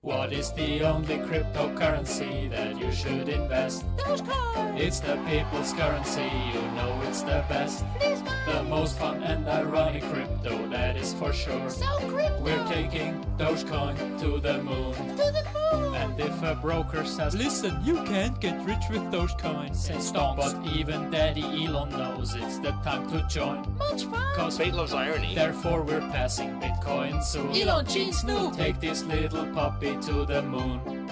What is the only cryptocurrency that you should invest? DogeCoin! It's the people's currency, you know it's the best. Please buy! The most fun and ironic crypto, that is for sure. So crypto! We're taking DogeCoin to the moon. To the moon! And if a broker says, listen, you can't get rich with Dogecoin, say stonks. But even Daddy Elon knows it's the time to join. Much fun! Cause Fate loves irony. therefore we're passing Bitcoin soon. Elon Gene Snoop! Take this little puppy to the moon.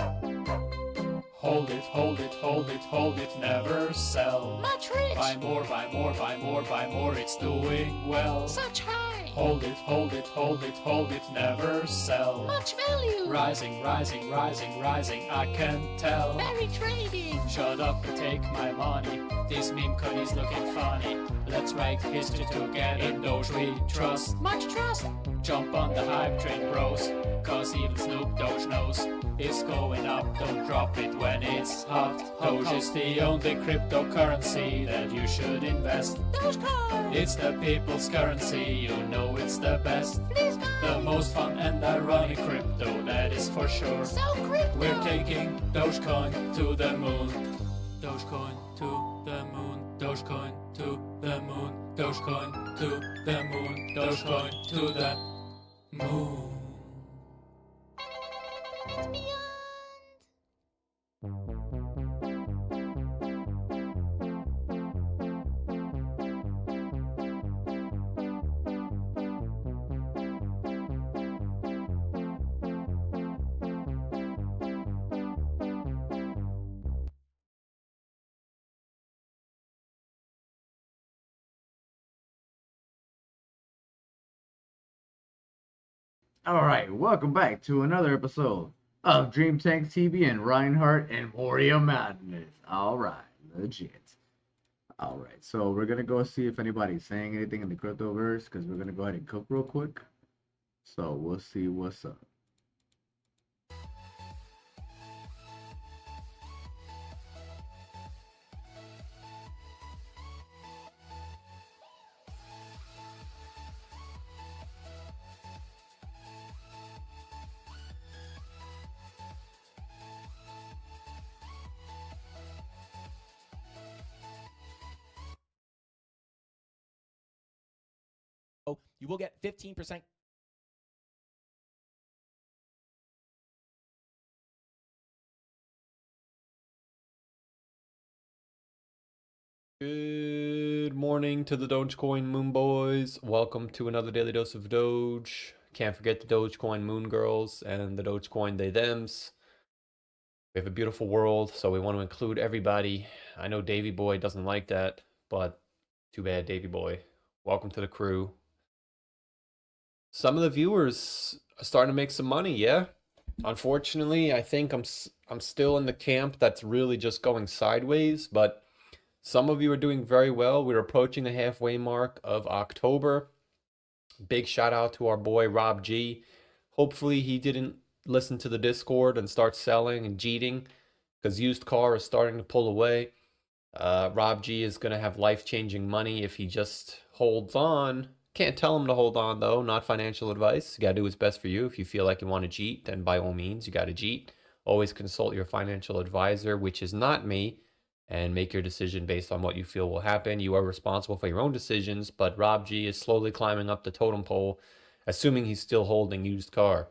Hold it, hold it, hold it, hold it, never sell. Much rich! Buy more, buy more, buy more, buy more, it's doing well. Such high! Hold it, hold it, hold it, hold it, never sell. Much value! Rising, rising, rising, rising, I can tell. Very trading! Shut up and take my money. This meme coin is looking funny. Let's write history together. In Doge we trust. Much trust! Jump on the hype train, bros. Cause even Snoop Doge knows it's going up. Don't drop it when it's hot. Doge is the only cryptocurrency that you should invest. DogeCoin! It's the people's currency, you know it's the best. Please buy! The most fun and ironic crypto, that is for sure. So crypto! We're taking Dogecoin to the moon. Dogecoin to the moon. Dogecoin to the moon. Dogecoin to the moon. Dogecoin to the moon. It's beyond! Alright, welcome back to another episode of Dream Tank TV and ReinHardt and Moria Madness. Alright, legit. Alright, so we're gonna go see if anybody's saying anything in the cryptoverse, because we're gonna go ahead and cook real quick. So we'll see what's up. You will get 15%. Good morning to the Dogecoin Moon Boys. Welcome to another daily dose of Doge. Can't forget the Dogecoin Moon Girls and the Dogecoin They Thems. We have a beautiful world, so we want to include everybody. I know Davy Boy doesn't like that, but too bad, Davy Boy. Welcome to the crew. Some of the viewers are starting to make some money, yeah. Unfortunately, I think I'm still in the camp that's really just going sideways, but some of you are doing very well. We're approaching the halfway mark of October. Big shout out to our boy Rob G. Hopefully he didn't listen to the Discord and start selling and cheating, because used car is starting to pull away. Rob G is going to have life-changing money if he just holds on. Can't tell him to hold on, though. Not financial advice. You got to do what's best for you. If you feel like you want to cheat, then by all means, you got to cheat. Always consult your financial advisor, which is not me, and make your decision based on what you feel will happen. You are responsible for your own decisions, but Rob G is slowly climbing up the totem pole, assuming he's still holding used car.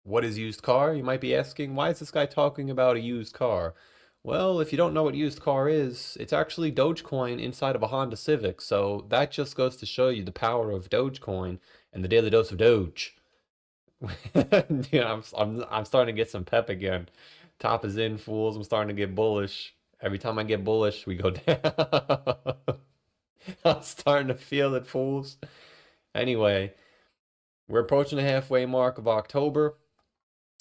What is used car? You might be asking, why is this guy talking about a used car? Well, if you don't know what used car is, it's actually Dogecoin inside of a Honda Civic. So that just goes to show you the power of Dogecoin and the daily dose of Doge. Yeah, I'm starting to get some pep again. Top is in, fools. I'm starting to get bullish. Every time I get bullish, we go down. I'm starting to feel it, fools. Anyway, we're approaching the halfway mark of October.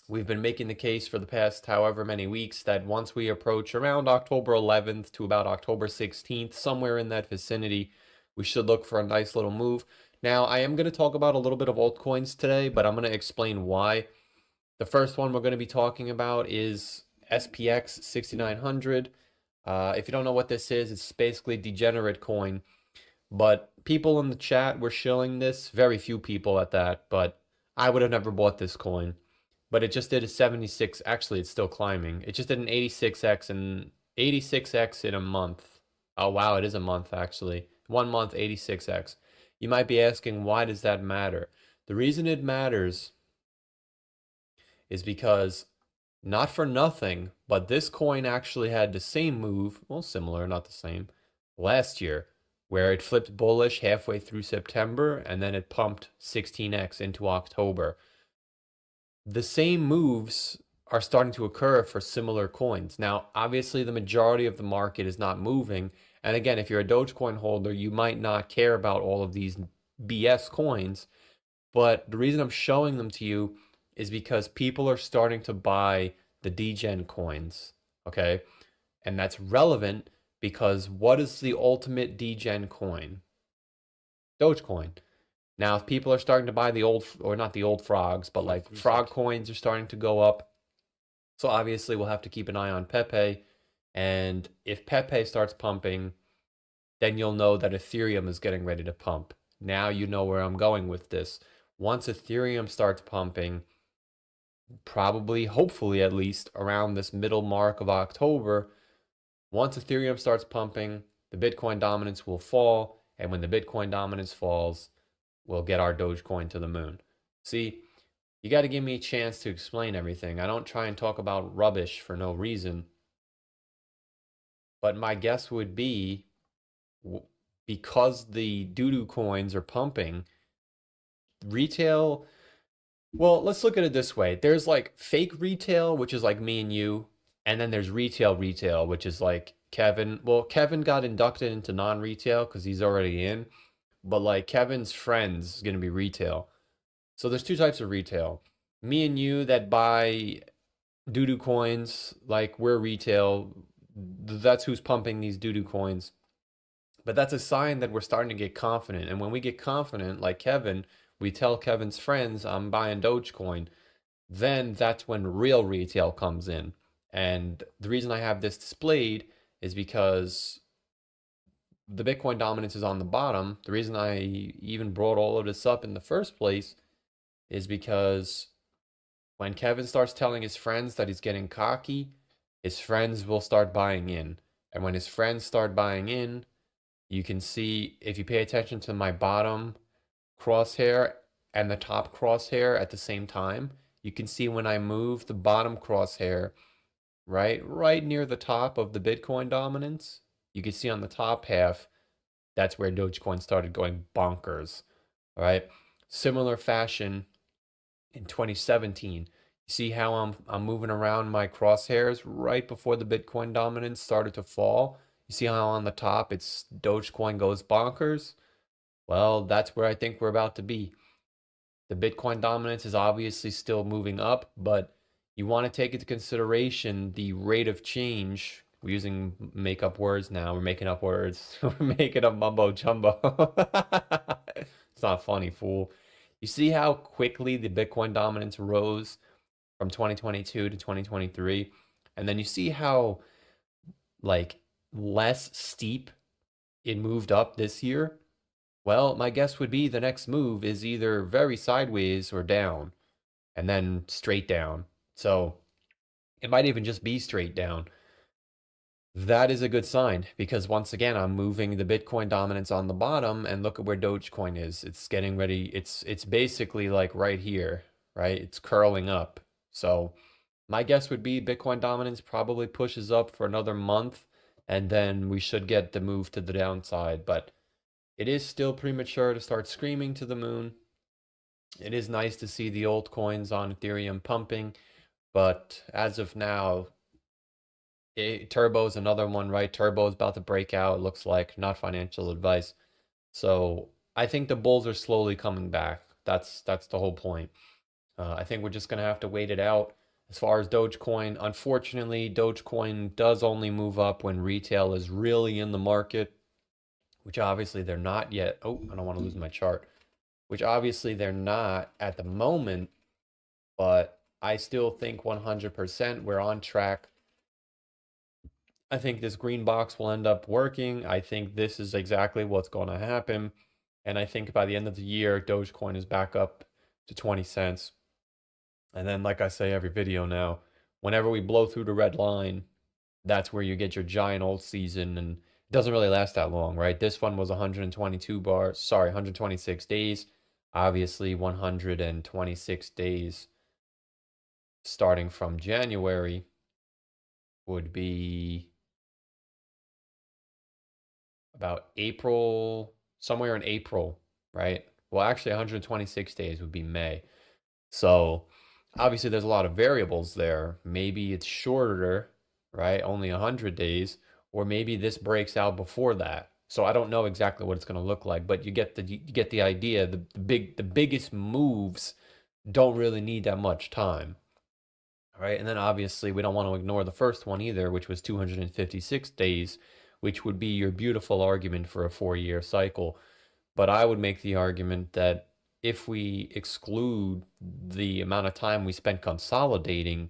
We've been making the case for the past however many weeks that once we approach around October 11th to about October 16th, somewhere in that vicinity, we should look for a nice little move. Now, I am going to talk about a little bit of altcoins today, but I'm going to explain why. The first one we're going to be talking about is SPX 6900. If you don't know what this is, it's basically degenerate coin. But people in the chat were shilling this, very few people at that, but I would have never bought this coin. but it just did a 76. Actually, it's still climbing. It just did an 86x and 86x in a month. Oh, wow, it is a month, actually. 1 month, 86x. You might be asking, why does that matter? The reason it matters is because, not for nothing, but this coin actually had the same move, well, similar, not the same, last year, where it flipped bullish halfway through September, and then it pumped 16x into October. The same moves are starting to occur for similar coins. Now, obviously, the majority of the market is not moving. And again, if you're a Dogecoin holder, you might not care about all of these BS coins. But the reason I'm showing them to you is because people are starting to buy the degen coins, okay? And that's relevant because what is the ultimate degen coin? Dogecoin. Now, if people are starting to buy the old, or not the old frogs, but like frog coins are starting to go up. So obviously we'll have to keep an eye on Pepe. And if Pepe starts pumping, then you'll know that Ethereum is getting ready to pump. Now you know where I'm going with this. Once Ethereum starts pumping, probably, hopefully at least, around this middle mark of October, once Ethereum starts pumping, the Bitcoin dominance will fall. And when the Bitcoin dominance falls, we'll get our Dogecoin to the moon. See, you got to give me a chance to explain everything. I don't try and talk about rubbish for no reason. But my guess would be, because the doo-doo coins are pumping, retail, well, let's look at it this way. There's like fake retail, which is like me and you, and then there's retail, which is like Kevin. Well, Kevin got inducted into non-retail because he's already in, but like Kevin's friends is going to be retail. So there's two types of retail. Me and you that buy doo-doo coins, like we're retail. That's who's pumping these doo-doo coins. But that's a sign that we're starting to get confident. And when we get confident, like Kevin, we tell Kevin's friends, I'm buying Dogecoin. Then that's when real retail comes in. And the reason I have this displayed is because the Bitcoin dominance is on the bottom. The reason I even brought all of this up in the first place is because when Kevin starts telling his friends that he's getting cocky, his friends will start buying in. And when his friends start buying in, you can see, if you pay attention to my bottom crosshair and the top crosshair at the same time, you can see when I move the bottom crosshair right near the top of the Bitcoin dominance, you can see on the top half, that's where Dogecoin started going bonkers. All right. Similar fashion in 2017. You see how I'm moving around my crosshairs right before the Bitcoin dominance started to fall. You see how on the top it's Dogecoin goes bonkers? Well, that's where I think we're about to be. The Bitcoin dominance is obviously still moving up, but you want to take into consideration the rate of change. We're using make-up words now. We're making up words. We're making up mumbo jumbo. It's not funny, fool. You see how quickly the Bitcoin dominance rose from 2022 to 2023? And then you see how, like, less steep it moved up this year? Well, my guess would be the next move is either very sideways or down, and then straight down. So it might even just be straight down. That is a good sign because once again, I'm moving the Bitcoin dominance on the bottom, and look at where Dogecoin is. It's getting ready. It's basically like right here, right? It's curling up. So my guess would be Bitcoin dominance probably pushes up for another month, and then we should get the move to the downside. But it is still premature to start screaming to the moon. It is nice to see the old coins on Ethereum pumping, but as of now, Turbo is another one, right? Turbo is about to break out, it looks like. Not financial advice. So I think the bulls are slowly coming back. That's the whole point. I think we're just going to have to wait it out. As far as Dogecoin, unfortunately, Dogecoin does only move up when retail is really in the market, which obviously they're not yet. Oh, I don't want to lose my chart. Which obviously they're not at the moment, but I still think 100% we're on track. I think this green box will end up working. I think this is exactly what's going to happen. And I think by the end of the year, Dogecoin is back up to 20 cents. And then, like I say every video now, whenever we blow through the red line, that's where you get your giant old season, and it doesn't really last that long, right? This one was 122 bars, sorry, 126 days. Obviously, 126 days starting from January would be about April, somewhere in April, right? Well, actually, 126 days would be May. So obviously, there's a lot of variables there. Maybe it's shorter, right? Only 100 days, or maybe this breaks out before that. So I don't know exactly what it's going to look like, but you get the idea. The biggest moves don't really need that much time. All right, and then obviously we don't want to ignore the first one either, which was 256 days, which would be your beautiful argument for a 4-year cycle. But I would make the argument that if we exclude the amount of time we spent consolidating,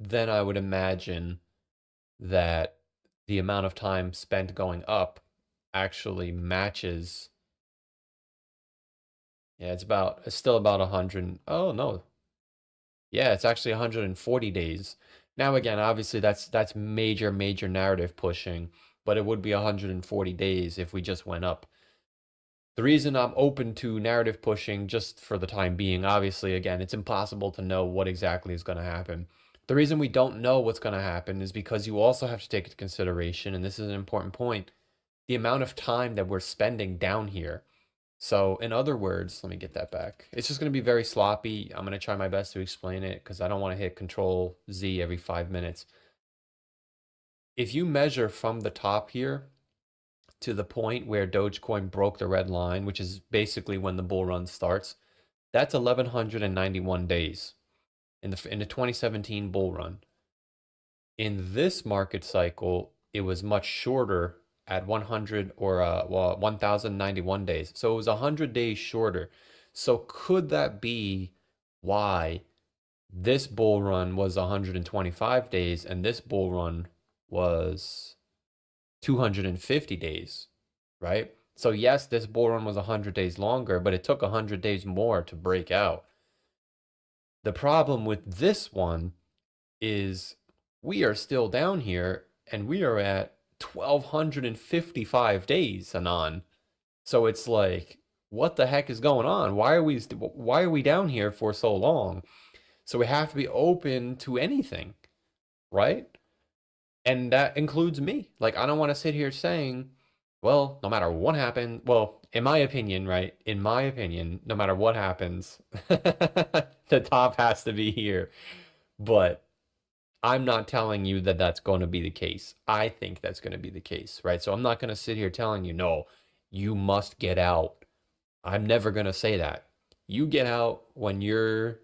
then I would imagine that the amount of time spent going up actually matches. Yeah, it's still about 100. Oh no. Yeah, it's actually 140 days. Now again, obviously that's major narrative pushing, but it would be 140 days if we just went up. The reason I'm open to narrative pushing just for the time being, obviously, again, it's impossible to know what exactly is going to happen. The reason we don't know what's going to happen is because you also have to take into consideration, and this is an important point, the amount of time that we're spending down here. So in other words, let me get that back. It's just going to be very sloppy. I'm going to try my best to explain it because I don't want to hit Control Z every 5 minutes. If you measure from the top here to the point where Dogecoin broke the red line, which is basically when the bull run starts, that's 1191 days in the 2017 bull run. In this market cycle, it was much shorter at 100 or 1091 days. So it was 100 days shorter. So could that be why this bull run was 125 days and this bull run was 250 days, right? So yes, this bull run was 100 days longer, but it took 100 days more to break out. The problem with this one is we are still down here and we are at 1255 days, Anon. So it's like, what the heck is going on? Why are we down here for so long? So we have to be open to anything, right? And that includes me. Like, I don't want to sit here saying, well, no matter what happens, well, in my opinion, right? In my opinion, no matter what happens, the top has to be here. But I'm not telling you that that's going to be the case. I think that's going to be the case, right? So I'm not going to sit here telling you, no, you must get out. I'm never going to say that. You get out when you're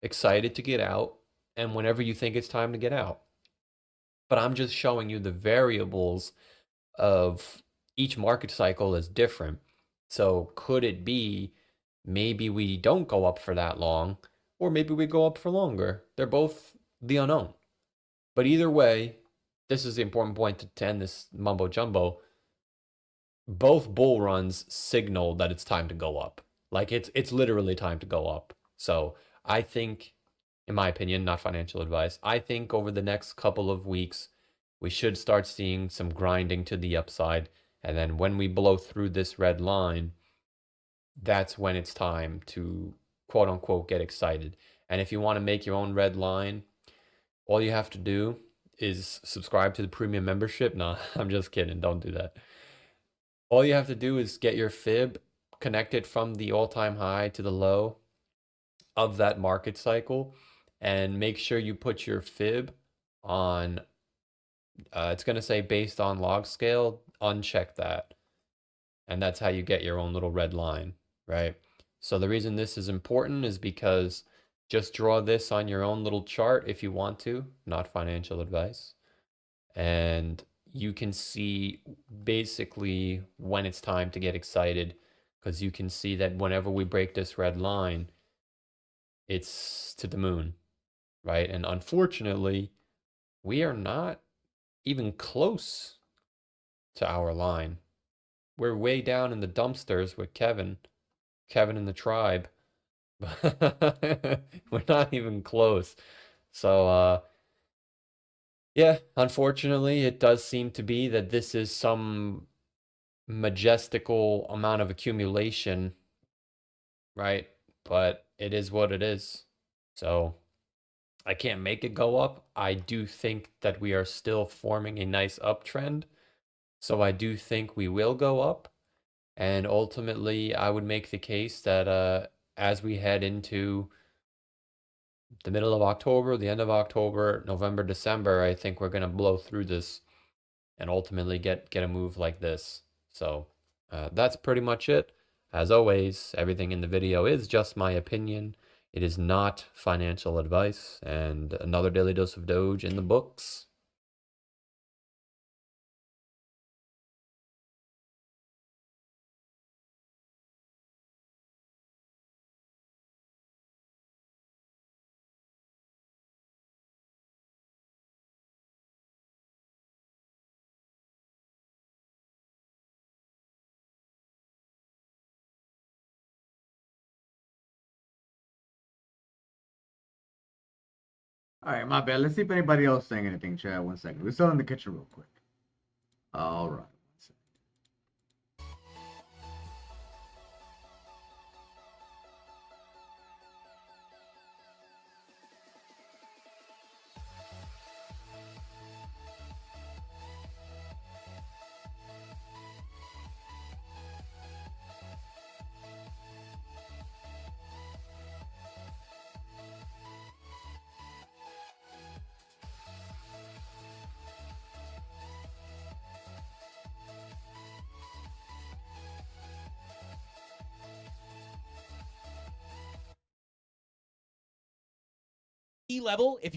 excited to get out and whenever you think it's time to get out. But I'm just showing you the variables of each market cycle is different. So could it be maybe we don't go up for that long, or maybe we go up for longer? They're both the unknown. But either way, this is the important point to end this mumbo jumbo. Both bull runs signal that it's time to go up. Like it's literally time to go up. So I think, in my opinion, not financial advice, I think over the next couple of weeks, we should start seeing some grinding to the upside. And then when we blow through this red line, that's when it's time to quote unquote get excited. And if you want to make your own red line, all you have to do is subscribe to the premium membership. No, I'm just kidding. Don't do that. All you have to do is get your fib, connect it from the all-time high to the low of that market cycle, and make sure you put your fib on, it's going to say based on log scale, uncheck that. And that's how you get your own little red line, right? So the reason this is important is because just draw this on your own little chart if you want to, not financial advice. And you can see basically when it's time to get excited, because you can see that whenever we break this red line, it's to the moon, right? And unfortunately, we are not even close to our line. We're way down in the dumpsters with Kevin and the tribe. We're not even close. So, yeah, unfortunately, it does seem to be that this is some majestical amount of accumulation, right? But it is what it is. So I can't make it go up. I do think that we are still forming a nice uptrend. So I do think we will go up. And ultimately, I would make the case that as we head into the middle of October, the end of October, November, December, I think we're going to blow through this and ultimately get a move like this. So that's pretty much it. As always, everything in the video is just my opinion. It is not financial advice. And another daily dose of Doge in the books. All right, my bad. Let's see if anybody else saying anything, Chad. 1 second. We're still in the kitchen real quick. All right. Level, if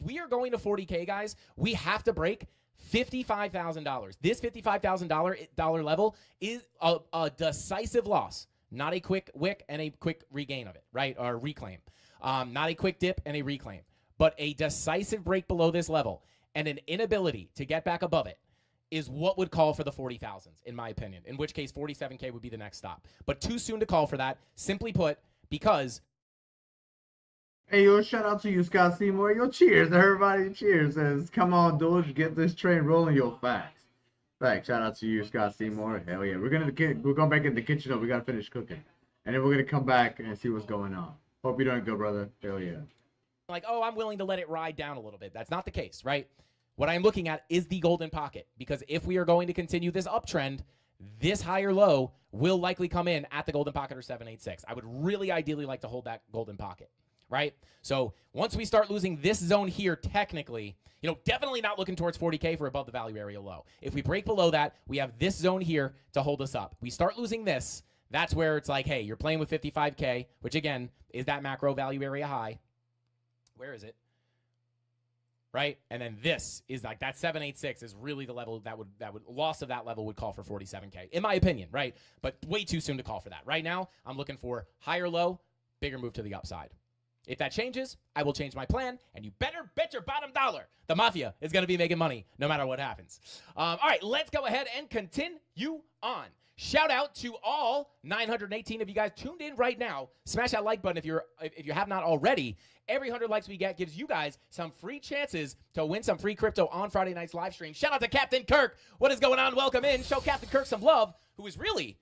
we are going to 40K, guys, we have to break $55,000. This $55,000 level is a decisive loss, not a quick wick and a quick regain of it, right? Or reclaim. Not a quick dip and a reclaim, but a decisive break below this level and an inability to get back above it is what would call for the 40,000s, in my opinion, in which case 47K would be the next stop. But too soon to call for that, simply put, because... Hey, yo, shout out to you, Scott Seymour. Yo, cheers. Everybody cheers. Says, come on, Doge, get this train rolling, yo, fast. Right, shout out to you, Scott Seymour. Hell yeah. We're going back in the kitchen, though. We got to finish cooking. And then we're going to come back and see what's going on. Hope you're doing good, brother. Hell yeah. Like, oh, I'm willing to let it ride down a little bit. That's not the case, right? What I'm looking at is the golden pocket. Because if we are going to continue this uptrend, this higher low will likely come in at the golden pocket or 786. I would really ideally like to hold that golden pocket. Right? So once we start losing this zone here, technically, definitely not looking towards 40K for above the value area low. If we break below that, we have this zone here to hold us up. We start losing this, that's where it's like, hey, you're playing with 55K, which again, is that macro value area high. Where is it? Right? And then this is like that 786 is really the level that would loss of that level would call for 47K, in my opinion, right? But way too soon to call for that. Right now, I'm looking for higher low, bigger move to the upside. If that changes, I will change my plan, and you better bet your bottom dollar the Mafia is going to be making money no matter what happens. All right, let's go ahead and continue on. Shout out to all 918 of you guys tuned in right now. Smash that like button if you have not already. Every 100 likes we get gives you guys some free chances to win some free crypto on Friday night's live stream. Shout out to Captain Kirk. What is going on? Welcome in. Show Captain Kirk some love, who is really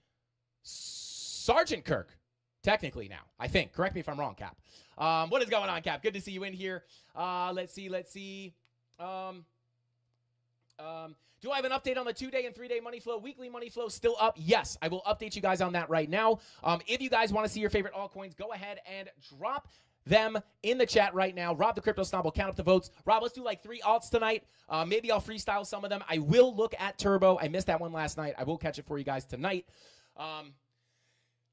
Sergeant Kirk, technically now, I think. Correct me if I'm wrong, Cap. What is going on, Cap? Good to see you in here. Let's see. Do I have an update on the 2-day and 3-day money flow? Weekly money flow still up? Yes, I will update you guys on that right now. If you guys want to see your favorite altcoins, go ahead and drop them in the chat right now. Rob the Crypto Snob will count up the votes. Rob, let's do like 3 alts tonight. Maybe I'll freestyle some of them. I will look at Turbo. I missed that one last night. I will catch it for you guys tonight.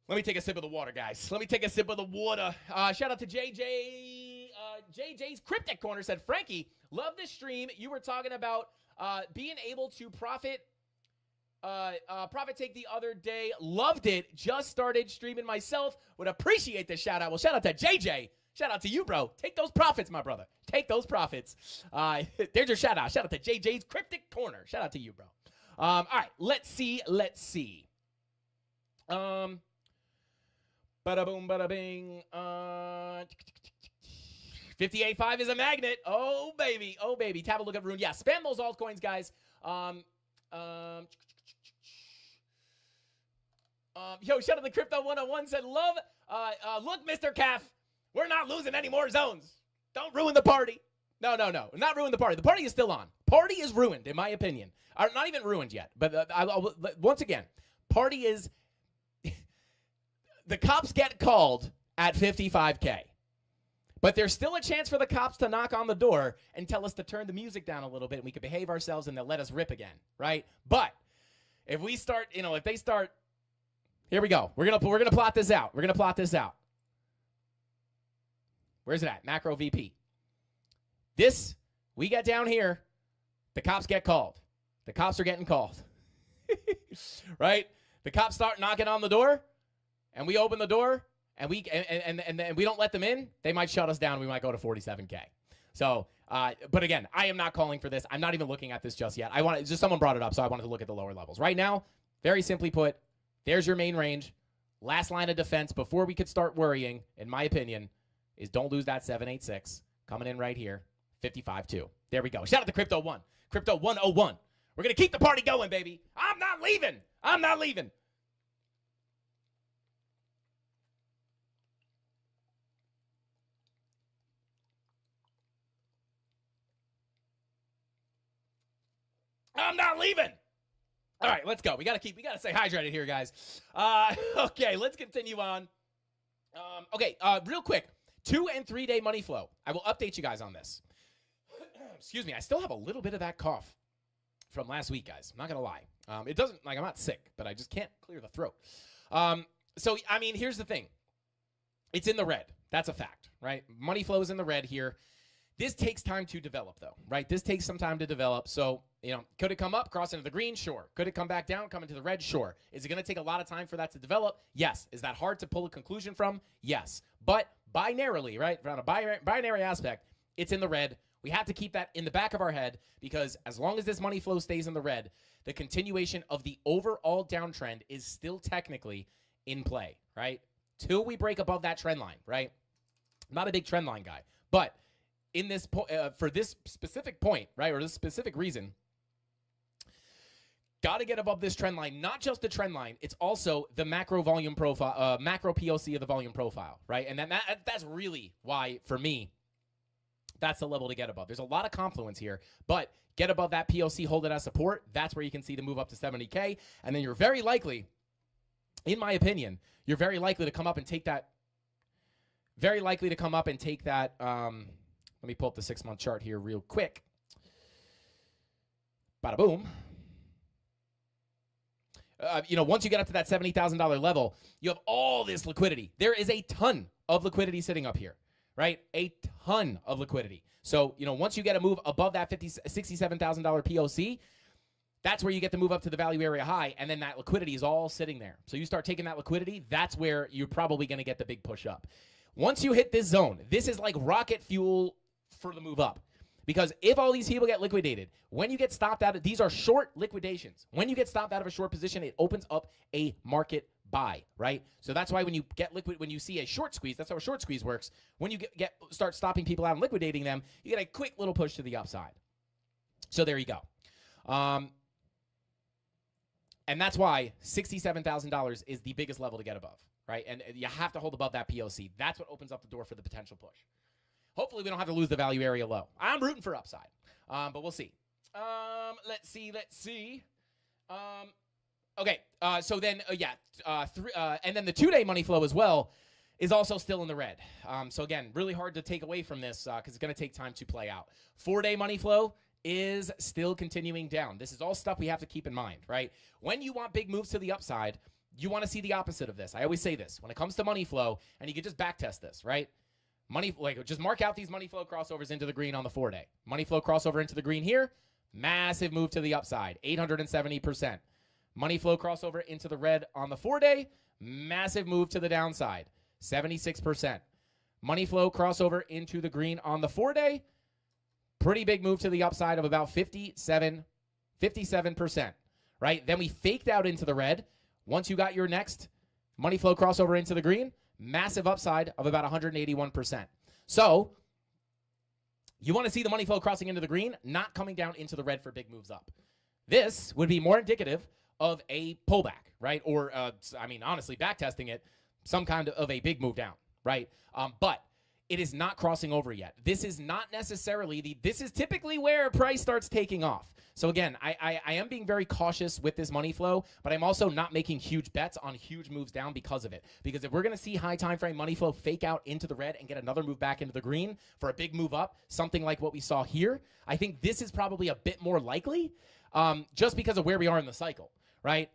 Let me take a sip of the water, guys. Let me take a sip of the water. Shout out to JJ. JJ's Cryptic Corner said, Frankie, love the stream. You were talking about being able to profit take the other day. Loved it. Just started streaming myself. Would appreciate the shout out. Well, shout out to JJ. Shout out to you, bro. Take those profits, my brother. Take those profits. There's your shout out. Shout out to JJ's Cryptic Corner. Shout out to you, bro. All right, let's see. Bada boom, bada bing. 58.5 is a magnet. Oh, baby. Oh, baby. Have a look at Rune. Yeah, spam those altcoins, guys. Yo, shout out to Crypto 101 said, love. Look, Mr. Calf, we're not losing any more zones. Don't ruin the party. No. Not ruin the party. The party is still on. Party is ruined, in my opinion. Not even ruined yet. But once again, party is... The cops get called at 55K. But there's still a chance for the cops to knock on the door and tell us to turn the music down a little bit and we can behave ourselves and they'll let us rip again, right? But if we start, if they start... Here we go. We're gonna plot this out. Where's it at? Macro VP. This, we get down here, the cops get called. The cops are getting called. Right? The cops start knocking on the door, and we open the door, and we don't let them in, they might shut us down. We might go to 47K. So, but again, I am not calling for this. I'm not even looking at this just yet. Just someone brought it up, so I wanted to look at the lower levels. Right now, very simply put, there's your main range. Last line of defense before we could start worrying, in my opinion, is don't lose that 786. Coming in right here, 55.2. There we go. Shout out to Crypto 1. Crypto 101. We're going to keep the party going, baby. I'm not leaving. I'm not leaving. I'm not leaving. All right, let's go. We gotta stay hydrated here, guys. Okay, let's continue on. Real quick, 2 and 3 day money flow. I will update you guys on this. Excuse me, I still have a little bit of that cough from last week, guys. I'm not gonna lie. It doesn't I'm not sick, but I just can't clear the throat. Here's the thing. It's in the red. That's a fact, right? Money flow is in the red here. This takes time to develop, though, right? This takes some time to develop. So, could it come up, cross into the green? Sure. Could it come back down, come into the red? Sure. Is it going to take a lot of time for that to develop? Yes. Is that hard to pull a conclusion from? Yes. But binarily, right, from a binary aspect, it's in the red. We have to keep that in the back of our head because as long as this money flow stays in the red, the continuation of the overall downtrend is still technically in play, right? Till we break above that trend line, right? I'm not a big trend line guy, but in this for this specific point, right, or this specific reason, got to get above this trend line. Not just the trend line, it's also the macro volume profile, macro POC of the volume profile, right? And that's really why, for me, that's the level to get above. There's a lot of confluence here, but get above that POC, hold it as support. That's where you can see the move up to 70K, and then you're very likely, in my opinion, you're very likely to come up and take that. Very likely to come up and take that. Let me pull up the 6-month chart here real quick. Bada boom. Once you get up to that $70,000 level, you have all this liquidity. There is a ton of liquidity sitting up here, right? A ton of liquidity. So, once you get a move above that $67,000 POC, that's where you get the move up to the value area high, and then that liquidity is all sitting there. So you start taking that liquidity, that's where you're probably going to get the big push up. Once you hit this zone, this is like rocket fuel for the move up. Because if all these people get liquidated, when you get stopped out of, these are short liquidations. When you get stopped out of a short position, it opens up a market buy, right? So that's why when you get liquid, when you see a short squeeze, that's how a short squeeze works. When you start stopping people out and liquidating them, you get a quick little push to the upside. So there you go. And that's why $67,000 is the biggest level to get above, right? And you have to hold above that POC. That's what opens up the door for the potential push. Hopefully we don't have to lose the value area low. I'm rooting for upside, but we'll see. Let's see. Okay, so then, and then the 2-day money flow as well is also still in the red. So again, really hard to take away from this because it's going to take time to play out. 4-day money flow is still continuing down. This is all stuff we have to keep in mind, right? When you want big moves to the upside, you want to see the opposite of this. I always say this. When it comes to money flow, and you can just backtest this, right? Just mark out these money flow crossovers into the green on the 4-day. Money flow crossover into the green here, massive move to the upside, 870%. Money flow crossover into the red on the 4-day, massive move to the downside, 76%. Money flow crossover into the green on the 4-day, pretty big move to the upside of about 57%, right? Then we faked out into the red. Once you got your next money flow crossover into the green, massive upside of about 181%. So you want to see the money flow crossing into the green, not coming down into the red for big moves up. This would be more indicative of a pullback, right? Or, I mean, honestly, backtesting it, some kind of a big move down, right? But it is not crossing over yet. This is not necessarily this is typically where price starts taking off. So again, I am being very cautious with this money flow, but I'm also not making huge bets on huge moves down because of it. Because if we're going to see high time frame money flow fake out into the red and get another move back into the green for a big move up, something like what we saw here, I think this is probably a bit more likely just because of where we are in the cycle, right?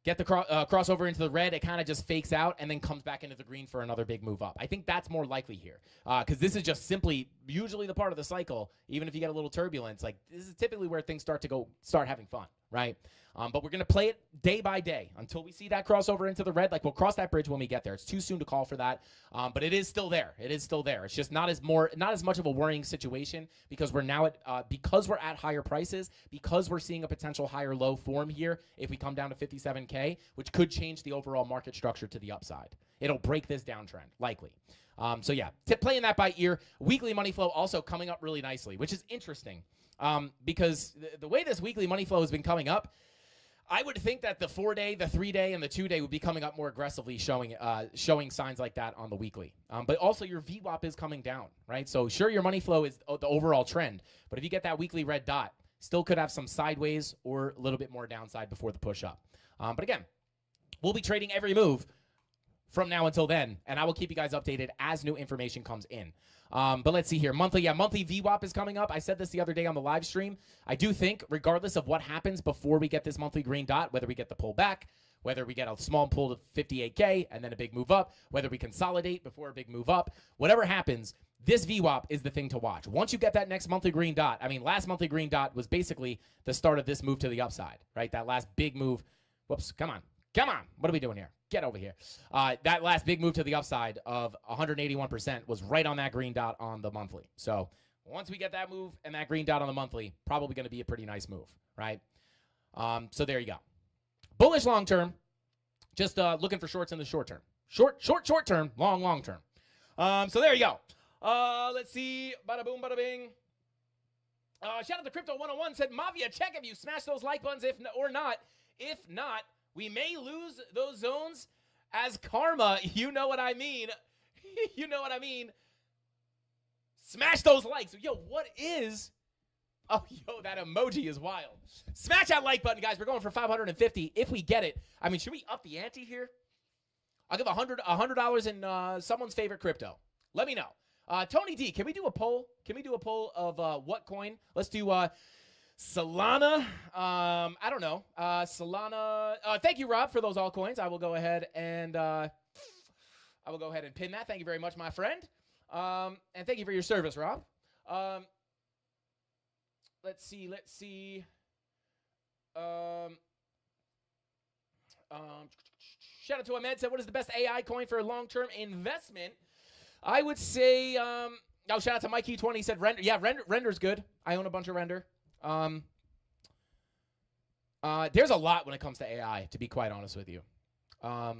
Get the crossover into the red, it kind of just fakes out and then comes back into the green for another big move up. I think that's more likely here because this is just simply usually the part of the cycle, even if you get a little turbulence, like this is typically where things start having fun, right? But we're going to play it day by day until we see that crossover into the red. Like we'll cross that bridge when we get there. It's too soon to call for that, but it is still there. It is still there. It's just not as much of a worrying situation because we're now at higher prices, because we're seeing a potential higher low form here. If we come down to 57K, which could change the overall market structure to the upside, it'll break this downtrend likely. So yeah, playing that by ear. Weekly money flow also coming up really nicely, which is interesting because the way this weekly money flow has been coming up, I would think that the 4-day, the 3-day, and the 2-day would be coming up more aggressively, showing signs like that on the weekly. But also your VWAP is coming down, right? So sure, your money flow is the overall trend, but if you get that weekly red dot, still could have some sideways or a little bit more downside before the push up. But again, we'll be trading every move from now until then, and I will keep you guys updated as new information comes in. But let's see here. Monthly VWAP is coming up. I said this the other day on the live stream. I do think, regardless of what happens before we get this monthly green dot, whether we get the pull back, whether we get a small pull to 58K and then a big move up, whether we consolidate before a big move up, whatever happens, this VWAP is the thing to watch. Once you get that next monthly green dot, I mean, last monthly green dot was basically the start of this move to the upside, right? That last big move. Whoops, come on. What are we doing here? Get over here. That last big move to the upside of 181% was right on that green dot on the monthly. So once we get that move and that green dot on the monthly, probably going to be a pretty nice move, right? So there you go. Bullish long term, just looking for shorts in the short term. Short term, long term. So there you go. Let's see. Bada boom, bada bing. Shout out to Crypto 101 said, Mavia, check if you smash those like buttons or not. If not, we may lose those zones as karma. You know what I mean. You know what I mean. Smash those likes. Yo, what is... Oh, yo, that emoji is wild. Smash that like button, guys. We're going for 550 if we get it. I mean, should we up the ante here? I'll give $100 in someone's favorite crypto. Let me know. Tony D, can we do a poll? Can we do a poll of what coin? Let's do... Solana, I don't know. Solana. Thank you, Rob, for those altcoins. I will go ahead and pin that. Thank you very much, my friend. And thank you for your service, Rob. Let's see. Shout out to Ahmed. Said, what is the best AI coin for long-term investment? I would say. Shout out to Mikey20. He said Render. Yeah, Render's good. I own a bunch of Render. There's a lot when it comes to AI, to be quite honest with you. But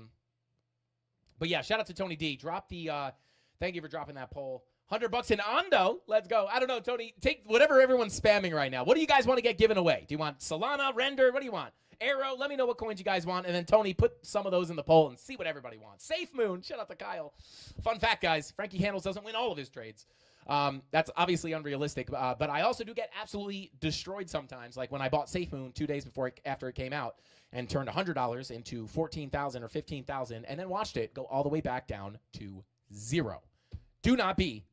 yeah, shout out to Tony D. Thank you for dropping that poll. $100 in Ondo. Let's go. I don't know, Tony. Take whatever everyone's spamming right now. What do you guys want to get given away? Do you want Solana, Render? What do you want? Arrow? Let me know what coins you guys want. And then Tony, put some of those in the poll and see what everybody wants. Safe Moon. Shout out to Kyle. Fun fact, guys. Frankie Handles doesn't win all of his trades. That's obviously unrealistic, but I also do get absolutely destroyed sometimes, like when I bought SafeMoon 2 days after it came out and turned $100 into 14,000 or 15,000 and then watched it go all the way back down to 0. Do not be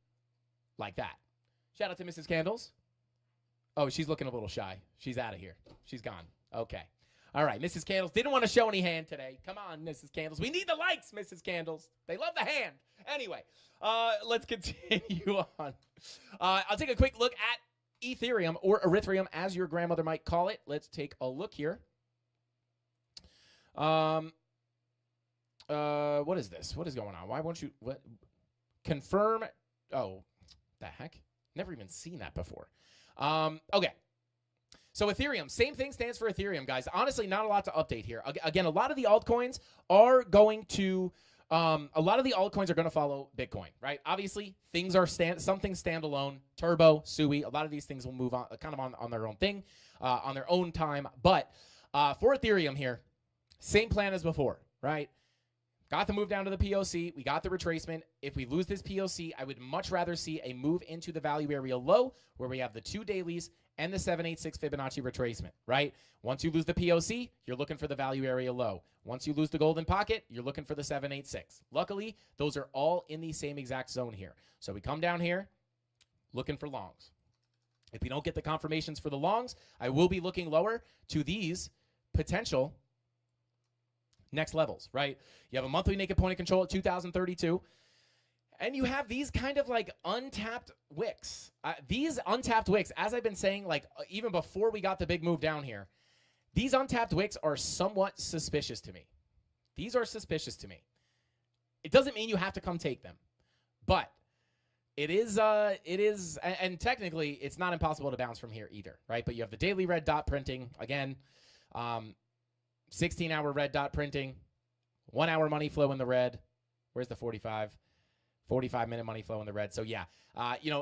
like that. Shout out to Mrs. Candles. Oh, she's looking a little shy. She's out of here. She's gone. Okay. All right, Mrs. Candles didn't want to show any hand today. Come on, Mrs. Candles. We need the likes, Mrs. Candles. They love the hand. Anyway, let's continue on. I'll take a quick look at Ethereum, or Erythrium, as your grandmother might call it. Let's take a look here. What is this? What is going on? Why won't you... What? Confirm... Oh, the heck? Never even seen that before. Okay. So Ethereum, same thing stands for Ethereum, guys. Honestly, not a lot to update here. Again, a lot of the altcoins are going to A lot of the altcoins are going to follow Bitcoin, right? Obviously, things are some things standalone. Turbo, Sui, a lot of these things will move on kind of on their own thing, on their own time. But for Ethereum here, same plan as before, right? Got the move down to the POC. We got the retracement. If we lose this POC, I would much rather see a move into the value area low where we have the 2 dailies and the 786 Fibonacci retracement, right? Once you lose the POC, you're looking for the value area low. Once you lose the golden pocket, you're looking for the 786. Luckily, those are all in the same exact zone here. So we come down here looking for longs. If we don't get the confirmations for the longs, I will be looking lower to these potential next levels, right? You have a monthly naked point of control at 2032. And you have these kind of like untapped wicks. These untapped wicks, as I've been saying, like even before we got the big move down here, these untapped wicks are somewhat suspicious to me. These are suspicious to me. It doesn't mean you have to come take them, but it is, and technically it's not impossible to bounce from here either, right? But you have the daily red dot printing again, 16-hour red dot printing, 1 hour money flow in the red. Where's the 45-minute money flow in the red. So yeah,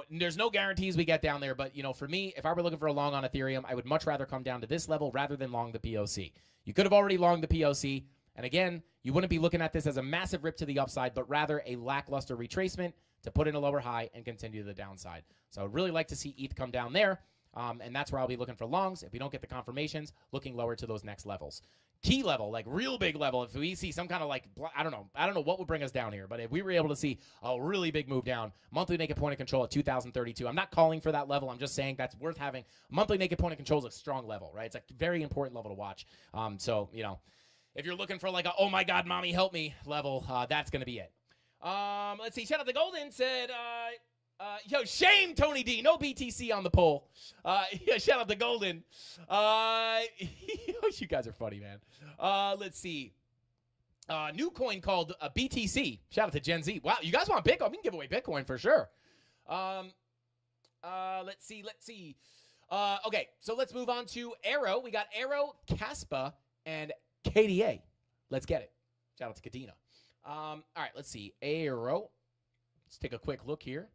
there's no guarantees we get down there, but for me, if I were looking for a long on Ethereum, I would much rather come down to this level rather than long the POC. You could have already longed the POC, and again, you wouldn't be looking at this as a massive rip to the upside, but rather a lackluster retracement to put in a lower high and continue to the downside. So I'd really like to see ETH come down there, and that's where I'll be looking for longs. If we don't get the confirmations, looking lower to those next levels. Key level, like real big level, if we see some kind of like, I don't know what would bring us down here, but if we were able to see a really big move down, monthly naked point of control at 2032, I'm not calling for that level. I'm just saying that's worth having. Monthly naked point of control is a strong level, right? It's a very important level to watch. So, if you're looking for like a, oh my God, mommy, help me level, that's going to be it. Let's see. Shout out to Golden said, yo, shame, Tony D. No BTC on the poll. Yeah, shout out to Golden. You guys are funny, man. Let's see. New coin called BTC. Shout out to Gen Z. Wow, you guys want Bitcoin? We can give away Bitcoin for sure. Let's see. Okay, so let's move on to Arrow. We got Arrow, Caspa, and KDA. Let's get it. Shout out to Kadena. All right, let's see. Arrow. Let's take a quick look here.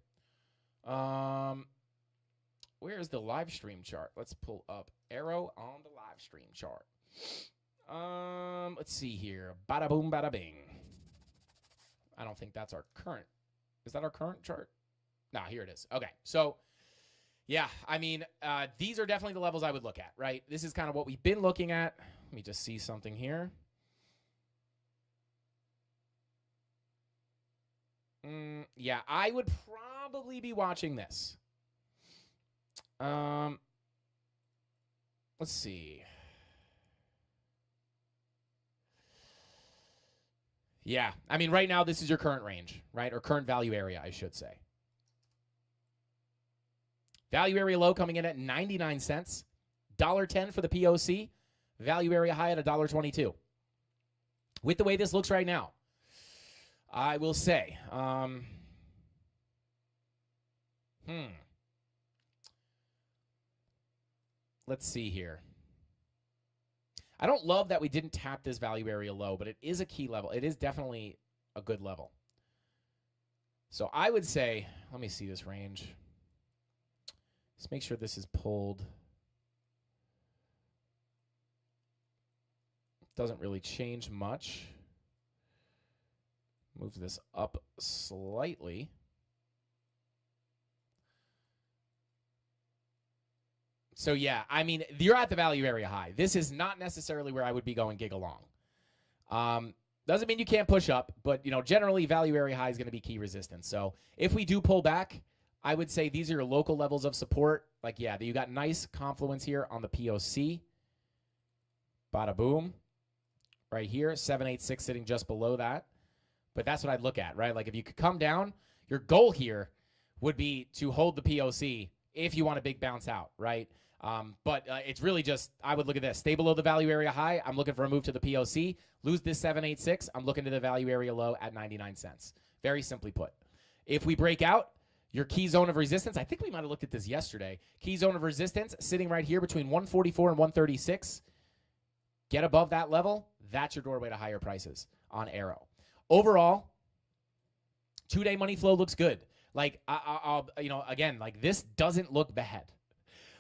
Where's the live stream chart? Let's pull up Arrow on the live stream chart. Let's see here. Bada boom, bada bing. I don't think that's our current. Is that our current chart? Nah, here it is. Okay, so yeah, I mean, these are definitely the levels I would look at, right? This is kind of what we've been looking at. Let me just see something here. Yeah, I would probably be watching this. Let's see. Yeah, I mean, right now, this is your current range, right? Or current value area, I should say. Value area low coming in at 99 cents. $1.10 for the POC. Value area high at $1.22. With the way this looks right now, I will say, let's see here. I don't love that we didn't tap this value area low, but it is a key level. It is definitely a good level. So I would say, let me see this range. Let's make sure this is pulled. Doesn't really change much. Move this up slightly. So yeah, I mean, you're at the value area high. This is not necessarily where I would be going gig along. Doesn't mean you can't push up, but generally value area high is going to be key resistance. So if we do pull back, I would say these are your local levels of support. Like, yeah, you got nice confluence here on the POC. Bada boom. Right here, 786 sitting just below that. But that's what I'd look at, right? Like if you could come down, your goal here would be to hold the POC if you want a big bounce out, right? But it's really just, I would look at this. Stay below the value area high. I'm looking for a move to the POC. Lose this 786. I'm looking to the value area low at 99 cents. Very simply put. If we break out, your key zone of resistance, I think we might have looked at this yesterday. Key zone of resistance sitting right here between 144 and 136. Get above that level. That's your doorway to higher prices on Arrow. overall, 2-day money flow looks good. Like, I'll again, like this doesn't look bad.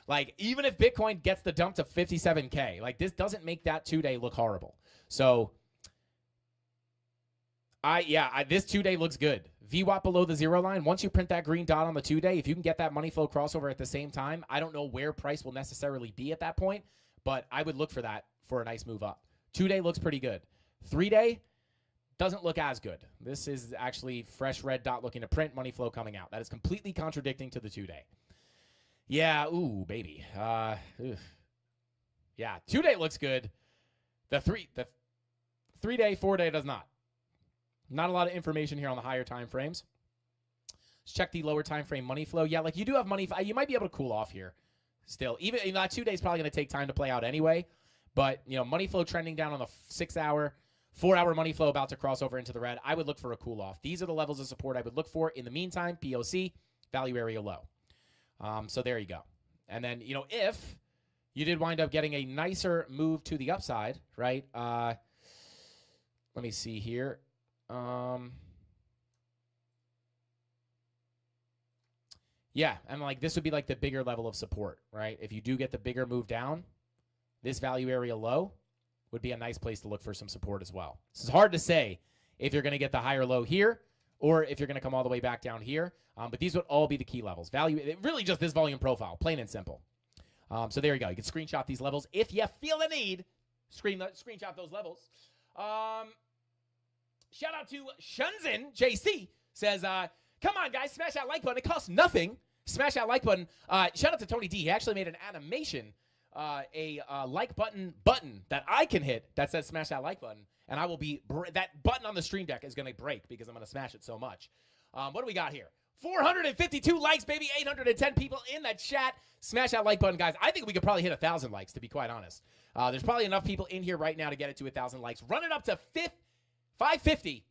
Like, even if Bitcoin gets the dump to 57K, like this doesn't make that 2-day look horrible. So, this 2-day looks good. VWAP below the 0 line. Once you print that green dot on the 2-day, if you can get that money flow crossover at the same time, I don't know where price will necessarily be at that point, but I would look for that for a nice move up. 2-day looks pretty good. 3-day doesn't look as good. This is actually fresh red dot looking to print, money flow coming out. That is completely contradicting to the 2-day. Yeah, ooh, baby. Yeah, 2-day looks good. The 3-day, 4-day does not. Not a lot of information here on the higher time frames. Let's check the lower time frame money flow. Yeah, like you do have money. You might be able to cool off here still. Even that 2 days probably going to take time to play out anyway. But, money flow trending down on the 6-hour, 4-hour money flow about to cross over into the red. I would look for a cool off. These are the levels of support I would look for. In the meantime, POC, value area low. So there you go. And then, if you did wind up getting a nicer move to the upside, right? Let me see here. Yeah, and like this would be like the bigger level of support, right? If you do get the bigger move down, this value area low would be a nice place to look for some support as well. This is hard to say if you're going to get the higher low here or if you're going to come all the way back down here. But these would all be the key levels. Really just this volume profile, plain and simple. So there you go. You can screenshot these levels. If you feel the need, screenshot those levels. Shout out to Shunzin JC says, come on, guys, smash that like button. It costs nothing. Smash that like button. Shout out to Tony D. He actually made an animation, a like button that I can hit that says smash that like button. And I will be, that button on the stream deck is going to break because I'm going to smash it so much. What do we got here? 452 likes, baby. 810 people in the chat. Smash that like button, guys. I think we could probably hit 1,000 likes, to be quite honest. There's probably enough people in here right now to get it to 1,000 likes. Run it up to 550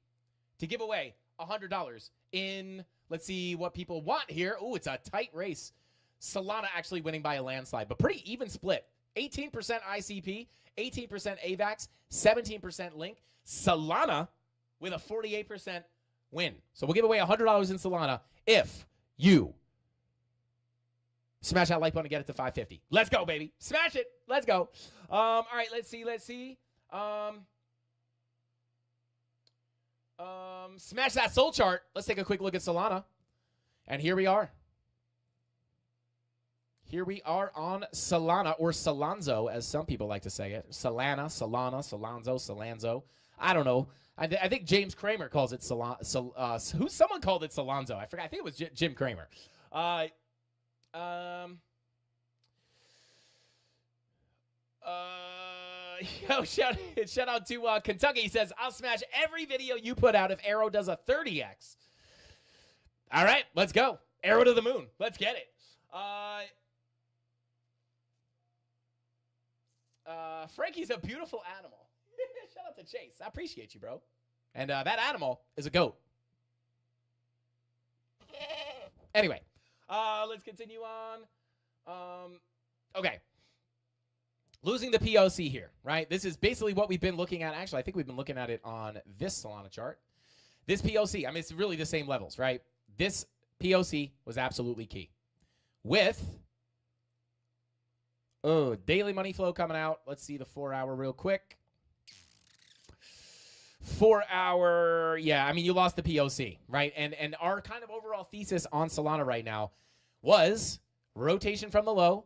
to give away $100 in, let's see what people want here. Ooh, it's a tight race. Solana actually winning by a landslide, but pretty even split. 18% ICP, 18% AVAX, 17% Link. Solana with a 48% win. So we'll give away $100 in Solana if you smash that like button and get it to 550. Let's go, baby. Smash it. Let's go. All right, let's see. Smash that soul chart. Let's take a quick look at Solana. And here we are. Here we are on Solana, or Solanzo, as some people like to say it. Solana, Solanzo. I don't know. I think James Kramer calls it someone called it Solanzo. I forgot. I think it was Jim Kramer. Shout out to Kentucky. He says, I'll smash every video you put out if Arrow does a 30x. All right, let's go. Arrow to the moon. Let's get it. Frankie's a beautiful animal. Shout out to Chase. I appreciate you, bro. And that animal is a goat. Anyway, let's continue on. Okay. Losing the POC here, right? This is basically what we've been looking at. Actually, I think we've been looking at it on this Solana chart. This POC, I mean, it's really the same levels, right? This POC was absolutely key. With daily money flow coming out. Let's see the 4-hour real quick. 4-hour, yeah, I mean, you lost the POC, right? And our kind of overall thesis on Solana right now was rotation from the low,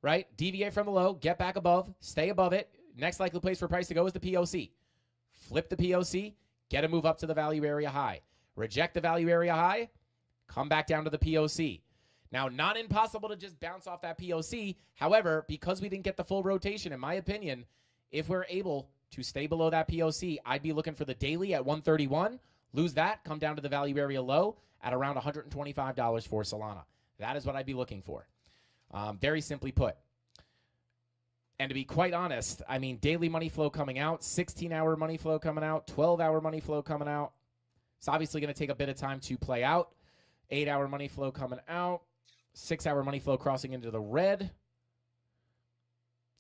right? Deviate from the low, get back above, stay above it. Next likely place for price to go is the POC. Flip the POC, get a move up to the value area high. Reject the value area high, come back down to the POC. Now, not impossible to just bounce off that POC. However, because we didn't get the full rotation, in my opinion, if we're able to stay below that POC, I'd be looking for the daily at 131. Lose that, come down to the value area low at around $125 for Solana. That is what I'd be looking for. Very simply put. And to be quite honest, I mean, daily money flow coming out, 16-hour money flow coming out, 12-hour money flow coming out. It's obviously going to take a bit of time to play out. 8-hour money flow coming out. 6-hour money flow crossing into the red.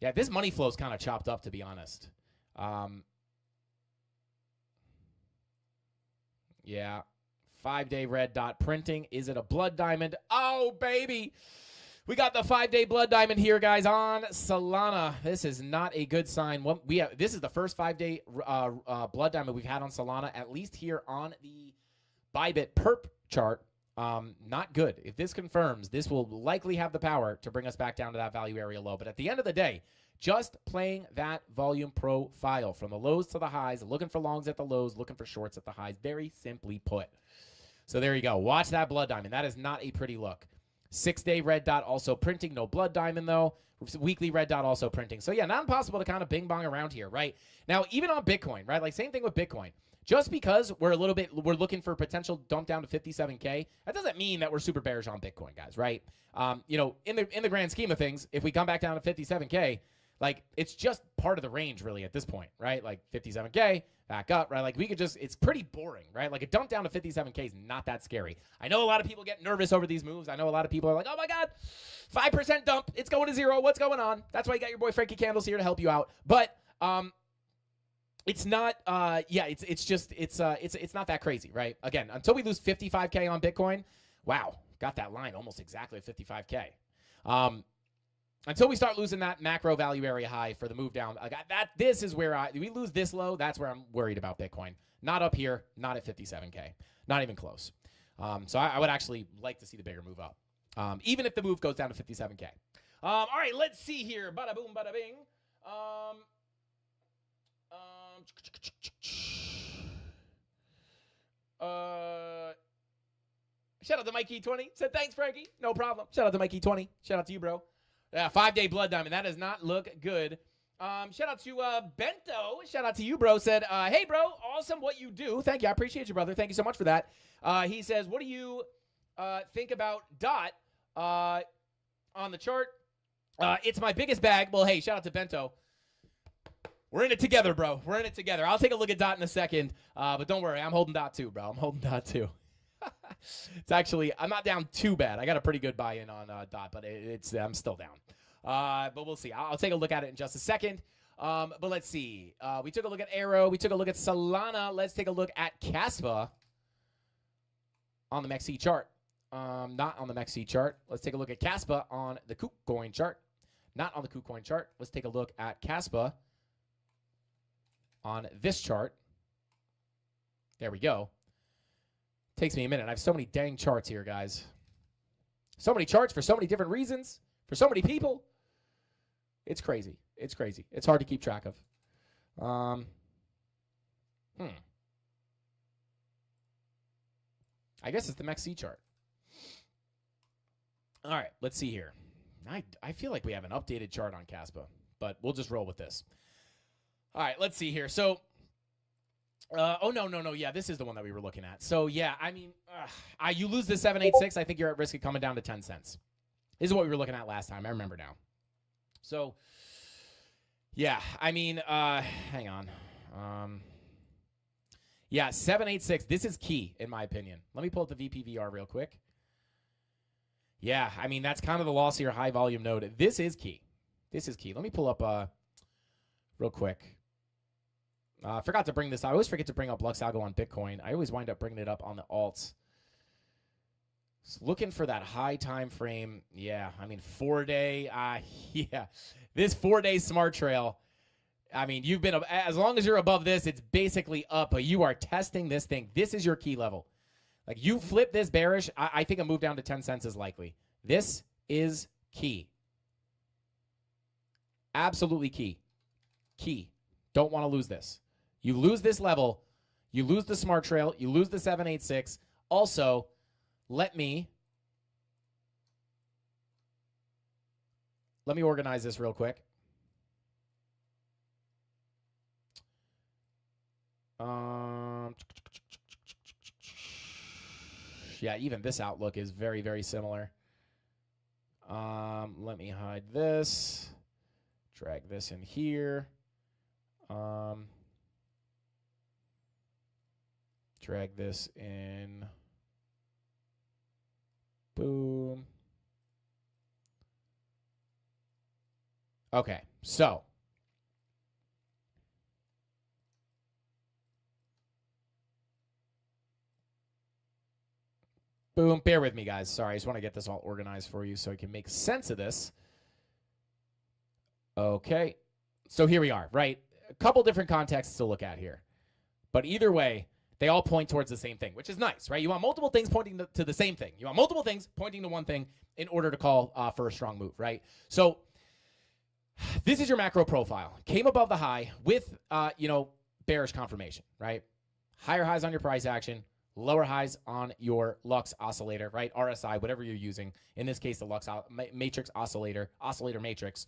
Yeah, this money flow is kind of chopped up, to be honest. Yeah. 5-day red dot printing. Is it a blood diamond? Oh, baby. We got the 5-day blood diamond here, guys, on Solana. This is not a good sign. This is the first 5-day blood diamond we've had on Solana, at least here on the Bybit perp chart. Not good. If this confirms, this will likely have the power to bring us back down to that value area low. But at the end of the day, just playing that volume profile from the lows to the highs, looking for longs at the lows, looking for shorts at the highs, very simply put. So there you go. Watch that blood diamond. That is not a pretty look. 6-day red dot also printing. No blood diamond, though. Weekly red dot also printing. So, yeah, not impossible to kind of bing bong around here, right? Now, even on Bitcoin, right? Like, same thing with Bitcoin. Just because we're looking for potential dump down to 57K, that doesn't mean that we're super bearish on Bitcoin, guys, right? In the grand scheme of things, if we come back down to 57K, like, it's just part of the range, really, at this point, right? Like, 57K, back up, right? Like, we could just, it's pretty boring, right? Like, a dump down to 57K is not that scary. I know a lot of people get nervous over these moves. I know a lot of people are like, oh, my God, 5% dump. It's going to zero. What's going on? That's why you got your boy Frankie Candles here to help you out. But, it's not, it's not that crazy, right? Again, until we lose 55K on Bitcoin, wow, got that line almost exactly at 55K. Until we start losing that macro value area high for the move down, this is where we lose this low. That's where I'm worried about Bitcoin. Not up here, not at 57K, not even close. So I would actually like to see the bigger move up, even if the move goes down to 57K. All right, let's see here. Bada boom, bada bing. Shout out to Mikey20. Said thanks, Frankie. No problem. Shout out to Mikey20. Shout out to you, bro. Yeah, 5-day blood diamond. That does not look good. Shout out to Bento. Shout out to you, bro. Said, hey, bro, awesome what you do. Thank you. I appreciate you, brother. Thank you so much for that. He says, what do you think about DOT on the chart? It's my biggest bag. Well, hey, shout out to Bento. We're in it together, bro. We're in it together. I'll take a look at DOT in a second, but don't worry. I'm holding DOT too, bro. I'm holding DOT too. It's actually, I'm not down too bad. I got a pretty good buy-in on DOT, but I'm still down. But we'll see. I'll take a look at it in just a second. But let's see. We took a look at Arrow. We took a look at Solana. Let's take a look at Caspa on the MEXC chart. Not on the MEXC chart. Let's take a look at Caspa on the KuCoin chart. Not on the KuCoin chart. Let's take a look at Caspa on this chart. There we go. Takes me a minute. I have so many dang charts here, guys. So many charts for so many different reasons, for so many people. It's crazy. It's crazy. It's hard to keep track of. I guess it's the MEXC chart. All right, let's see here. I feel like we have an updated chart on Caspa, but we'll just roll with this. All right, let's see here. So, no. Yeah, this is the one that we were looking at. So, yeah, I mean, you lose the 786. I think you're at risk of coming down to 10 cents. This is what we were looking at last time. I remember now. So, yeah, I mean, hang on. Yeah, 786. This is key, in my opinion. Let me pull up the VPVR real quick. Yeah, I mean, that's kind of the loss of your high volume node. This is key. This is key. Let me pull up real quick. I forgot to bring this. I always forget to bring up Lux Algo on Bitcoin. I always wind up bringing it up on the alts. Just looking for that high time frame. Yeah, I mean, 4-day. Yeah, this 4-day smart trail. I mean, you've been, as long as you're above this, it's basically up, but you are testing this thing. This is your key level. Like, you flip this bearish, I think a move down to 10 cents is likely. This is key. Absolutely key. Key. Don't want to lose this. You lose this level, you lose the smart trail, you lose the 786. Also, let me organize this real quick. Yeah, even this outlook is very, very similar. Let me hide this. Drag this in here. Drag this in. Boom. Okay, so. Boom. Bear with me, guys. Sorry, I just want to get this all organized for you so I can make sense of this. Okay. So here we are, right? A couple different contexts to look at here. But either way, they all point towards the same thing, which is nice, right? You want multiple things pointing to the same thing. You want multiple things pointing to one thing in order to call for a strong move, right? So this is your macro profile. Came above the high with, bearish confirmation, right? Higher highs on your price action, lower highs on your Lux oscillator, right? RSI, whatever you're using. In this case, the Lux matrix oscillator matrix.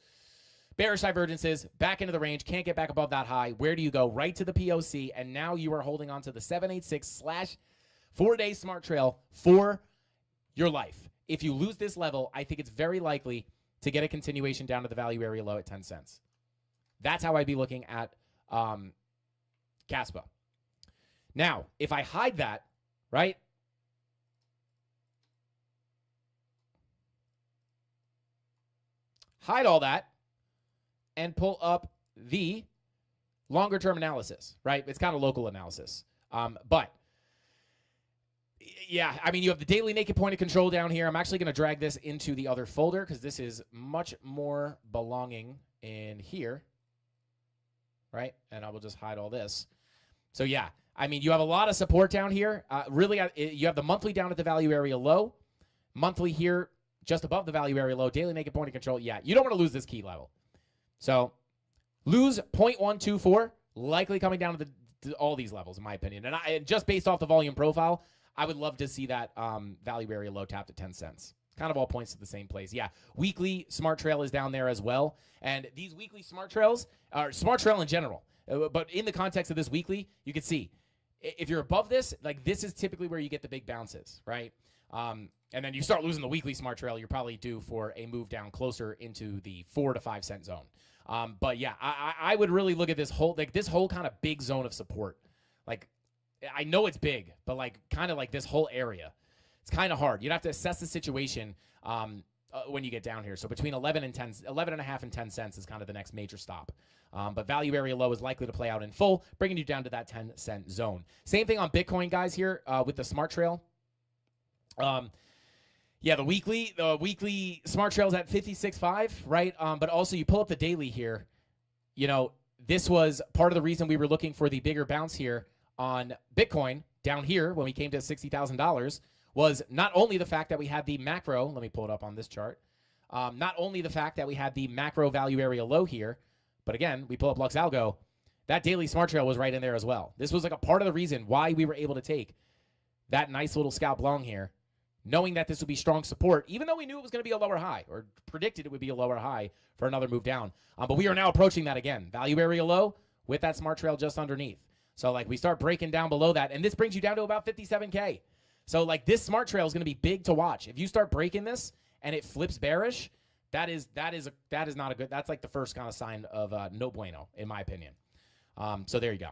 Bearish divergences, back into the range, can't get back above that high. Where do you go? Right to the POC, and now you are holding on to the 786/4-day smart trail for your life. If you lose this level, I think it's very likely to get a continuation down to the value area low at 10 cents. That's how I'd be looking at Caspa. Now, if I hide that, right? Hide all that and pull up the longer term analysis, right? It's kind of local analysis. But yeah, I mean, you have the daily naked point of control down here. I'm actually going to drag this into the other folder because this is much more belonging in here, right? And I will just hide all this. So yeah, I mean, you have a lot of support down here. Really, you have the monthly down at the value area low, monthly here just above the value area low, daily naked point of control. Yeah, you don't want to lose this key level. So lose 0.124, likely coming down to all these levels, in my opinion. And just based off the volume profile, I would love to see that value area low tapped at 10 cents. Kind of all points to the same place. Yeah, weekly smart trail is down there as well. And these weekly smart trails, are smart trail in general, but in the context of this weekly, you can see if you're above this, like this is typically where you get the big bounces, right? And then you start losing the weekly smart trail, you're probably due for a move down closer into the 4 to 5 cent zone. But yeah, I would really look at this whole kind of big zone of support. Like, I know it's big, but like kind of like this whole area, it's kind of hard. You'd have to assess the situation when you get down here. So between 11 and a half and 10 cents is kind of the next major stop. But value area low is likely to play out in full, bringing you down to that 10 cent zone. Same thing on Bitcoin, guys, here with the smart trail. Yeah, the weekly smart trail is at 56.5, right? But also you pull up the daily here. You know, this was part of the reason we were looking for the bigger bounce here on Bitcoin down here when we came to $60,000 was not only the fact that we had the macro, let me pull it up on this chart, not only the fact that we had the macro value area low here, but again, we pull up Lux Algo, that daily smart trail was right in there as well. This was like a part of the reason why we were able to take that nice little scalp long here, knowing that this would be strong support, even though we knew it was going to be a lower high or predicted it would be a lower high for another move down. But we are now approaching that again. Value area low with that smart trail just underneath. So like we start breaking down below that, and this brings you down to about 57K. So like this smart trail is going to be big to watch. If you start breaking this and it flips bearish, that is not a good. That's like the first kind of sign of no bueno, in my opinion. So there you go.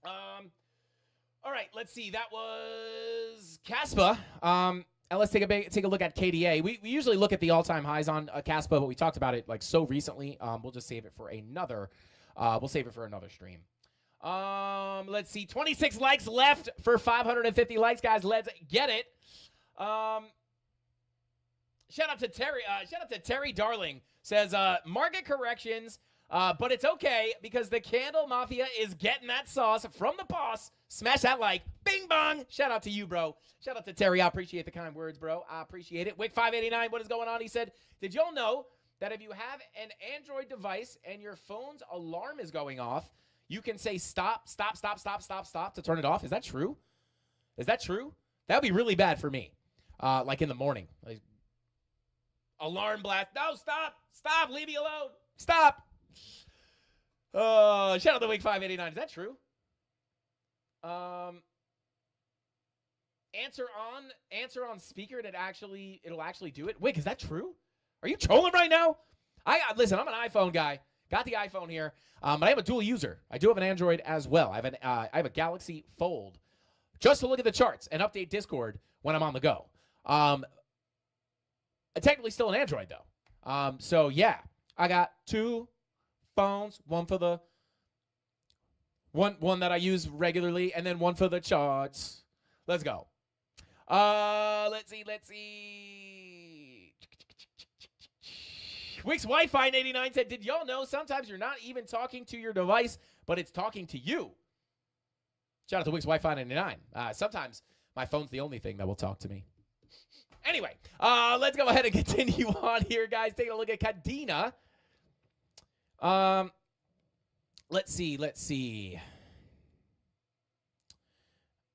All right, let's see. That was Caspa. And let's take a look at KDA. We usually look at the all-time highs on Caspa, but we talked about it like so recently. We'll just save it for another. We'll save it for another stream. Let's see. 26 likes left for 550 likes, guys. Let's get it. Shout out to Terry. Shout out to Terry Darling. Says market corrections, but it's okay because the Candle Mafia is getting that sauce from the boss. Smash that like. Bing bong. Shout out to you, bro. Shout out to Terry. I appreciate the kind words, bro. I appreciate it. Wick589, what is going on? He said, did y'all know that if you have an Android device and your phone's alarm is going off, you can say stop, stop, stop, stop, stop, stop to turn it off? Is that true? Is that true? That would be really bad for me. Like in the morning. Like, alarm blast. No, stop. Stop. Leave me alone. Stop. Shout out to Wick589. Is that true? Answer on speaker and it'll actually do it. Wick, is that true? Are you trolling right now? Listen, I'm an iPhone guy. Got the iPhone here, but I am a dual user. I do have an Android as well. I have a Galaxy Fold, just to look at the charts and update Discord when I'm on the go. Technically still an Android though. So yeah, I got two phones, one for the one that I use regularly, and then one for the charts. Let's go. Let's see. Wix Wi-Fi 89 said, did y'all know sometimes you're not even talking to your device, but it's talking to you? Shout out to Wix Wi-Fi 99. Sometimes my phone's the only thing that will talk to me. Anyway, let's go ahead and continue on here, guys. Taking a look at Cadena. Let's see.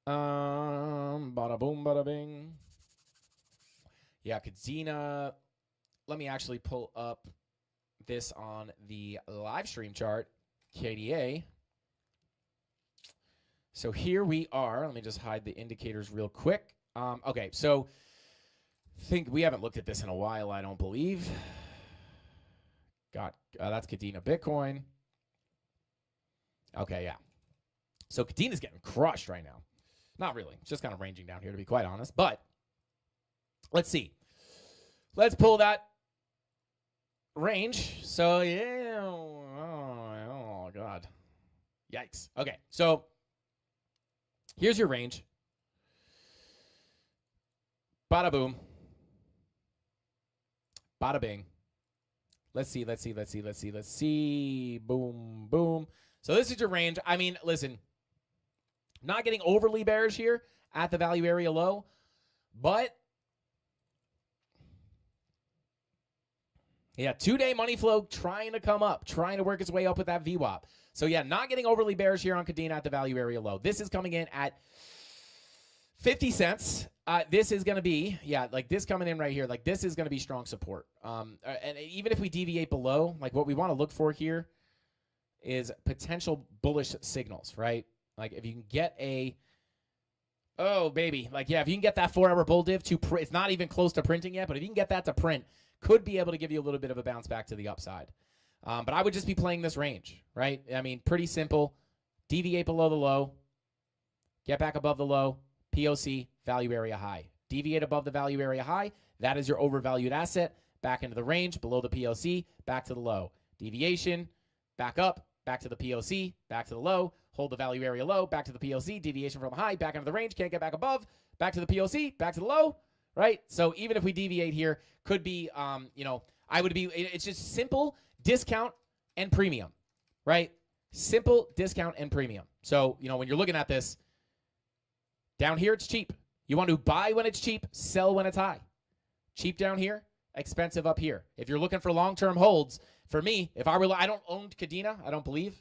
Bada boom, bada bing. Yeah, Cadena. Let me actually pull up this on the live stream chart, KDA. So here we are. Let me just hide the indicators real quick. Okay, so we haven't looked at this in a while, I don't believe. That's Cadena Bitcoin. Okay, yeah. So Cadena's getting crushed right now. Not really. It's just kind of ranging down here, to be quite honest. But let's see. Let's pull that range. So, yeah. Oh, God. Yikes. Okay, so here's your range. Bada boom. Bada bing. Let's see. Boom, boom. So this is your range. I mean, listen, not getting overly bearish here at the value area low, but yeah, 2-day money flow trying to come up, trying to work its way up with that VWAP. So yeah, not getting overly bearish here on Cadena at the value area low. This is coming in at 50 cents. This is going to be, yeah, like this coming in right here, like this is going to be strong support. And even if we deviate below, like what we want to look for here is potential bullish signals, right? Like if you can get oh baby, like yeah, if you can get that 4-hour bull div to print, it's not even close to printing yet, but if you can get that to print, could be able to give you a little bit of a bounce back to the upside. But I would just be playing this range, right? I mean, pretty simple. Deviate below the low, get back above the low, POC, value area high. Deviate above the value area high, that is your overvalued asset. Back into the range, below the POC, back to the low. Deviation, back up, back to the POC, back to the low, hold the value area low, back to the POC, deviation from high, back into the range, can't get back above, back to the POC, back to the low, right? So even if we deviate here, could be, it's just simple discount and premium, right? Simple discount and premium. So, when you're looking at this, down here, it's cheap. You want to buy when it's cheap, sell when it's high. Cheap down here, expensive up here. If you're looking for long-term holds, for me, I don't own Cadena, I don't believe.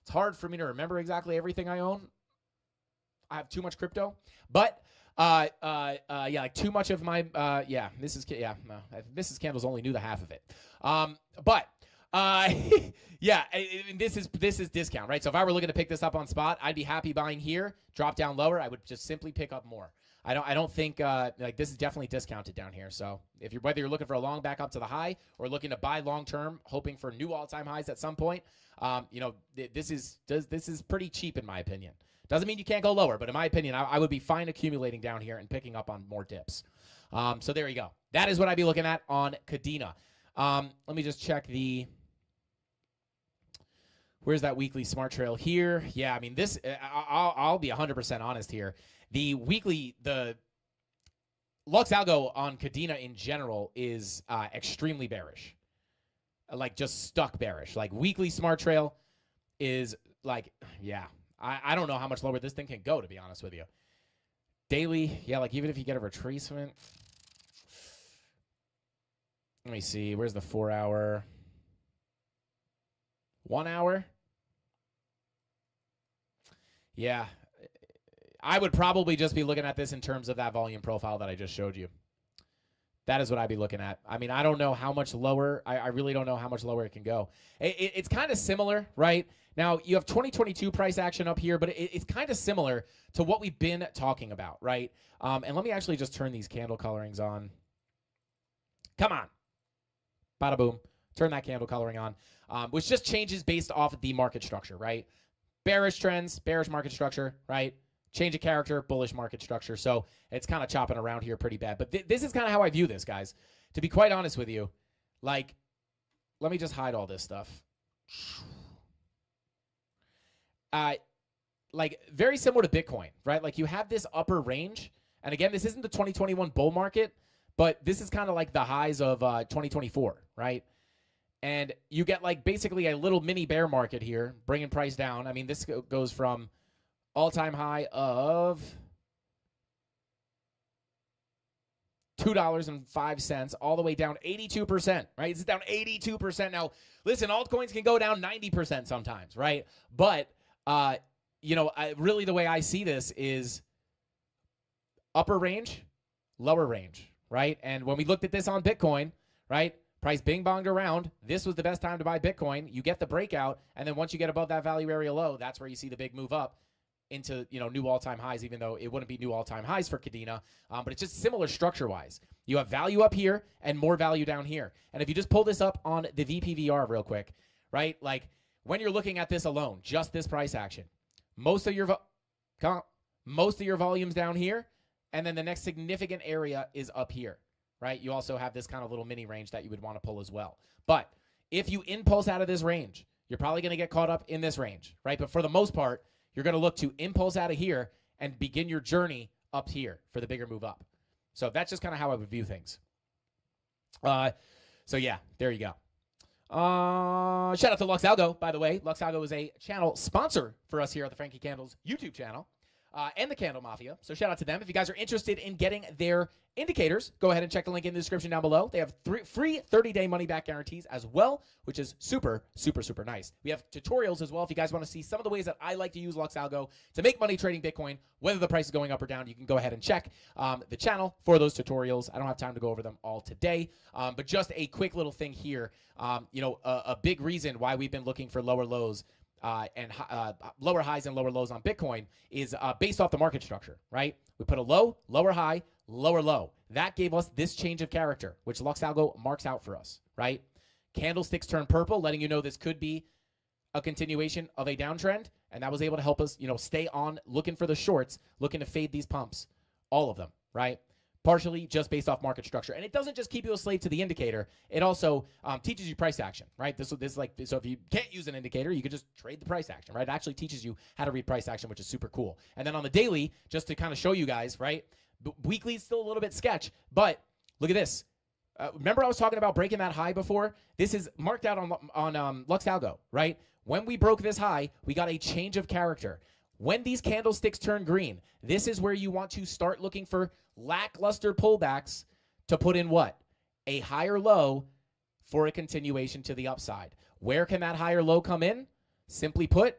It's hard for me to remember exactly everything I own. I have too much crypto. But, like too much of my, Mrs. Candles only knew the half of it. This is discount, right? So if I were looking to pick this up on spot, I'd be happy buying here, drop down lower. I would just simply pick up more. I don't think this is definitely discounted down here. So whether you're looking for a long back up to the high or looking to buy long term, hoping for new all-time highs at some point, this is pretty cheap in my opinion. Doesn't mean you can't go lower, but in my opinion, I would be fine accumulating down here and picking up on more dips. So there you go. That is what I'd be looking at on Cadena. Let me just check where's that weekly smart trail here? Yeah, I mean, this, I'll be 100% honest here. The Lux Algo on Cadena in general is extremely bearish. Like, just stuck bearish. Like, weekly smart trail is like, yeah, I don't know how much lower this thing can go, to be honest with you. Daily, yeah, like, even if you get a retracement. Let me see. Where's the 4-hour? 1 hour? Yeah. I would probably just be looking at this in terms of that volume profile that I just showed you. That is what I'd be looking at. I mean, I don't know how much lower. I really don't know how much lower it can go. It's kind of similar, right? Now, you have 2022 price action up here, but it's kind of similar to what we've been talking about, right? And let me actually just turn these candle colorings on. Come on. Bada boom. Turn that candle coloring on, which just changes based off of the market structure, right? Bearish trends, bearish market structure, right? Change of character, bullish market structure. So it's kind of chopping around here pretty bad. But this is kind of how I view this, guys. To be quite honest with you, like, let me just hide all this stuff. Like, very similar to Bitcoin, right? Like, you have this upper range, And again, this isn't the 2021 bull market, but this is kind of like the highs of 2024, right? And you get like basically a little mini bear market here, bringing price down. I mean, this goes from all-time high of $2.05 all the way down 82%, right? It's down 82%. Now, listen, altcoins can go down 90% sometimes, right? But, really the way I see this is upper range, lower range, right? And when we looked at this on Bitcoin, right, price bing-bonged around, this was the best time to buy Bitcoin. You get the breakout, and then once you get above that value area low, that's where you see the big move up into new all-time highs, even though it wouldn't be new all-time highs for Kadena, but it's just similar structure-wise. You have value up here and more value down here. And if you just pull this up on the VPVR real quick, right, like when you're looking at this alone, just this price action, most of your volume's down here, and then the next significant area is up here, right? You also have this kind of little mini range that you would want to pull as well. But if you impulse out of this range, you're probably going to get caught up in this range, right? But for the most part, you're going to look to impulse out of here and begin your journey up here for the bigger move up. So that's just kind of how I would view things. So yeah, there you go. Shout out to LuxAlgo, by the way. LuxAlgo is a channel sponsor for us here at the Frankie Candles YouTube channel and the Candle Mafia. So shout out to them. If you guys are interested in getting their indicators, go ahead and check the link in the description down below. They have free 30-day money-back guarantees as well, which is super, super, super nice. We have tutorials as well. If you guys want to see some of the ways that I like to use LuxAlgo to make money trading Bitcoin, whether the price is going up or down, you can go ahead and check the channel for those tutorials. I don't have time to go over them all today, but just a quick little thing here. A big reason why we've been looking for lower lows and lower highs and lower lows on Bitcoin is based off the market structure, right? We put a low, lower high, lower low. That gave us this change of character, which LuxAlgo marks out for us, right? Candlesticks turn purple, letting you know this could be a continuation of a downtrend, and that was able to help us, stay on looking for the shorts, looking to fade these pumps, all of them, right? Partially just based off market structure. And it doesn't just keep you a slave to the indicator. It also teaches you price action, right? So if you can't use an indicator, you could just trade the price action, right? It actually teaches you how to read price action, which is super cool. And then on the daily, just to kind of show you guys, right? Weekly is still a little bit sketch, but look at this. Remember I was talking about breaking that high before? This is marked out on LuxAlgo, right? When we broke this high, we got a change of character. When these candlesticks turn green, this is where you want to start looking for lackluster pullbacks to put in what? A higher low for a continuation to the upside. Where can that higher low come in? Simply put,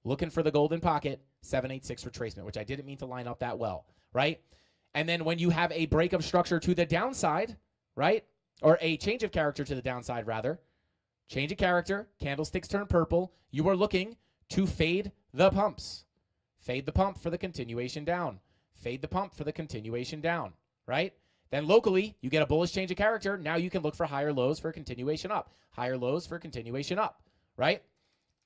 looking for the golden pocket, 786 retracement, which I didn't mean to line up that well, right? And then when you have a break of structure to the downside, right? Or a change of character to the downside, rather. Change of character, candlesticks turn purple. You are looking to fade the pumps. Fade the pump for the continuation down. Fade the pump for the continuation down, right? Then locally, you get a bullish change of character. Now you can look for higher lows for a continuation up. Higher lows for a continuation up, right?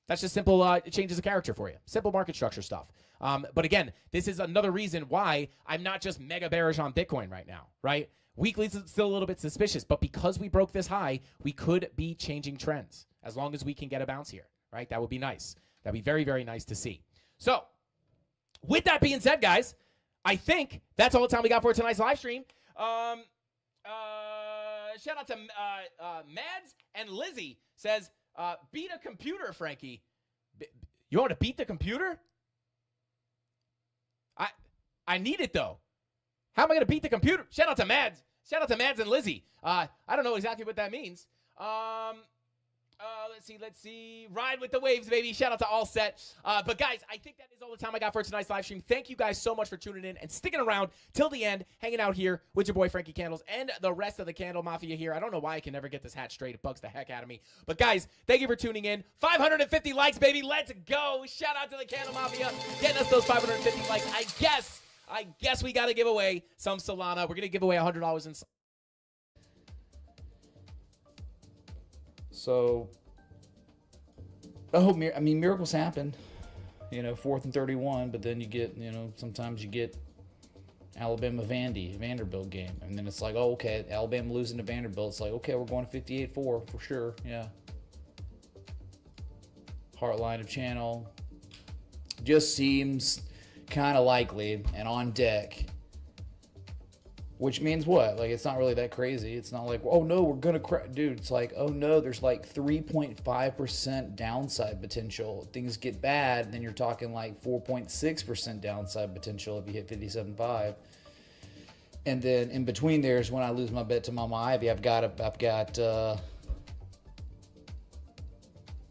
That's just simple changes of character for you. Simple market structure stuff. But again, this is another reason why I'm not just mega bearish on Bitcoin right now, right? Weekly is still a little bit suspicious, but because we broke this high, we could be changing trends as long as we can get a bounce here, right? That would be nice. That'd be very, very nice to see. So with that being said, guys, I think that's all the time we got for tonight's live stream. Shout out to Mads and Lizzie says, beat a computer, Frankie. You want to beat the computer? I need it, though. How am I going to beat the computer? Shout out to Mads. Shout out to Mads and Lizzie. I don't know exactly what that means. Let's see. Ride with the waves, baby. Shout out to All Set. But guys, I think that is all the time I got for tonight's live stream. Thank you guys so much for tuning in and sticking around till the end, hanging out here with your boy Frankie Candles and the rest of the Candle Mafia here. I don't know why I can never get this hat straight. It bugs the heck out of me. But guys, thank you for tuning in. 550 likes, baby. Let's go. Shout out to the Candle Mafia getting us those 550 likes. I guess we got to give away some Solana. We're going to give away $100 in. So, miracles happen, 4th and 31, but then you get, sometimes you get Alabama Vanderbilt game. And then it's like, oh, okay, Alabama losing to Vanderbilt. It's like, okay, we're going to 58-4 for sure. Yeah. Heart line of channel. Just seems kind of likely and on deck Which means what? Like, it's not really that crazy. It's not like, oh no, we're gonna crash. Dude, it's like, oh no, there's like 3.5% downside potential. If things get bad, then you're talking like 4.6% downside potential if you hit 57.5. And then in between there is when I lose my bet to Mama Ivy. I've got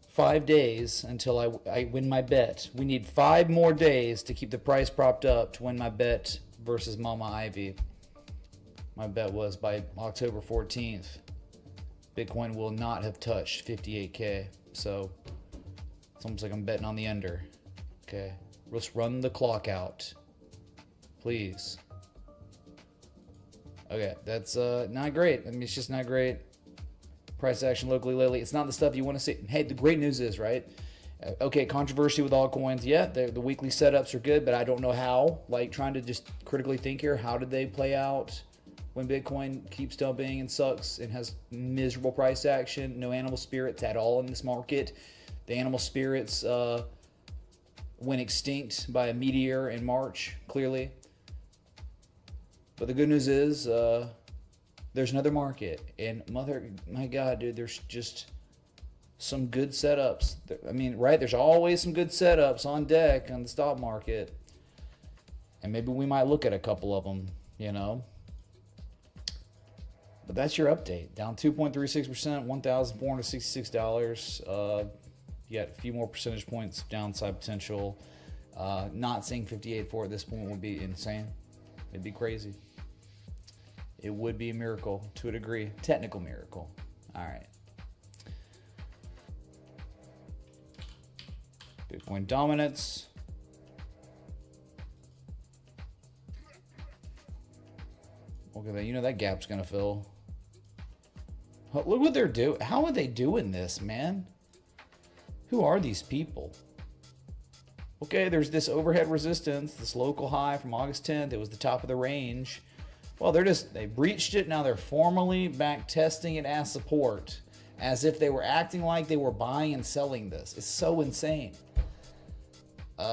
5 days until I win my bet. We need 5 more days to keep the price propped up to win my bet versus Mama Ivy. My bet was by October 14th, Bitcoin will not have touched 58K. So it's almost like I'm betting on the under. Okay, let's run the clock out, please. Okay, that's not great. I mean, it's just not great. Price action locally lately. It's not the stuff you want to see. Hey, the great news is, right? Okay, controversy with altcoins. Yeah, the weekly setups are good, but I don't know how. Like, trying to just critically think here, how did they play out when Bitcoin keeps dumping and sucks and has miserable price action? No animal spirits at all in this market. The animal spirits went extinct by a meteor in March, clearly. But the good news is there's another market. And my God, dude, there's just some good setups. I mean, right? There's always some good setups on deck on the stock market. And maybe we might look at a couple of them, you know. But that's your update. Down 2.36%, $1,466. You got a few more percentage points downside potential. Not seeing 58.4 at this point would be insane. It'd be crazy. It would be a miracle to a degree. Technical miracle. All right. Bitcoin dominance. Okay, that, you know that gap's gonna fill. Look what they're doing. How are they doing this, man? Who are these people? Okay, there's this overhead resistance, this local high from August 10th. It was the top of the range. Well, they breached it. Now they're formally back testing it as support, as if they were acting like they were buying and selling this. It's so insane.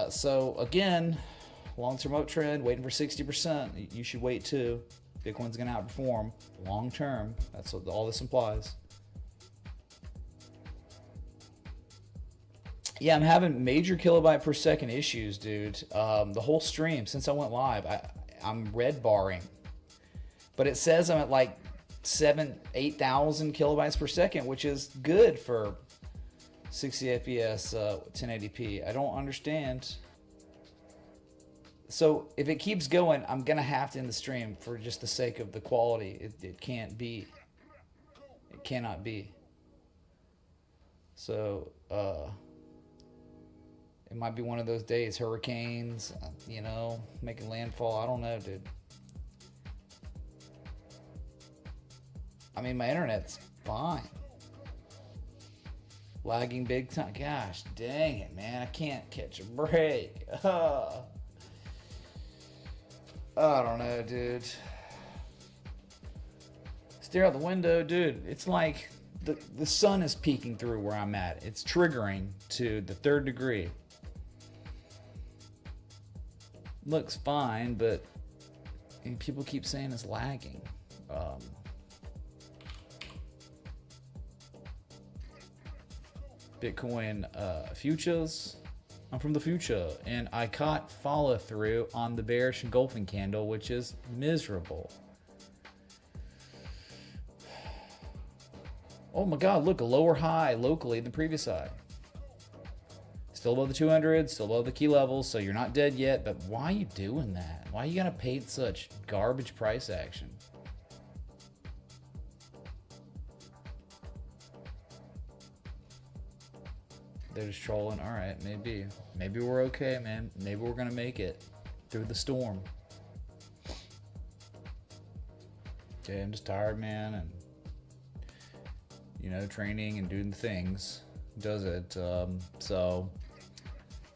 So again, long-term uptrend, waiting for 60%. You should wait too. Bitcoin's going to outperform long-term. That's what all this implies. Yeah, I'm having major kilobyte per second issues, dude. The whole stream since I went live, I'm red barring. But it says I'm at like 8,000 kilobytes per second, which is good for 60 FPS, 1080p. I don't understand. So if it keeps going, I'm going to have to end the stream for just the sake of the quality. It can't be. It cannot be. So, it might be one of those days, hurricanes, you know, making landfall. I don't know, dude. I mean, my internet's fine. Lagging big time. Gosh, dang it, man. I can't catch a break. I don't know, dude. Stare out the window, dude. It's like the sun is peeking through where I'm at. It's triggering to the 3rd degree. Looks fine, but people keep saying it's lagging. Bitcoin futures. I'm from the future, and I caught follow through on the bearish engulfing candle, which is miserable. Oh my God, look, a lower high locally than the previous high. Still above the 200, still above the key levels, so you're not dead yet, but why are you doing that? Why are you gonna paint such garbage price action? They're just trolling. All right, maybe. Maybe we're okay, man. Maybe we're gonna make it through the storm. Okay, I'm just tired, man, and you know, training and doing things does it. So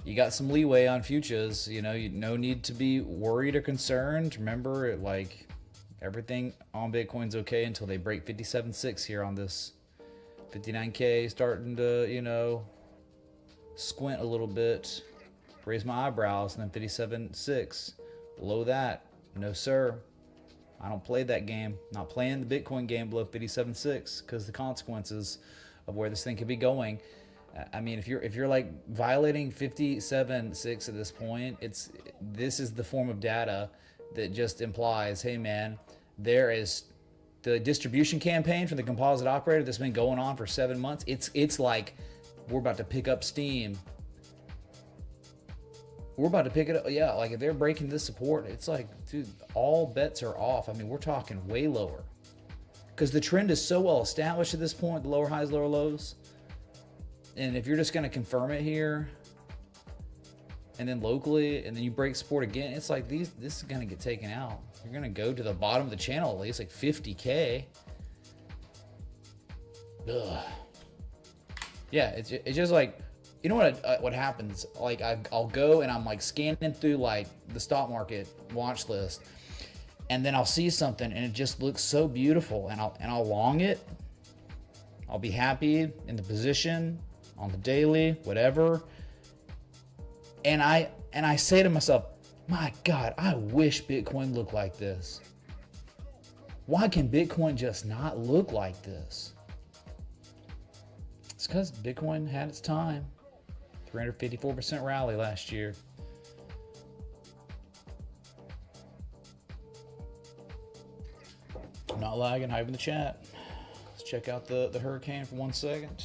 you got some leeway on futures. You know, no need to be worried or concerned. Remember, like, everything on Bitcoin's okay until they break 57.6 here on this 59K, starting to, you know, squint a little bit, raise my eyebrows, and then 57.6. Below that, no sir. I don't play that game. Not playing the Bitcoin game below 57.6 because the consequences of where this thing could be going. I mean, if you're like violating 57.6 at this point, this is the form of data that just implies, hey man, there is the distribution campaign for the composite operator that's been going on for 7 months. It's like we're about to pick up steam. We're about to pick it up. Yeah, like if they're breaking this support, it's like, dude, all bets are off. I mean, we're talking way lower. Because the trend is so well established at this point, the lower highs, lower lows. And if you're just going to confirm it here, and then locally, and then you break support again, it's like this is going to get taken out. You're going to go to the bottom of the channel at least, like 50K. Ugh. Yeah, it's just like, you know what happens? Like I'll go and I'm like scanning through like the stock market watch list, and then I'll see something and it just looks so beautiful, and I'll long it. I'll be happy in the position on the daily, whatever. And I say to myself, my God, I wish Bitcoin looked like this. Why can Bitcoin just not look like this? It's because Bitcoin had its time. 354% rally last year. I'm not lagging, hype in the chat. Let's check out the hurricane for 1 second.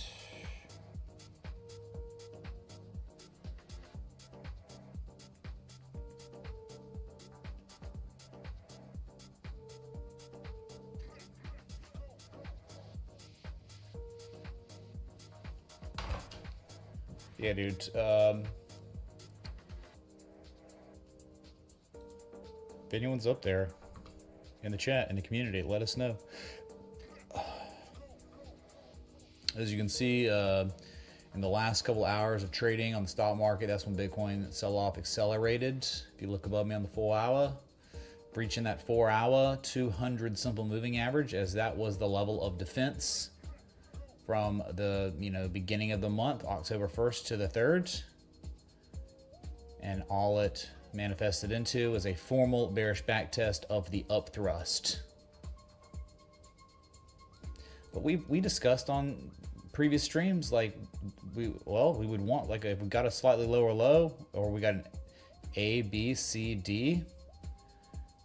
Yeah, dude. If anyone's up there in the chat, in the community, let us know. As you can see, in the last couple hours of trading on the stock market, that's when Bitcoin sell-off accelerated. If you look above me on the 4 hour, breaching that 4 hour 200 simple moving average, as that was the level of defense from the beginning of the month, October 1st to the 3rd. And all it manifested into was a formal bearish back test of the up thrust. But we discussed on previous streams, like we would want, like, if we got a slightly lower low, or we got an A, B, C, D,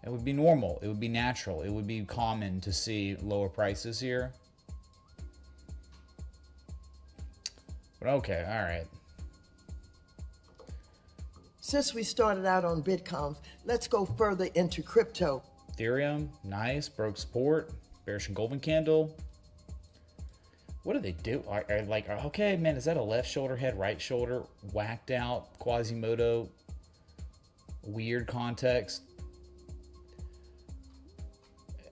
it would be normal, it would be natural, it would be common to see lower prices here. But okay, all right. Since we started out on Bitcoin, let's go further into crypto. Ethereum, nice, broke support, bearish and golden candle. What do they do? Okay, man, is that a left shoulder head, right shoulder, whacked out, Quasimodo, weird context?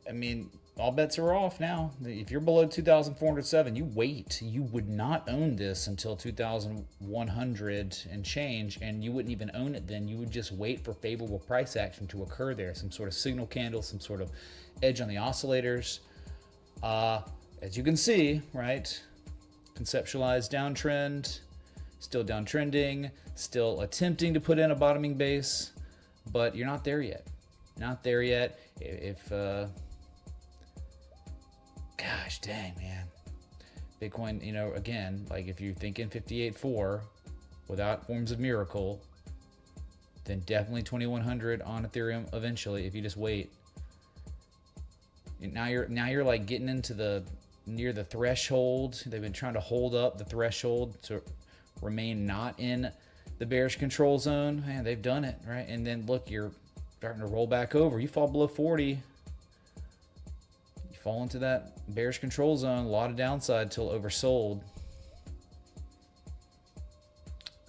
I mean, all bets are off now. If you're below 2,407, you wait. You would not own this until 2,100 and change, and you wouldn't even own it then. You would just wait for favorable price action to occur there. Some sort of signal candle, some sort of edge on the oscillators. As you can see, right, conceptualized downtrend, still downtrending, still attempting to put in a bottoming base, but you're not there yet. Not there yet. Gosh dang, man. Bitcoin, again, like if you're thinking 58.4 without forms of miracle, then definitely 2100 on Ethereum eventually if you just wait. Now you're like getting into near the threshold. They've been trying to hold up the threshold to remain not in the bearish control zone. Man, they've done it, right? And then look, you're starting to roll back over. You fall below 40. Fall into that bearish control zone, a lot of downside till oversold.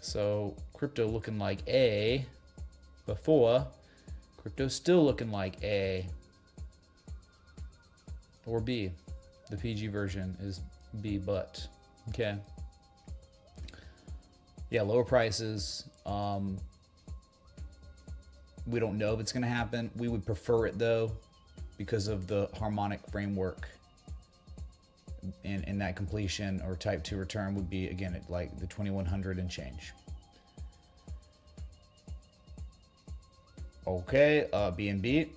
So crypto looking like A before, crypto still looking like A or B. The PG version is B, but okay. Yeah, lower prices. We don't know if it's going to happen. We would prefer it though, because of the harmonic framework, and that completion or type 2 return would be, again, at like the 2100 and change. Okay, BNB.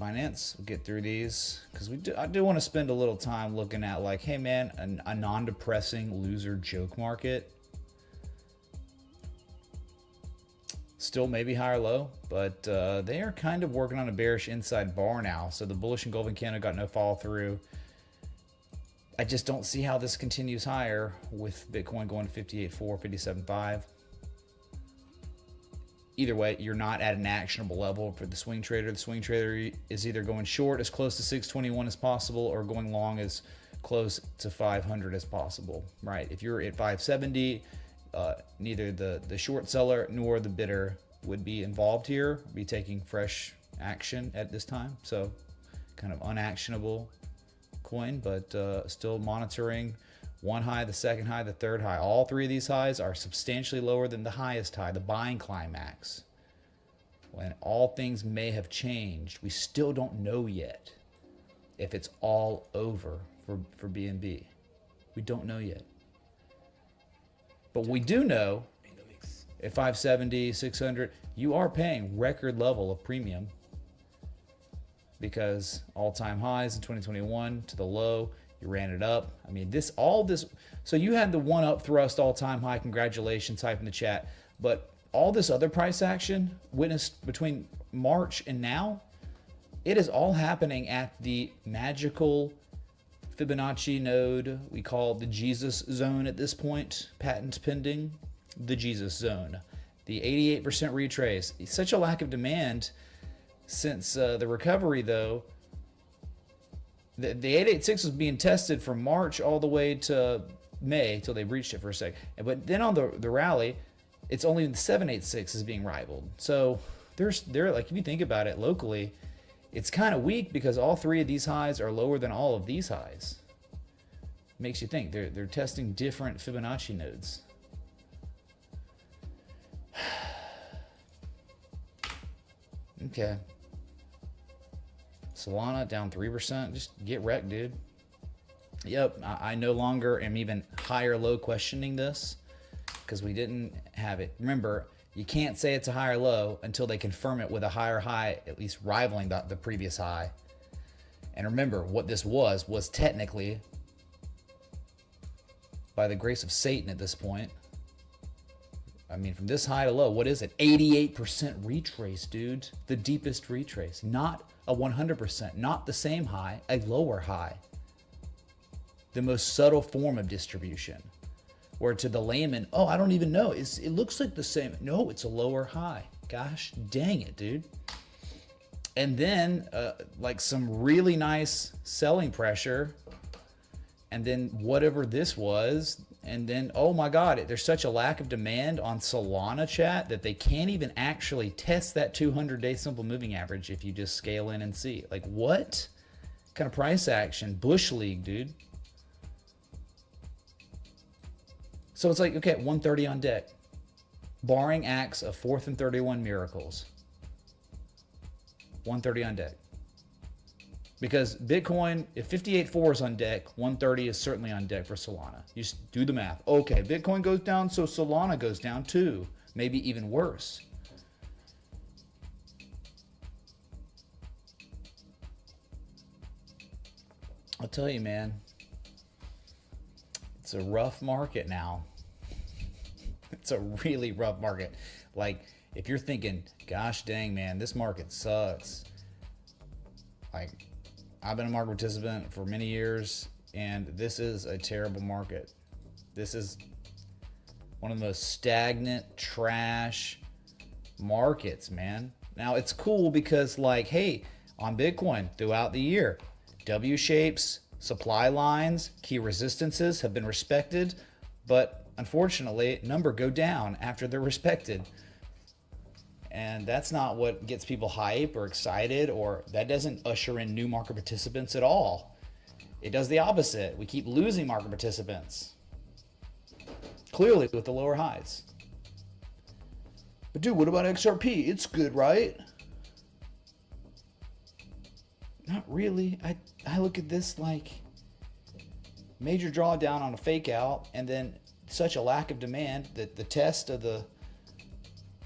Binance, we'll get through these because I do want to spend a little time looking at like, hey man, a non-depressing loser joke market. Still maybe higher low, but they are kind of working on a bearish inside bar now. So the bullish engulfing candle got no follow through. I just don't see how this continues higher with Bitcoin going 58.4, 57.5. Either way, you're not at an actionable level for the swing trader. The swing trader is either going short as close to 621 as possible or going long as close to 500 as possible, right? If you're at 570, neither the short seller nor the bidder would be involved here, be taking fresh action at this time. So kind of unactionable coin, but still monitoring one high, the second high, the third high. All three of these highs are substantially lower than the highest high, the buying climax. When all things may have changed, we still don't know yet if it's all over for BNB. We don't know yet. But we do know at 570, 600, you are paying record level of premium because all-time highs in 2021 to the low, you ran it up. I mean, all this. So you had the one up thrust all-time high. Congratulations, type in the chat. But all this other price action witnessed between March and now, it is all happening at the magical Fibonacci node we call the Jesus zone at this point. Patent pending, the Jesus zone. The 88% retrace. Such a lack of demand since the recovery, though. The 886 was being tested from March all the way to May till they reached it for a sec. But then on the rally, it's only the 786 is being rivaled. So they're like, if you think about it locally, it's kind of weak because all three of these highs are lower than all of these highs. Makes you think they're testing different Fibonacci nodes. Okay. Solana down 3%. Just get wrecked, dude. Yep, I no longer am even higher low questioning this because we didn't have it. Remember, you can't say it's a higher low until they confirm it with a higher high, at least rivaling the previous high. And remember, what this was technically, by the grace of Satan at this point, I mean, from this high to low, what is it? 88% retrace, dude. The deepest retrace. Not a 100%, not the same high, a lower high. The most subtle form of distribution. Where to the layman, oh, I don't even know. It looks like the same. No, it's a lower high. Gosh, dang it, dude. And then, like some really nice selling pressure. And then whatever this was. And then, oh my God, there's such a lack of demand on Solana chat that they can't even actually test that 200-day simple moving average if you just scale in and see. Like, what kind of price action? Bush League, dude. So it's like, okay, 130 on deck. Barring acts of 4th and 31 miracles. 130 on deck. Because Bitcoin, if 58.4 is on deck, 130 is certainly on deck for Solana. You just do the math. Okay, Bitcoin goes down, so Solana goes down too. Maybe even worse. I'll tell you, man. It's a rough market now. It's a really rough market. Like, if you're thinking, gosh dang, man, this market sucks. Like, I've been a market participant for many years, and this is a terrible market. This is one of the most stagnant, trash markets, man. Now, it's cool because, like, hey, on Bitcoin throughout the year, W shapes, supply lines, key resistances have been respected, but unfortunately, number go down after they're respected. And that's not what gets people hype or excited, or that doesn't usher in new market participants at all. It does the opposite. We keep losing market participants. Clearly with the lower highs. But dude, what about XRP? It's good, right? Not really. I look at this like major drawdown on a fake out, and then such a lack of demand that the test of the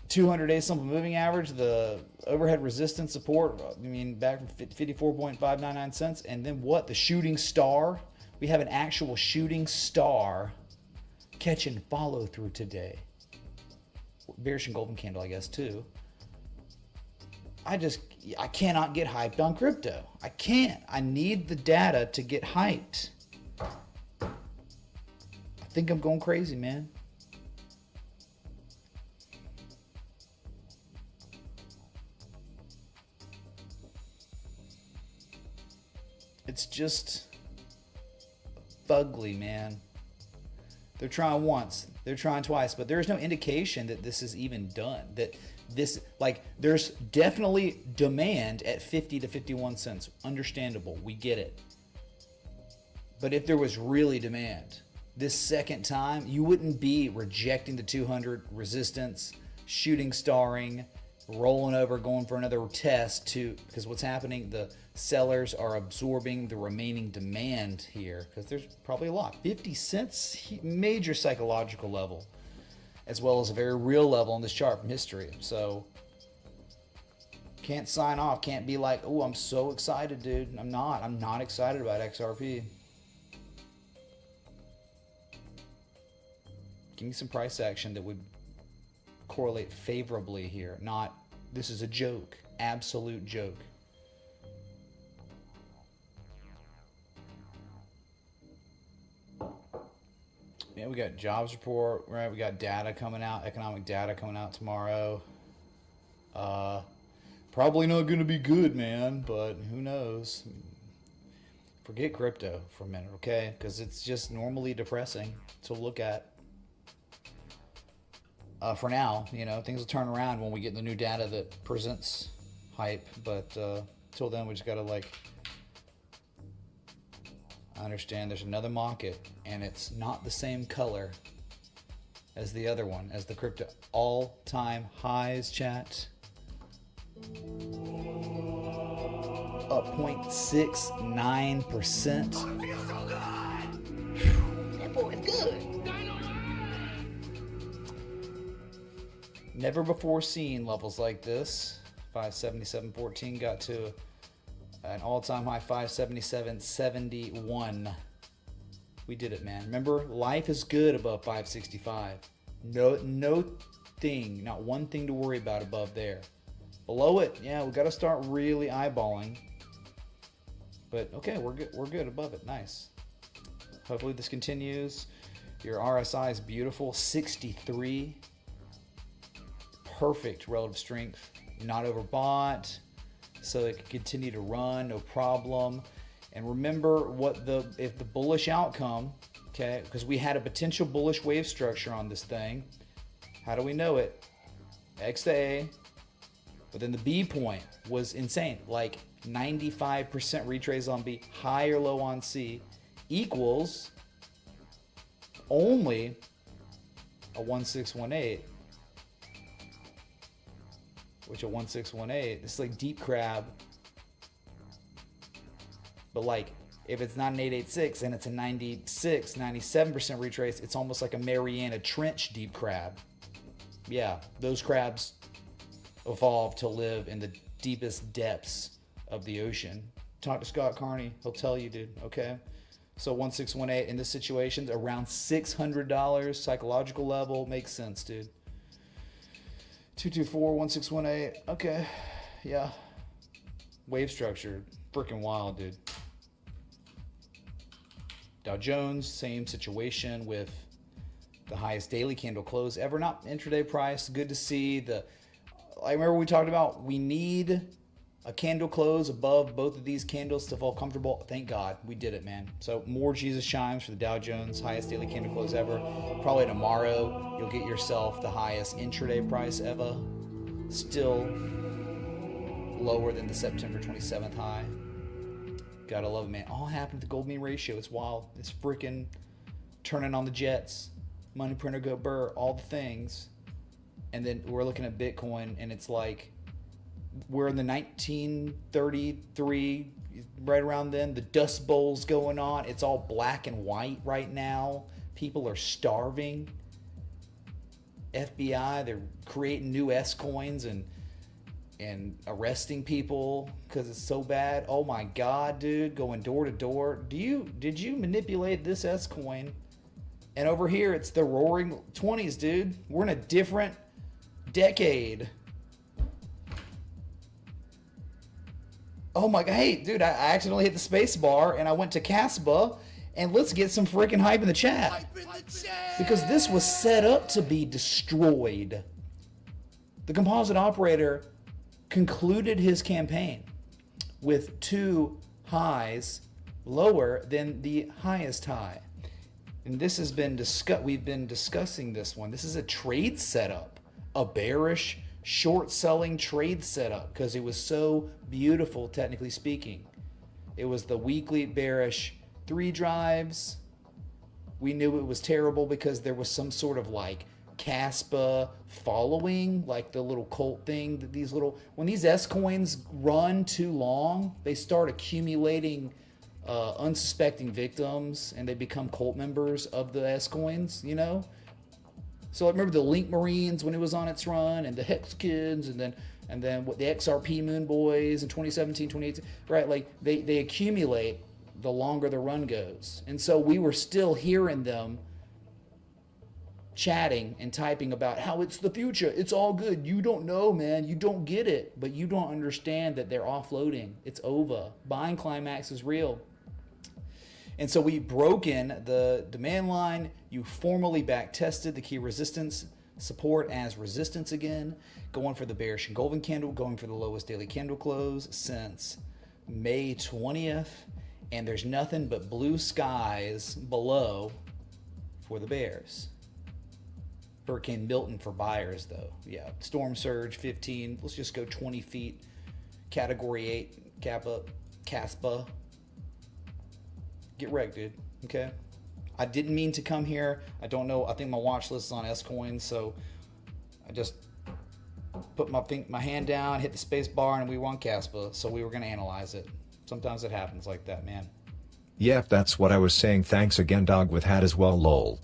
200-day simple moving average, the overhead resistance support, I mean, back from 54.599 cents. And then what? The shooting star. We have an actual shooting star catch and follow through today. Bearish and golden candle, I guess, too. I cannot get hyped on crypto. I can't. I need the data to get hyped. I think I'm going crazy, man. It's just fugly, man. They're trying once, they're trying twice, but there's no indication that this is even done. That this, like, there's definitely demand at 50 to 51 cents. Understandable, we get it. But if there was really demand, this second time, you wouldn't be rejecting the 200 resistance, shooting starring, rolling over, going for another test because what's happening, the sellers are absorbing the remaining demand here because there's probably a lot. 50 cents, major psychological level, as well as a very real level on this chart from history. So can't sign off, can't be like, oh, I'm so excited, dude. I'm not excited about XRP. Give me some price action that would correlate favorably here. Not, this is a joke, absolute joke. Yeah, we got jobs report, right? We got data coming out, economic data coming out tomorrow. Probably not going to be good, man, but who knows? Forget crypto for a minute, okay? Because it's just normally depressing to look at. For now, you know, things will turn around when we get the new data that presents hype, but till then we just gotta, like, understand there's another market and it's not the same color as the other one, as the crypto all-time highs, chat. Up 0.69%. That boy is good. Never before seen levels like this. 577.14 got to an all-time high 577.71. We did it, man. Remember, life is good above 565. No thing, not one thing to worry about above there. Below it, yeah, we got to start really eyeballing. But okay, we're good above it. Nice. Hopefully this continues. Your RSI is beautiful, 63. Perfect relative strength, not overbought, so it can continue to run, no problem. And remember if the bullish outcome, okay, because we had a potential bullish wave structure on this thing. How do we know it? X to A, but then the B point was insane, like 95% retrace on B, high or low on C, equals only a 1618. Which a 1618, it's like deep crab. But like, if it's not an 886 and it's a 96, 97% retrace, it's almost like a Mariana Trench deep crab. Yeah, those crabs evolved to live in the deepest depths of the ocean. Talk to Scott Carney, he'll tell you, dude, okay? So 1618 in this situation, around $600, psychological level, makes sense, dude. 224, 1618. Okay. Yeah. Wave structure. Freaking wild, dude. Dow Jones, same situation with the highest daily candle close ever. Not intraday price. Good to see. I remember we talked about we need a candle close above both of these candles to feel comfortable. Thank God we did it, man. So more Jesus chimes for the Dow Jones, highest daily candle close ever. Probably tomorrow you'll get yourself the highest intraday price ever. Still lower than the September 27th high. Gotta love it, man. All happened to the gold mean ratio. It's wild. It's freaking turning on the jets. Money printer go burr. All the things. And then we're looking at Bitcoin and it's like we're in the 1933, right around then. The Dust Bowl's going on. It's all black and white right now. People are starving. FBI, they're creating new S coins and arresting people because it's so bad. Oh my God, dude, going door to door. Did you manipulate this S coin? And over here, it's the roaring 20s, dude. We're in a different decade. Oh my God, hey, dude, I accidentally hit the space bar and I went to Casbah, and let's get some freaking hype in the chat. Because this was set up to be destroyed. The composite operator concluded his campaign with 2 highs lower than the highest high. And this has been we've been discussing this one. This is a trade setup, a bearish short selling trade setup, because it was so beautiful, technically speaking. It was the weekly bearish 3 drives. We knew it was terrible because there was some sort of like Caspa following, like the little cult thing that when these S coins run too long, they start accumulating unsuspecting victims, and they become cult members of the S coins, you know. So I remember the Link Marines when it was on its run, and the Hex Kids, and then what the XRP Moon Boys in 2017, 2018, right? Like they accumulate the longer the run goes, and so we were still hearing them chatting and typing about how it's the future, it's all good. You don't know, man, you don't get it, but you don't understand that they're offloading. It's over. Buying climax is real. And so we broke in the demand line. You formally back tested the key resistance support as resistance again, going for the bearish engulfing candle, going for the lowest daily candle close since May 20th. And there's nothing but blue skies below for the bears. Hurricane Milton for buyers, though. Yeah, storm surge 15. Let's just go 20 feet. Category 8, Caspa. Get wrecked, dude. Okay. I didn't mean to come here. I don't know. I think my watch list is on S coins, so I just put my hand down, hit the space bar, and we were on Caspa. So we were going to analyze it. Sometimes it happens like that, man. Yeah, that's what I was saying. Thanks again, Dog with Hat as well, lol.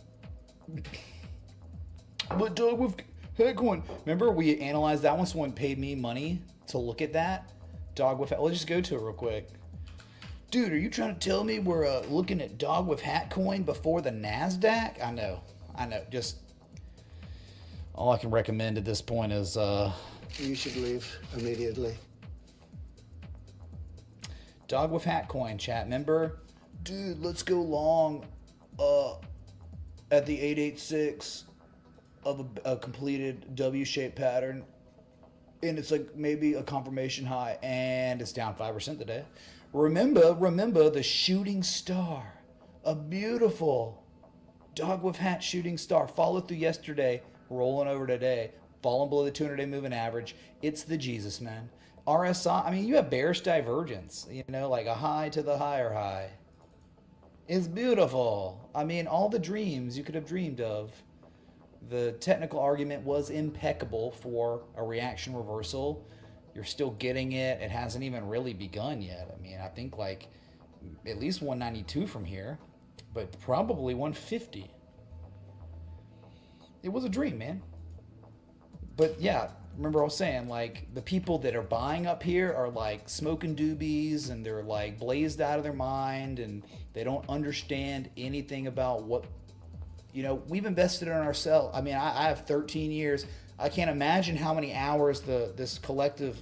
But Dog with Headcoin, remember we analyzed that one? Someone paid me money to look at that. Dog with Hat. Let's just go to it real quick. Dude, are you trying to tell me we're looking at Dog with Hat coin before the NASDAQ? I know. Just all I can recommend at this point is you should leave immediately. Dog with Hat coin, chat member. Dude, let's go long at the 886 of a completed W-shaped pattern, and it's like maybe a confirmation high, and it's down 5% today. Remember the shooting star, a beautiful Dog with Hat shooting star, followed through yesterday, rolling over today, falling below the 200-day moving average. It's the Jesus, man. RSI, I mean, you have bearish divergence, you know, like a high to the higher high. It's beautiful. I mean, all the dreams you could have dreamed of. The technical argument was impeccable for a reaction reversal. You're still getting it. It hasn't even really begun yet. I mean, I think like at least 192 from here, but probably 150. It was a dream, man. But yeah, remember I was saying, like, the people that are buying up here are like smoking doobies, and they're like blazed out of their mind, and they don't understand anything about what, you know, we've invested in ourselves. I mean, I have 13 years. I can't imagine how many hours this collective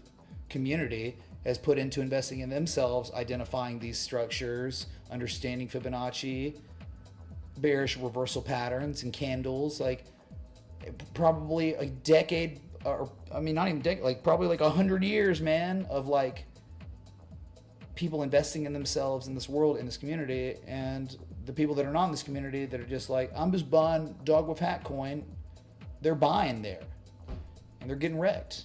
community has put into investing in themselves, identifying these structures, understanding Fibonacci, bearish reversal patterns, and candles. Like, probably a decade, or I mean, not even decade, like probably like 100 years, man, of like people investing in themselves in this world, in this community, and the people that are not in this community that are just like, I'm just buying Dog with Hat coin. They're buying there, and they're getting wrecked.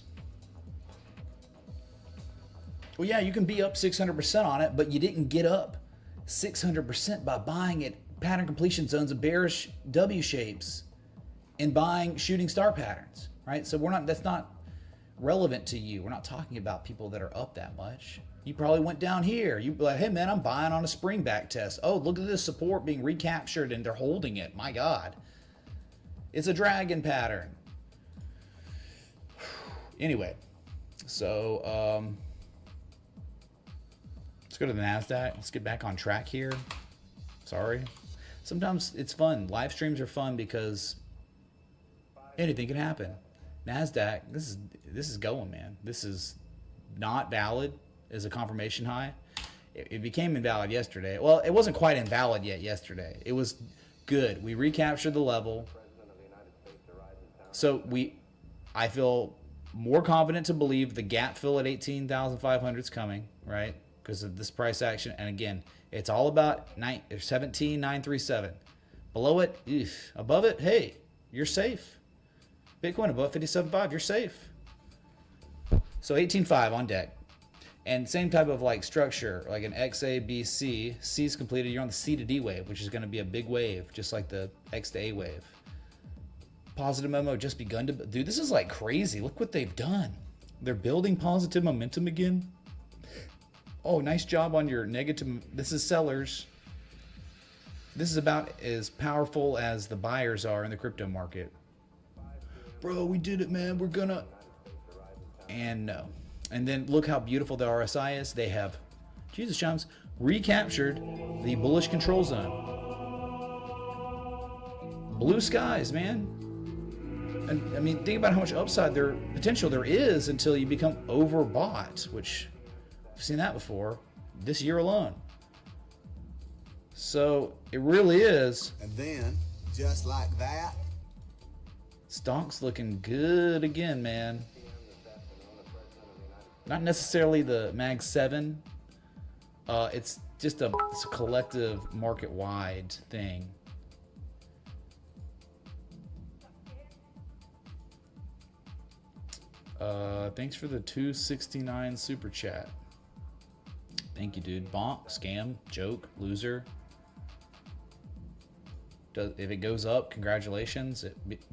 Well, yeah, you can be up 600% on it, but you didn't get up 600% by buying it pattern completion zones of bearish W shapes and buying shooting star patterns, right? So that's not relevant to you. We're not talking about people that are up that much. You probably went down here. You'd be like, hey man, I'm buying on a spring back test. Oh, look at this support being recaptured and they're holding it. My God. It's a dragon pattern. Anyway, so let's go to the NASDAQ. Let's get back on track here. Sorry. Sometimes it's fun. Live streams are fun because anything can happen. NASDAQ, this is going, man. This is not valid as a confirmation high. It became invalid yesterday. Well, it wasn't quite invalid yet yesterday. It was good. We recaptured the level. So I feel more confident to believe the gap fill at 18,500 is coming, right? Because of this price action. And again, it's all about 17,937. Below it, above it, hey, you're safe. Bitcoin above 57.5, you're safe. So 18.5 on deck. And same type of like structure, like an XABC. C is completed. You're on the C to D wave, which is going to be a big wave, just like the X to A wave. Positive memo just begun to... Dude, this is like crazy. Look what they've done. They're building positive momentum again. Oh, nice job on your negative... This is sellers. This is about as powerful as the buyers are in the crypto market. Bro, we did it, man. We're gonna... And no. And then look how beautiful the RSI is. They have, Jesus Jones, recaptured the bullish control zone. Blue skies, man. And I mean, think about how much upside potential there is until you become overbought, which I've seen that before this year alone. So it really is. And then, just like that, stock's looking good again, man. Not necessarily the Mag 7. It's just it's a collective market-wide thing. Thanks for the 269 super chat. Thank you, dude. Bonk, scam, joke, loser. If it goes up, congratulations.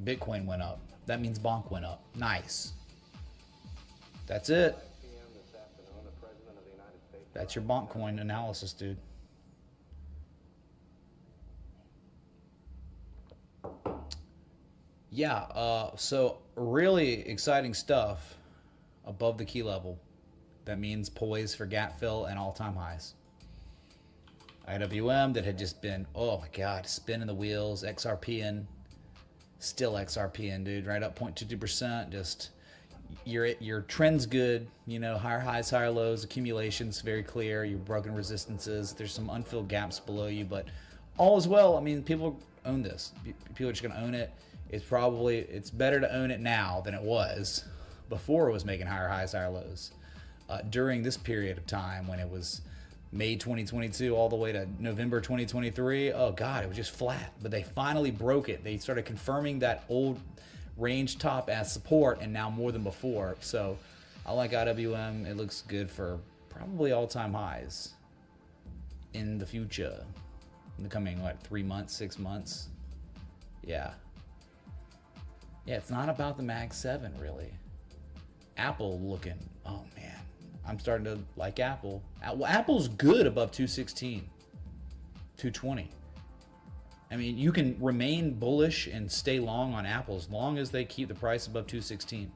Bitcoin went up. That means bonk went up. Nice. That's it. That's your bonk coin analysis, dude. Yeah, so really exciting stuff above the key level. That means poised for gap fill and all-time highs. IWM that had just been, oh my God, spinning the wheels, XRPing, still XRPing, dude, right up 0.22%, just... Your trend's good, you know, higher highs, higher lows, accumulations very clear, you've broken resistances, there's some unfilled gaps below you, but all is well. I mean, people own this. People are just going to own it. It's better to own it now than it was before it was making higher highs, higher lows. During this period of time when it was May 2022 all the way to November 2023, oh God, it was just flat. But they finally broke it. They started confirming that old range top as support, and now more than before. So I like IWM. It looks good for probably all-time highs in the future, in the coming 3 months, 6 months. Yeah, it's not about the Mag 7 really. Apple looking, oh man, I'm starting to like Apple. Well, Apple's good above 216, 220. I mean, you can remain bullish and stay long on Apple as long as they keep the price above 216.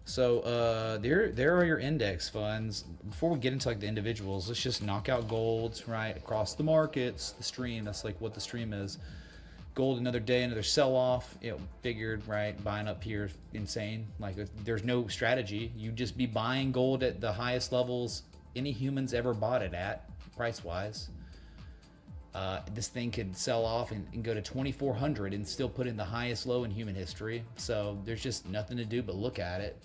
So there are your index funds. Before we get into like the individuals, let's just knock out golds right across the markets. The stream, that's like what the stream is. Gold, another day, another sell-off. You know, figured, right? Buying up here is insane. Like there's no strategy. You just be buying gold at the highest levels any humans ever bought it at, price-wise. This thing could sell off and go to 2,400 and still put in the highest low in human history. So there's just nothing to do but look at it.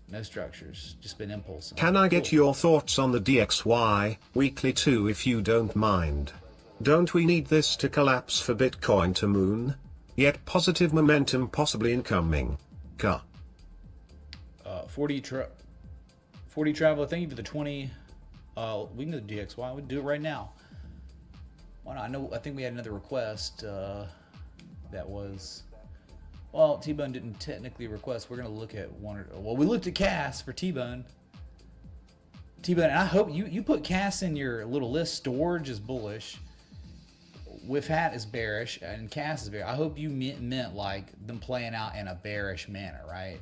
No structures, just been impulse. Can I get your thoughts on the DXY weekly too, if you don't mind? Don't we need this to collapse for Bitcoin to moon? Yet positive momentum possibly incoming. 40 travel, thank you for the 20. We can do the DXY. We can do it right now. Why not? I think we had another request that was... Well, T-Bone didn't technically request. We're going to look at we looked at Cass for T-Bone. T-Bone, and I hope you put Cass in your little list. Storage is bullish. Hat is bearish and Cass is bearish. I hope you meant like them playing out in a bearish manner, right?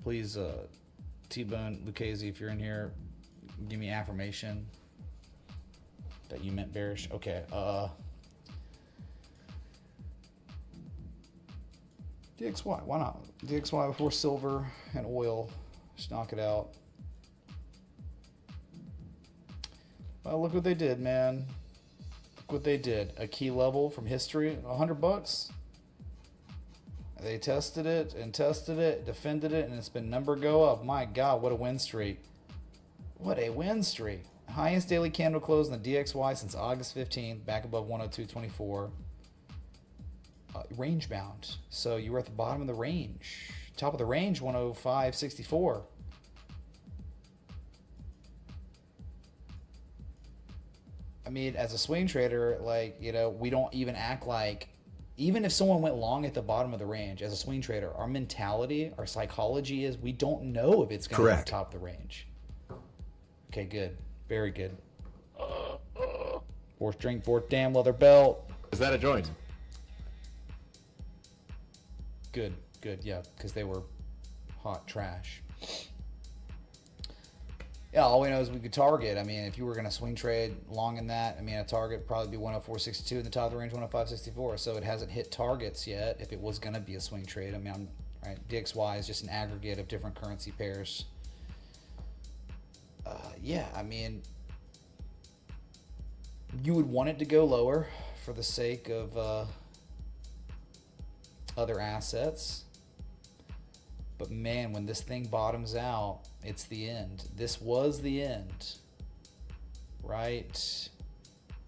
Please, T-Bone Lucchese, if you're in here, give me affirmation that you meant bearish. Okay. DXY, why not? DXY before silver and oil. Just knock it out. Well, look what they did, man. Look what they did. A key level from history, $100. They tested it and tested it, defended it, and it's been number go up. My God, what a win streak. What a win streak. Highest daily candle close in the DXY since August 15th, back above 102.24. Range bound. So you were at the bottom of the range. Top of the range, 105.64. I mean, as a swing trader, like, you know, we don't even act like, even if someone went long at the bottom of the range, as a swing trader, our mentality, our psychology is we don't know if it's going to be at the top of the range. Okay, good. Very good. Fourth drink, fourth damn leather belt. Is that a joint? Good, good, yeah, because they were hot trash. Yeah, all we know is we could target. I mean, if you were going to swing trade long in that, I mean, a target would probably be 104.62 in the top of the range, 105.64. So it hasn't hit targets yet if it was going to be a swing trade. I mean, right, DXY is just an aggregate of different currency pairs. Yeah, I mean, you would want it to go lower for the sake of other assets. But man, when this thing bottoms out, it's the end. This was the end. Right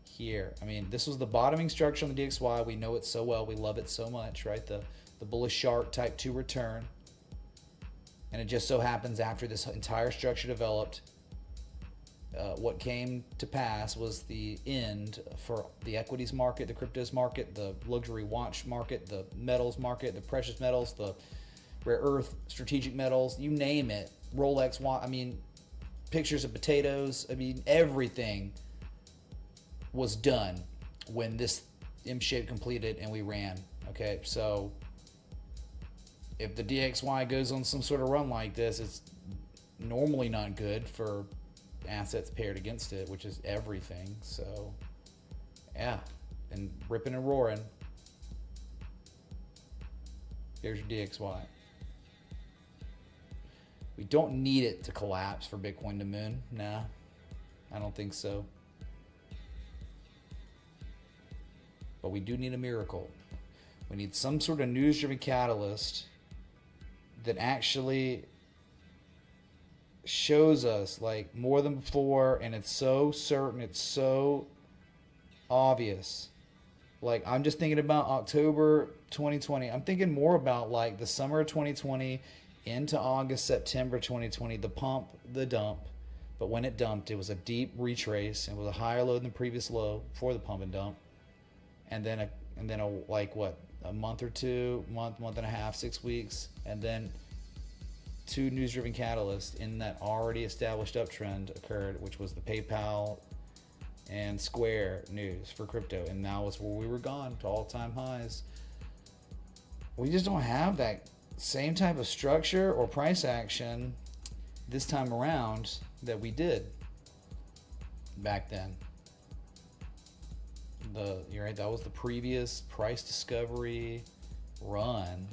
here. I mean, this was the bottoming structure on the DXY. We know it so well. We love it so much, right? The bullish shark type 2 return. And it just so happens after this entire structure developed, what came to pass was the end for the equities market, the cryptos market, the luxury watch market, the metals market, the precious metals, the rare earth, strategic metals, you name it. Rolex watch, I mean, pictures of potatoes. I mean, everything was done when this M shape completed and we ran. Okay, so if the DXY goes on some sort of run like this, it's normally not good for assets paired against it, which is everything. So yeah, and ripping and roaring. There's your DXY. We don't need it to collapse for Bitcoin to moon. Nah, I don't think so. But we do need a miracle. We need some sort of news-driven catalyst that actually shows us like more than before, and it's so certain, it's so obvious. Like, I'm just thinking about October 2020. I'm thinking more about like the summer of 2020 into August, September 2020, the pump, the dump. But when it dumped, it was a deep retrace and was a higher low than the previous low before the pump and dump. And then a like what, a month or two, month and a half, 6 weeks, and then two news-driven catalysts in that already established uptrend occurred, which was the PayPal and Square news for crypto, and now is where we were gone to all-time highs. We just don't have that same type of structure or price action this time around that we did back then. You're right, that was the previous price discovery run.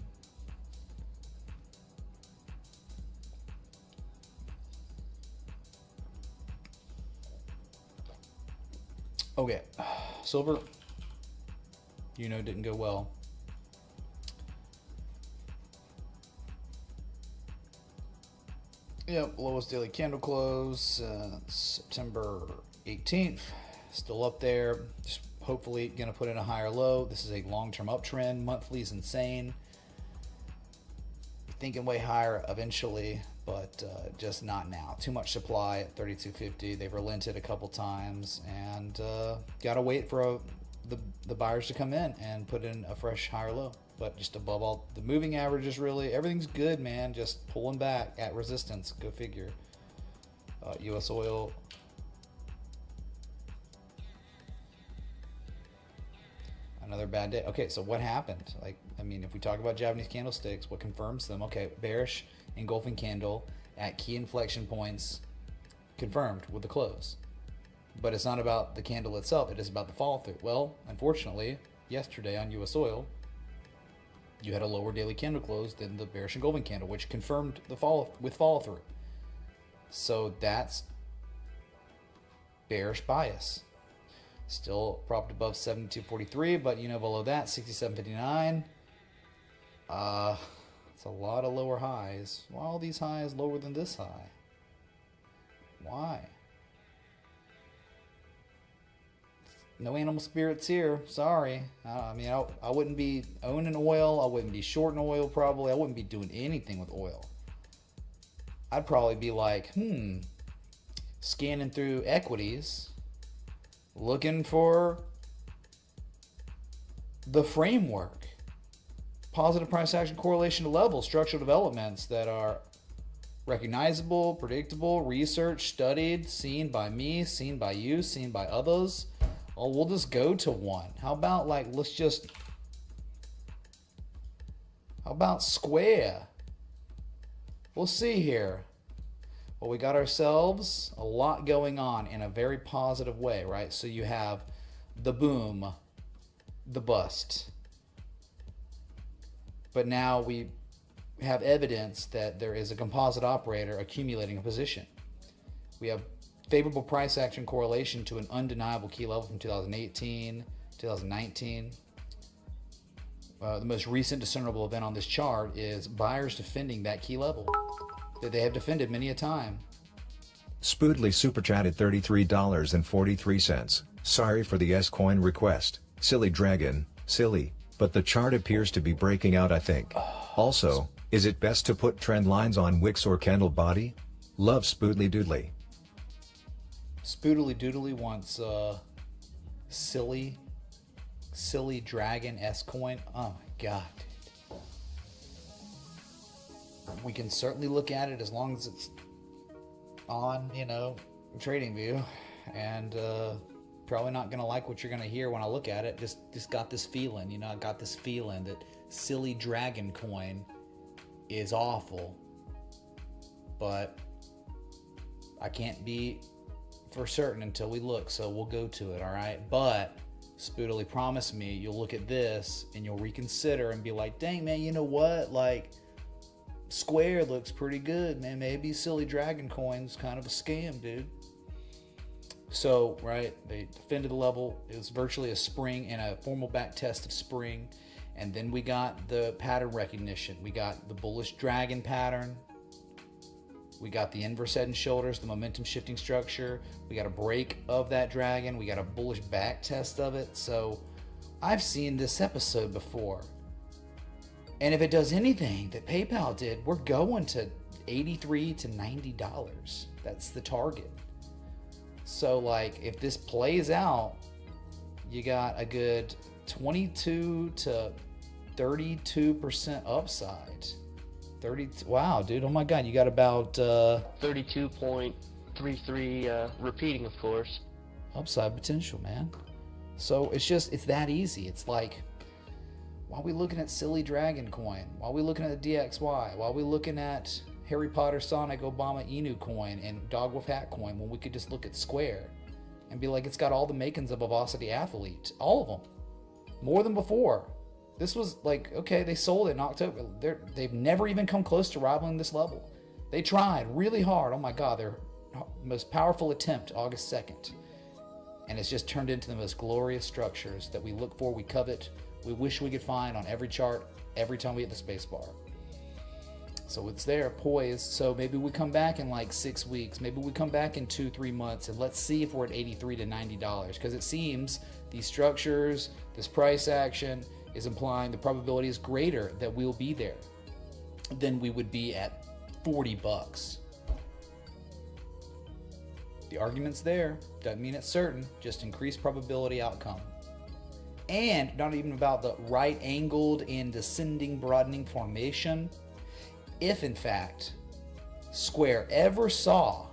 Okay, silver, you know, didn't go well. Yep, lowest daily candle close, September 18th, still up there. Just hopefully gonna put in a higher low. This is a long-term uptrend. Monthly is insane. Thinking way higher eventually, but just not now. Too much supply at 32.50. They've relented a couple times, and gotta wait for the buyers to come in and put in a fresh higher low. But just above all, the moving average is really, everything's good, man. Just pulling back at resistance. Go figure. U.S. oil. Another bad day. Okay, so what happened? Like, I mean, if we talk about Japanese candlesticks, what confirms them? Okay, bearish engulfing candle at key inflection points confirmed with the close. But it's not about the candle itself, it is about the follow through. Well, unfortunately, yesterday on US oil, you had a lower daily candle close than the bearish engulfing candle, which confirmed the follow through. So that's bearish bias. Still propped above 72.43, but below that 67.59. It's a lot of lower highs. Why are all these highs lower than this high? Why? No animal spirits here. Sorry. I mean, I wouldn't be owning oil. I wouldn't be shorting oil probably. I wouldn't be doing anything with oil. I'd probably be like, scanning through equities, looking for the framework. Positive price action correlation to levels, structural developments that are recognizable, predictable, researched, studied, seen by me, seen by you, seen by others. Oh, we'll just go to one. How about how about Square? We'll see here. Well, we got ourselves a lot going on in a very positive way, right? So you have the boom, the bust. But now we have evidence that there is a composite operator accumulating a position. We have favorable price action correlation to an undeniable key level from 2018, 2019. The most recent discernible event on this chart is buyers defending that key level that they have defended many a time. Spoodly super chatted $33.43. Sorry for the S-coin request, silly dragon, silly, but the chart appears to be breaking out, I think. Also, is it best to put trend lines on wicks or candle body? Love Spoodly Doodly. Spoodly Doodly wants silly dragon S-coin. Oh my god, dude. We can certainly look at it as long as it's on, TradingView, and probably not gonna like what you're gonna hear when I look at it. Just got this feeling, I got this feeling that silly dragon coin is awful, but I can't be for certain until we look, so we'll go to it, all right? But Spoodily, promise me you'll look at this and you'll reconsider and be like, dang man, you know what, like Square looks pretty good, man. Maybe silly dragon coin's kind of a scam, dude. So, right, they defended the level. It was virtually a spring and a formal back test of spring. And then we got the pattern recognition. We got the bullish dragon pattern. We got the inverse head and shoulders, the momentum shifting structure. We got a break of that dragon. We got a bullish back test of it. So I've seen this episode before. And if it does anything that PayPal did, we're going to $83 to $90. That's the target. So like if this plays out, you got a good 22 to 32% upside. 30, wow, dude, oh my god, you got about 32.33 repeating, of course. Upside potential, man. So it's that easy. It's like, why are we looking at silly dragon coin? Why are we looking at the DXY? Why are we looking at Harry Potter, Sonic, Obama, Inu coin and Dog with Hat coin when we could just look at Square and be like, it's got all the makings of a Velocity Athlete, all of them, more than before. This was like, okay, they sold it in October. They've never even come close to rivaling this level. They tried really hard. Oh my God, their most powerful attempt, August 2nd. And it's just turned into the most glorious structures that we look for, we covet, we wish we could find on every chart, every time we hit the space bar. So it's there, poised. So maybe we come back in like 6 weeks. Maybe we come back in 2-3 months and let's see if we're at $83 to $90. Because it seems these structures, this price action is implying the probability is greater that we'll be there than we would be at $40. The argument's there. Doesn't mean it's certain. Just increased probability outcome. And not even about the right angled and descending broadening formation. If in fact Square ever saw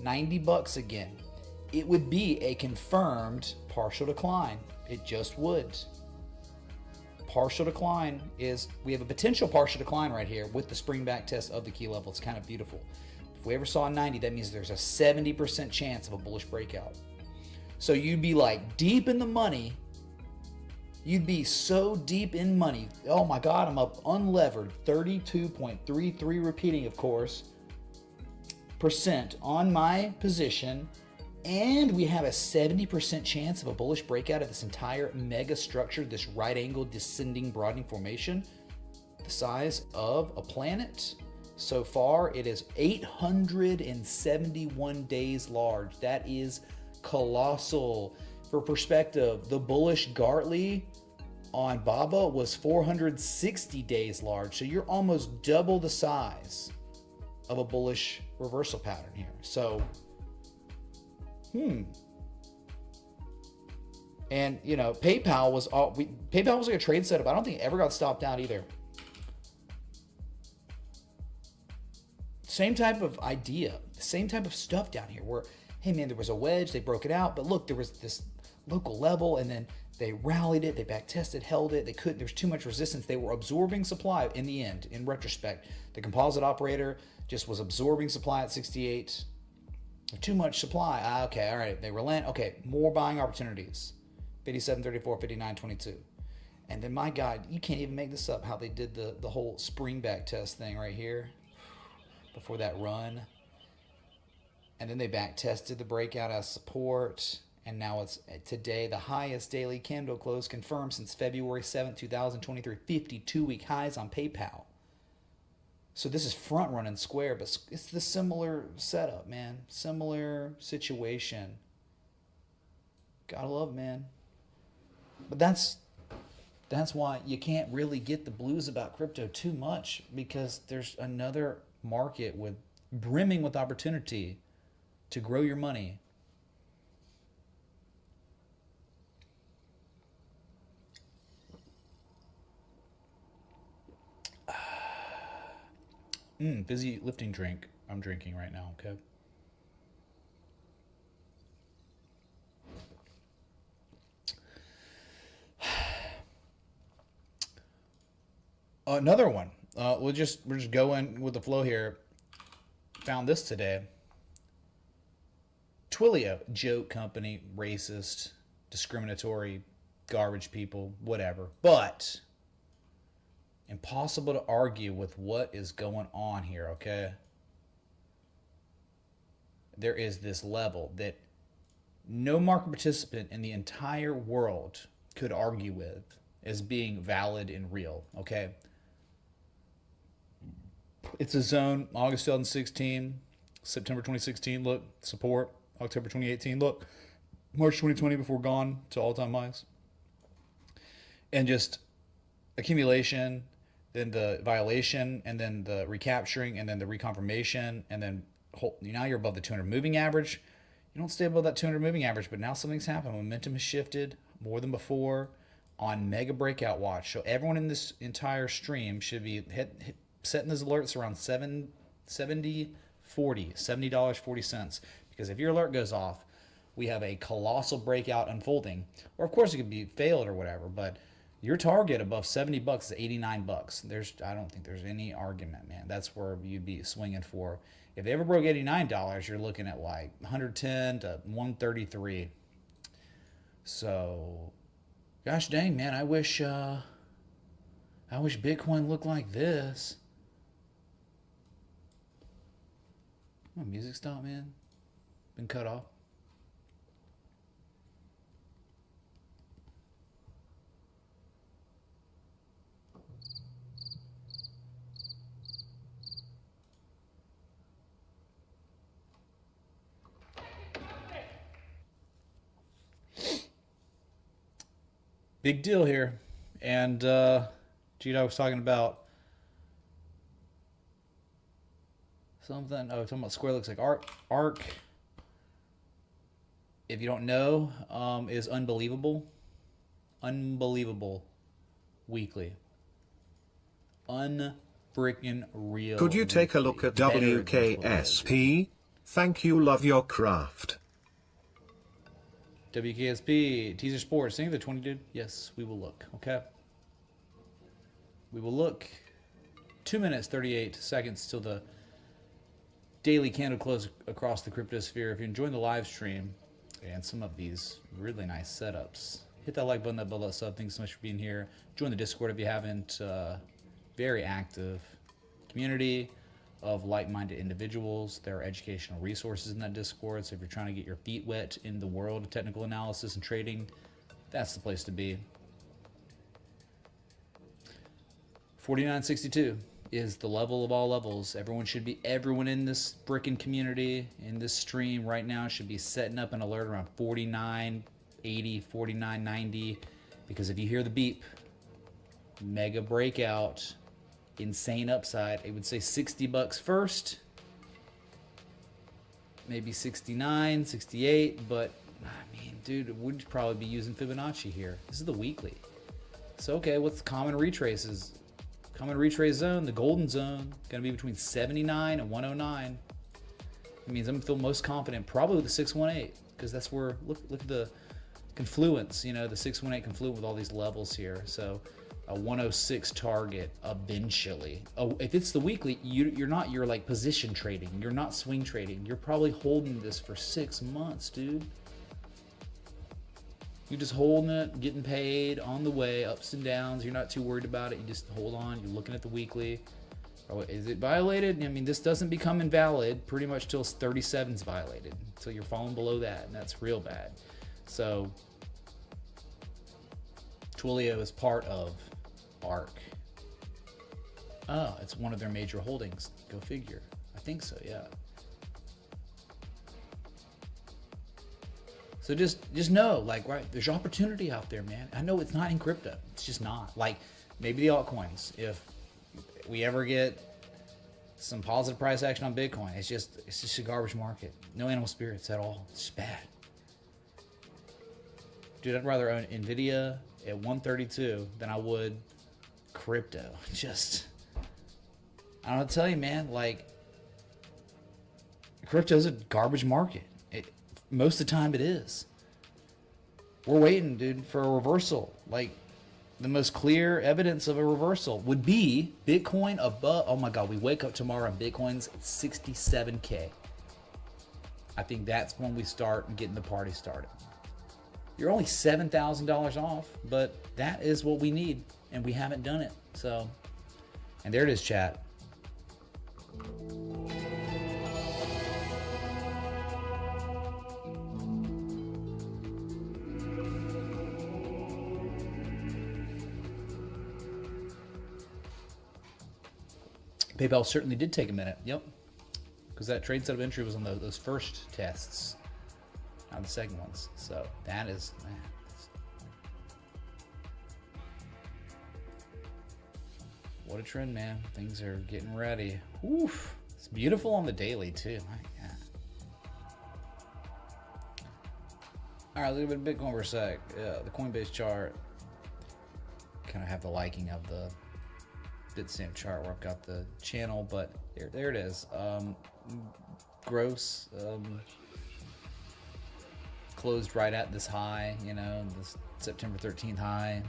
$90 again, it would be a confirmed partial decline It just would. Partial decline is, we have a potential partial decline right here with the spring back test of the key level. It's kind of beautiful. If we ever saw a 90, that means there's a 70% chance of a bullish breakout. So you'd be like deep in the money. You'd be so deep in money. Oh my God, I'm up unlevered 32.33 repeating, of course, % on my position. And we have a 70% chance of a bullish breakout of this entire mega structure, this right angle descending broadening formation, the size of a planet. So far, it is 871 days large. That is colossal. For perspective, the bullish Gartley on BABA was 460 days large. So you're almost double the size of a bullish reversal pattern here. So, and you know, PayPal was PayPal was like a trade setup. I don't think it ever got stopped out either. Same type of idea, same type of stuff down here where, hey man, there was a wedge, they broke it out, but look, there was this local level and then they rallied it, they back tested, held it, they couldn't, there's too much resistance. They were absorbing supply in the end, in retrospect. The composite operator just was absorbing supply at 68. Too much supply. Okay, all right, they relent. Okay, more buying opportunities. 57, 34, 59, 22. And then my God, you can't even make this up, how they did the whole spring back test thing right here before that run. And then they back tested the breakout as support. And now it's today the highest daily candle close confirmed since February 7th, 2023. 52-week highs on PayPal. So this is front running square, but it's the similar setup, man. Similar situation. Gotta love, man. But that's why you can't really get the blues about crypto too much, because there's another market with brimming with opportunity to grow your money. Busy lifting drink I'm drinking right now, okay? Another one. We're just going with the flow here. Found this today. Twilio, joke company, racist, discriminatory, garbage people, whatever. But impossible to argue with what is going on here, okay? There is this level that no market participant in the entire world could argue with as being valid and real, okay? It's a zone, August 2016, September 2016, look, support, October 2018, look, March 2020 before gone to all-time highs. And just accumulation, then the violation, and then the recapturing, and then the reconfirmation, and then now you're above the 200 moving average. You don't stay above that 200 moving average, but now something's happened. Momentum has shifted more than before on mega breakout watch. So everyone in this entire stream should be setting those alerts around $70.40, because if your alert goes off, we have a colossal breakout unfolding. Or of course it could be failed or whatever, but your target above $70 is $89. I don't think there's any argument, man. That's where you'd be swinging for. If they ever broke $89, you're looking at like 110 to 133. So, gosh dang, man, I wish Bitcoin looked like this. My music stopped, man. Been cut off. Big deal here. And G-Dog was talking about something. Oh, talking about Square looks like Arc. If you don't know, is unbelievable. Unbelievable weekly. Unfreaking real. Could you take a look at WKSP? Thank you, love your craft. WKSP, Teaser Sports, think of the 20, dude? Yes, we will look, okay? We will look. 2 minutes, 38 seconds till the daily candle close across the cryptosphere. If you're enjoying the live stream and some of these really nice setups, hit that like button, that bell, that sub. Thanks so much for being here. Join the Discord if you haven't. Very active community of like-minded individuals. There are educational resources in that Discord, so if you're trying to get your feet wet in the world of technical analysis and trading, that's the place to be. 49.62 is the level of all levels. Everyone in this frickin' community, in this stream right now, should be setting up an alert around 49.80, 49.90, because if you hear the beep, mega breakout, insane upside. It would say $60 first, maybe 69, 68, but I mean, dude, we'd probably be using Fibonacci here. This is the weekly. So, okay, what's the common retraces? Common retrace zone, the golden zone, gonna be between 79 and 109. It means I'm gonna feel most confident probably with the 618, because that's where, look at the confluence, you know, the 618 confluent with all these levels here. So a 106 target eventually. Oh, if it's the weekly, you're not, you're like position trading. You're not swing trading. You're probably holding this for 6 months, dude. You're just holding it, getting paid on the way, ups and downs. You're not too worried about it. You just hold on. You're looking at the weekly. Oh, is it violated? I mean, this doesn't become invalid pretty much till 37 is violated. So you're falling below that, and that's real bad. So Twilio is part of ARC. Oh, it's one of their major holdings. Go figure. I think so, yeah. So just know, like, right, there's opportunity out there, man. I know it's not in crypto. It's just not. Like, maybe the altcoins. If we ever get some positive price action on Bitcoin, it's just a garbage market. No animal spirits at all. It's just bad. Dude, I'd rather own Nvidia at 132 than I would crypto. Just, I don't know what to tell you, man. Like, crypto's a garbage market. Most of the time it is. We're waiting, dude, for a reversal. Like, the most clear evidence of a reversal would be Bitcoin above. Oh my God, we wake up tomorrow and Bitcoin's at 67K. I think that's when we start getting the party started. You're only $7,000 off, but that is what we need, and we haven't done it. So, and there it is, chat. PayPal certainly did take a minute. Yep. Because that trade set of entry was on those first tests, not the second ones. So that is, man. What a trend, man. Things are getting ready. Oof. It's beautiful on the daily, too. My God. All right, a little bit of Bitcoin for a sec. The Coinbase chart. Kind of have the liking of the Bitstamp chart where I've got the channel, but there it is. Gross. Closed right at this high, you know, this September 13th high.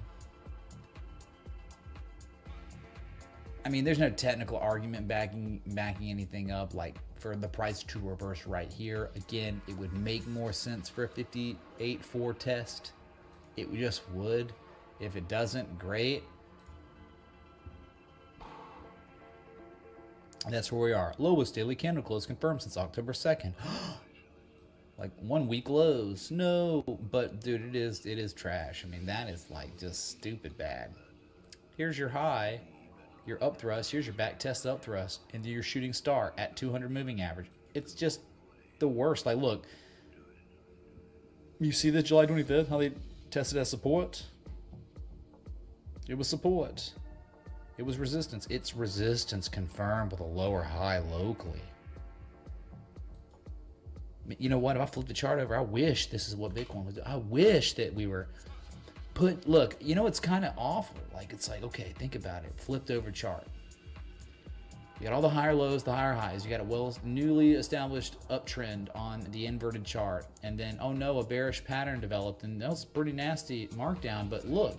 I mean, there's no technical argument backing anything up, like for the price to reverse right here. Again, it would make more sense for a 58.4 test. It just would. If it doesn't, great. And that's where we are. Lowest daily candle close confirmed since October 2nd. Like 1 week lows. No, but dude, it is trash. I mean, that is like just stupid bad. Here's your high, your up thrust. Here's your back test up thrust into your shooting star at 200 moving average. It's just the worst. Like, look, you see this July 25th, how they tested as support? It was support. It was resistance. It's resistance confirmed with a lower high locally. You know what? If I flip the chart over, I wish this is what Bitcoin would do. I wish that we were look, you know, it's kind of awful. Like, it's like, okay, think about it. Flipped over chart. You got all the higher lows, the higher highs. You got a newly established uptrend on the inverted chart. And then, oh no, a bearish pattern developed. And that was a pretty nasty markdown. But look,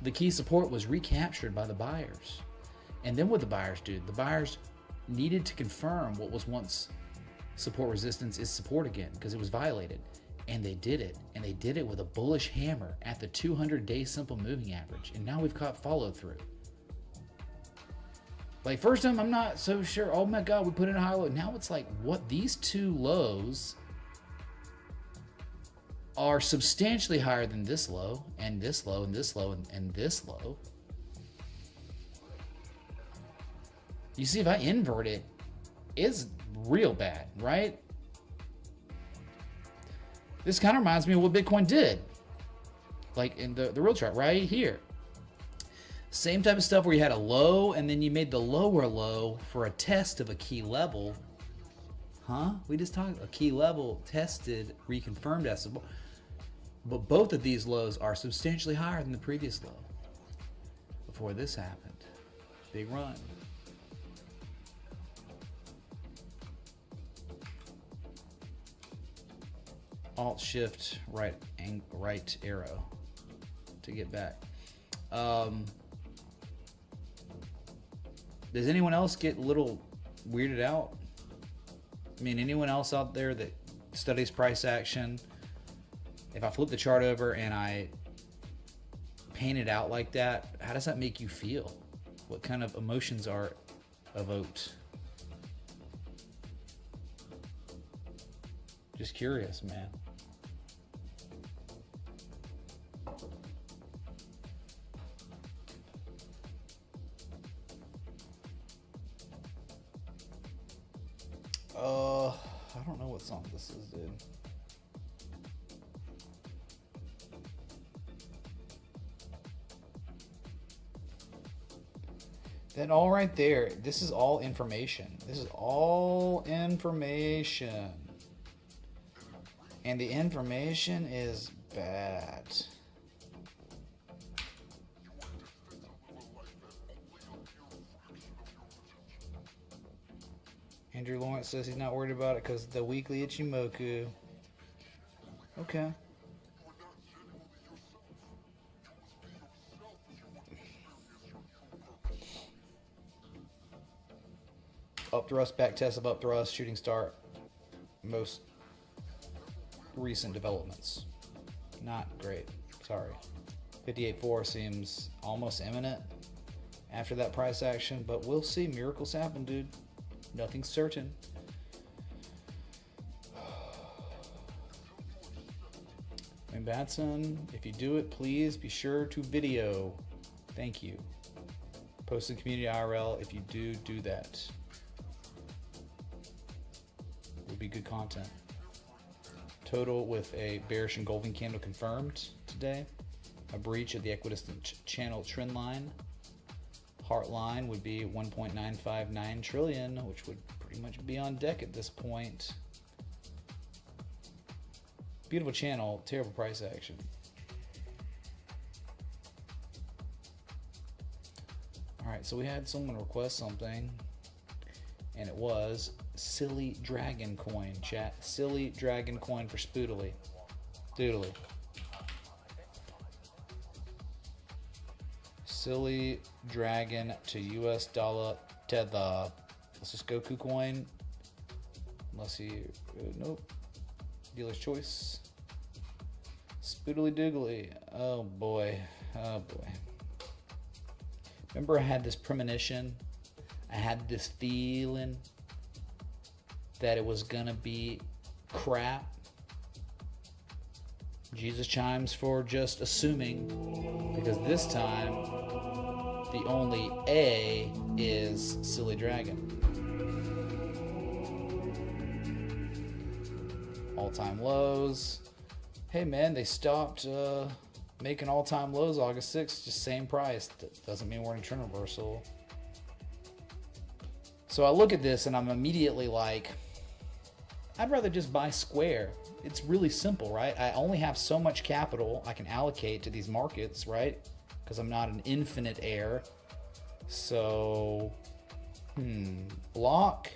the key support was recaptured by the buyers. And then what the buyers do? The buyers needed to confirm what was once support resistance is support again because it was violated. And they did it. And they did it with a bullish hammer at the 200-day simple moving average. And now we've got follow through. Like, first time, I'm not so sure. Oh my God, we put in a high low. Now it's like, what? These two lows are substantially higher than this low, and this low, and this low, and this low. You see, if I invert it, it's real bad, right? This kind of reminds me of what Bitcoin did. Like in the real chart, right here. Same type of stuff where you had a low and then you made the lower low for a test of a key level. Huh? We just talked a key level tested, reconfirmed as support. But both of these lows are substantially higher than the previous low. Before this happened. Big run. Alt shift right arrow to get back. Does anyone else get a little weirded out? I mean, anyone else out there that studies price action? If I flip the chart over and I paint it out like that, how does that make you feel? What kind of emotions are evoked? Just curious, man. I don't know what song this is, dude. Then all right there, this is all information. This is all information. And the information is bad. Andrew Lawrence says he's not worried about it because the weekly Ichimoku. Okay. Up thrust, back test of up thrust, shooting start. Most recent developments. Not great. Sorry. 58.4 seems almost imminent after that price action, but we'll see. Miracles happen, dude. Nothing's certain. And Batson, if you do it, please be sure to video. Thank you. Post in community IRL if you do that. Would be good content. Total with a bearish engulfing candle confirmed today. A breach of the equidistant channel trend line. Heart line would be 1.959 trillion, which would pretty much be on deck at this point. Beautiful channel, terrible price action. All right, so we had someone request something, and it was Silly Dragon Coin, chat. Silly Dragon Coin for Spoodly. Doodly. Silly Dragon to US dollar tether. Let's just go KuCoin. Unless you, nope. Dealer's choice. Spoodly doogly. Oh boy. Oh boy. Remember I had this premonition? I had this feeling that it was gonna be crap. Jesus chimes for just assuming, because this time the only A is Silly Dragon. All-time lows. Hey man, they stopped making all-time lows August 6th, just same price. That doesn't mean we're in trend reversal. So I look at this and I'm immediately like, I'd rather just buy Square. It's really simple, right? I only have so much capital I can allocate to these markets, right? Because I'm not an infinite heir. So Block,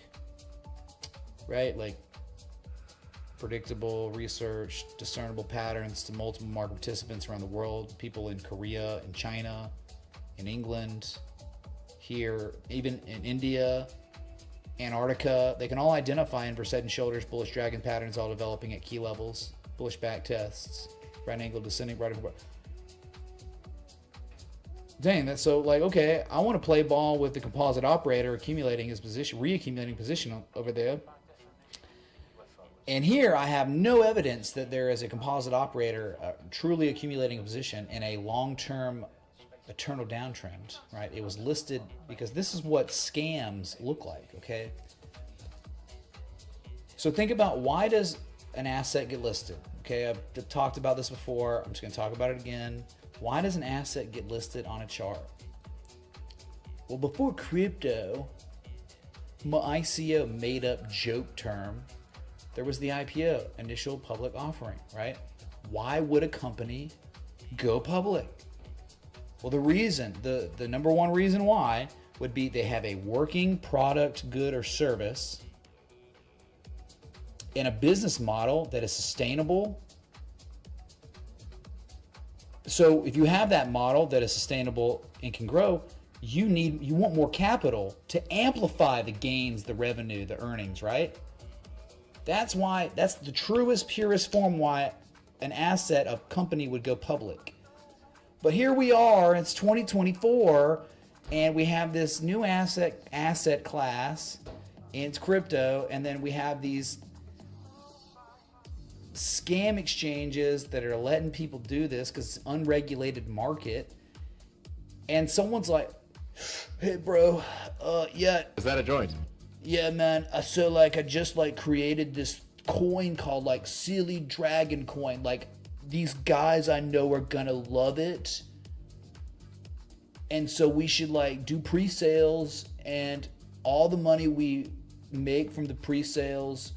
right? Like predictable research, discernible patterns to multiple market participants around the world, people in Korea, in China, in England, here, even in India, Antarctica. They can all identify inverse head and shoulders, bullish dragon patterns, all developing at key levels, bullish back tests, right angle, descending, right angle. Dang, that's so like, okay, I want to play ball with the composite operator accumulating his position, reaccumulating position over there. And here I have no evidence that there is a composite operator truly accumulating a position in a long-term eternal downtrend, right? It was listed because this is what scams look like, okay? So think about, why does an asset get listed? Okay, I've talked about this before. I'm just going to talk about it again. Why does an asset get listed on a chart? Well, before crypto, my ICO made up joke term, there was the IPO, initial public offering, right? Why would a company go public? Well, the reason, the number one reason why would be they have a working product, good, or service in a business model that is sustainable. So if you have that model that is sustainable and can grow, you want more capital to amplify the gains, the revenue, the earnings, right? That's the truest, purest form why an asset, a company would go public. But here we are, it's 2024, and we have this new asset class, and it's crypto, and then we have these scam exchanges that are letting people do this because it's an unregulated market. And someone's like, hey bro, yeah. Is that a joint? Yeah, man. So like, I just like created this coin called like Silly Dragon Coin. Like, these guys I know are gonna love it. And so we should like do pre-sales, and all the money we make from the pre-sales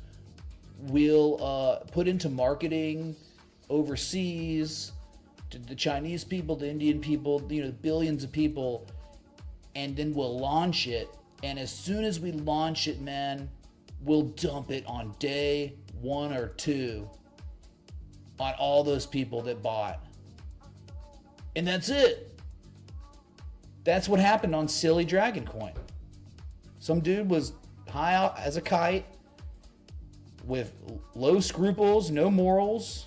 we'll put into marketing overseas to the Chinese people, the Indian people, billions of people, and then we'll launch it. And as soon as we launch it, man, we'll dump it on day 1 or 2 on all those people that bought. And that's it. That's what happened on Silly Dragon Coin. Some dude was high out as a kite, with low scruples, no morals,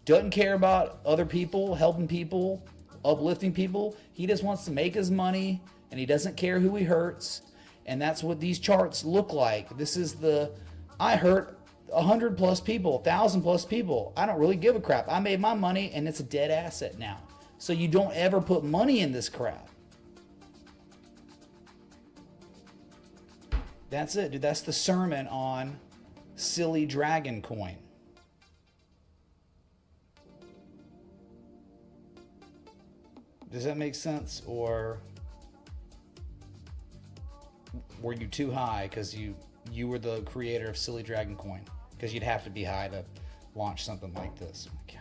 doesn't care about other people, helping people, uplifting people. He just wants to make his money, and he doesn't care who he hurts. And that's what these charts look like. This is I hurt 100 plus people, 1,000 plus people. I don't really give a crap. I made my money, and it's a dead asset now. So you don't ever put money in this crap. That's it, dude. That's the sermon on Silly Dragon Coin. Does that make sense? Or were you too high because you were the creator of Silly Dragon Coin? Because you'd have to be high to launch something like this. Oh my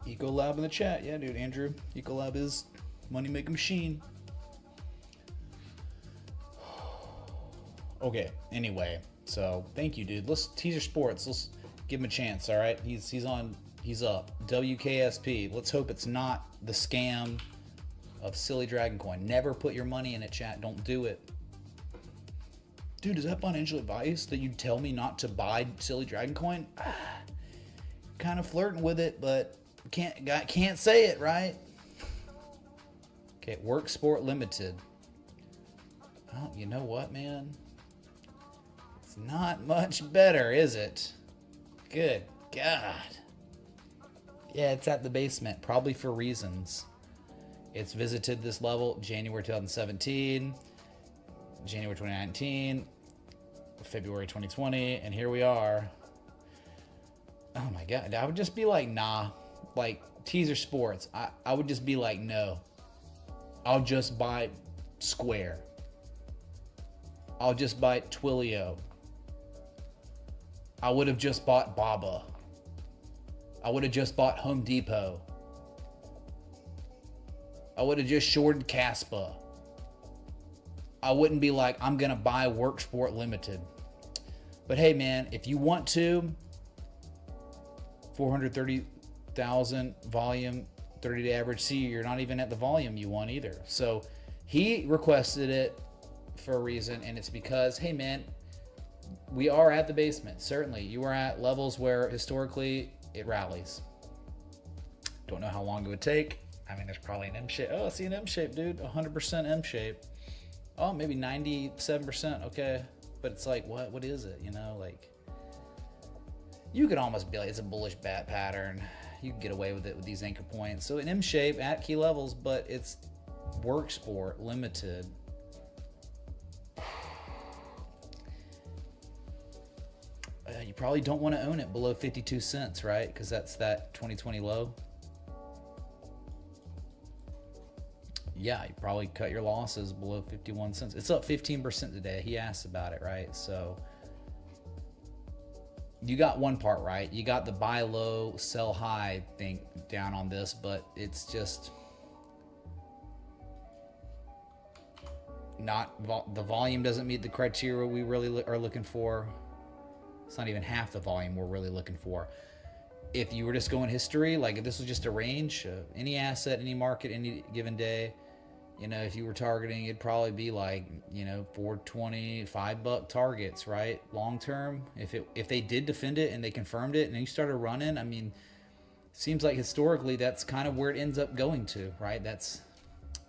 God. Ecolab in the chat. Yeah, dude, Andrew. Ecolab is money-making machine. Okay, anyway, so thank you, dude. Let's Teaser Sports. Let's give him a chance, all right? He's up. WKSP. Let's hope it's not the scam of Silly Dragon Coin. Never put your money in it, chat. Don't do it. Dude, is that financial advice that you tell me not to buy Silly Dragon Coin? Kind of flirting with it, but can't say it, right? Okay, Work Sport Limited. Oh, you know what, man? It's not much better, is it? Good God. Yeah, it's at the basement, probably for reasons. It's visited this level January 2017, January 2019, February 2020, and here we are. Oh my God, I would just be like, nah. Like, Teaser Sports, I would just be like, no. I'll just buy Square. I'll just buy Twilio. I would have just bought Baba. I would have just bought Home Depot. I would have just shorted Caspa. I wouldn't be like, I'm going to buy Worksport Limited. But hey, man, if you want to, 430,000 volume, 30-day average. See, you're not even at the volume you want either. So he requested it for a reason, and it's because, hey, man, we are at the basement. Certainly, you are at levels where historically it rallies. Don't know how long it would take. I mean, there's probably an M shape. Oh, I see an M shape, dude. 100% M shape. Oh, maybe 97%. Okay, but it's like, what is it? You know, like, you could almost be like, it's a bullish bat pattern. You can get away with it with these anchor points. So an M shape at key levels, but it's Worksport Limited. You probably don't want to own it below 52 cents, right? Because that's that 2020 low. Yeah, you probably cut your losses below 51 cents. It's up 15% today. He asked about it, right? So you got one part right. You got the buy low, sell high thing down on this, but it's just not, the volume doesn't meet the criteria we really are looking for. It's not even half the volume we're really looking for. If you were just going history, like if this was just a range, any asset, any market, any given day, you know, if you were targeting, it'd probably be like, you know, $4.20, $5 targets, right? Long term, if they did defend it and they confirmed it and you started running, I mean, seems like historically that's kind of where it ends up going to, right? That's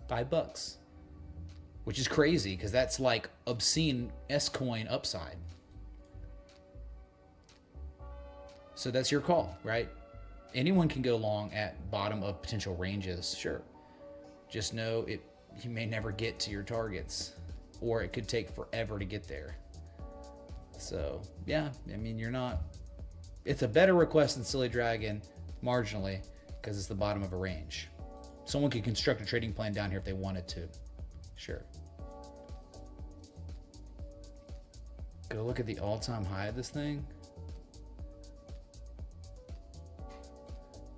$5, which is crazy because that's like obscene S-coin upside. So that's your call, right? Anyone can go long at bottom of potential ranges, sure. Just know you may never get to your targets, or it could take forever to get there. So yeah, I mean, it's a better request than Silly Dragon marginally because it's the bottom of a range. Someone could construct a trading plan down here if they wanted to, sure. Go look at the all-time high of this thing.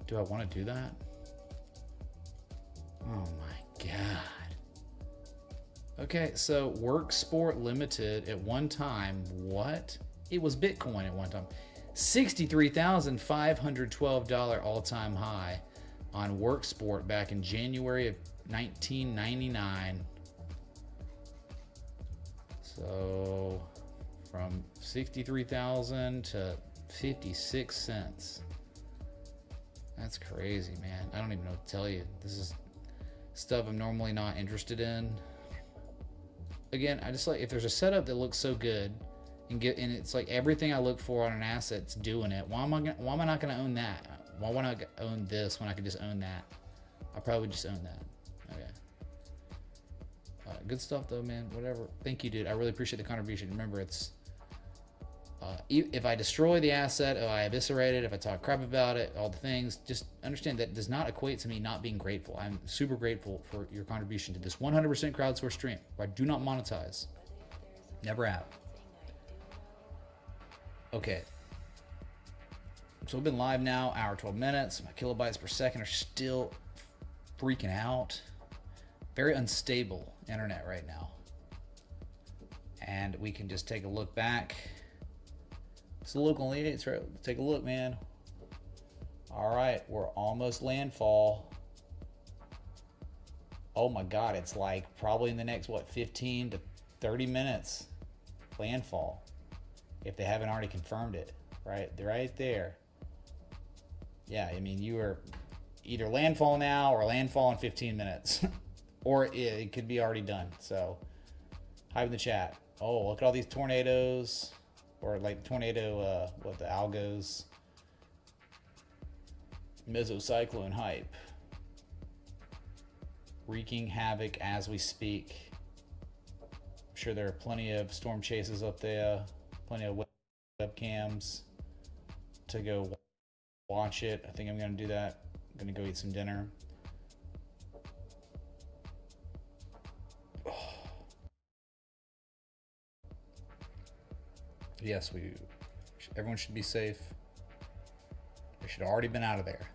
Do I want to do that? Oh my God. Okay, so Worksport Limited at one time, what? It was Bitcoin at one time. $63,512 all-time high on Worksport back in January of 1999. So from 63,000 to 56 cents. That's crazy, man. I don't even know what to tell you. This is stuff I'm normally not interested in. Again, I just like, if there's a setup that looks so good and it's like everything I look for on an asset's doing it, why am I not going to own that? Why would I own this when I could just own that? I'll probably just own that. Okay. Good stuff though, man. Whatever. Thank you, dude. I really appreciate the contribution. Remember, it's if I destroy the asset, if I eviscerate it, if I talk crap about it, all the things, just understand that does not equate to me not being grateful. I'm super grateful for your contribution to this 100% crowdsourced stream where I do not monetize. Never have. Okay. So we've been live now, hour 12 minutes. My kilobytes per second are still freaking out. Very unstable internet right now. And we can just take a look back. It's the local elites, right? Take a look, man. All right, we're almost landfall. Oh my God, it's like probably in the next, 15 to 30 minutes, landfall. If they haven't already confirmed it, right? They're right there. Yeah, I mean, you are either landfall now or landfall in 15 minutes. Or it could be already done. So, hype in the chat. Oh, look at all these tornadoes. Or like tornado, the algos. Mesocyclone hype. Wreaking havoc as we speak. I'm sure there are plenty of storm chases up there. Plenty of webcams to go watch it. I think I'm going to do that. I'm going to go eat some dinner. Yes, everyone should be safe. They should have already been out of there.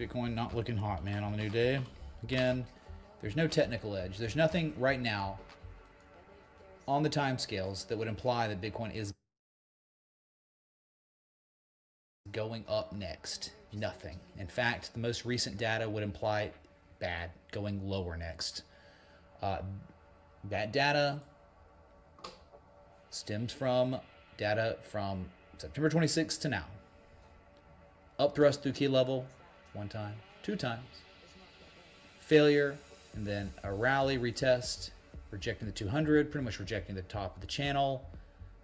Bitcoin not looking hot, man, on the new day. Again, there's no technical edge. There's nothing right now on the timescales that would imply that Bitcoin is going up next. Nothing. In fact, the most recent data would imply bad, going lower next. That data stems from data from September 26th to now. Up thrust through key level, 1 time, 2 times. Failure, and then a rally retest, rejecting the 200, pretty much rejecting the top of the channel.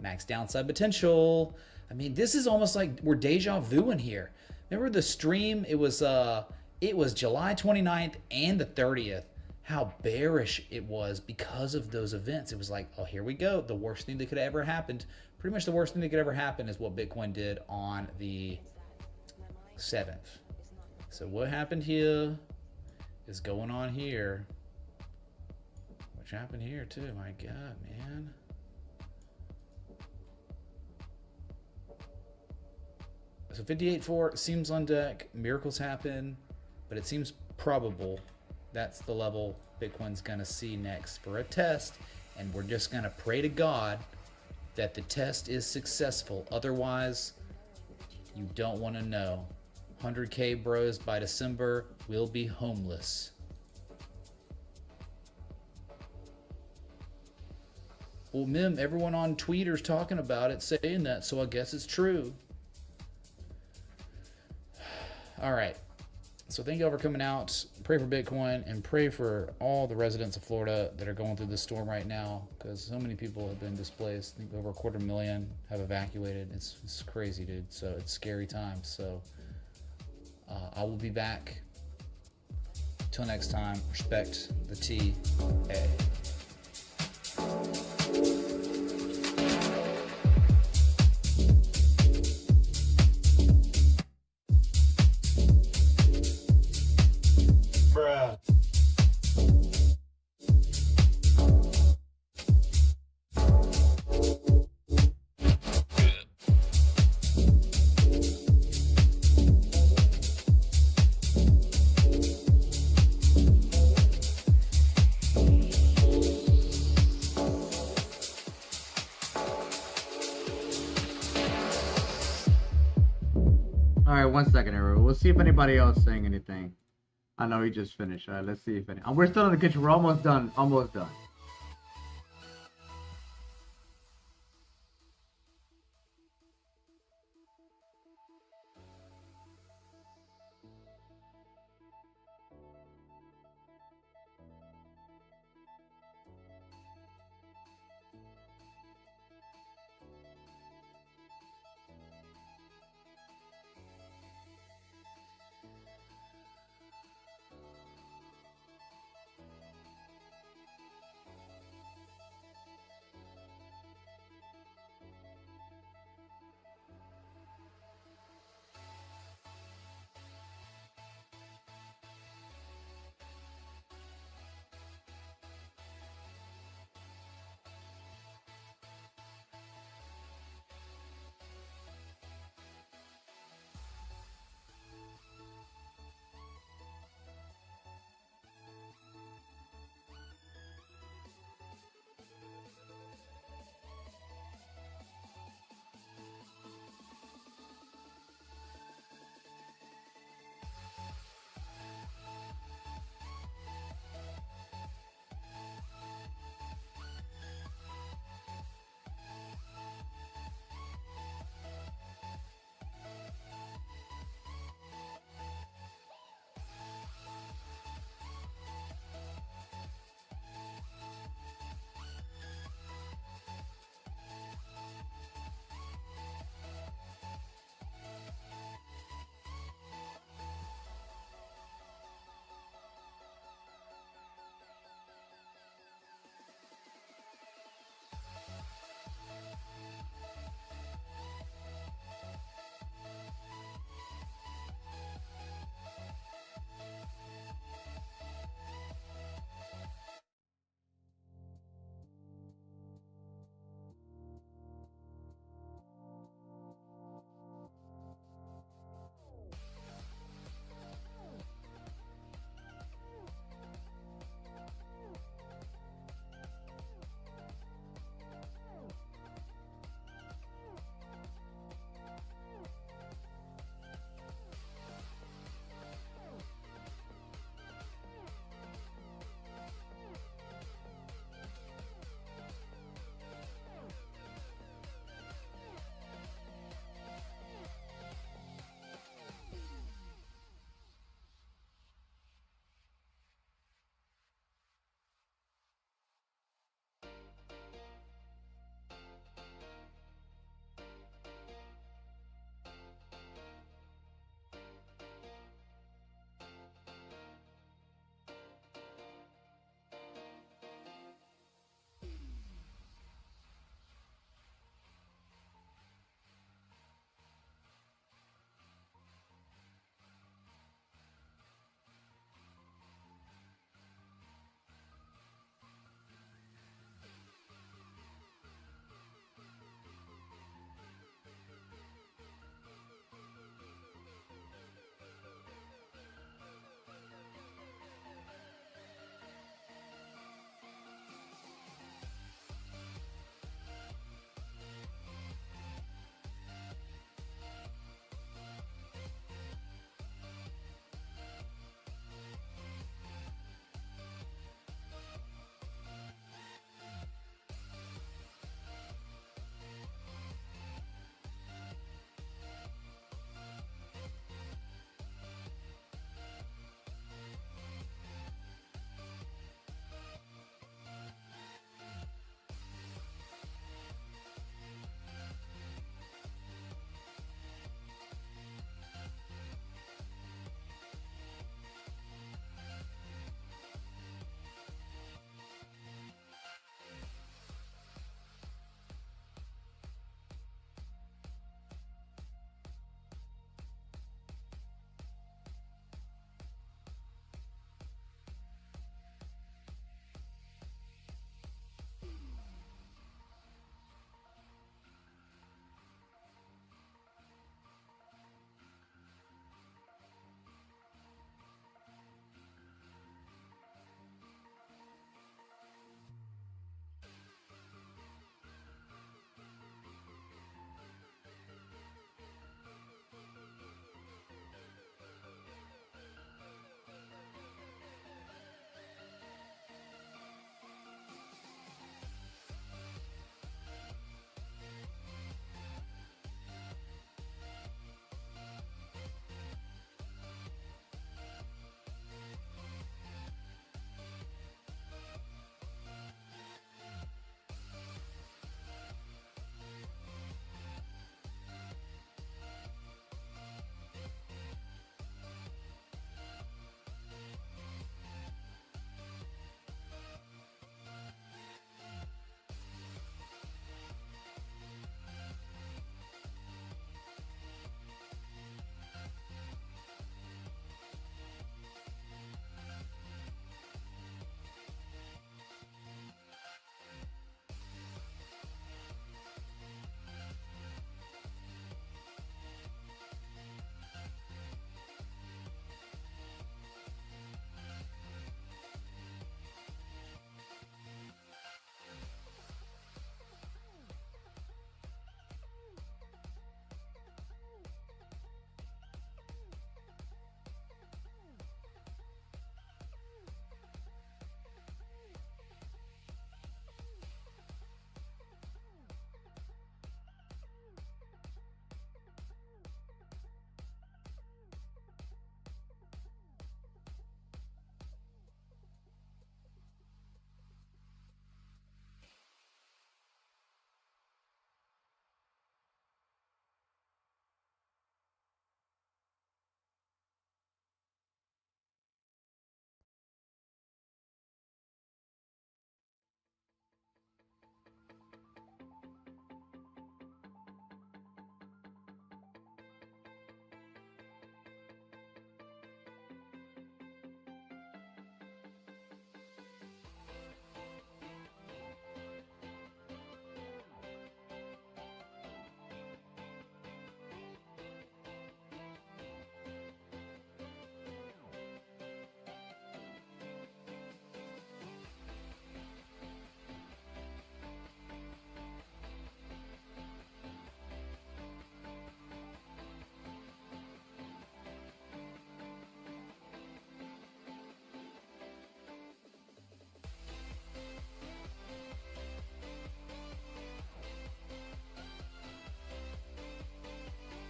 Max downside potential. I mean, this is almost like we're deja vu in here. Remember the stream? It was July 29th and the 30th. How bearish it was because of those events. It was like, oh, here we go. The worst thing that could have ever happened. Pretty much the worst thing that could ever happen is what Bitcoin did on the 7th. So what happened here is going on here. Which happened here too. My God, man. So 58.4 seems on deck. Miracles happen, but it seems probable that's the level Bitcoin's gonna see next for a test, and we're just gonna pray to God that the test is successful. Otherwise, you don't want to know. 100K bros by December will be homeless. Well, Mim, everyone on Twitter's talking about it, saying that, so I guess it's true. All right. So thank you all for coming out. Pray for Bitcoin and pray for all the residents of Florida that are going through this storm right now, because so many people have been displaced. I think over 250,000 have evacuated. It's crazy, dude. So it's scary times. So I will be back. Till next time, respect the TA. Alright, 1 second, everyone. We'll see if anybody else saying anything. I know he just finished. Alright, let's see if any. We're still in the kitchen. We're almost done. Almost done.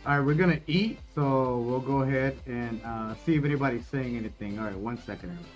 All right, we're gonna eat, so we'll go ahead and see if anybody's saying anything. All right, 1 second. Everybody.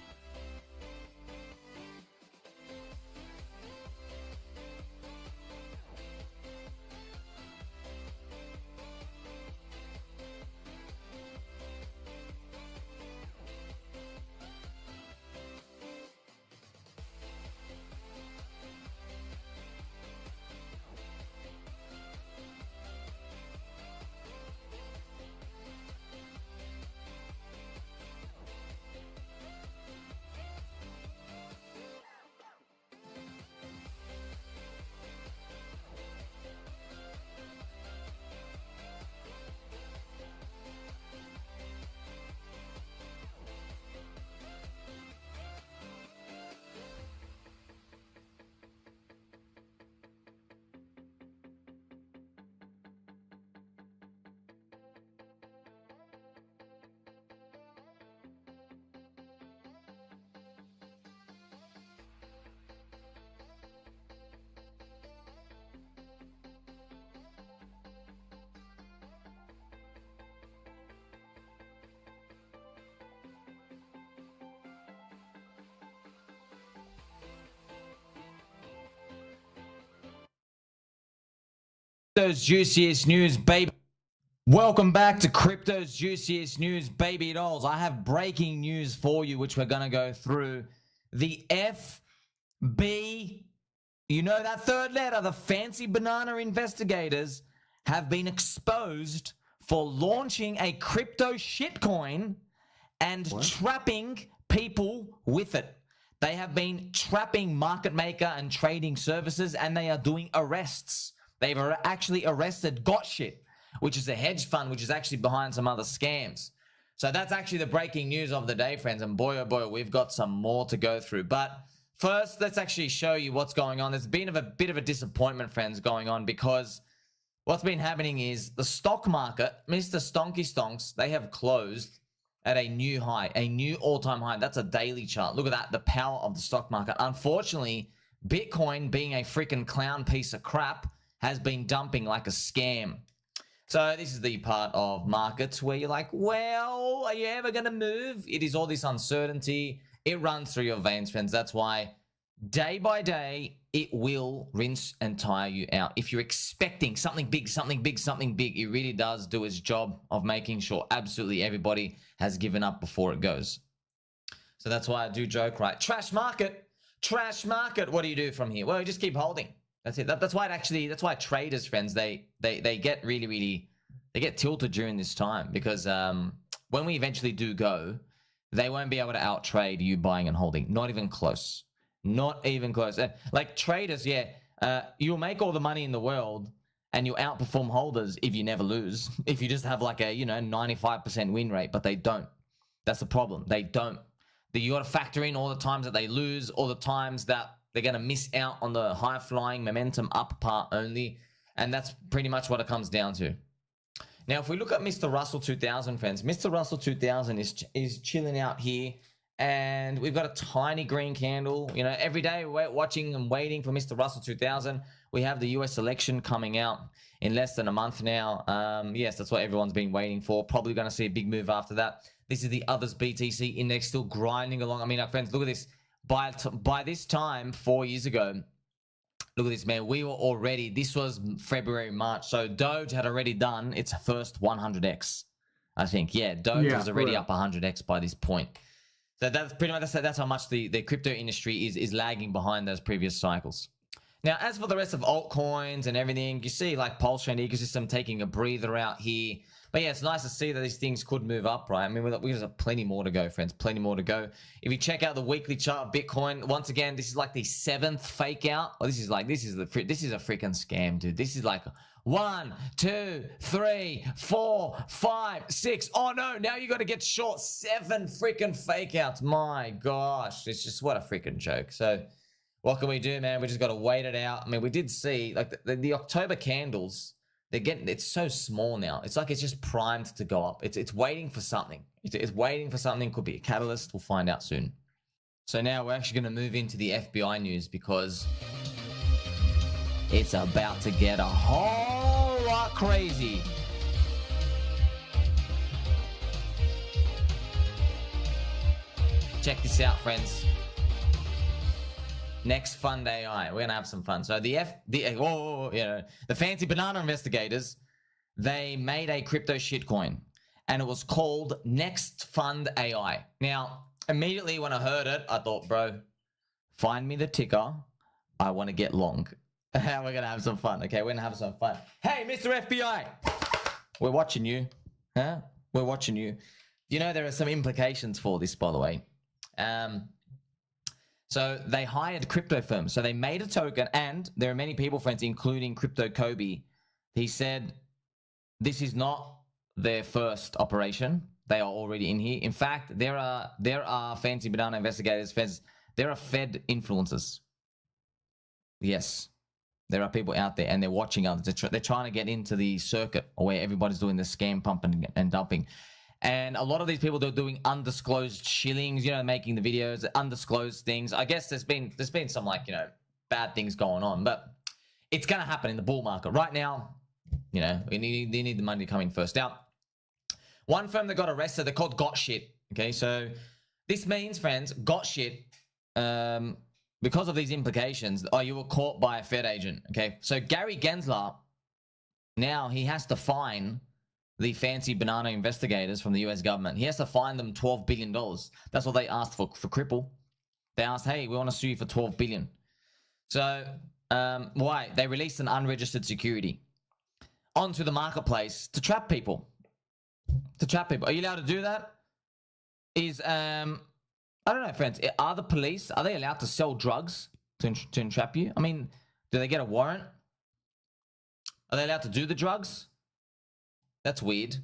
Crypto's juiciest news, baby. Welcome back to Crypto's juiciest news, baby dolls. I have breaking news for you, which we're going to go through. The FB, you know that third letter, the fancy banana investigators have been exposed for launching a crypto shitcoin and trapping people with it. They have been trapping market maker and trading services, and they are doing arrests. They've actually arrested GotShit, which is a hedge fund, which is actually behind some other scams. So that's actually the breaking news of the day, friends. And boy, oh boy, we've got some more to go through. But first, let's actually show you what's going on. There's been a bit of a disappointment, friends, going on because what's been happening is the stock market, Mr. Stonky Stonks, they have closed at a new high, a new all-time high. That's a daily chart. Look at that, the power of the stock market. Unfortunately, Bitcoin, being a freaking clown piece of crap, has been dumping like a scam. So this is the part of markets where you're like, well, are you ever going to move? It is all this uncertainty. It runs through your veins, friends. That's why day by day, it will rinse and tire you out. If you're expecting something big, something big, something big, it really does do its job of making sure absolutely everybody has given up before it goes. So that's why I do joke, right? Trash market. What do you do from here? Well, you just keep holding. That's it. That's why that's why traders, friends, they get really, they get tilted during this time because when we eventually do go, they won't be able to out trade you buying and holding. Not even close. Not even close. Like traders, yeah, you'll make all the money in the world and you'll outperform holders if you never lose. If you just have like a 95% win rate, but they don't. That's the problem. They don't. You got to factor in all the times that they lose, all the times that they're going to miss out on the high-flying momentum up part only, and that's pretty much what it comes down to. Now, if we look at Mr. Russell 2000, friends, Mr. Russell 2000 is chilling out here, and we've got a tiny green candle. Every day we're watching and waiting for Mr. Russell 2000. We have the US election coming out in less than a month now. Yes, that's what everyone's been waiting for. Probably going to see a big move after that. This is the others BTC index still grinding along. I mean, our friends, look at this. By this time, 4 years ago, look at this, man. We were already, this was February, March. So Doge had already done its first 100x, I think. Yeah, Doge was already up 100x by this point. So that's pretty much, that's how much the crypto industry is lagging behind those previous cycles. Now, as for the rest of altcoins and everything, you see like Pulse Chain ecosystem taking a breather out here. But yeah, it's nice to see that these things could move up, right? I mean, we have plenty more to go, friends. Plenty more to go. If you check out the weekly chart of Bitcoin, once again, this is like the 7th fake out. Well, this is a freaking scam, dude. This is like 1, 2, 3, 4, 5, 6. Oh no, now you got to get short 7 freaking fake outs. My gosh, it's just what a freaking joke. So what can we do, man? We just got to wait it out. I mean, we did see like the October candles. It's so small now. It's like it's just primed to go up. It's waiting for something. It's waiting for something. Could be a catalyst. We'll find out soon. So now we're actually going to move into the FBI news because it's about to get a whole lot crazy. Check this out, friends. Next fund AI. We're gonna have some fun. So the fancy banana investigators, they made a crypto shitcoin, and it was called Next Fund AI. Now, immediately when I heard it, I thought, bro, find me the ticker. I want to get long. We're gonna have some fun. Okay, we're gonna have some fun. Hey, Mr. FBI, we're watching you. Huh? We're watching you. You know there are some implications for this, by the way. So they hired crypto firms. So they made a token, and there are many people, friends, including Crypto Kobe. He said this is not their first operation. They are already in here. In fact, there are fancy banana investigators, feds. There are Fed influencers. Yes, there are people out there, and they're watching others. They're trying to get into the circuit where everybody's doing the scam pumping and dumping. And a lot of these people, they're doing undisclosed shillings, you know, making the videos, undisclosed things. I guess there's been some, like, you know, bad things going on, but it's going to happen in the bull market. Right now, you know, they need the money to come in first. Now, one firm that got arrested, they're called Got Shit. Okay, so this means, friends, Got Shit, because of these implications, you were caught by a Fed agent. Okay, so Gary Gensler, now he has to fine the fancy banana investigators from the US government. He has to fine them $12 billion. That's what they asked for Cripple. They asked, hey, we want to sue you for $12 billion. So, why? They released an unregistered security onto the marketplace to trap people. To trap people. Are you allowed to do that? I don't know, friends. Are the police, are they allowed to sell drugs to entrap you? I mean, do they get a warrant? Are they allowed to do the drugs? That's weird.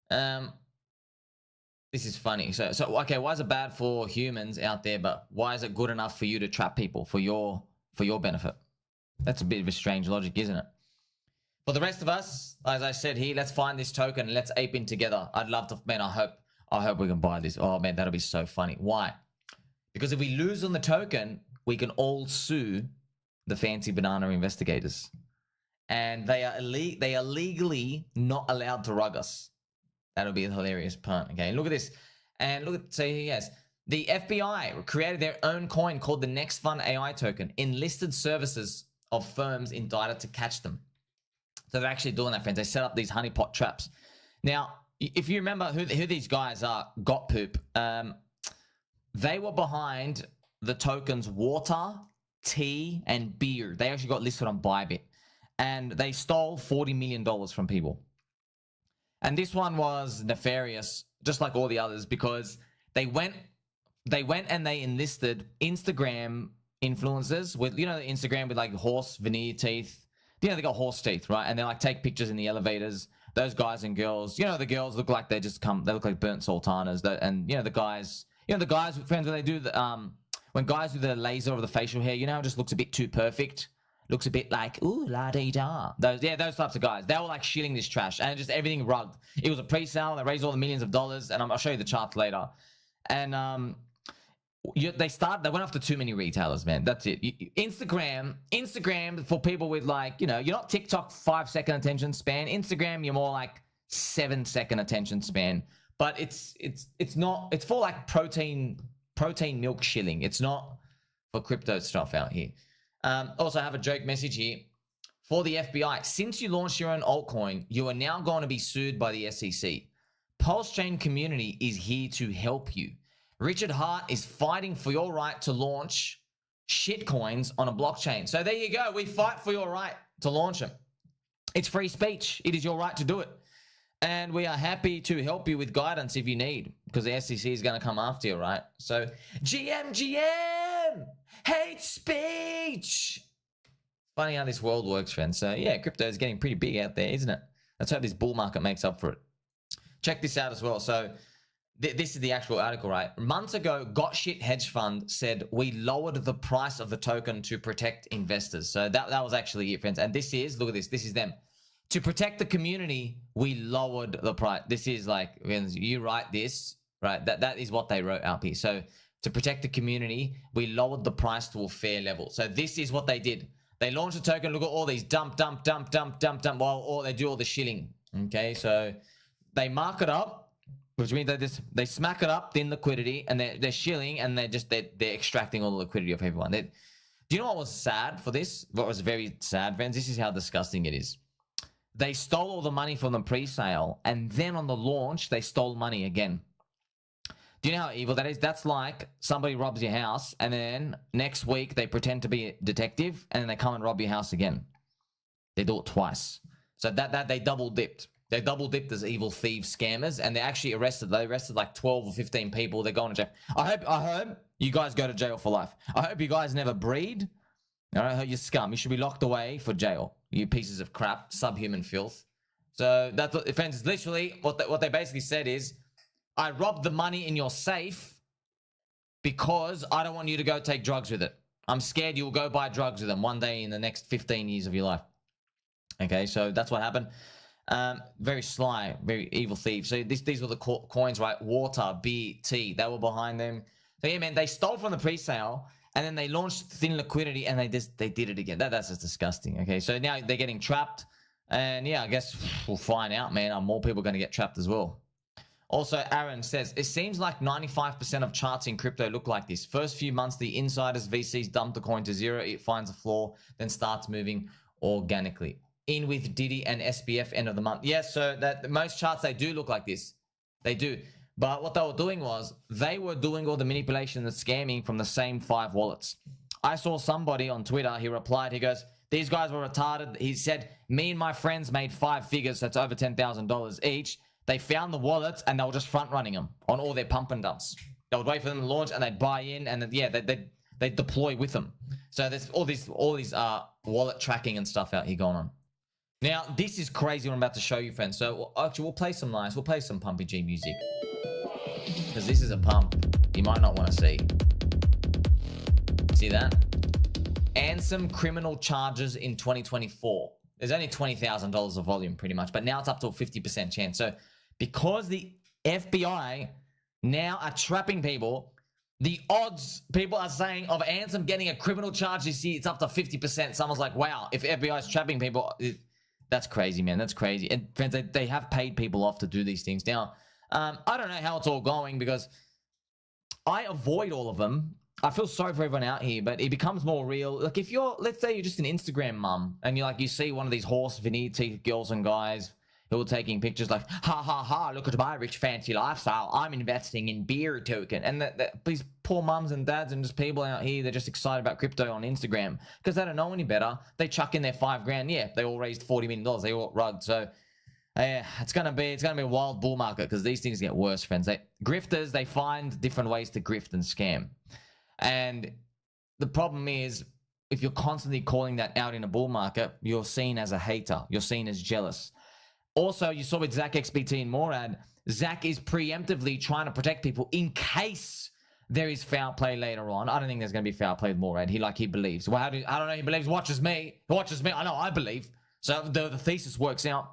This is funny. So okay, why is it bad for humans out there, but why is it good enough for you to trap people for your benefit? That's a bit of a strange logic, isn't it? For the rest of us, as I said here, let's find this token and let's ape in together. I'd love to, man, I hope we can buy this. Oh man, that'll be so funny. Why? Because if we lose on the token, we can all sue the fancy banana investigators. And they are legally not allowed to rug us. That'll be a hilarious punt. Okay, look at this. And look at, so yes, the FBI created their own coin called the Next Fund AI token, enlisted services of firms indicted to catch them. So they're actually doing that, friends. They set up these honeypot traps. Now, if you remember who these guys are, Got Poop, they were behind the tokens water, tea, and beer. They actually got listed on Bybit. And they stole $40 million from people. And this one was nefarious, just like all the others, because they went and they enlisted Instagram influencers with, you know, Instagram with like horse veneer teeth. You know, they got horse teeth, right? And they like take pictures in the elevators. Those guys and girls, you know, the girls look like they look like burnt sultanas. And, you know, the guys, friends, when they do the, when guys do the laser or the facial hair, you know, it just looks a bit too perfect. Looks a bit like, ooh, la-dee-da. Those types of guys. They were like shilling this trash and just everything rugged. It was a pre-sale. They raised all the millions of dollars, and I'll show you the charts later. And they went after too many retailers, man. That's it. Instagram for people with, like, you know, you're not TikTok 5-second attention span. Instagram, you're more like 7-second attention span. But it's for like protein milk shilling. It's not for crypto stuff out here. Also, I have a joke message here. For the FBI, since you launched your own altcoin, you are now going to be sued by the SEC. Pulse Chain community is here to help you. Richard Hart is fighting for your right to launch shitcoins on a blockchain. So there you go. We fight for your right to launch them. It's free speech. It is your right to do it. And we are happy to help you with guidance if you need, because the SEC is going to come after you, right? So, GM, hate speech. Funny how this world works, friends. So, yeah, crypto is getting pretty big out there, isn't it? Let's hope this bull market makes up for it. Check this out as well. So, this is the actual article, right? Months ago, Got Shit Hedge Fund said we lowered the price of the token to protect investors. So, that was actually it, friends. And this is, look at this. This is them. To protect the community, we lowered the price. This is like, when you write this, right? That is what they wrote out here. So to protect the community, we lowered the price to a fair level. So this is what they did. They launched a token. Look at all these dump, while they do all the shilling. Okay, so they mark it up. which means they smack it up, thin liquidity, and they're shilling, and they're extracting all the liquidity of everyone. Do you know what was sad for this? What was very sad, friends? This is how disgusting it is. They stole all the money from the pre-sale, and then on the launch, they stole money again. Do you know how evil that is? That's like somebody robs your house, and then next week they pretend to be a detective, and then they come and rob your house again. They do it twice. So that they double dipped. They double dipped as evil thieves, scammers, and they actually arrested. They arrested like 12 or 15 people. They're going to jail. I hope you guys go to jail for life. I hope you guys never breed. All right, you scum. You should be locked away for jail. You pieces of crap, subhuman filth. So that's what offense is. Literally, what they basically said is, I robbed the money in your safe because I don't want you to go take drugs with it. I'm scared you'll go buy drugs with them one day in the next 15 years of your life. Okay, so that's what happened. Very sly, very evil thieves. So these were the coins, right? Water, BT, they were behind them. So yeah, man, they stole from the pre-sale and then they launched thin liquidity and they did it again. That's just disgusting. Okay, so now they're getting trapped, and yeah, I guess we'll find out, man. More people are going to get trapped as well. Also, Aaron says, it seems like 95% of charts in crypto look like this. First few months, the insiders, VCs dump the coin to zero. It finds a floor, then starts moving organically. In with Diddy and SBF end of the month. Yes, so that most charts, they do look like this. They do. But what they were doing was they were doing all the manipulation and scamming from the same 5 wallets. I saw somebody on Twitter, he replied, he goes, these guys were retarded. He said, me and my friends made 5 figures, that's over $10,000 each. They found the wallets and they were just front running them on all their pump and dumps. They would wait for them to launch and they'd buy in, and then, yeah, they'd deploy with them. So there's all these wallet tracking and stuff out here going on. Now, this is crazy what I'm about to show you, friends. So actually, we'll play some Pumpy G music. Because this is a pump you might not want to see. See that? And some criminal charges in 2024. There's only $20,000 of volume pretty much, but now it's up to a 50% chance. So because the FBI now are trapping people, the odds people are saying of Ansem getting a criminal charge this year, it's up to 50%. Someone's like, wow, if FBI is trapping people, that's crazy, man. That's crazy. And friends, they have paid people off to do these things. Now, I don't know how it's all going because I avoid all of them. I feel sorry for everyone out here, but it becomes more real. Like if let's say you're just an Instagram mum and you see one of these horse veneer teeth girls and guys who are taking pictures like, ha ha ha, look at my rich fancy lifestyle. I'm investing in beer token. And these poor mums and dads and just people out here, they're just excited about crypto on Instagram because they don't know any better. They chuck in their $5,000. Yeah, they all raised $40 million. They all rugged. So it's gonna be a wild bull market because these things get worse, friends. Grifters, they find different ways to grift and scam. And the problem is, if you're constantly calling that out in a bull market, you're seen as a hater. You're seen as jealous. Also, you saw with Zach XBT and Morad, Zach is preemptively trying to protect people in case there is foul play later on. I don't think there's going to be foul play with Morad. He believes. Well, I don't know. He believes. Watches me. I know. I believe. So the thesis works out.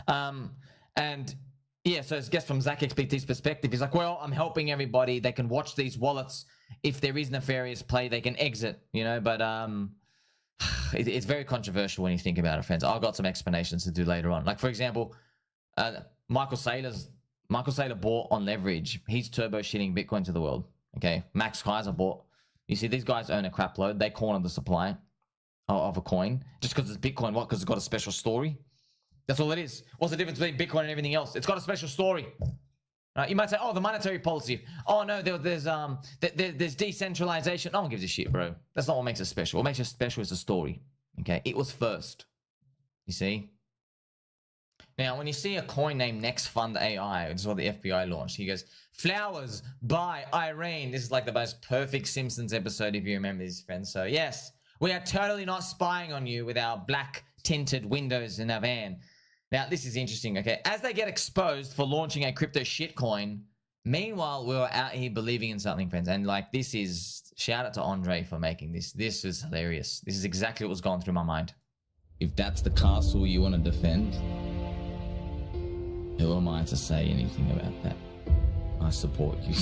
And yeah, so I guess from Zach XBT's perspective, he's like, well, I'm helping everybody. They can watch these wallets. If there is nefarious play, they can exit, but it's very controversial when you think about it, friends. I've got some explanations to do later on. Like, for example, Michael Saylor bought on leverage. He's turbo shitting Bitcoin to the world. Okay, Max Kaiser bought. You see, these guys own a crap load. They cornered the supply of a coin just because it's Bitcoin. What? Because it's got a special story. That's all it is. What's the difference between Bitcoin and everything else? It's got a special story. Right? You might say, oh, the monetary policy. Oh, no, there's decentralization. No one gives a shit, bro. That's not what makes it special. What makes it special is the story. Okay? It was first. You see? Now, when you see a coin named Next Fund AI, which is what the FBI launched, he goes, Flowers by Irene. This is like the most perfect Simpsons episode, if you remember this, friends. So, yes, we are totally not spying on you with our black tinted windows in our van. Now, this is interesting, okay? As they get exposed for launching a crypto shitcoin, meanwhile, we were out here believing in something, friends. And, this is... Shout out to Andre for making this. This is hilarious. This is exactly what was going through my mind. If that's the castle you want to defend, who am I to say anything about that? I support you.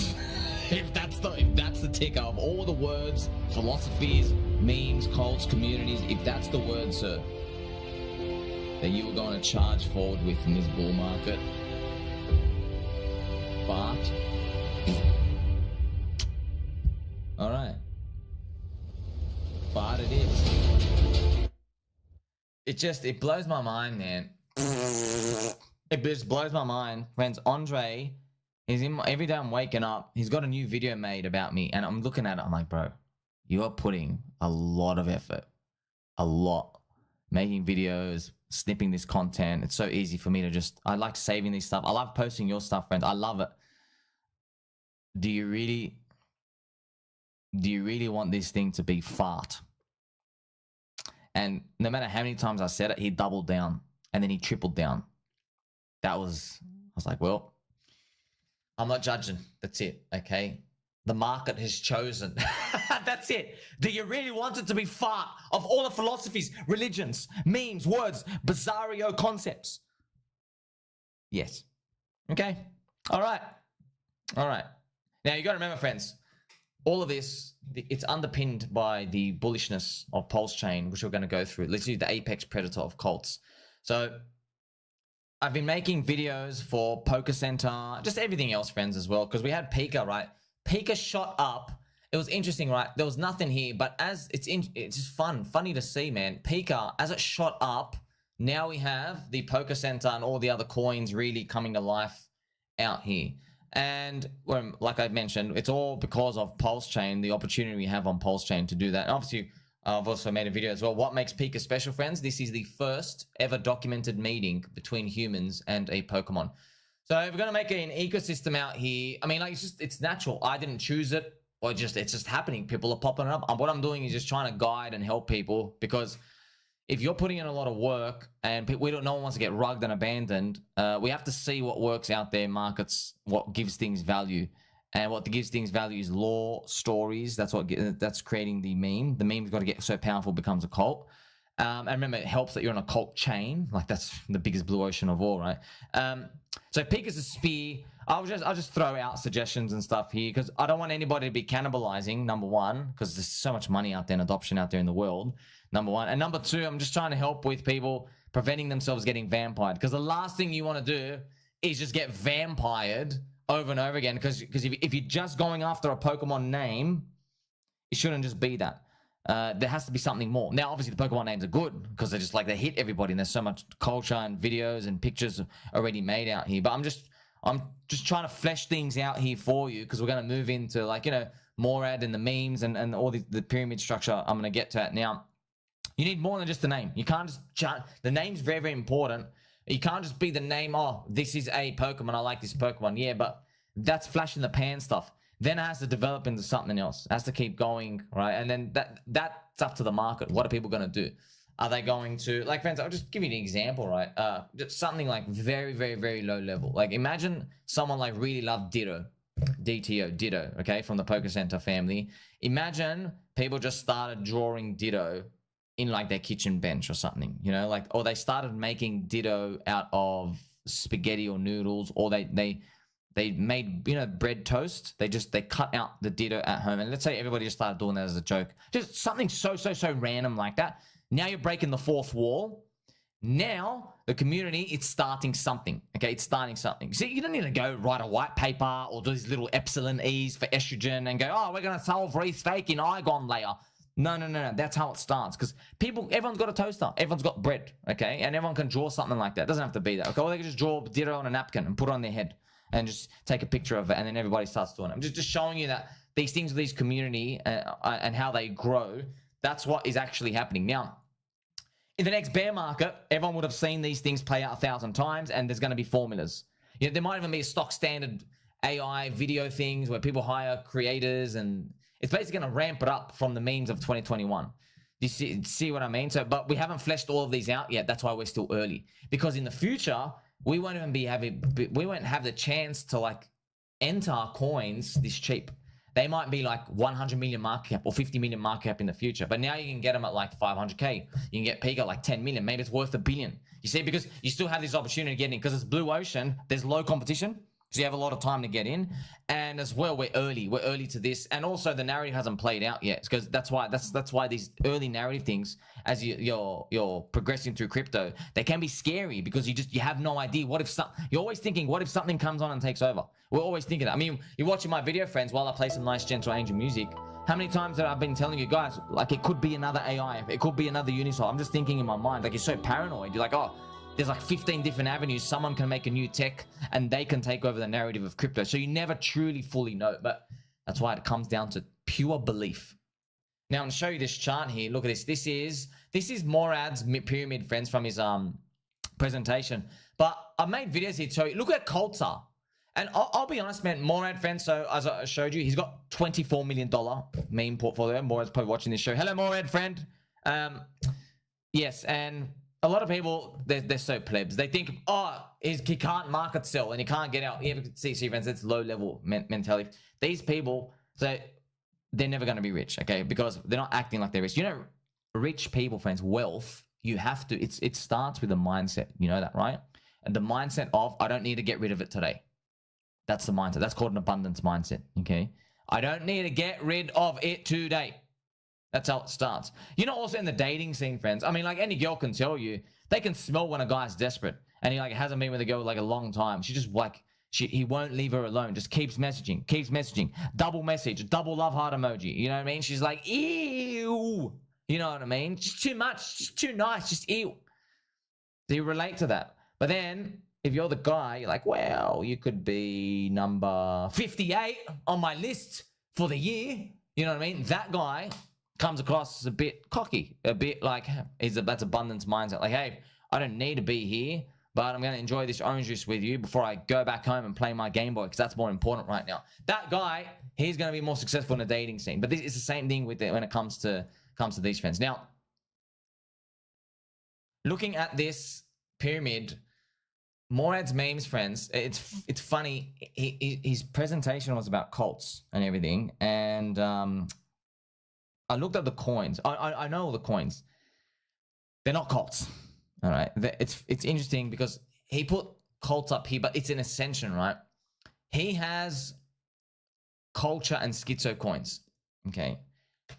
if that's the ticker of all the words, philosophies, memes, cults, communities, if that's the word, sir, that you were going to charge forward with in this bull market, fart. All right. Fart it is. It blows my mind, man. It just blows my mind. Friends, Andre, every day I'm waking up, he's got a new video made about me, and I'm looking at it, I'm like, bro, you are putting a lot of effort. A lot. Making videos, snipping this content. It's so easy for me to I like saving these stuff. I love posting your stuff, friends. I love it. Do you really want this thing to be fart? And no matter how many times I said it, he doubled down and then he tripled down. I was like, well, I'm not judging. That's it. Okay. The market has chosen. That's it. Do you really want it to be fart of all the philosophies, religions, memes, words, bizarro concepts? Yes. Okay. All right. All right. Now you got to remember, friends, all of this, it's underpinned by the bullishness of Pulse Chain, which we're going to go through. Let's use the apex predator of cults. So I've been making videos for Poker Center, just everything else, friends, as well, because we had Pika, right? Pika shot up. It was interesting, right? There was nothing here, but as it's just funny to see, man. Pika, as it shot up, now we have the Poker Center and all the other coins really coming to life out here. And like I mentioned, it's all because of Pulse Chain, the opportunity we have on Pulse Chain to do that. And obviously, I've also made a video as well. What makes Pika special, friends? This is the first ever documented meeting between humans and a Pokemon. So if we're going to make an ecosystem out here, I mean, like, it's natural. I didn't choose it, or it's just happening. People are popping it up. What I'm doing is just trying to guide and help people, because if you're putting in a lot of work and no one wants to get rugged and abandoned, we have to see what works out there, markets, what gives things value. And what gives things value is lore, stories. That's creating the meme. The meme's got to get so powerful it becomes a cult. And remember, it helps that you're on a cult chain. Like, that's the biggest blue ocean of all, right? So Pika's a spear. I'll just throw out suggestions and stuff here, because I don't want anybody to be cannibalizing, number one, because there's so much money out there and adoption out there in the world, number one. And number two, I'm just trying to help with people preventing themselves getting vampired, because the last thing you want to do is just get vampired over and over again, because if you're just going after a Pokemon name, it shouldn't just be that. There has to be something more. Now, obviously, the Pokemon names are good because they hit everybody, and there's so much culture and videos and pictures already made out here. But I'm just trying to flesh things out here for you, because we're going to move into, like, you know, Morad and the memes and all the pyramid structure I'm going to get to it. Now, you need more than just the name. You can't just the name's very, very important. You can't just be the name, oh, this is a Pokemon, I like this Pokemon. Yeah, but that's flash in the pan stuff. Then it has to develop into something else. It has to keep going, right? And then that's up to the market. What are people going to do? Are they going to, like, friends, I'll just give you an example, right? Just something like very, very, very low level. Like, imagine someone like really loved Ditto, okay, from the Poker Center family. Imagine people just started drawing Ditto in, like, their kitchen bench or something, you know, like, or they started making Ditto out of spaghetti or noodles, or they made, you know, bread toast. They cut out the Ditto at home, and let's say everybody just started doing that as a joke. Just something so random like that. Now you're breaking the fourth wall. Now the community, it's starting something. Okay, it's starting something. See, you don't need to go write a white paper or do these little epsilon E's for estrogen and go, oh, we're gonna solve restake in Igon layer. No. That's how it starts, because everyone's got a toaster, everyone's got bread, okay, and everyone can draw something like that. It doesn't have to be that. Okay, or they can just draw Ditto on a napkin and put it on their head and just take a picture of it, and then everybody starts doing it. I'm just showing you that these things with these community and how they grow, that's what is actually happening. Now, in the next bear market, everyone would have seen these things play out 1,000 times, and there's going to be formulas. You know, there might even be a stock standard AI video things where people hire creators, and it's basically going to ramp it up from the memes of 2021. You see what I mean? So, but we haven't fleshed all of these out yet. That's why we're still early, because in the future, we won't have the chance to, like, enter our coins this cheap. They might be like 100 million market cap or 50 million market cap in the future, but now you can get them at like 500k. You can get Pika like 10 million. Maybe it's worth $1 billion. You see, because you still have this opportunity to get in, because it's blue ocean. There's low competition. So you have a lot of time to get in, and as well, we're early to this, and also the narrative hasn't played out yet, because that's why these early narrative things, as you're progressing through crypto, they can be scary because you have no idea. You're always thinking, what if something comes on and takes over? We're always thinking that. I mean, you're watching my video, friends, while I play some nice gentle angel music. How many times have I been telling you guys, like, it could be another AI, it could be another Uniswap? I'm just thinking in my mind, like, you're so paranoid. You're like, oh, there's like 15 different avenues. Someone can make a new tech and they can take over the narrative of crypto. So you never truly fully know. But that's why it comes down to pure belief. Now I'm going to show you this chart here. Look at this. This is Morad's pyramid, friends, from his presentation. But I made videos here to show you. Look at Colts are. And I'll be honest, man, Morad, friends, so as I showed you, he's got $24 million meme portfolio. Morad's probably watching this show. Hello, Morad, friend. Yes, and a lot of people, they're so plebs. They think, oh, he can't market sell and he can't get out. You see, friends, it's low-level mentality. These people, they're never going to be rich, okay? Because they're not acting like they're rich. You know, rich people, friends, wealth, you have to, it starts with a mindset. You know that, right? And the mindset of, I don't need to get rid of it today. That's the mindset. That's called an abundance mindset, okay? I don't need to get rid of it today. That's how it starts. You know, also in the dating scene, friends, I mean, like, any girl can tell you, they can smell when a guy's desperate and he like hasn't been with a girl like a long time. She just like, he won't leave her alone. Just keeps messaging, double message, double love heart emoji. You know what I mean? She's like, ew. You know what I mean? Just too much, just too nice, just ew. Do you relate to that? But then if you're the guy, you're like, well, you could be number 58 on my list for the year. You know what I mean? That guy comes across as a bit cocky, a bit like, that's abundance mindset. Like, hey, I don't need to be here, but I'm going to enjoy this orange juice with you before I go back home and play my Game Boy, because that's more important right now. That guy, he's going to be more successful in the dating scene. But this is the same thing with it when it comes to these friends. Now, looking at this pyramid, Morad's memes, friends, it's funny. His presentation was about cults and everything, and I looked at the coins. I know all the coins. They're not cults. All right. It's interesting because he put cults up here, but it's an ascension, right? He has culture and schizo coins. Okay.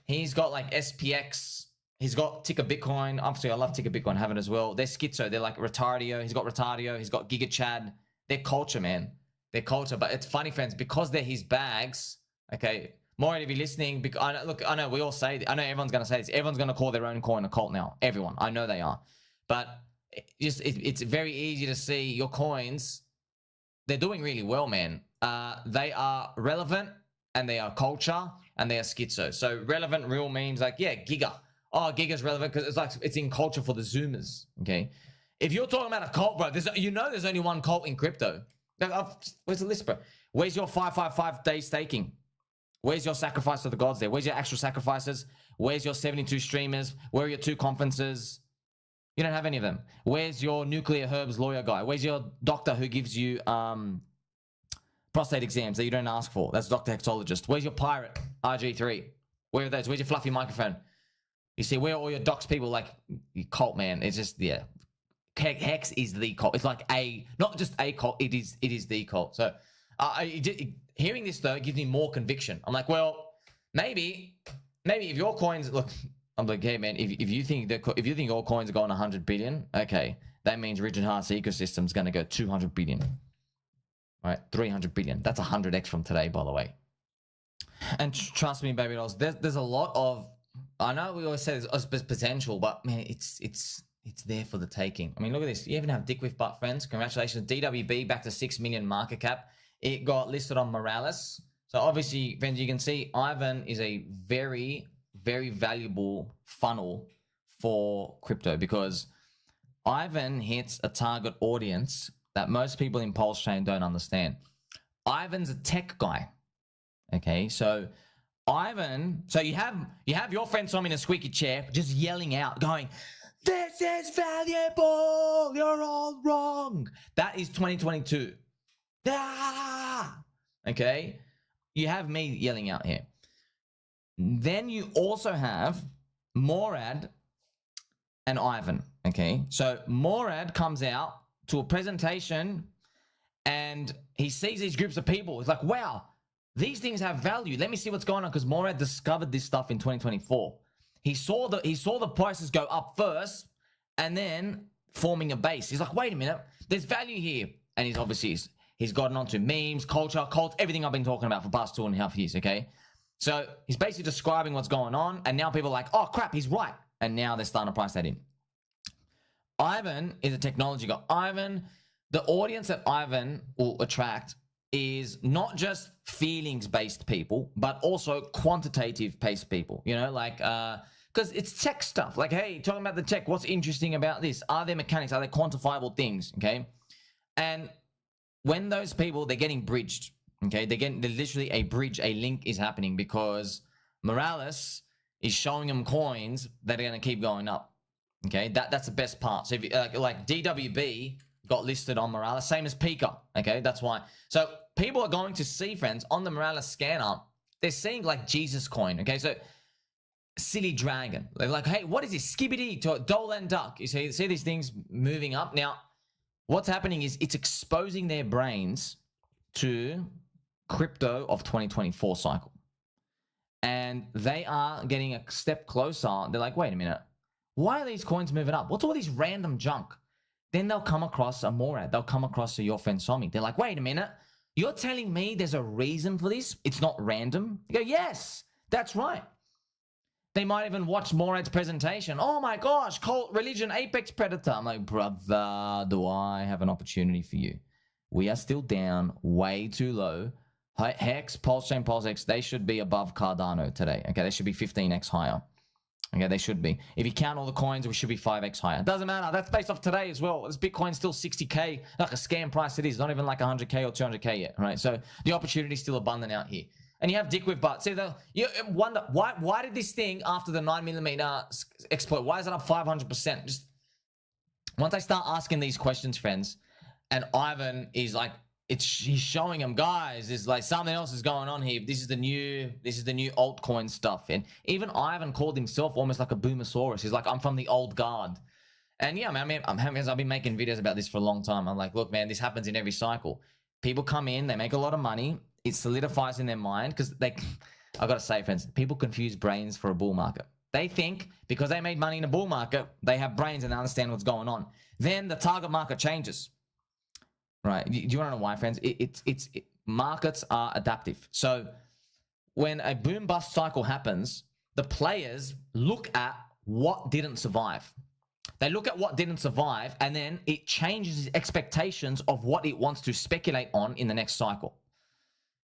He's got like SPX. He's got Ticker Bitcoin. Obviously, I love Ticker Bitcoin. Have it as well. They're schizo. They're like Retardio. He's got Retardio. He's got Giga Chad. They're culture, man. They're culture. But it's funny, friends, because they're his bags. Okay. More if you're listening, because look, I know we all say, I know everyone's going to say this. Everyone's going to call their own coin a cult now. Everyone. I know they are. But it's very easy to see your coins. They're doing really well, man. They are relevant, and they are culture, and they are schizo. So relevant, real memes, like, yeah, Giga. Oh, Giga's relevant because it's in culture for the Zoomers, okay? If you're talking about a cult, bro, there's only one cult in crypto. Where's the list, bro? Where's your 555-day staking? Where's your sacrifice to the gods there? Where's your actual sacrifices? Where's your 72 streamers? Where are your 2 conferences? You don't have any of them. Where's your nuclear herbs lawyer guy? Where's your doctor who gives you prostate exams that you don't ask for? That's Dr. Hexologist. Where's your pirate RG3? Where are those? Where's your fluffy microphone? You see, where are all your docs people? Like, you cult, man. It's just, yeah. Hex is the cult. It's like not just a cult. It is the cult. So hearing this, though, gives me more conviction. I'm like, well, maybe if your coins, look, I'm like, hey, man, if you think your coins are going 100 billion, okay, that means Richard Hart's ecosystem is going to go 200 billion. All right, 300 billion. That's 100x from today, by the way. And trust me, baby dolls, there's a lot of, I know we always say there's potential, but man, it's there for the taking. I mean, look at this. You even have Dick with butt, friends. Congratulations. DWB back to 6 million market cap. It got listed on Morales. So obviously, friends, you can see Ivan is a very, very valuable funnel for crypto because Ivan hits a target audience that most people in Pulse Chain don't understand. Ivan's a tech guy. Okay, so Ivan, so you have your friend Tom in a squeaky chair just yelling out, going, "This is valuable, you're all wrong." That is 2022. Ah! Okay, you have me yelling out here. Then you also have Morad and Ivan. Okay, so Morad comes out to a presentation And he sees these groups of people. He's like, wow, these things have value. Let me see what's going on, because Morad discovered this stuff in 2024. He saw the prices go up first and then forming a base. He's like, wait a minute, there's value here. And he's gotten onto memes, culture, cults, everything I've been talking about for the past 2.5 years, okay? So he's basically describing what's going on, and now people are like, oh crap, he's right. And now they're starting to price that in. Ivan is a technology guy. The audience that Ivan will attract is not just feelings-based people, but also quantitative-based people, you know, like, because it's tech stuff. Like, hey, talking about the tech, what's interesting about this? Are there mechanics? Are there quantifiable things, okay? And when those people, they're getting bridged, okay? They're literally a bridge, a link is happening because Morales is showing them coins that are going to keep going up, okay? That's the best part. So if you, like DWB got listed on Morales, same as Pika, okay? That's why. So people are going to see, friends, on the Morales scanner, they're seeing like Jesus coin, okay? So silly dragon. They're like, hey, what is this? Skibbity to Dolan duck. You see these things moving up. Now, what's happening is it's exposing their brains to crypto of 2024 cycle. And they are getting a step closer. They're like, wait a minute. Why are these coins moving up? What's all this random junk? Then they'll come across a Morad. They'll come across a Your Friend Somi. They're like, wait a minute. You're telling me there's a reason for this? It's not random? You go, yes, that's right. They might even watch Morad's presentation. Oh my gosh, cult, religion, apex predator. I'm like, brother, do I have an opportunity for you? We are still down way too low. Hex, Pulse Chain, Pulse X, they should be above Cardano today. Okay, they should be 15x higher. Okay, they should be. If you count all the coins, we should be 5x higher. Doesn't matter. That's based off today as well. This Bitcoin's still 60K, like a scam price it is. Not even like 100K or 200K yet, right? So the opportunity is still abundant out here. And you have dick with butt. See, you wonder, why did this thing, after the 9mm exploit, why is it up 500%? Just once I start asking these questions, friends, and Ivan is like, he's showing them, guys, there's like something else is going on here. This is the new altcoin stuff. And even Ivan called himself almost like a boomosaurus. He's like, I'm from the old guard. And yeah, man, I've been making videos about this for a long time. I'm like, look, man, this happens in every cycle. People come in, they make a lot of money. It solidifies in their mind because I got to say, friends, people confuse brains for a bull market. They think because they made money in a bull market, they have brains and they understand what's going on. Then the target market changes. Right. Do you want to know why, friends? Markets are adaptive. So when a boom bust cycle happens, the players look at what didn't survive. They look at what didn't survive, and then it changes its expectations of what it wants to speculate on in the next cycle.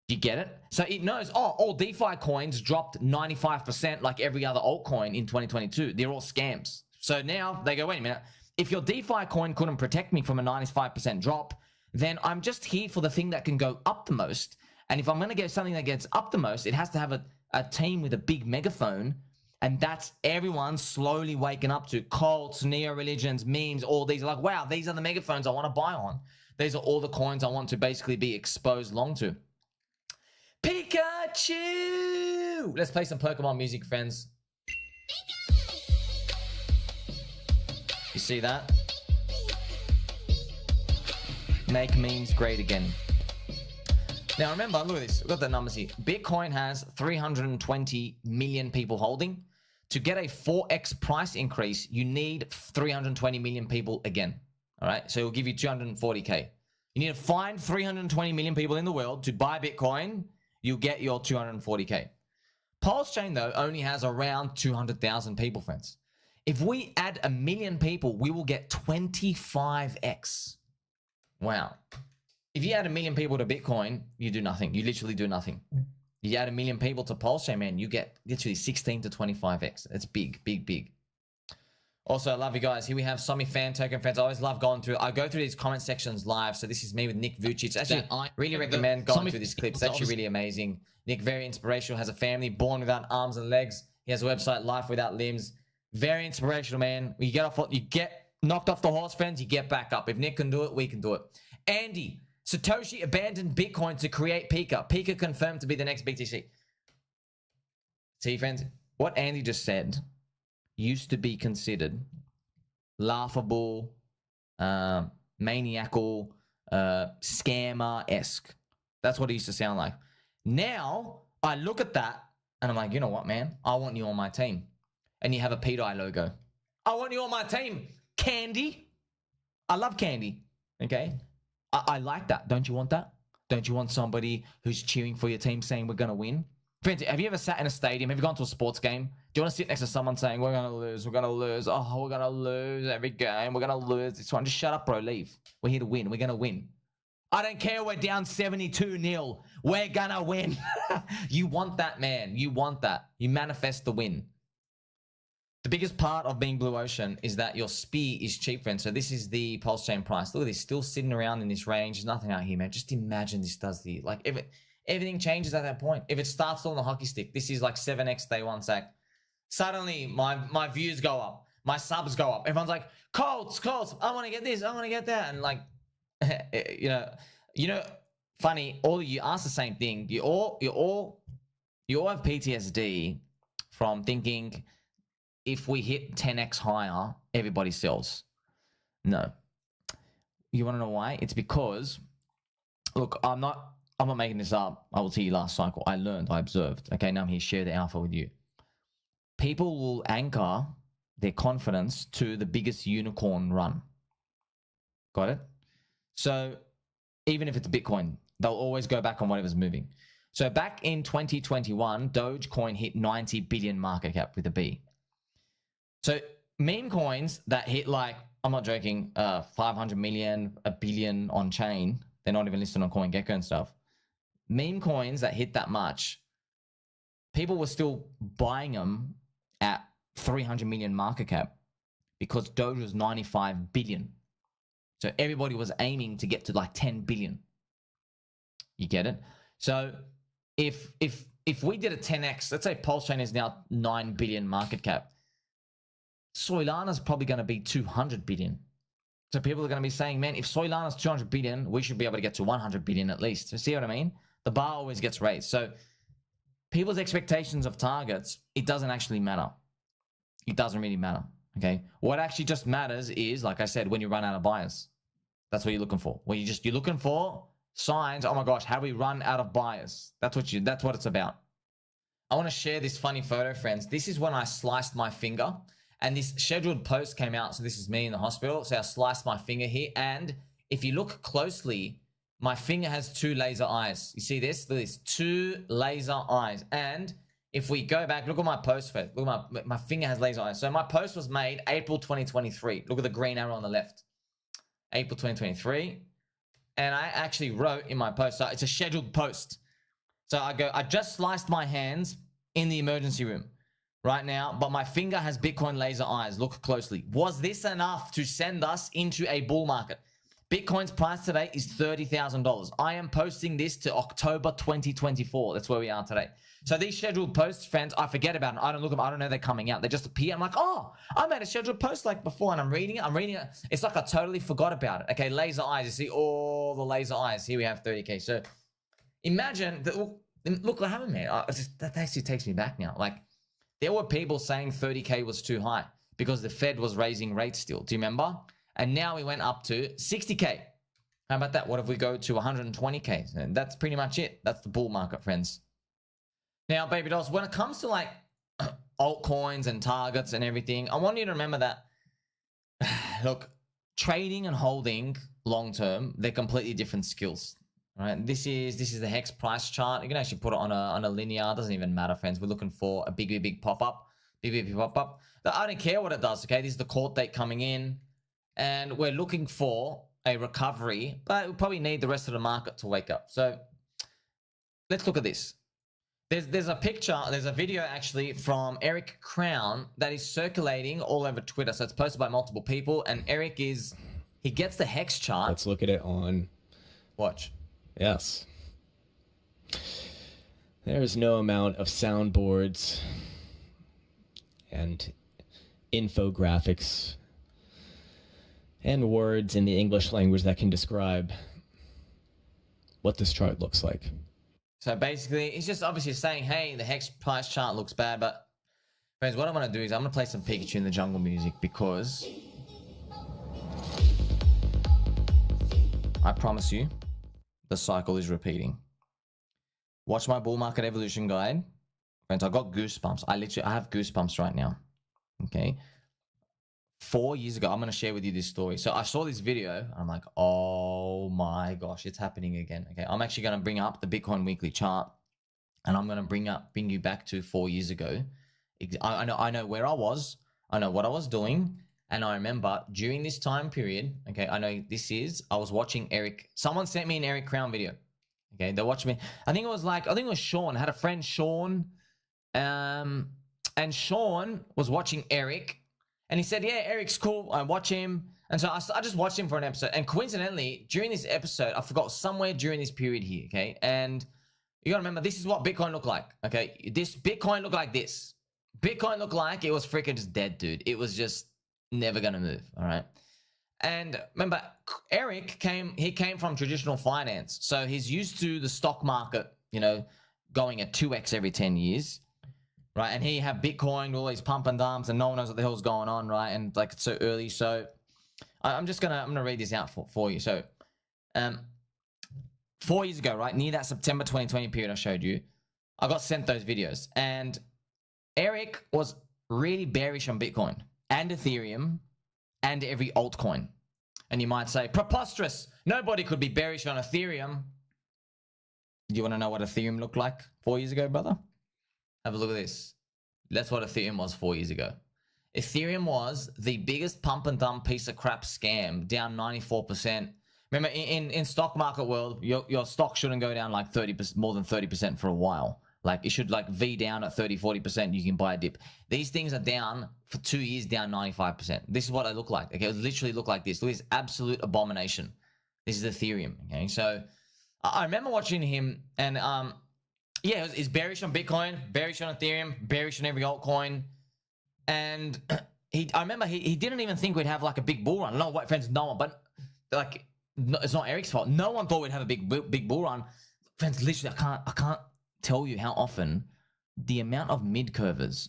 Do you get it? So it knows, oh, all DeFi coins dropped 95% like every other altcoin in 2022. They're all scams. So now they go, wait a minute. If your DeFi coin couldn't protect me from a 95% drop, then I'm just here for the thing that can go up the most. And if I'm going to get something that gets up the most, it has to have a team with a big megaphone. And that's everyone slowly waking up to cults, neo-religions, memes, all these. Like, wow, these are the megaphones I want to buy on. These are all the coins I want to basically be exposed long to. Pikachu! Let's play some Pokemon music, friends. You see that? Make memes great again. Now remember, look at this. We've got the numbers here. Bitcoin has 320 million people holding. To get a 4x price increase, you need 320 million people again. All right? So it'll give you 240K. You need to find 320 million people in the world to buy Bitcoin. You'll get your 240K. Pulse Chain, though, only has around 200,000 people, friends. If we add 1 million people, we will get 25x. Wow. If you add 1 million people to Bitcoin, you do nothing. You literally do nothing. You add 1 million people to Pulse Chain, man, you get literally 16 to 25x. It's big, big, big. Also, I love you guys. Here we have Somi fan token friends. I always love going through. I go through these comment sections live. So this is me with Nick Vucic. Actually, I really recommend going through this clip. It's actually really amazing. Nick, very inspirational. Has a family, born without arms and legs. He has a website, Life Without Limbs. Very inspirational, man. You get knocked off the horse, friends. You get back up. If Nick can do it, we can do it. Andy, Satoshi abandoned Bitcoin to create Pika. Pika confirmed to be the next BTC. See, friends, what Andy just said used to be considered laughable, maniacal, scammer-esque. That's what it used to sound like. Now, I look at that, and I'm like, you know what, man? I want you on my team. And you have a Pete Eye logo. I want you on my team, Candy. I love Candy, okay? I like that. Don't you want that? Don't you want somebody who's cheering for your team saying we're going to win? Friends, have you ever sat in a stadium? Have you gone to a sports game? Do you want to sit next to someone saying, we're going to lose, we're going to lose, oh, we're going to lose every game, we're going to lose this one? Just shut up, bro, leave. We're here to win. We're going to win. I don't care we're down 72-0. We're going to win. You want that, man. You want that. You manifest the win. The biggest part of being Blue Ocean is that your SPI is cheap, friends. So this is the pulse chain price. Look at this, still sitting around in this range. There's nothing out here, man. Just imagine this does the, like, if it, everything changes at that point. If it starts on the hockey stick, this is like 7x day one sack. Suddenly, my views go up. My subs go up. Everyone's like, Colts, I want to get this, I want to get that. And like, you know, funny, all of you ask the same thing. You all have PTSD from thinking, if we hit 10x higher, everybody sells. No. You want to know why? It's because, look, I'm not making this up. I will tell you last cycle. I learned, I observed. Okay, now I'm here to share the alpha with you. People will anchor their confidence to the biggest unicorn run. Got it? So even if it's Bitcoin, they'll always go back on what it was moving. So back in 2021, DogeCoin hit 90 billion market cap with a B. So meme coins that hit, like, I'm not joking, 500 million, a billion on chain. They're not even listed on CoinGecko and stuff. Meme coins that hit that much, people were still buying them at 300 million market cap because Doge was 95 billion. So everybody was aiming to get to like 10 billion. You get it? So if we did a 10x, let's say Pulse Chain is now 9 billion market cap. Solana's probably going to be 200 billion. So people are going to be saying, man, if Solana's 200 billion, we should be able to get to 100 billion at least. You see what I mean? The bar always gets raised. So people's expectations of targets, it doesn't actually matter. It doesn't really matter. Okay. What actually just matters is, like I said, when you run out of buyers. That's what you're looking for. When you're looking for signs. Oh my gosh, how do we run out of buyers? That's what it's about. I want to share this funny photo, friends. This is when I sliced my finger. And this scheduled post came out. So this is me in the hospital. So I sliced my finger here. And if you look closely, my finger has 2 laser eyes. You see this? Look at this. 2 laser eyes. And if we go back, look at my post first. Look at my finger has laser eyes. So my post was made April 2023. Look at the green arrow on the left. April 2023. And I actually wrote in my post. So it's a scheduled post. So I just sliced my hands in the emergency room right now, but my finger has Bitcoin laser eyes. Look closely. Was this enough to send us into a bull market? Bitcoin's price today is $30,000. I am posting this to October 2024. That's where we are today. So these scheduled posts, friends, I forget about them. I don't look at them. I don't know they're coming out. They just appear. I'm like, oh, I made a scheduled post like before, and I'm reading it. It's like I totally forgot about it. Okay, laser eyes. You see all the laser eyes. Here we have 30K. So imagine, look what happened, man. That actually takes me back now. Like, there were people saying 30K was too high because the Fed was raising rates still. Do you remember? And now we went up to 60K. How about that? What if we go to 120K? And that's pretty much it. That's the bull market, friends. Now, baby dolls, when it comes to like altcoins and targets and everything, I want you to remember that, look, trading and holding long-term, they're completely different skills. All right, this is the hex price chart. You can actually put it on a linear. It doesn't even matter, friends. We're looking for a big pop-up. Big pop-up. I don't care what it does, okay? This is the court date coming in. And we're looking for a recovery, but we probably need the rest of the market to wake up. So let's look at this. There's a picture, there's a video actually from Eric Crown that is circulating all over Twitter. So it's posted by multiple people. And Eric he gets the hex chart. Let's look at it on. Watch. Yes. There's no amount of soundboards and infographics and words in the English language that can describe what this chart looks like. So basically, he's just obviously saying, hey, the hex price chart looks bad, but friends, what I'm going to do is I'm going to play some Pikachu in the jungle music because I promise you, the cycle is repeating. Watch my bull market evolution guide. Friends, I got goosebumps. I have goosebumps right now. Okay. 4 years ago, I'm going to share with you this story. So I saw this video. I'm like, oh my gosh, it's happening again. Okay. I'm actually going to bring up the Bitcoin weekly chart, and I'm going to bring you back to 4 years ago. I know where I was. I know what I was doing. And I remember during this time period, okay, I was watching Eric. Someone sent me an Eric Crown video. Okay, they watched me. I think it was Sean. I had a friend, Sean. And Sean was watching Eric. And he said, yeah, Eric's cool. I watch him. And so I just watched him for an episode. And coincidentally, during this episode, I forgot somewhere during this period here, okay? And you got to remember, this is what Bitcoin looked like, okay? This Bitcoin looked like this. Bitcoin looked like it was freaking just dead, dude. It was just never going to move, all right? And remember, Eric came from traditional finance. So he's used to the stock market, you know, going at 2x every 10 years, right? And he have Bitcoin, all these pump and dumps, and no one knows what the hell's going on, right? And like, it's so early. So I'm gonna read this out for you. So 4 years ago, right, near that September 2020 period I showed you, I got sent those videos. And Eric was really bearish on Bitcoin and Ethereum and every altcoin. And you might say, preposterous. Nobody could be bearish on Ethereum. Do you want to know what Ethereum looked like 4 years ago, brother? Have a look at this. That's what Ethereum was 4 years ago. Ethereum was the biggest pump and dump piece of crap scam, down 94%. Remember, in stock market world, your stock shouldn't go down like 30%, more than 30% for a while. Like, it should like V down at 30, 40%, you can buy a dip. These things are down for 2 years, down 95%. This is what it looked like. Okay, it literally looked like this. Look at this absolute abomination. This is Ethereum. Okay, so I remember watching him, and yeah, he's bearish on Bitcoin, bearish on Ethereum, bearish on every altcoin. And I remember he didn't even think we'd have like a big bull run. No, what friends, no one, but like, no, it's not Eric's fault. No one thought we'd have a big bull run. Friends, literally, I can't tell you how often the amount of mid-curvers,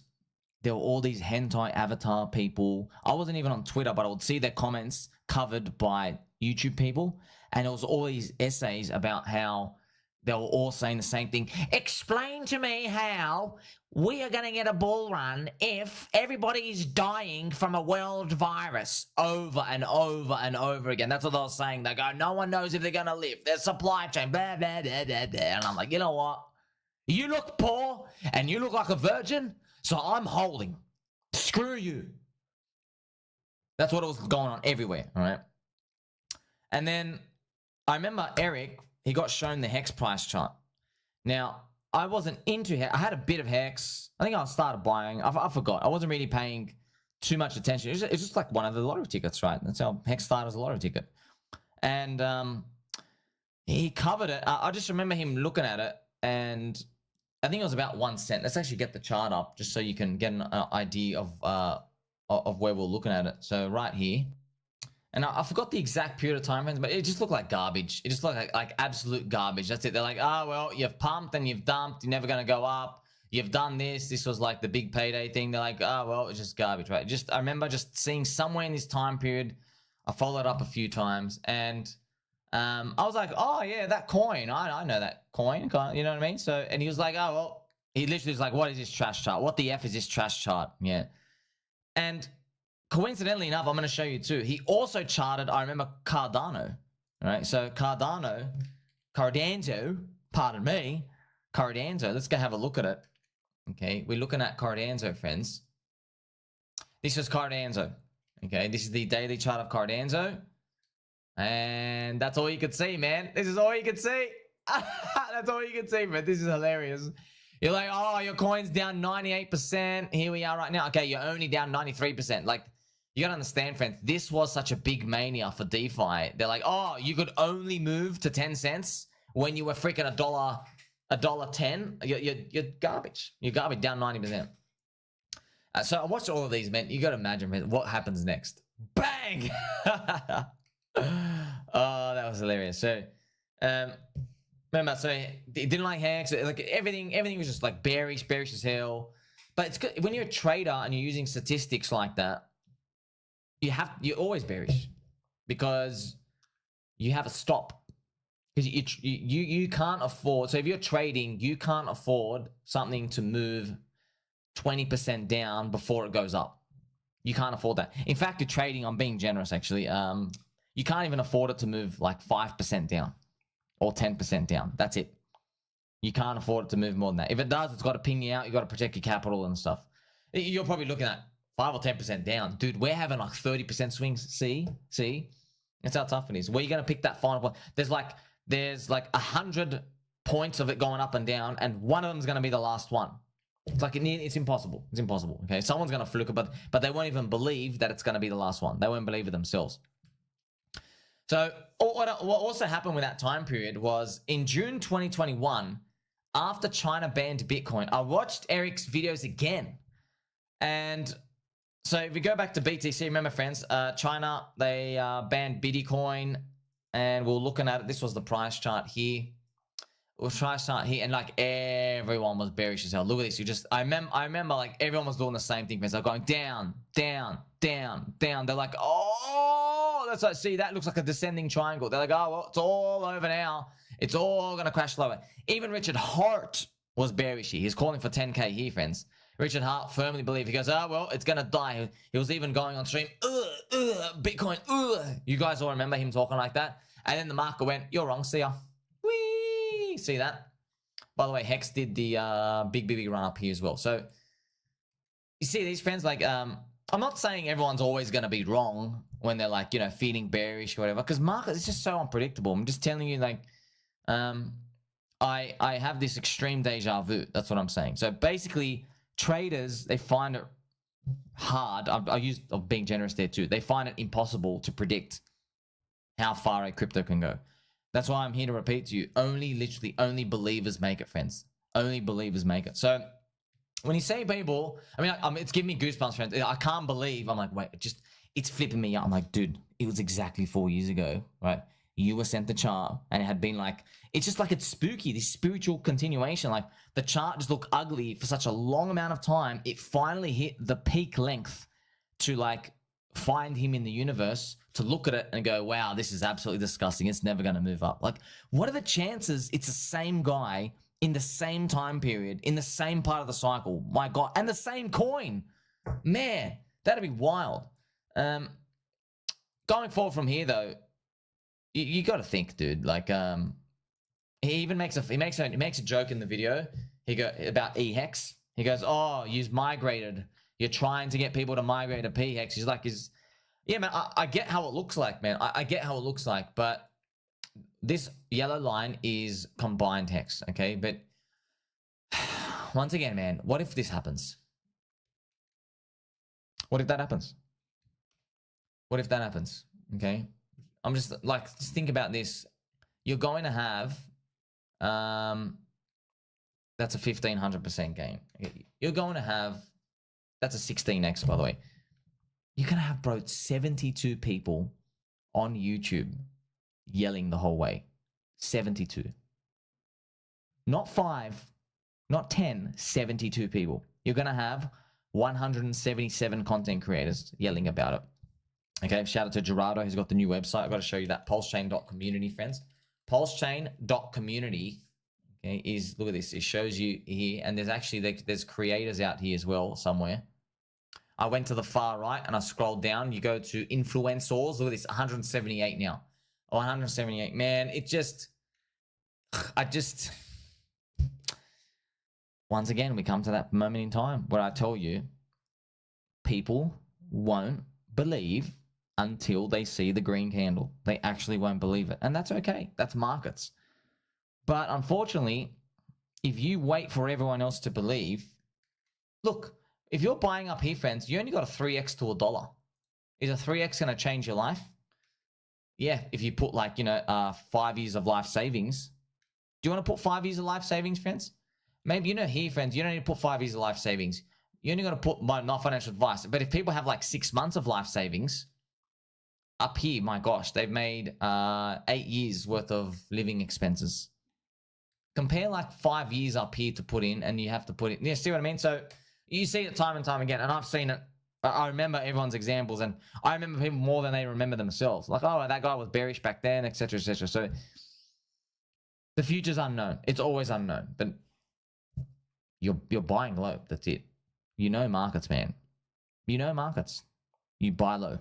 there were all these hentai avatar people. I wasn't even on Twitter, but I would see their comments covered by YouTube people, and it was all these essays about how they were all saying the same thing. Explain to me how we are going to get a bull run if everybody is dying from a world virus, over and over and over again. That's what they were saying. They go, no one knows if they're going to live. There's supply chain, blah, blah, blah, blah, blah. And I'm like, you know what? You look poor and you look like a virgin, so I'm holding. Screw you. That's what was going on everywhere, all right? And then I remember Eric, he got shown the Hex price chart. Now, I wasn't into Hex. I had a bit of Hex. I think I started buying. I forgot. I wasn't really paying too much attention. It's just like one of the lottery tickets, right? That's how Hex started as a lottery ticket. And he covered it. I just remember him looking at it, and I think it was about 1 cent. Let's actually get the chart up just so you can get an idea of where we're looking at it. So right here. And I forgot the exact period of time, but it just looked like garbage. It just looked like absolute garbage. That's it. They're like, oh, well, you've pumped and you've dumped. You're never going to go up. You've done this. This was like the big payday thing. They're like, oh, well, it's just garbage, right? I remember just seeing somewhere in this time period, I followed up a few times, and I was like, oh, yeah, that coin. I know that coin. You know what I mean? So, and he was like, oh, well, he literally was like, what is this trash chart? What the F is this trash chart? Yeah. And coincidentally enough, I'm going to show you too. He also charted, I remember, Cardano. All right, so Cardano, pardon me, Cardano. Let's go have a look at it. Okay, we're looking at Cardano, friends. This is Cardano. Okay, this is the daily chart of Cardano. And that's all you could see, man. This is all you could see. That's all you can see, man. This is hilarious. You're like, oh, your coin's down 98%. Here we are right now. Okay, you're only down 93%. Like, you gotta understand, friends, this was such a big mania for DeFi. They're like, oh, you could only move to 10 cents when you were freaking $1.10. You're garbage. You're garbage, down 90%. So I watched all of these, man. You gotta imagine, man, what happens next. Bang! Oh, that was hilarious. So, remember, so he didn't like Hex. Like everything was just like bearish as hell. But it's good when you're a trader and you're using statistics like that. You're always bearish, because you have a stop. Because you can't afford, so if you're trading, you can't afford something to move 20% down before it goes up. You can't afford that. In fact, you're trading, I'm being generous actually, you can't even afford it to move like 5% down or 10% down. That's it. You can't afford it to move more than that. If it does, it's got to ping you out. You got to protect your capital and stuff. You're probably looking at 5 or 10% down. Dude, we're having like 30% swings. See? That's how tough it is. Where are you going to pick that final point? There's like 100 points of it going up and down, and one of them is going to be the last one. It's like it's impossible. It's impossible. Okay, someone's going to fluke it, but they won't even believe that it's going to be the last one. They won't believe it themselves. So what also happened with that time period was in June 2021, after China banned Bitcoin, I watched Eric's videos again, and so if we go back to BTC, remember friends, China, they banned Bitcoin, and we're looking at it. This was the price chart here. We'll try to start here, and like everyone was bearish as hell. Look at this. I remember like everyone was doing the same thing. They're going down, down, down, down. They're like, oh, that's like, see, that looks like a descending triangle. They're like, oh, well, it's all over now. It's all gonna crash lower. Even Richard Hart was bearish here. He's calling for 10K here, friends. Richard Hart firmly believed. He goes, oh, well, it's gonna die. He was even going on stream, Bitcoin, You guys all remember him talking like that? And then the market went, you're wrong, see ya. See that? By the way, Hex did the big run up here as well. So you see these friends, like I'm not saying everyone's always going to be wrong when they're like, you know, feeling bearish or whatever, because market is just so unpredictable. I'm just telling you, like, I have this extreme deja vu. That's what I'm saying. So basically, traders, they find it hard. I'm being generous there too. They find it impossible to predict how far a crypto can go. That's why I'm here to repeat to you, literally only believers make it, friends. Only believers make it. So when you say people, I mean, it's giving me goosebumps, friends. I can't believe, I'm like, wait, it's flipping me out. I'm like, dude, it was exactly 4 years ago, right? You were sent the chart and it had been like, it's just like it's spooky, this spiritual continuation. Like the chart just looked ugly for such a long amount of time. It finally hit the peak length to like find him in the universe, to look at it and go, wow, this is absolutely disgusting. It's never going to move up. Like, what are the chances it's the same guy in the same time period, in the same part of the cycle? My God. And the same coin. Man, that'd be wild. Going forward from here, though, you got to think, dude. Like, he even makes a joke in the video. About eHex. He goes, oh, you've migrated. You're trying to get people to migrate to PHEX. He's like, yeah, man, I get how it looks like, man. I get how it looks like, but this yellow line is combined hex, okay? But once again, man, what if this happens? What if that happens? What if that happens, okay? I'm just think about this. You're going to have, that's a 1,500% gain. You're going to have, that's a 16x, by the way. You're going to have, bro, 72 people on YouTube yelling the whole way. 72. Not 5, not 10, 72 people. You're going to have 177 content creators yelling about it. Okay, shout out to Gerardo, who's got the new website. I've got to show you that, pulsechain.community, friends. Pulsechain.community, okay, is, look at this. It shows you here, and there's actually, there's creators out here as well somewhere. I went to the far right and I scrolled down. You go to influencers. Look at this, 178 now. 178. Man, it just, once again, we come to that moment in time where I tell you, people won't believe until they see the green candle. They actually won't believe it. And that's okay. That's markets. But unfortunately, if you wait for everyone else to believe, look, if you're buying up here, friends, you only got a 3x to $1. Is a 3x going to change your life? Yeah, if you put 5 years of life savings. Do you want to put 5 years of life savings, friends? Maybe, here, friends, you don't need to put 5 years of life savings. You only got to put, not financial advice, but if people have 6 months of life savings, up here, my gosh, they've made 8 years worth of living expenses. Compare 5 years up here to put in, and you have to put it. You see what I mean? So you see it time and time again, and I've seen it I remember everyone's examples, and I remember people more than they remember themselves. Like, oh, that guy was bearish back then, etc., etc. So the future's unknown. It's always unknown. But you're buying low. That's it. You know markets, man. You know markets. You buy low.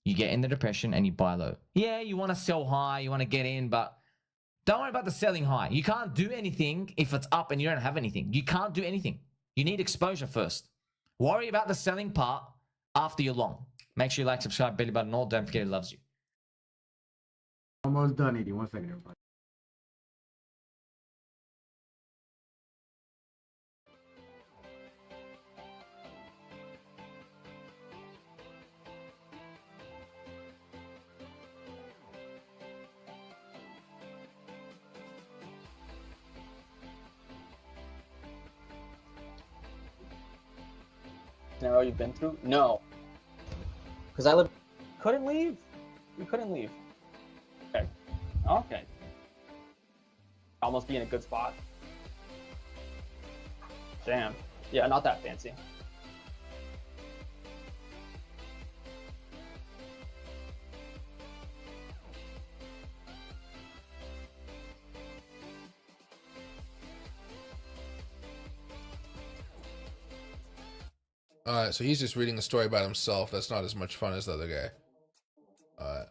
You get in the depression and you buy low. Yeah, you want to sell high. You want to get in, but don't worry about the selling high. You can't do anything if it's up and you don't have anything. You can't do anything. You need exposure first. Worry about the selling part after you're long. Make sure you like, subscribe, belly button, all. Don't forget he loves you. Almost done, Edie. 1 second, everybody. Scenario you've been through? No. Because I couldn't leave? We couldn't leave. Okay. Okay. Almost be in a good spot. Damn. Yeah, not that fancy. Alright, so he's just reading a story about himself. That's not as much fun as the other guy. Alright.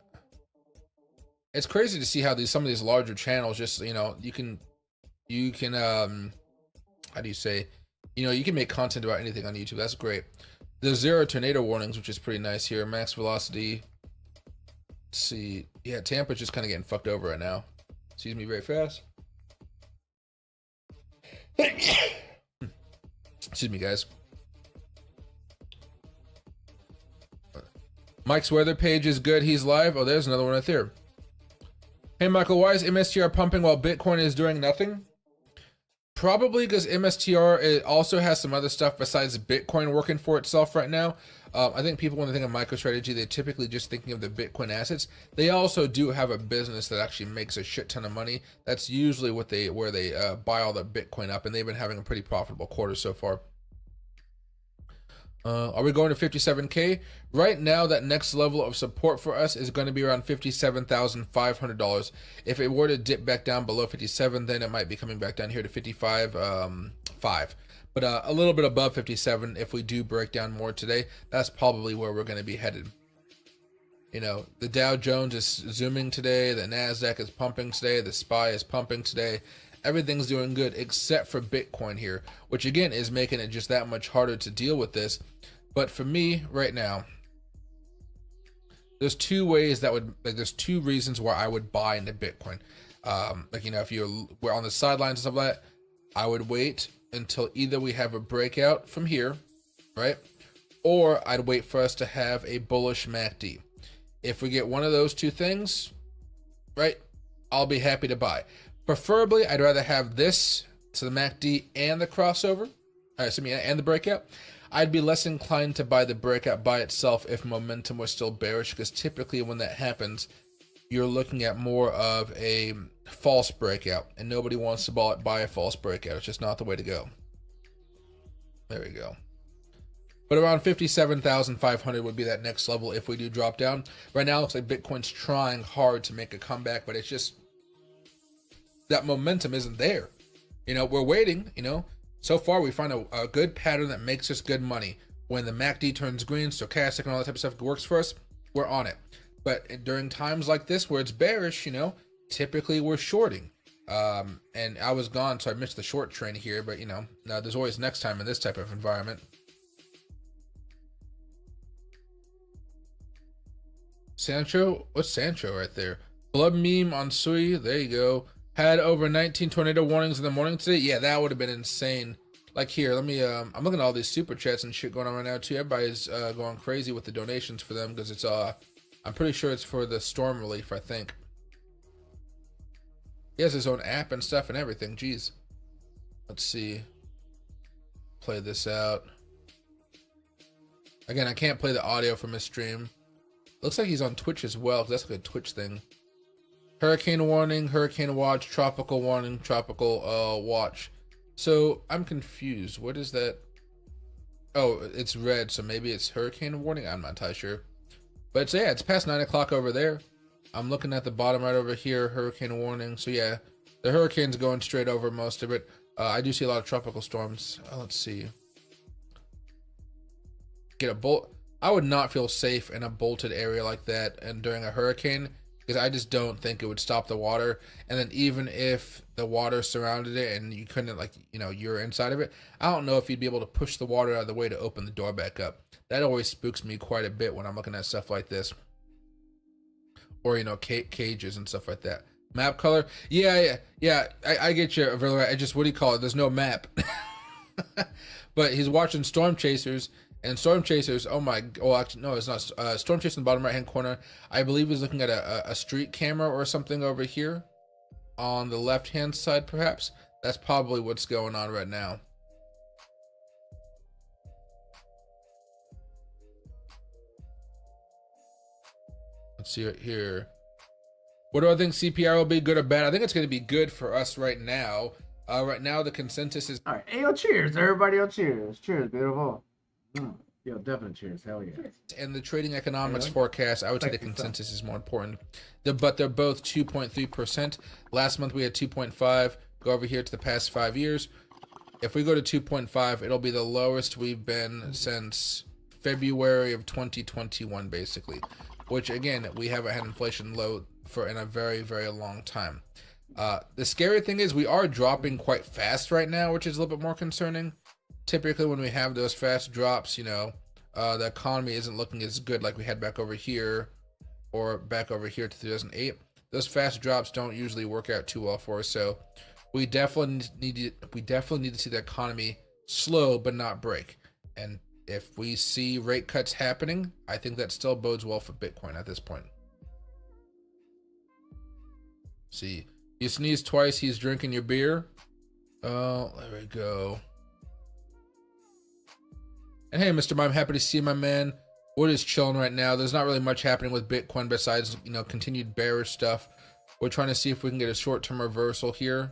It's crazy to see how some of these larger channels just, you know, you can how do you say, you know, you can make content about anything on YouTube. That's great. There's 0 tornado warnings, which is pretty nice here. Max velocity. Let's see. Yeah, Tampa's just kind of getting fucked over right now. Excuse me, very fast. Excuse me, guys. Mike's weather page is good. He's live. Oh, there's another one right there. Hey, Michael, why is MSTR pumping while Bitcoin is doing nothing? Probably because MSTR it also has some other stuff besides Bitcoin working for itself right now. I think people, when they think of MicroStrategy, they're typically just thinking of the Bitcoin assets. They also do have a business that actually makes a shit ton of money. That's usually where they buy all the Bitcoin up, and they've been having a pretty profitable quarter so far. Are we going to 57K? Right now, that next level of support for us is going to be around $57,500. If it were to dip back down below 57, then it might be coming back down here to 55.5. But a little bit above 57, if we do break down more today, that's probably where we're going to be headed. You know, the Dow Jones is zooming today, the NASDAQ is pumping today, the SPY is pumping today. Everything's doing good except for Bitcoin here, which again is making it just that much harder to deal with this. But for me right now, there's two ways that would, like, there's two reasons why I would buy into Bitcoin. Like, you know, if we're on the sidelines and stuff like that, I would wait until either we have a breakout from here, right? Or I'd wait for us to have a bullish MACD. If we get one of those two things, right, I'll be happy to buy. Preferably, I'd rather have this, so the MACD and the crossover, and the breakout. I'd be less inclined to buy the breakout by itself if momentum was still bearish, because typically when that happens, you're looking at more of a false breakout, and nobody wants to buy a false breakout. It's just not the way to go. There we go. But around 57,500 would be that next level if we do drop down. Right now, it looks like Bitcoin's trying hard to make a comeback, but it's just that momentum isn't there. You know, we're waiting, you know. So far, we find a good pattern that makes us good money. When the MACD turns green, stochastic and all that type of stuff works for us, we're on it. But during times like this where it's bearish, you know, typically we're shorting. And I was gone, so I missed the short train here. But, you know, there's always next time in this type of environment. Sancho? What's Sancho right there? Blood meme on Sui. There you go. Had over 19 tornado warnings in the morning today. Yeah, that would have been insane. Like here, let me, I'm looking at all these super chats and shit going on right now too. Everybody's going crazy with the donations for them because it's, I'm pretty sure it's for the storm relief, I think. He has his own app and stuff and everything. Jeez. Let's see. Play this out. Again, I can't play the audio from his stream. Looks like he's on Twitch as well, because that's like a Twitch thing. Hurricane warning, hurricane watch, tropical warning, tropical watch. So I'm confused. What is that? Oh, it's red, so maybe it's hurricane warning. I'm not entirely sure. But so yeah, it's past 9 o'clock over there. I'm looking at the bottom right over here, hurricane warning. So yeah, the hurricane's going straight over most of it. I do see a lot of tropical storms. Let's see. Get a bolt. I would not feel safe in a bolted area like that and during a hurricane, because I just don't think it would stop the water. And then even if the water surrounded it and you couldn't, like, you know, you're inside of it, I don't know if you'd be able to push the water out of the way to open the door back up. That always spooks me quite a bit when I'm looking at stuff like this. Or, you know, cages and stuff like that. Map color? Yeah. I get you. I just, what do you call it? There's no map. But he's watching Storm Chasers. And Storm Chasers, oh my, well, actually, no, it's not. Storm Chasers in the bottom right-hand corner, I believe is looking at a street camera or something over here. On the left-hand side, perhaps. That's probably what's going on right now. Let's see it here. What do I think CPR will be, good or bad? I think it's going to be good for us right now. Right now, the consensus is... All right, hey, yo, cheers, everybody, yo, cheers. Cheers, beautiful. Yo, definitely cheers, hell yeah. And the trading economics forecast, I would say the consensus is more important. But they're both 2.3%. Last month we had 2.5. Go over here to the past 5 years. If we go to 2.5, it'll be the lowest we've been since February of 2021, basically. Which, again, we haven't had inflation low in a very, very long time. The scary thing is we are dropping quite fast right now, which is a little bit more concerning. Typically, when we have those fast drops, you know, the economy isn't looking as good like we had back over here or back over here to 2008. Those fast drops don't usually work out too well for us. So we definitely need to see the economy slow but not break. And if we see rate cuts happening, I think that still bodes well for Bitcoin at this point. See, you sneeze twice, he's drinking your beer. Oh, there we go. And hey, Mr. Mime, happy to see you, my man. We're just chilling right now. There's not really much happening with Bitcoin besides, you know, continued bearish stuff. We're trying to see if we can get a short-term reversal here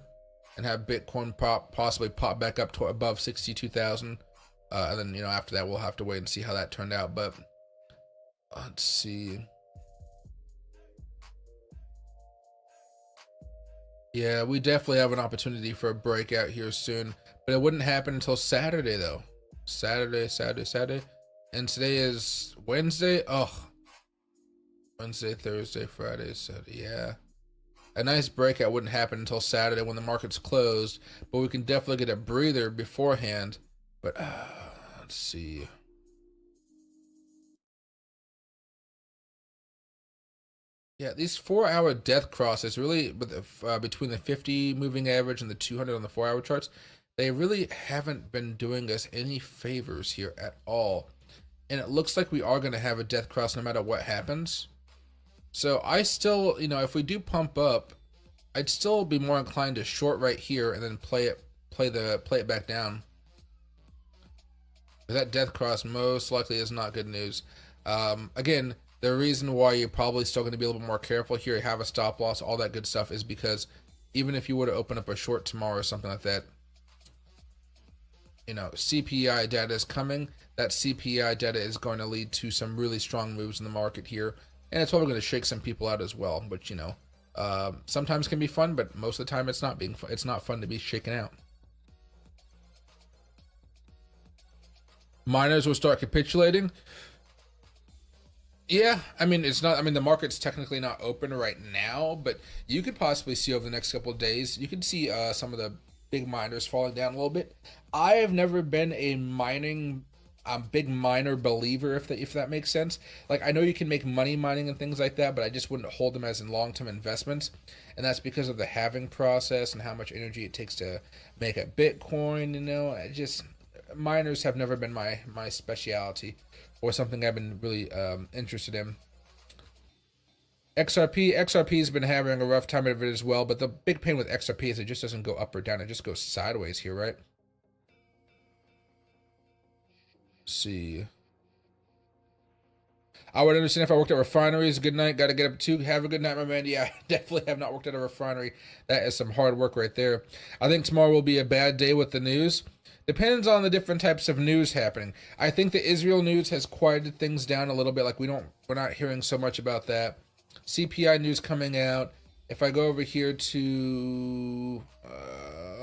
and have Bitcoin possibly pop back up to above 62,000. And then, you know, after that, we'll have to wait and see how that turned out. But let's see. Yeah, we definitely have an opportunity for a breakout here soon, but it wouldn't happen until Saturday, though. Saturday. And today is Wednesday. Oh, Wednesday, Thursday, Friday, Saturday. Yeah. A nice breakout wouldn't happen until Saturday when the market's closed, but we can definitely get a breather beforehand. But let's see. Yeah, these 4-hour death crosses really, between the 50 moving average and the 200 on the 4-hour charts, they really haven't been doing us any favors here at all. And it looks like we are going to have a death cross no matter what happens. So I still, you know, if we do pump up, I'd still be more inclined to short right here and then play it back down. That death cross most likely is not good news. Again, the reason why you're probably still going to be a little bit more careful here, you have a stop loss, all that good stuff, is because even if you were to open up a short tomorrow or something like that, you know, CPI data is coming. That CPI data is going to lead to some really strong moves in the market here, and it's probably going to shake some people out as well. But you know, sometimes can be fun, but most of the time it's not being fun. It's not fun to be shaken out. Miners will start capitulating. Yeah, I mean, it's not, I mean, the market's technically not open right now, but you could possibly see over the next couple of days, you could see some of the big miners falling down a little bit. I have never been a big miner believer, if that makes sense. Like, I know you can make money mining and things like that, but I just wouldn't hold them as in long-term investments. And that's because of the halving process and how much energy it takes to make a Bitcoin, you know. Miners have never been my specialty or something I've been really interested in. XRP's been having a rough time of it as well, but the big pain with XRP is it just doesn't go up or down, it just goes sideways here, right? Let's see. I would understand if I worked at refineries. Good night. Got to get up too. Have a good night, my man. Yeah, I definitely have not worked at a refinery. That is some hard work right there. I think tomorrow will be a bad day with the news. Depends on the different types of news happening. I think the Israel news has quieted things down a little bit. Like we're not hearing so much about that. CPI news coming out. If I go over here to,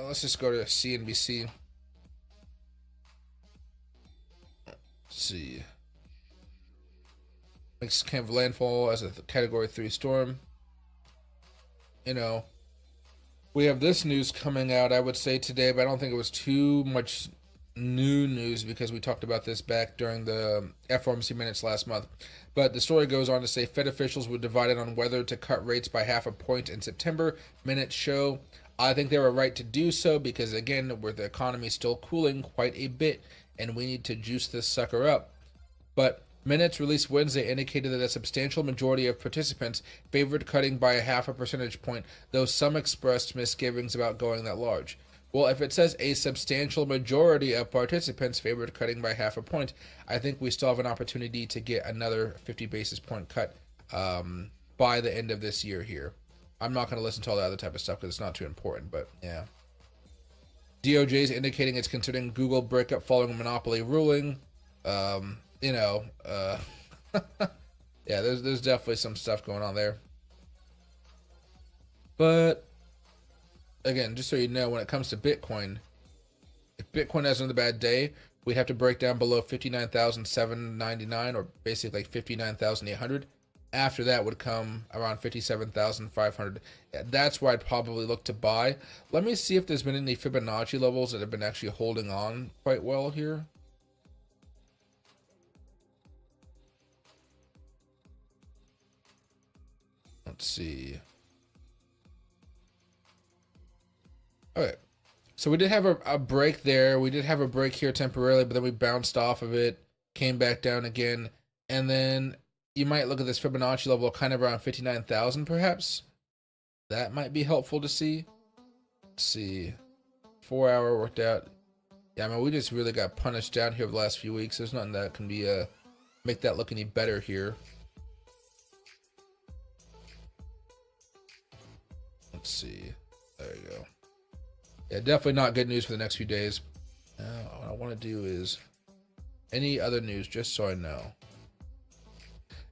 let's just go to CNBC. Let's see. Makes kind of landfall as a Category 3 storm. You know, we have this news coming out, I would say today, but I don't think it was too much new news because we talked about this back during the FOMC minutes last month. But the story goes on to say Fed officials were divided on whether to cut rates by 0.5 point in September. Minutes show I think they were right to do so because, again, where the economy is still cooling quite a bit and we need to juice this sucker up. But minutes released Wednesday indicated that a substantial majority of participants favored cutting by 0.5 percentage point, though some expressed misgivings about going that large. Well, if it says a substantial majority of participants favored cutting by 0.5 point, I think we still have an opportunity to get another 50 basis point cut by the end of this year here. I'm not going to listen to all the other type of stuff because it's not too important, but yeah. DOJ is indicating it's considering Google breakup following a monopoly ruling. Yeah, there's definitely some stuff going on there. But again, just so you know, when it comes to Bitcoin, if Bitcoin has another bad day, we'd have to break down below 59,799 or basically like 59,800. After that would come around 57,500. That's where I'd probably look to buy. Let me see if there's been any Fibonacci levels that have been actually holding on quite well here. Let's see. Okay, so we did have a break there. We did have a break here temporarily, but then we bounced off of it, came back down again, and then you might look at this Fibonacci level kind of around 59,000 perhaps. That might be helpful to see. Let's see. 4 hour worked out. Yeah, I mean, we just really got punished down here over the last few weeks. There's nothing that can be make that look any better here. Let's see. There you go. Yeah, definitely not good news for the next few days. Now, what I want to do is any other news, just so I know.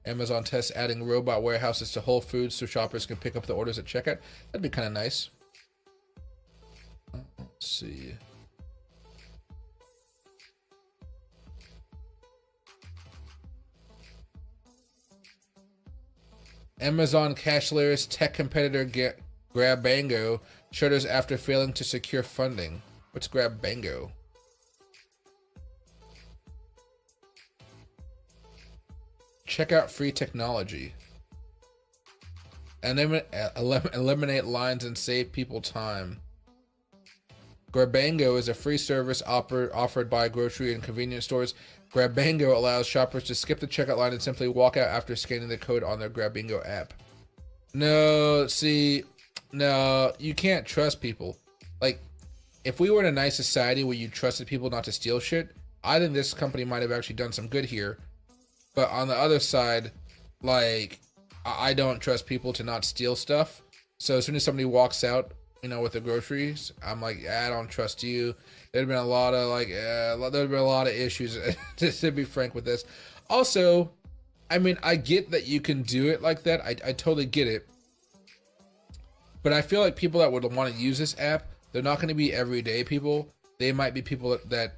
Amazon tests adding robot warehouses to Whole Foods so shoppers can pick up the orders at checkout. That'd be kind of nice. Let's see. Amazon cashless tech competitor Grabbango shutters after failing to secure funding. What's Grabbango? Check out free technology. And eliminate lines and save people time. Grabbango is a free service offered by grocery and convenience stores. Grabbango allows shoppers to skip the checkout line and simply walk out after scanning the code on their Grabbango app. No, see, no, you can't trust people. Like, if we were in a nice society where you trusted people not to steal shit, I think this company might have actually done some good here. But on the other side, like, I don't trust people to not steal stuff. So as soon as somebody walks out, you know, with the groceries, I'm like, I don't trust you. There'd been a lot of there'd been a lot of issues, to be frank with this. Also, I mean, I get that you can do it like that. I totally get it. But I feel like people that would want to use this app, they're not going to be everyday people. They might be people that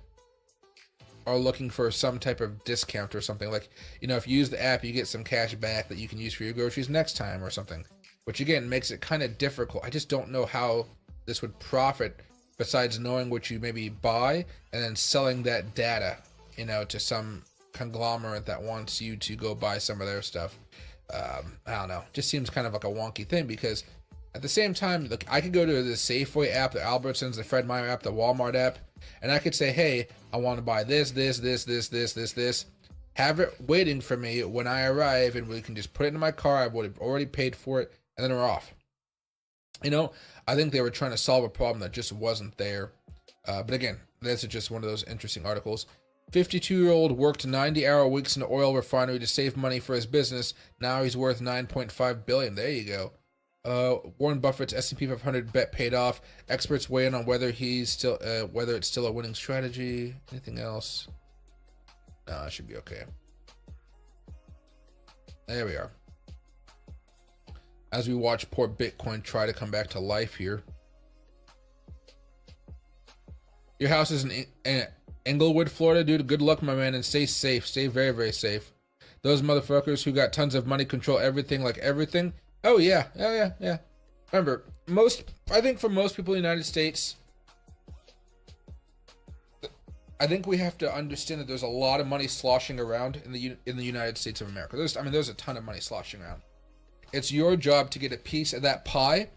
are looking for some type of discount or something. Like, you know, if you use the app, you get some cash back that you can use for your groceries next time or something. Which again makes it kind of difficult. I just don't know how this would profit besides knowing what you maybe buy and then selling that data, you know, to some conglomerate that wants you to go buy some of their stuff. I don't know. Just seems kind of like a wonky thing because at the same time, look, I could go to the Safeway app, the Albertsons, the Fred Meyer app, the Walmart app, and I could say, hey, I want to buy this. Have it waiting for me when I arrive, and we can just put it in my car. I would have already paid for it, and then we're off. You know, I think they were trying to solve a problem that just wasn't there. But again, this is just one of those interesting articles. 52-year-old worked 90-hour weeks in an oil refinery to save money for his business. Now he's worth $9.5 billion. There you go. Warren Buffett's S&P 500 bet paid off. Experts weigh in on whether it's still a winning strategy. Anything else? No, it should be okay. There we are. As we watch poor Bitcoin try to come back to life here. Your house is in Englewood, Florida, dude. Good luck, my man, and stay safe. Stay very, very safe. Those motherfuckers who got tons of money control everything like everything. Oh yeah. Remember, I think for most people in the United States, I think we have to understand that there's a lot of money sloshing around in the United States of America. There's a ton of money sloshing around. It's your job to get a piece of that pie.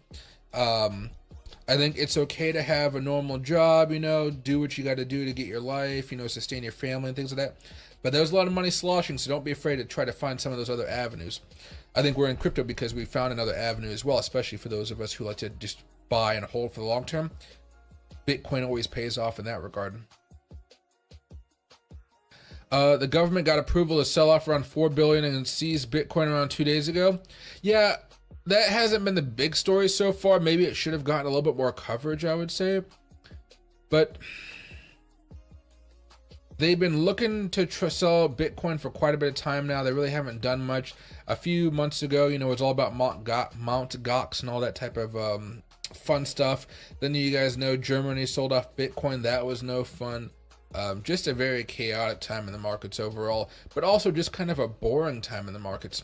I think it's okay to have a normal job, do what you got to do to get your life, sustain your family and things like that. But there's a lot of money sloshing, so don't be afraid to try to find some of those other avenues. I think we're in crypto because we found another avenue as well, especially for those of us who like to just buy and hold for the long term. Bitcoin always pays off in that regard. The government got approval to sell off around $4 billion and seized Bitcoin around 2 days ago. Yeah, that hasn't been the big story so far. Maybe it should have gotten a little bit more coverage, I would say. But they've been looking to sell Bitcoin for quite a bit of time now. They really haven't done much. A few months ago, it was all about Mount Gox and all that type of fun stuff. Then you guys know Germany sold off Bitcoin. That was no fun. Just a very chaotic time in the markets overall, but also just kind of a boring time in the markets.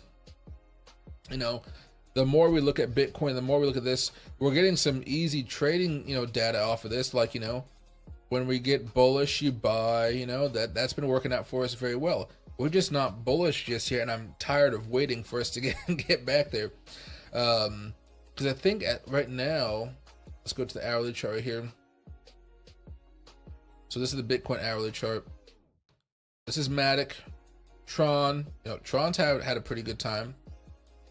The more we look at Bitcoin, the more we look at this, we're getting some easy trading, data off of this. Like, when we get bullish, you buy, that's been working out for us very well. We're just not bullish just yet, and I'm tired of waiting for us to get back there. Because I think right now, let's go to the hourly chart right here. So this is the Bitcoin hourly chart. This is Matic, Tron. Tron's had a pretty good time.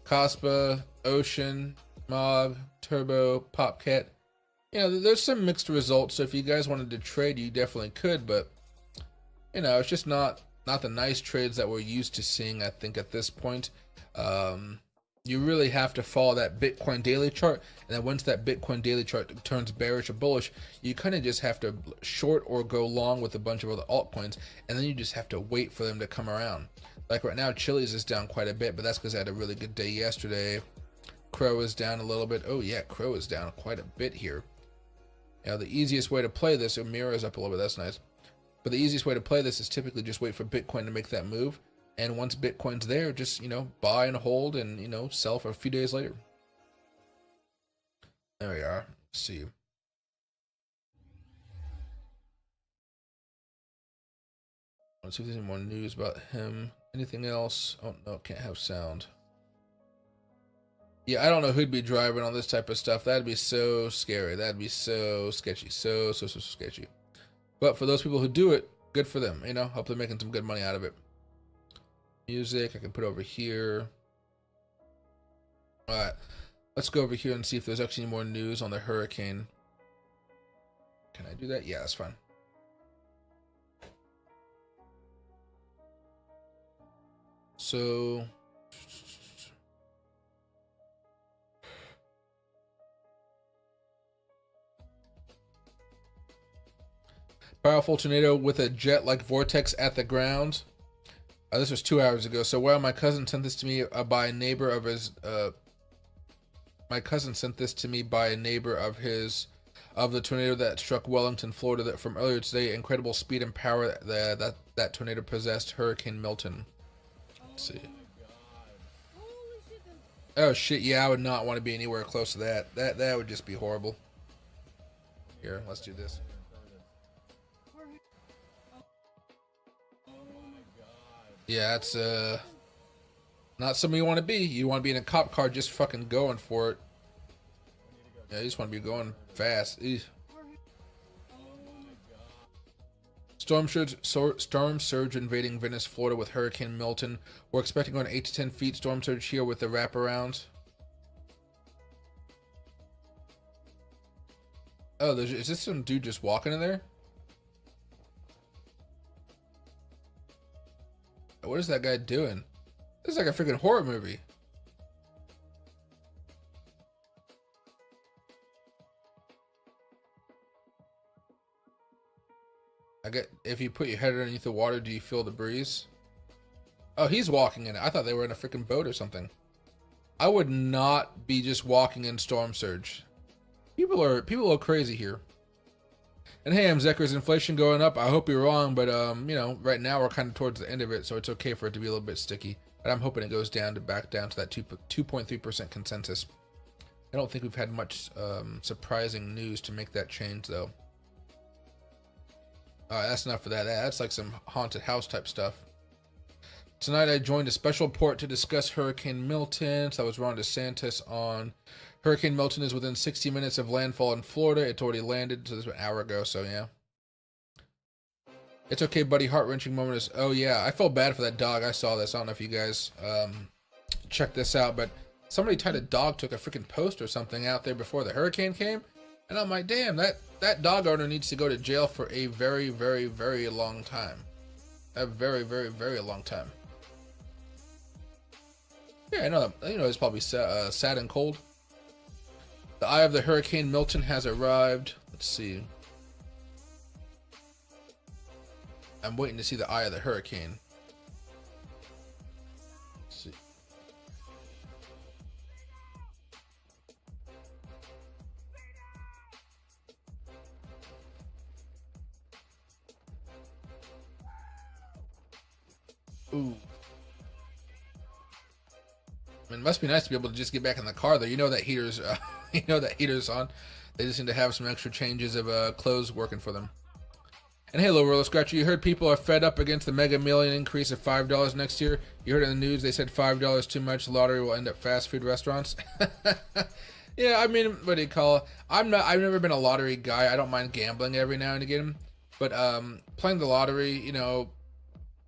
Kaspa, Ocean, Mog, Turbo, Popcat. There's some mixed results. So if you guys wanted to trade, you definitely could. But it's just not the nice trades that we're used to seeing. I think at this point, you really have to follow that Bitcoin daily chart, and then once that Bitcoin daily chart turns bearish or bullish, you kind of just have to short or go long with a bunch of other altcoins, and then you just have to wait for them to come around. Like right now, Chili's is down quite a bit, but that's because I had a really good day yesterday. Crow is down a little bit. Oh yeah, Crow is down quite a bit here. The easiest way to play this, Mira is up a little bit, that's nice. But the easiest way to play this is typically just wait for Bitcoin to make that move. And once Bitcoin's there, just, buy and hold and, sell for a few days later. There we are. Let's see. Let's see if there's any more news about him. Anything else? Oh, no, can't have sound. Yeah, I don't know who'd be driving on this type of stuff. That'd be so scary. That'd be so sketchy. So sketchy. But for those people who do it, good for them. Hope they're making some good money out of it. Music, I can put over here. Alright, let's go over here and see if there's actually any more news on the hurricane. Can I do that? Yeah, that's fine. So, powerful tornado with a jet-like vortex at the ground. This was 2 hours ago. So while my cousin sent this to me by a neighbor of his, of the tornado that struck Wellington, Florida, from earlier today. Incredible speed and power that tornado possessed. Hurricane Milton. Let's see. Oh shit! Yeah, I would not want to be anywhere close to that. That would just be horrible. Here, let's do this. Yeah, it's not something you want to be. You want to be in a cop car just fucking going for it. Yeah, you just want to be going fast. Eesh. Storm surge invading Venice, Florida with Hurricane Milton. We're expecting around 8 to 10 feet storm surge here with the wraparound. Oh, is this some dude just walking in there? What is that guy doing? This is like a freaking horror movie. I get, if you put your head underneath the water, do you feel the breeze? Oh, he's walking in it. I thought they were in a freaking boat or something. I would not be just walking in storm surge. People are crazy here. And hey, Zecker, is inflation going up? I hope you're wrong, but you know, right now we're kind of towards the end of it, so it's okay for it to be a little bit sticky. But I'm hoping it goes down to back down to that 2.3% consensus. I don't think we've had much surprising news to make that change, though. That's enough for that. That's like some haunted house type stuff. Tonight I joined a special report to discuss Hurricane Milton. So I was Ron DeSantis on Hurricane Milton is within 60 minutes of landfall in Florida. It's already landed, so this was an hour ago, so yeah. It's okay, buddy. Heart-wrenching moment is, oh yeah, I felt bad for that dog. I saw this. I don't know if you guys checked this out, but somebody tied a dog to a freaking post or something out there before the hurricane came. And I'm like, damn, that dog owner needs to go to jail for a very, very, very long time. A very, very, very long time. Yeah, I know that. You know, it's probably sad and cold. The eye of the Hurricane Milton has arrived. Let's see. I'm waiting to see the eye of the hurricane. Let's see. Ooh. I mean, it must be nice to be able to just get back in the car, though. You know that heater's, you know that heater's on. They just need to have some extra changes of clothes working for them. And hey, Low Roller Scratcher, you heard people are fed up against the Mega Million increase of $5 next year. You heard in the news they said $5 too much. The lottery will end up fast food restaurants. Yeah, I mean, what do you call it? I've never been a lottery guy. I don't mind gambling every now and again, but playing the lottery, you know,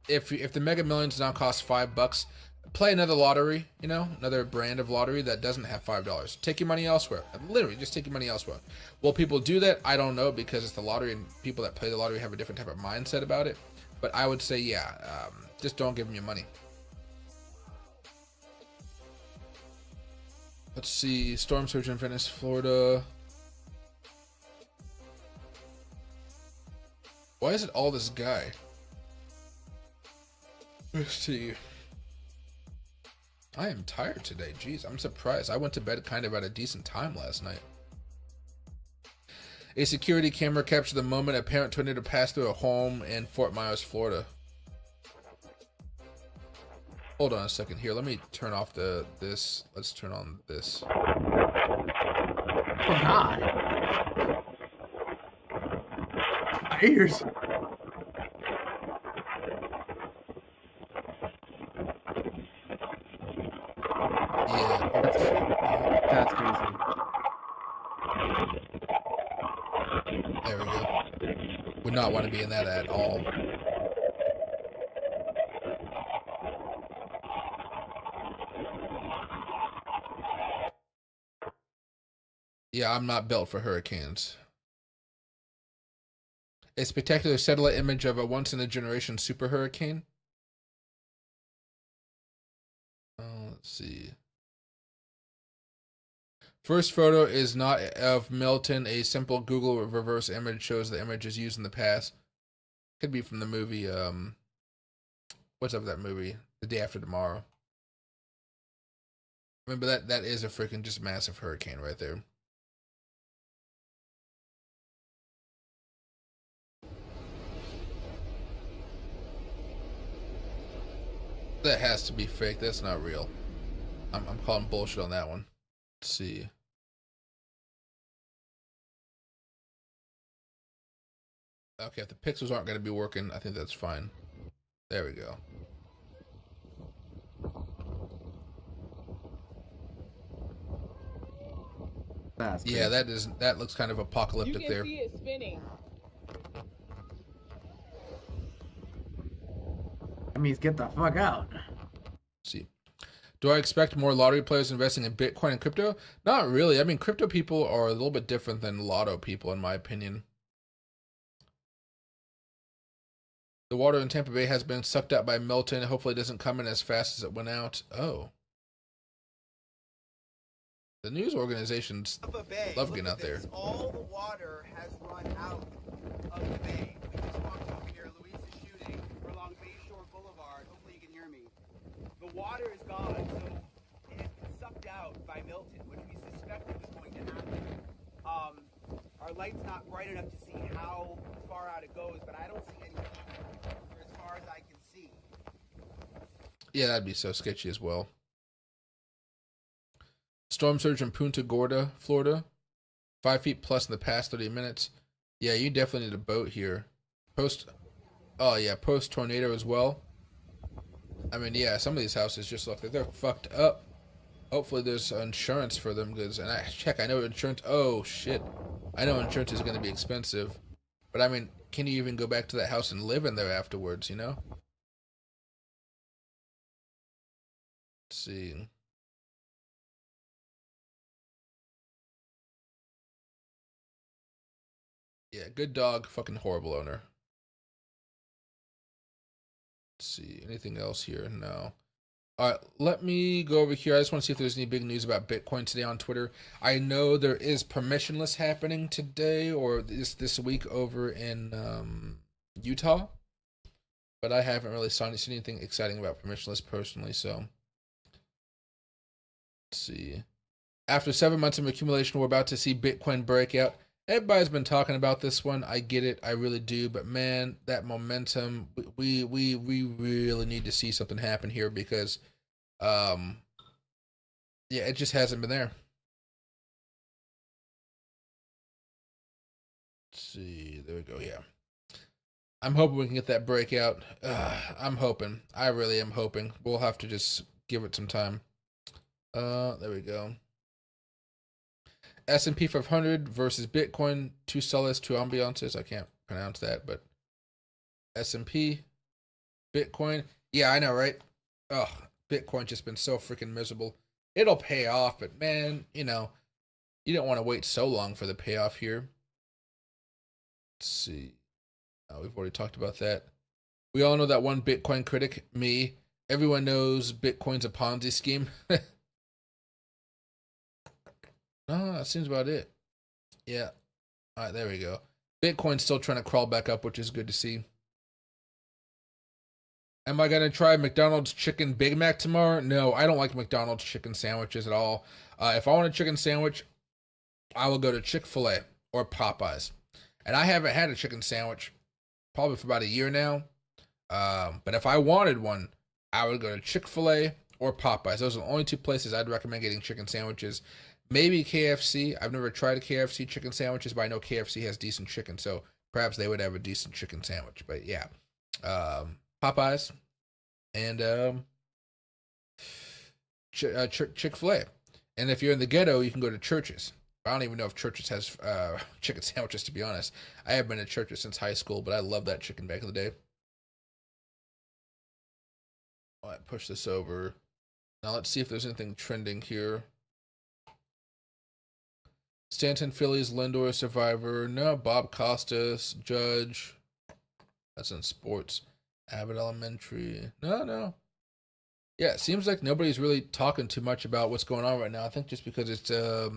if the Mega Millions now cost $5, play another lottery, you know, another brand of lottery that doesn't have $5. Take your money elsewhere. Literally, just take your money elsewhere. Will people do that? I don't know, because it's the lottery, and people that play the lottery have a different type of mindset about it. But I would say, yeah, just don't give them your money. Let's see, storm surge in Venice, Florida. Why is it all this guy? Let's see. I am tired today. Jeez, I'm surprised. I went to bed kind of at a decent time last night. A security camera captured the moment a parent tornado passed through a home in Fort Myers, Florida. Hold on a second here. Let me turn off this. Let's turn on this. Oh God. My ears. Yeah. That's crazy. There we go. Would not want to be in that at all. Yeah, I'm not built for hurricanes. A spectacular satellite image of a once-in-a-generation super hurricane. Let's see. First photo is not of Milton. A simple Google reverse image shows the images used in the past. Could be from the movie, what's up with that movie? The Day After Tomorrow. Remember that is a freaking just massive hurricane right there. That has to be fake. That's not real. I'm calling bullshit on that one. Let's see. Okay, if the pixels aren't going to be working, I think that's fine. There we go. That's yeah, that looks kind of apocalyptic you can there. See it spinning. That means get the fuck out. Let's see. Do I expect more lottery players investing in Bitcoin and crypto? Not really. I mean, crypto people are a little bit different than lotto people, in my opinion. The water in Tampa Bay has been sucked out by Milton. Hopefully it doesn't come in as fast as it went out. Oh. The news organizations love getting out there. All the water has run out of the bay. We just walked over here. Luis is shooting. We're along Bayshore Boulevard. Hopefully you can hear me. The water is gone, so it has been sucked out by Milton, which we suspected was going to happen. Our light's not bright enough to see how far out it goes, but I don't see any for as far as I can see. Yeah, that'd be so sketchy as well. Storm surge in Punta Gorda, Florida. 5 feet plus in the past 30 minutes. Yeah, you definitely need a boat here. Post tornado as well. I mean, yeah, some of these houses just look like they're fucked up. Hopefully there's insurance for them, because, and I know insurance, oh shit. I know insurance is going to be expensive. But I mean, can you even go back to that house and live in there afterwards, you know? Let's see. Yeah, good dog, fucking horrible owner. Let's see, anything else here? No. Alright, let me go over here. I just want to see if there's any big news about Bitcoin today on Twitter. I know there is permissionless happening today or this week over in Utah. But I haven't really seen anything exciting about permissionless personally, so. Let's see. After 7 months of accumulation, we're about to see Bitcoin breakout. Everybody's been talking about this one. I get it. I really do. But man, that momentum, we really need to see something happen here because, yeah, it just hasn't been there. Let's see. There we go. Yeah. I'm hoping we can get that breakout. I'm hoping. I really am hoping. We'll have to just give it some time. There we go. S&P 500 versus Bitcoin, two soles, two ambiances. I can't pronounce that, but S&P, Bitcoin. Yeah, I know, right? Ugh, Bitcoin's just been so freaking miserable. It'll pay off, but man, you know, you don't want to wait so long for the payoff here. Let's see. Oh, we've already talked about that. We all know that one Bitcoin critic, me. Everyone knows Bitcoin's a Ponzi scheme. No, that seems about it. Yeah. All right, there we go. Bitcoin's still trying to crawl back up, which is good to see. Am I going to try McDonald's chicken Big Mac tomorrow? No, I don't like McDonald's chicken sandwiches at all. If I want a chicken sandwich, I will go to Chick-fil-A or Popeyes. And I haven't had a chicken sandwich probably for about a year now. But if I wanted one, I would go to Chick-fil-A or Popeyes. Those are the only two places I'd recommend getting chicken sandwiches. Maybe KFC. I've never tried a KFC chicken sandwiches, but I know KFC has decent chicken, so perhaps they would have a decent chicken sandwich. But yeah, Popeyes and Chick-fil-A. And if you're in the ghetto, you can go to Church's. I don't even know if Church's has chicken sandwiches, to be honest. I have been to Church's since high school, but I love that chicken back in the day. All right, push this over. Now let's see if there's anything trending here. Stanton, Phillies, Lindor, Survivor. No, Bob Costas, Judge. That's in sports. Abbott Elementary. No. Yeah, it seems like nobody's really talking too much about what's going on right now. I think just because it's a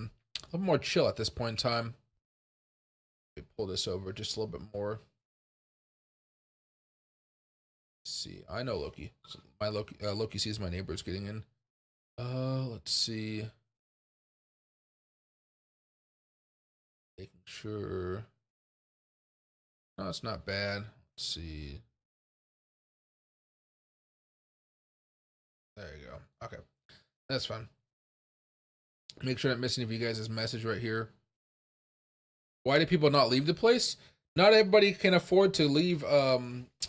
little more chill at this point in time. Let me pull this over just a little bit more. Let's see. I know Loki. My Loki sees my neighbors getting in. Let's see. Making sure. No, it's not bad. Let's see. There you go. Okay. That's fine. Make sure I'm not missing any of you guys' message right here. Why do people not leave the place? Not everybody can afford to leave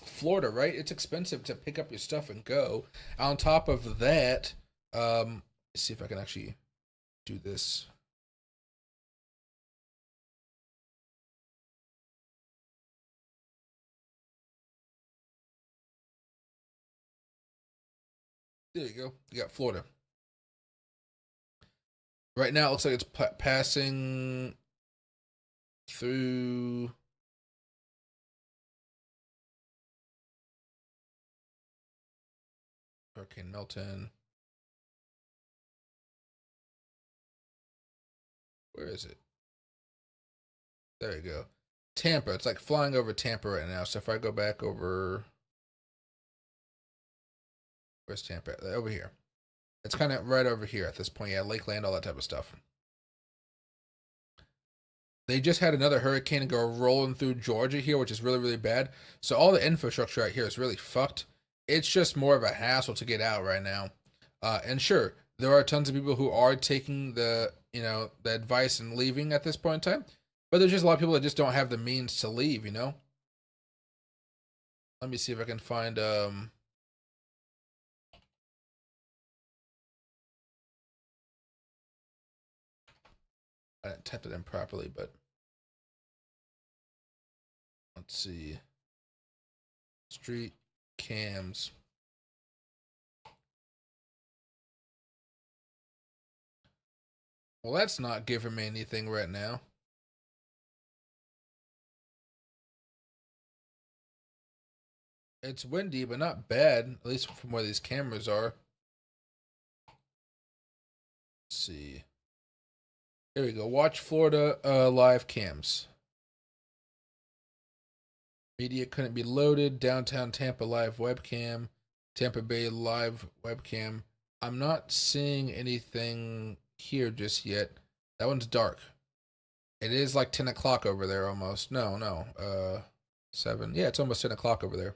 Florida, right? It's expensive to pick up your stuff and go. On top of that, let's see if I can actually do this. There you go. You got Florida. Right now, it looks like it's passing through Hurricane Milton. Where is it? There you go. Tampa. It's like flying over Tampa right now. So if I go back over... Where's Tampa? Over here. It's kind of right over here at this point. Yeah, Lakeland, all that type of stuff. They just had another hurricane go rolling through Georgia here, which is really, really bad. So all the infrastructure right here is really fucked. It's just more of a hassle to get out right now. And sure, there are tons of people who are taking the, you know, the advice and leaving at this point in time. But there's just a lot of people that just don't have the means to leave, you know? Let me see if I can find, I didn't type it in properly, but let's see. Street cams. Well, that's not giving me anything right now. It's windy, but not bad, at least from where these cameras are. Let's see. Here we go. Watch Florida live cams. Media couldn't be loaded. Downtown Tampa live webcam. Tampa Bay live webcam. I'm not seeing anything here just yet. That one's dark. It is like 10 o'clock over there almost. No. 7. Yeah, it's almost 10 o'clock over there.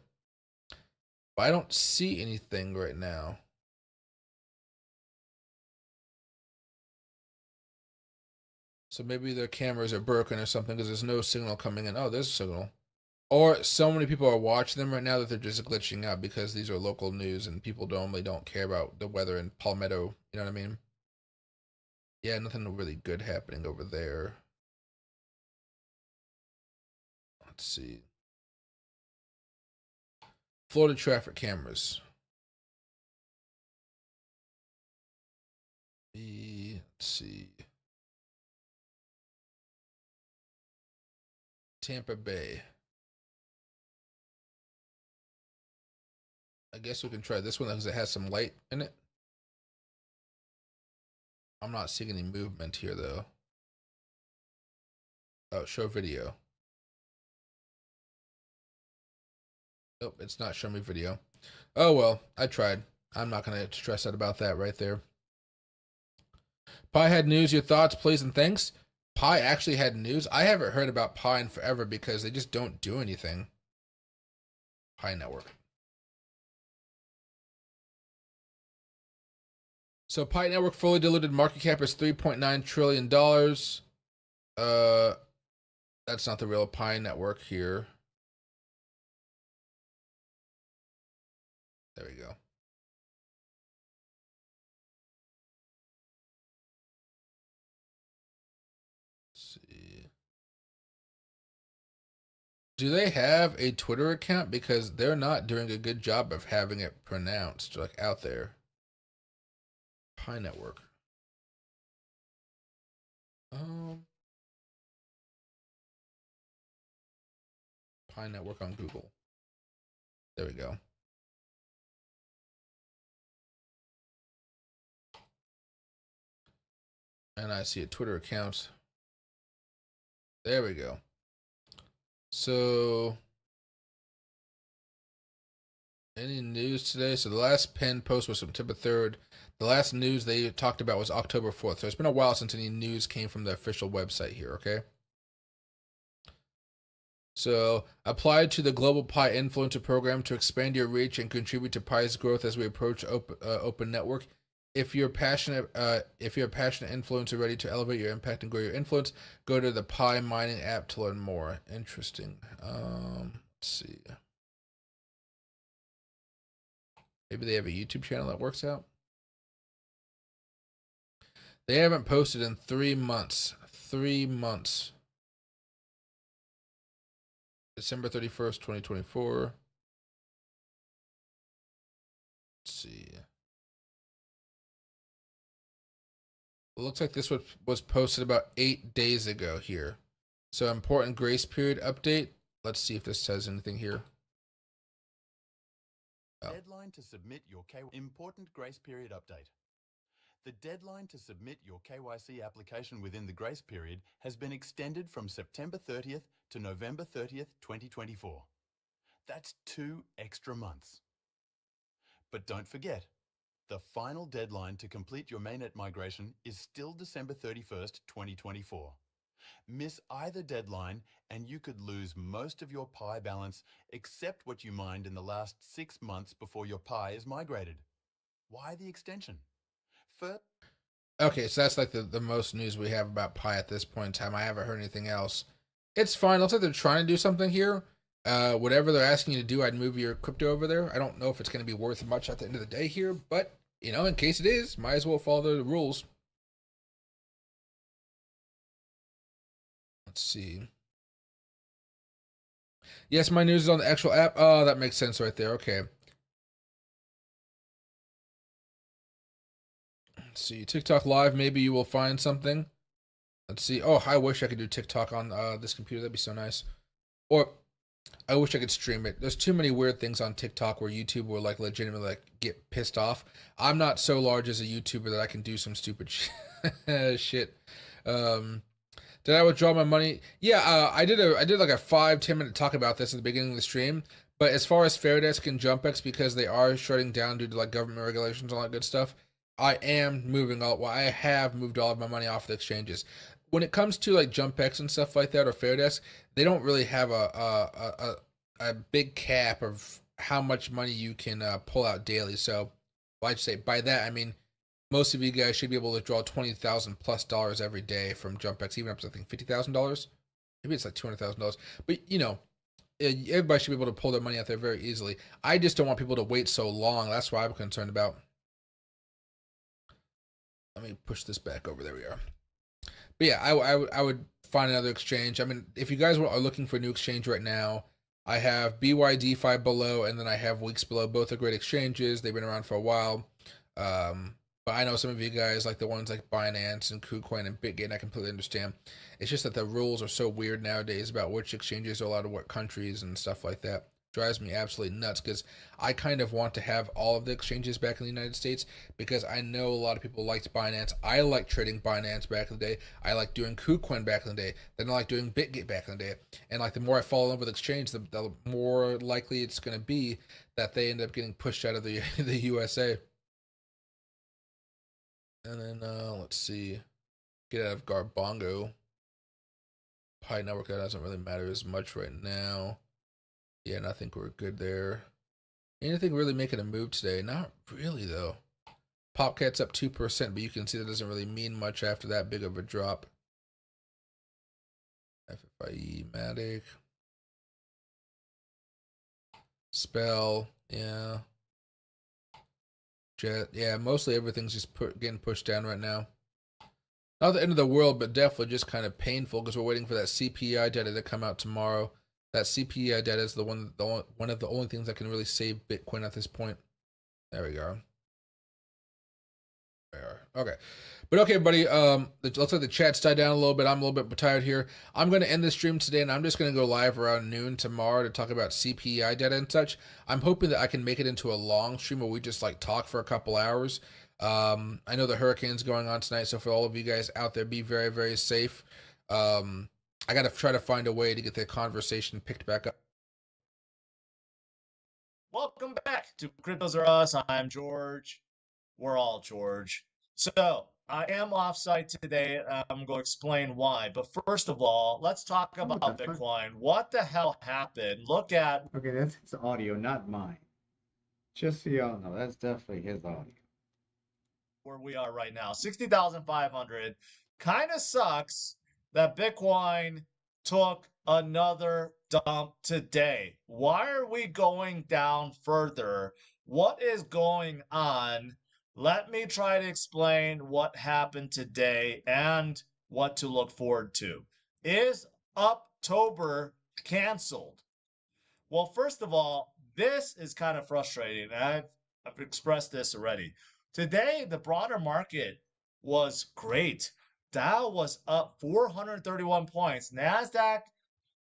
But I don't see anything right now. So maybe their cameras are broken or something because there's no signal coming in. Oh, there's a signal. Or so many people are watching them right now that they're just glitching out because these are local news and people normally don't care about the weather in Palmetto. You know what I mean? Yeah, nothing really good happening over there. Let's see. Florida traffic cameras. Let's see. Tampa Bay. I guess we can try this one because it has some light in it. I'm not seeing any movement here though. Oh, show video. Nope, it's not showing me video. Oh well, I tried. I'm not going to stress out about that right there. Pi had news, your thoughts, please, and thanks. Pi actually had news. I haven't heard about Pi in forever because they just don't do anything. Pi Network. So Pi Network fully diluted market cap is $3.9 trillion. That's not the real Pi Network here. There we go. Let's see. Do they have a Twitter account? Because they're not doing a good job of having it pronounced, like, out there. Pi Network. Pi Network on Google. There we go. And I see a Twitter account. There we go. So, any news today? So the last pinned post was September 3rd. The last news they talked about was October 4th. So it's been a while since any news came from the official website here, okay? So, apply to the Global Pi Influencer Program to expand your reach and contribute to Pi's growth as we approach open network. If you're a passionate influencer ready to elevate your impact and grow your influence, go to the Pi mining app to learn more. Interesting. Let's see. Maybe they have a YouTube channel that works out. They haven't posted in 3 months. 3 months. December 31st, 2024. Let's see. It looks like this was posted about 8 days ago here. So important grace period update. Let's see if this says anything here. Deadline to submit your important grace period update. The deadline to submit your KYC application within the grace period has been extended from September 30th to November 30th, 2024. That's 2 extra months. But don't forget, the final deadline to complete your mainnet migration is still December 31st, 2024. Miss either deadline and you could lose most of your Pi balance except what you mined in the last 6 months before your Pi is migrated. Why the extension? Okay, so that's like the most news we have about Pi at this point in time. I haven't heard anything else. It's fine. Looks like they're trying to do something here. Whatever they're asking you to do, I'd move your crypto over there. I don't know if it's going to be worth much at the end of the day here, but, you know, in case it is, might as well follow the rules. Let's see. Yes, my news is on the actual app. Oh, that makes sense right there. Okay. Let's see. TikTok Live, maybe you will find something. Let's see. Oh, I wish I could do TikTok on this computer. That'd be so nice. Or I wish I could stream it. There's too many weird things on TikTok where YouTube will like legitimately like get pissed off. I'm not so large as a YouTuber that I can do some stupid shit. Did I withdraw my money? Yeah, I did like a 5-10 minute talk about this at the beginning of the stream. But as far as Fairdesk and JumpX, because they are shutting down due to like government regulations and all that good stuff, I am moving all. Well, I have moved all of my money off the exchanges. When it comes to like JumpX and stuff like that or Fairdesk, they don't really have a big cap of how much money you can pull out daily. So, well, I'd say by that I mean most of you guys should be able to withdraw $20,000+ every day from JumpX, even up to I think $50,000. Maybe it's like $200,000. But you know, everybody should be able to pull their money out there very easily. I just don't want people to wait so long. That's what I'm concerned about. Let me push this back over. There we are. But yeah, I would find another exchange. I mean, if you guys are looking for a new exchange right now, I have BYD5 below, and then I have Weeks below. Both are great exchanges. They've been around for a while. But I know some of you guys like the ones like Binance and KuCoin and BitGate, and I completely understand. It's just that the rules are so weird nowadays about which exchanges are allowed to what countries and stuff like that. Drives me absolutely nuts because I kind of want to have all of the exchanges back in the United States because I know a lot of people liked Binance. I liked trading Binance back in the day. I liked doing KuCoin back in the day. Then I liked doing BitGate back in the day. And like the more I fall in love with exchange, the more likely it's going to be that they end up getting pushed out of the USA. And then let's see, get out of Garbongo. Pi Network, that doesn't really matter as much right now. Yeah, and I think we're good there. Anything really making a move today? Not really, though. Popcat's up 2%, but you can see that doesn't really mean much after that big of a drop. FFIE, Matic. Spell, yeah. Jet, yeah, mostly everything's just getting pushed down right now. Not the end of the world, but definitely just kind of painful because we're waiting for that CPI data to come out tomorrow. That CPI data is one of the only things that can really save Bitcoin at this point. There we go. There. Okay. But okay, everybody, it looks like the chat's died down a little bit. I'm a little bit tired here. I'm going to end the stream today, and I'm just going to go live around noon tomorrow to talk about CPI data and such. I'm hoping that I can make it into a long stream where we just like talk for a couple hours. I know the hurricane's going on tonight, so for all of you guys out there, be very, very safe. I got to try to find a way to get the conversation picked back up. Welcome back to Cryptos Are Us. I'm George. We're all George. So I am offsite today. I'm going to explain why. But first of all, let's talk about Bitcoin. What the hell happened? Look at. Okay, that's his audio, not mine. Just so y'all know, that's definitely his audio. Where we are right now, 60,500. Kind of sucks that Bitcoin took another dump today. Why are we going down further? What is going on? Let me try to explain what happened today and what to look forward to. Is Uptober canceled? Well, first of all, this is kind of frustrating. I've expressed this already. Today, the broader market was great. Dow was up 431 points. NASDAQ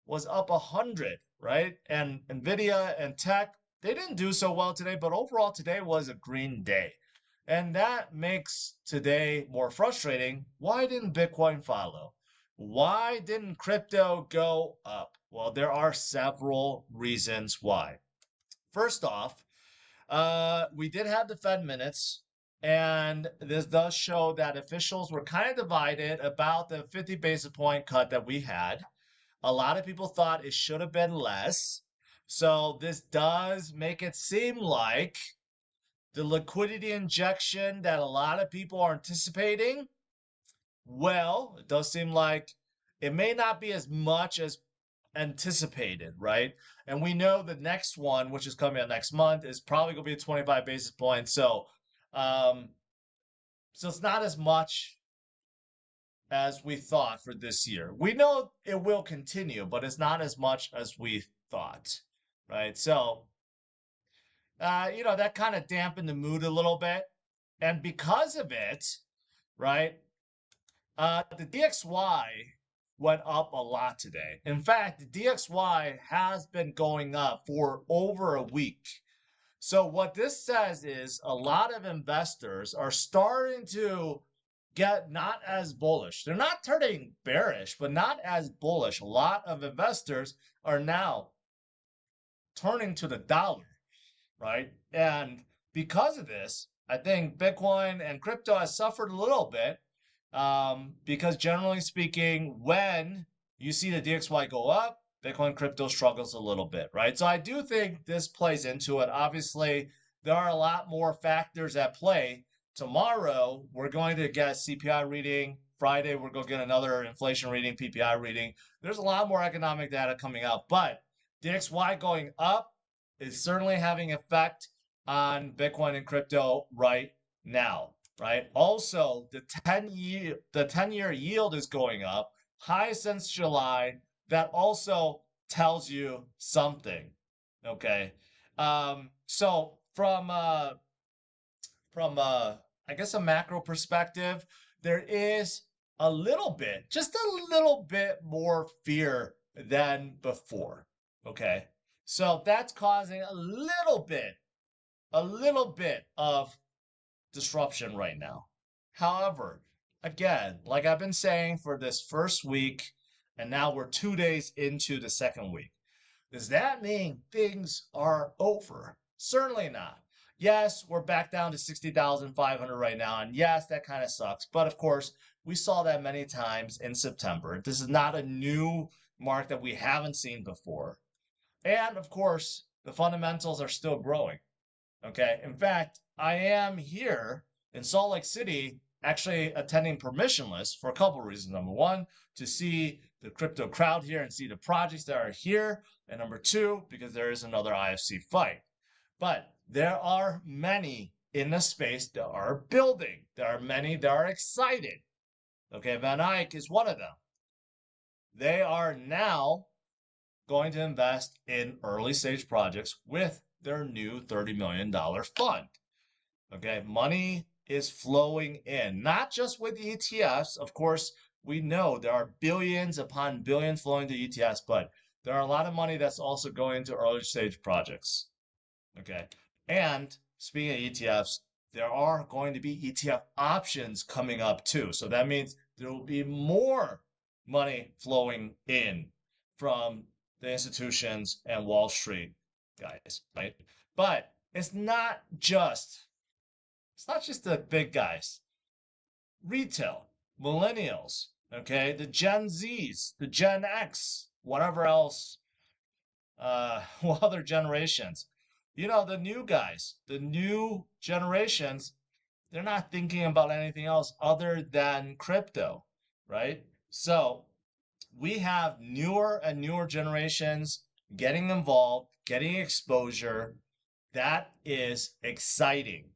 was up 100, right? And NVIDIA and tech, they didn't do so well today, but overall today was a green day. And that makes today more frustrating. Why didn't Bitcoin follow? Why didn't crypto go up? Well, there are several reasons why. First off, we did have the Fed minutes, and this does show that officials were kind of divided about the 50 basis point cut that we had. A lot of people thought it should have been less. So this does make it seem like the liquidity injection that a lot of people are anticipating, well, it does seem like it may not be as much as anticipated, right? And we know the next one, which is coming out next month, is probably going to be a 25 basis points. So it's not as much as we thought for this year. We know it will continue, but it's not as much as we thought, right? So, that kind of dampened the mood a little bit. And because of it, right, the DXY went up a lot today. In fact, the DXY has been going up for over a week. So what this says is a lot of investors are starting to get not as bullish. They're not turning bearish, but not as bullish. A lot of investors are now turning to the dollar, right? And because of this, I think Bitcoin and crypto has suffered a little bit. Because generally speaking, when you see the DXY go up, Bitcoin crypto struggles a little bit, right? So I do think this plays into it. Obviously, there are a lot more factors at play. Tomorrow, we're going to get a CPI reading. Friday, we're going to get another inflation reading, PPI reading. There's a lot more economic data coming out, but DXY going up is certainly having effect on Bitcoin and crypto right now. Right. Also, the 10-year yield is going up, high since July. That also tells you something. Okay. So from I guess a macro perspective, there is a little bit, just a little bit more fear than before. Okay. So that's causing a little bit of disruption right now. However, again, like I've been saying for this first week, and now we're 2 days into the second week, does that mean things are over? Certainly not. Yes, we're back down to 60,500 right now, and yes, that kind of sucks. But of course, we saw that many times in September. This is not a new mark that we haven't seen before. And of course, the fundamentals are still growing. Okay. In fact, I am here in Salt Lake City actually attending permissionless for a couple of reasons. Number one, to see the crypto crowd here and see the projects that are here. And number two, because there is another IFC fight. But there are many in the space that are building. There are many that are excited. Okay. Van Eyck is one of them. They are now going to invest in early stage projects with their new $30 million fund. Okay, money is flowing in, not just with ETFs. Of course, we know there are billions upon billions flowing to ETFs, but there are a lot of money that's also going to early stage projects. Okay, and speaking of ETFs, there are going to be ETF options coming up too. So that means there will be more money flowing in from the institutions and Wall Street guys, right? But it's not just the big guys. Retail, millennials, okay, the Gen Zs, the Gen X, whatever else, other generations. The new guys, the new generations, they're not thinking about anything else other than crypto, right? So we have newer and newer generations getting involved, getting exposure. That is exciting,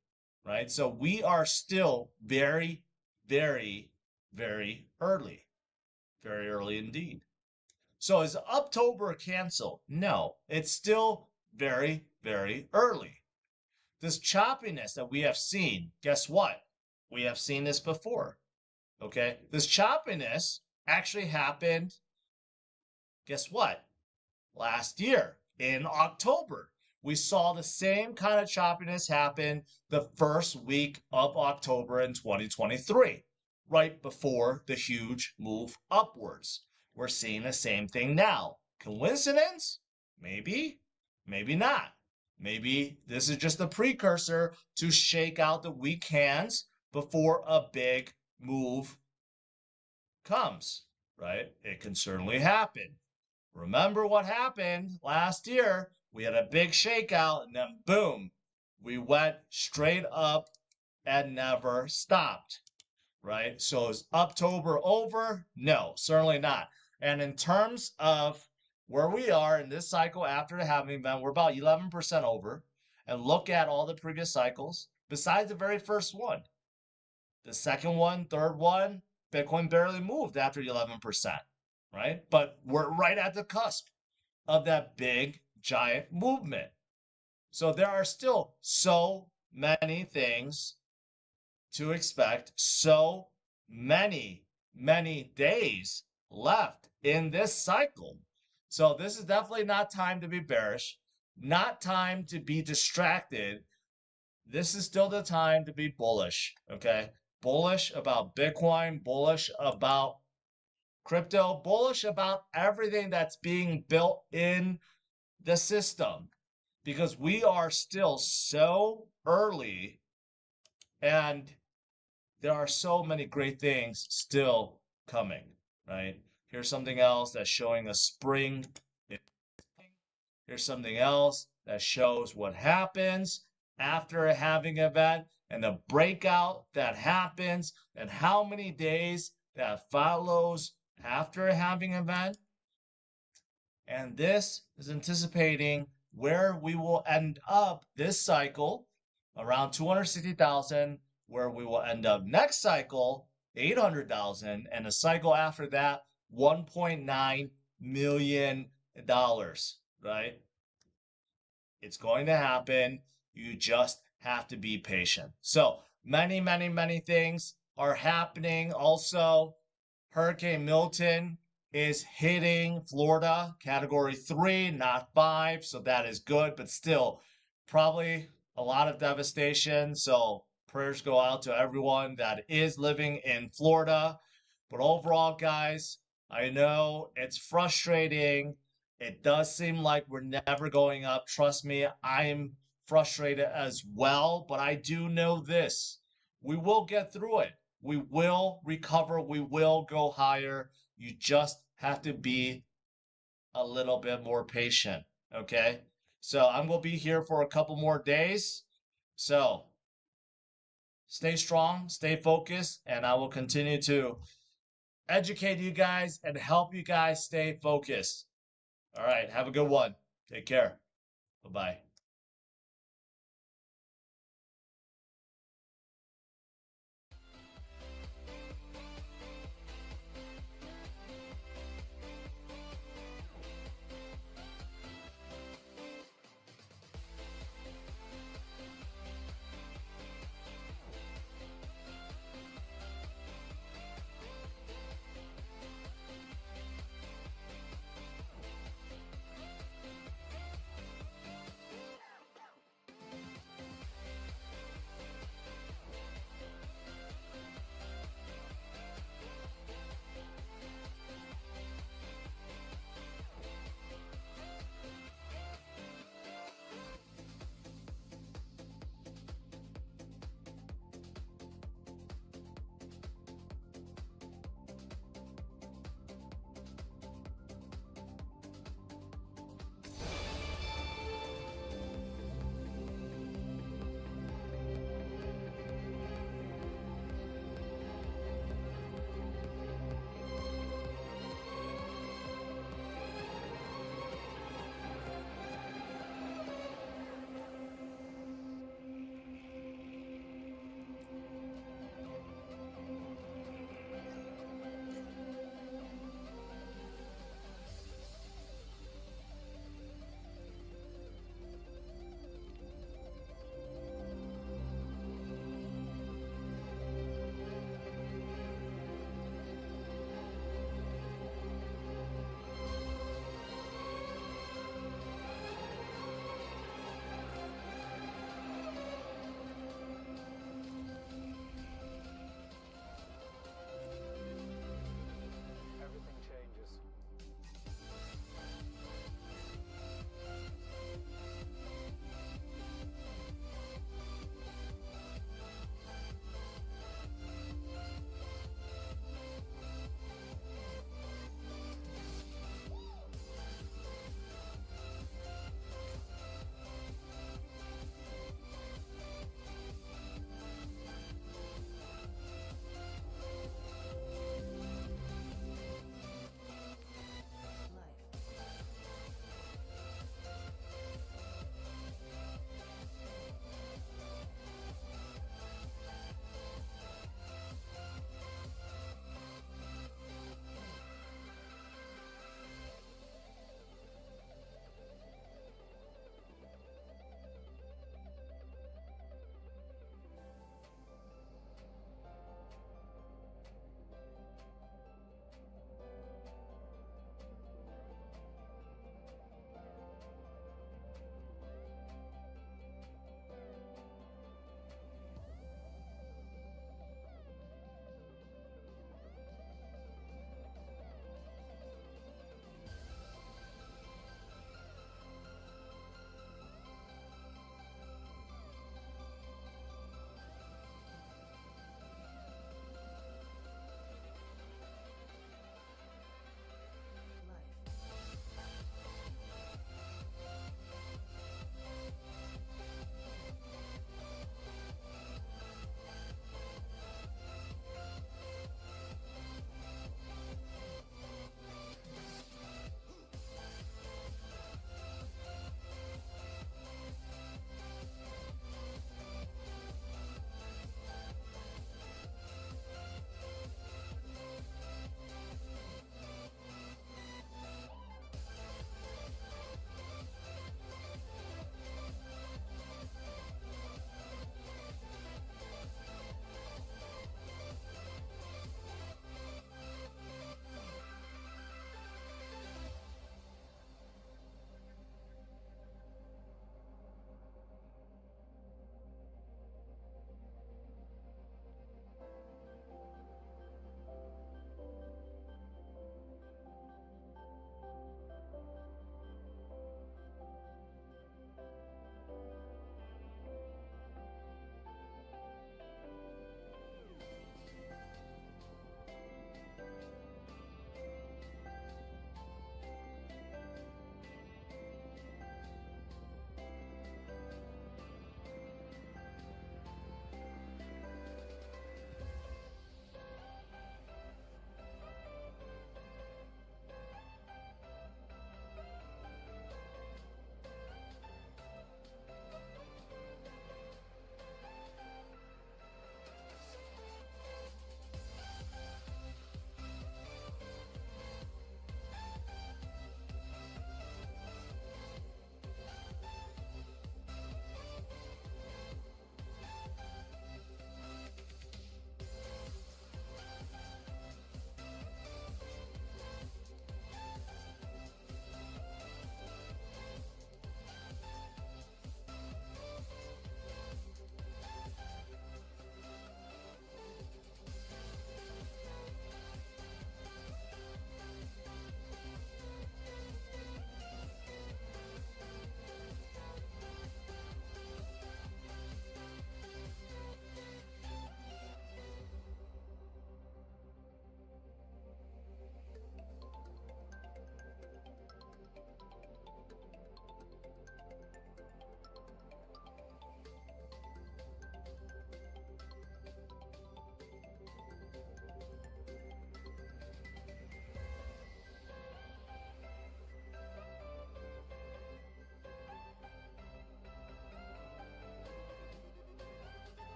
right? So we are still very, very, very early. Very early indeed. So is October canceled? No, it's still very, very early. This choppiness that we have seen, guess what? We have seen this before, okay? This choppiness actually happened, guess what? Last year in October. We saw the same kind of choppiness happen the first week of October in 2023, right before the huge move upwards. We're seeing the same thing now. Coincidence? Maybe, maybe not. Maybe this is just a precursor to shake out the weak hands before a big move comes, right? It can certainly happen. Remember what happened last year? We had a big shakeout and then boom, we went straight up and never stopped, right? So is October over? No, certainly not. And in terms of where we are in this cycle after the halving event, we're about 11% over. And look at all the previous cycles, besides the very first one. The second one, third one, Bitcoin barely moved after 11%, right? But we're right at the cusp of that big, giant movement. So there are still so many things to expect, so many days left in this cycle. So this is definitely not time to be bearish, not time to be distracted. This is still the time to be bullish, okay? Bullish about Bitcoin, bullish about crypto, bullish about everything that's being built in the system, because we are still so early and there are so many great things still coming, right? Here's something else that's showing a spring. Here's something else that shows what happens after a halving event and the breakout that happens and how many days that follows after a halving event. And this is anticipating where we will end up this cycle, around 260,000, where we will end up next cycle, 800,000, and the cycle after that, $1.9 million, right? It's going to happen. You just have to be patient. So many things are happening. Also, Hurricane Milton is hitting Florida, category 3, not 5. So that is good, but still probably a lot of devastation. So prayers go out to everyone that is living in Florida. But overall, guys, I know it's frustrating. It does seem like we're never going up. Trust me, I'm frustrated as well. But I do know this. We will get through it. We will recover. We will go higher. You just have to be a little bit more patient, okay? So I'm going to be here for a couple more days. So stay strong, stay focused, and I will continue to educate you guys and help you guys stay focused. All right, have a good one. Take care. Bye-bye.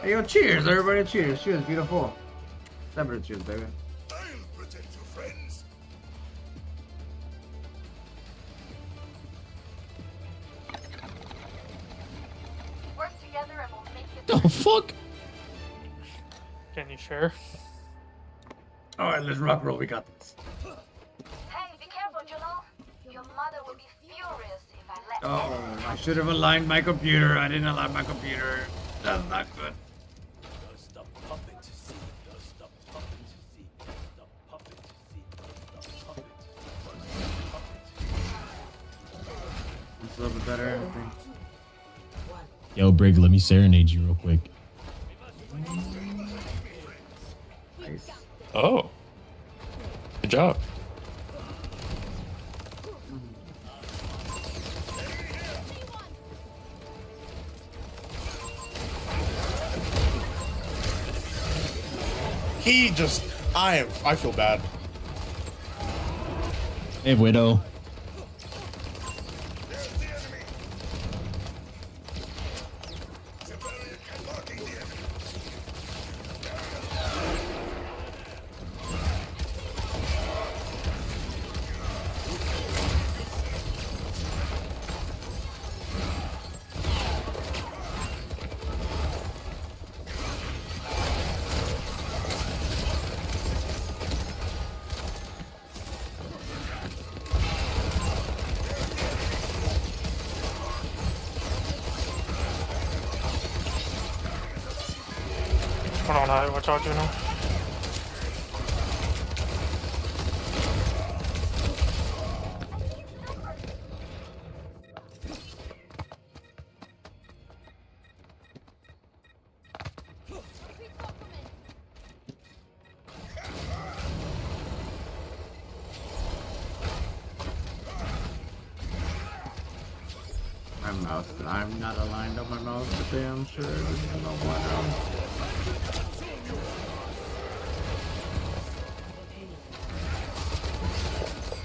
Hey, yo, cheers, everybody. Cheers. Cheers, beautiful. Separate cheers, baby. Work together and we'll make it. The fuck? Can you share? All right, let's rock roll. We got this. Hey, be careful, Jalal. Your mother will be furious if I let Oh, I should have aligned my computer. I didn't align my computer. That's not good. Does the puppet see? Does the puppet see? Does the puppet see? Does the puppet see? It's a little bit better, I think. Yo, Brig, let me serenade you real quick. Nice. Oh. Good job. He just, I feel bad. Hey, Widow. Hold on, what y'all doing now? My mouse. I'm not aligned on my mouse today, I'm sure. There's no one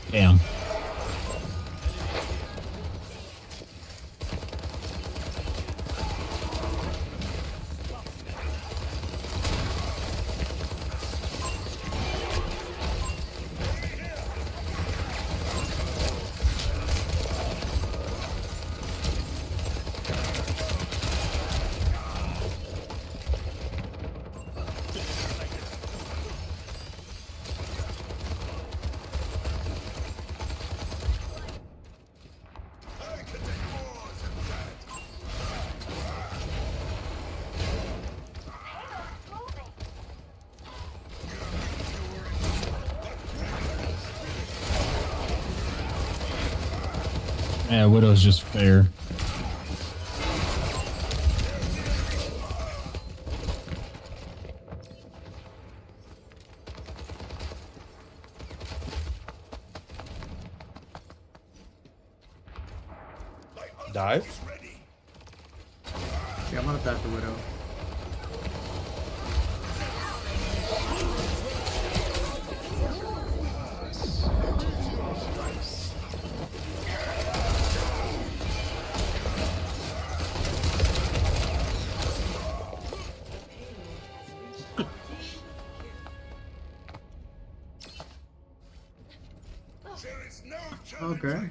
Damn. Yeah, Widow's just fair. Dive? Yeah, I'm gonna attack the Widow. Okay.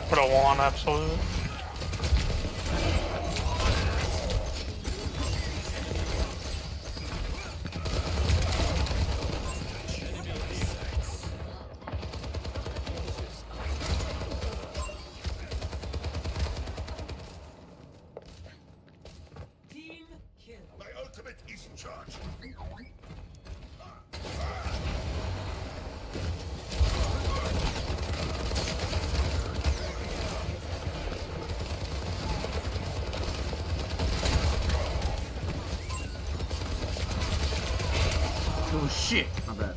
Put a one, absolutely. My ultimate is in charge. Oh shit! My bad.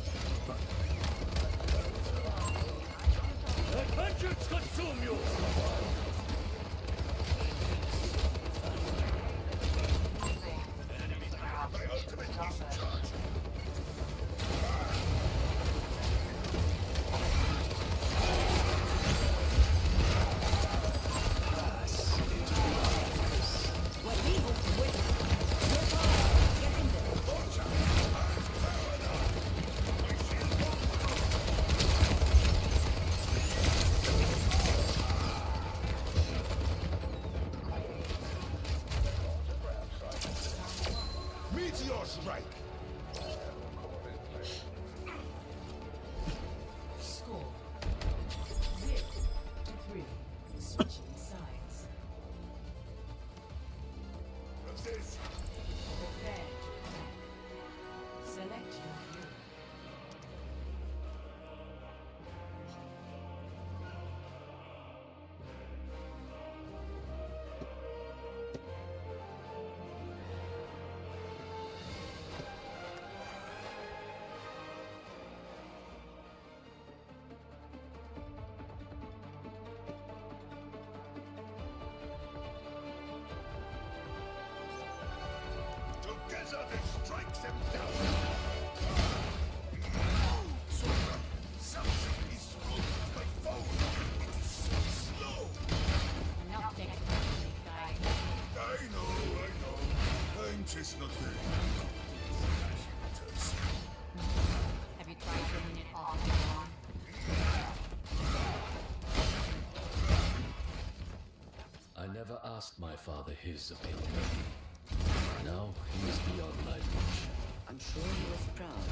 Vengeance consume you! My ultimate is in charge. Meteor strike! Score 0-3. Switching sides. What's this? Prepare to attack. Select your hero. Together they strike them down. Something is wrong with my phone. It is so slow. Nothing. I know. I'm just not very good. Have you tried turning it off and on? I never asked my father his opinion. Now he is beyond my reach. I'm sure he was proud,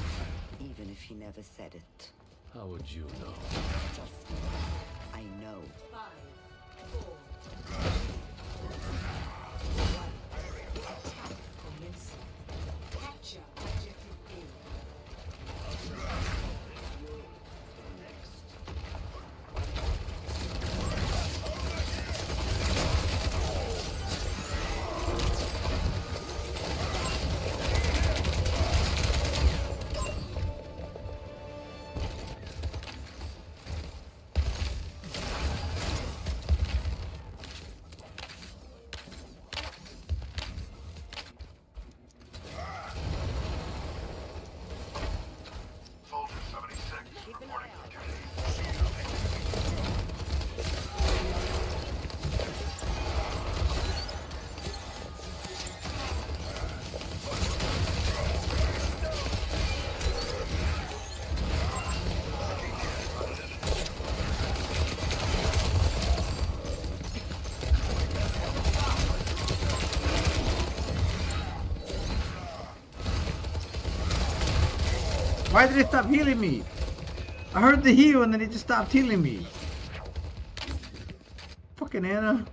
even if he never said it. How would you know? Trust me, I know. 5, 4, 3, 2, 1. Attack commencing. Capture objective A. Soldier 76 reporting for duty. Why did it stop healing me? I heard the heal and then it just stopped healing me. Fucking Anna.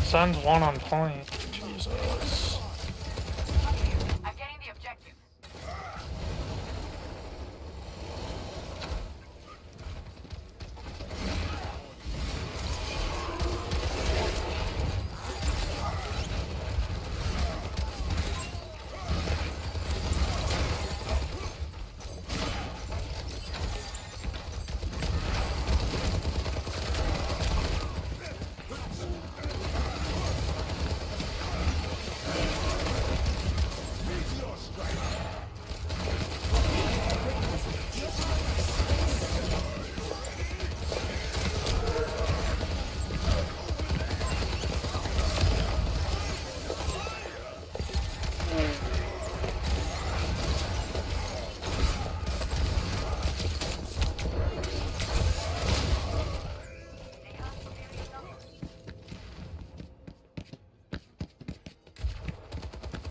Sun's one on point. Jesus. I'm getting the objective.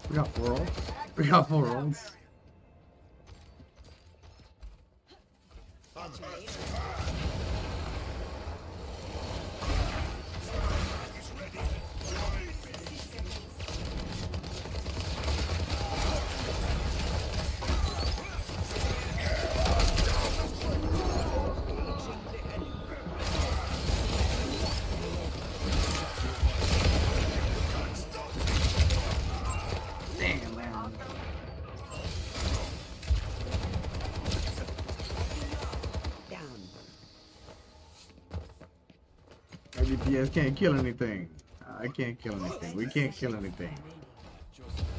We got 4 ults. We got 4 rolls. Damn, man. DPS can't kill anything. I can't kill anything. We can't kill anything.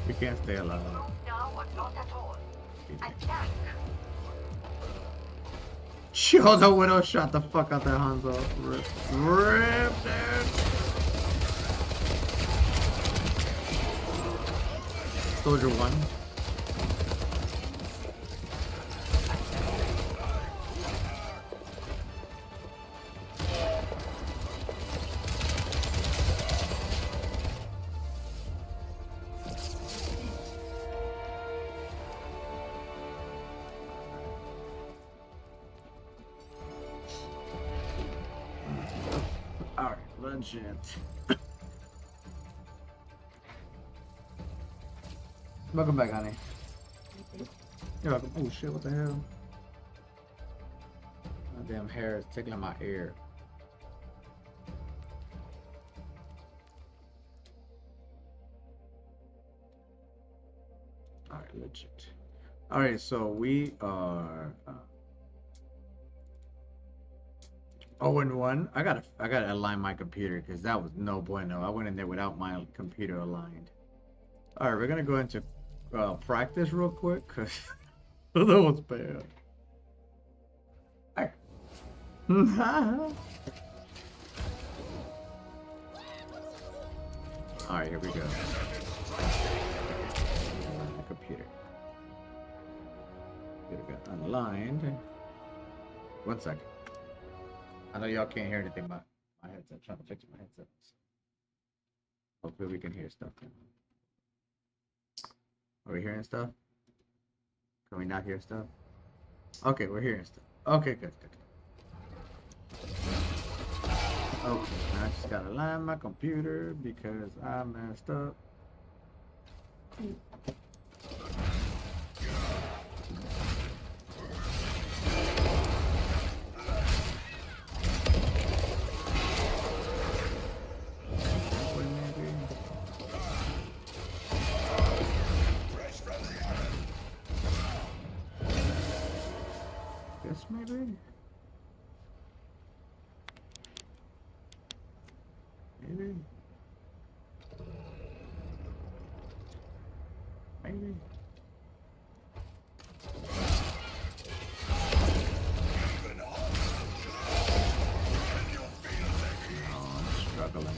We can't stay alive. Now or not at all. Attack. Yo, the Widow shot the fuck out that Hanzo. Rip, dude. Soldier 1. Alright, legit. Welcome back, honey. You're welcome. Oh shit, what the hell? My damn hair is tickling my ear. Alright, legit. Alright, so we are 0-1. I gotta align my computer because that was no bueno. I went in there without my computer aligned. Alright, we're gonna go into practice real quick because that was bad. Alright, here we go. My computer. Got unaligned. 1 second. I know y'all can't hear anything but my headset. I'm trying to fix my headset. Hopefully we can hear stuff. Are we hearing stuff? Can we not hear stuff? Okay, we're hearing stuff. Okay, good. Okay, I just gotta line my computer because I messed up. Maybe? Maybe? Maybe? Oh, I'm struggling.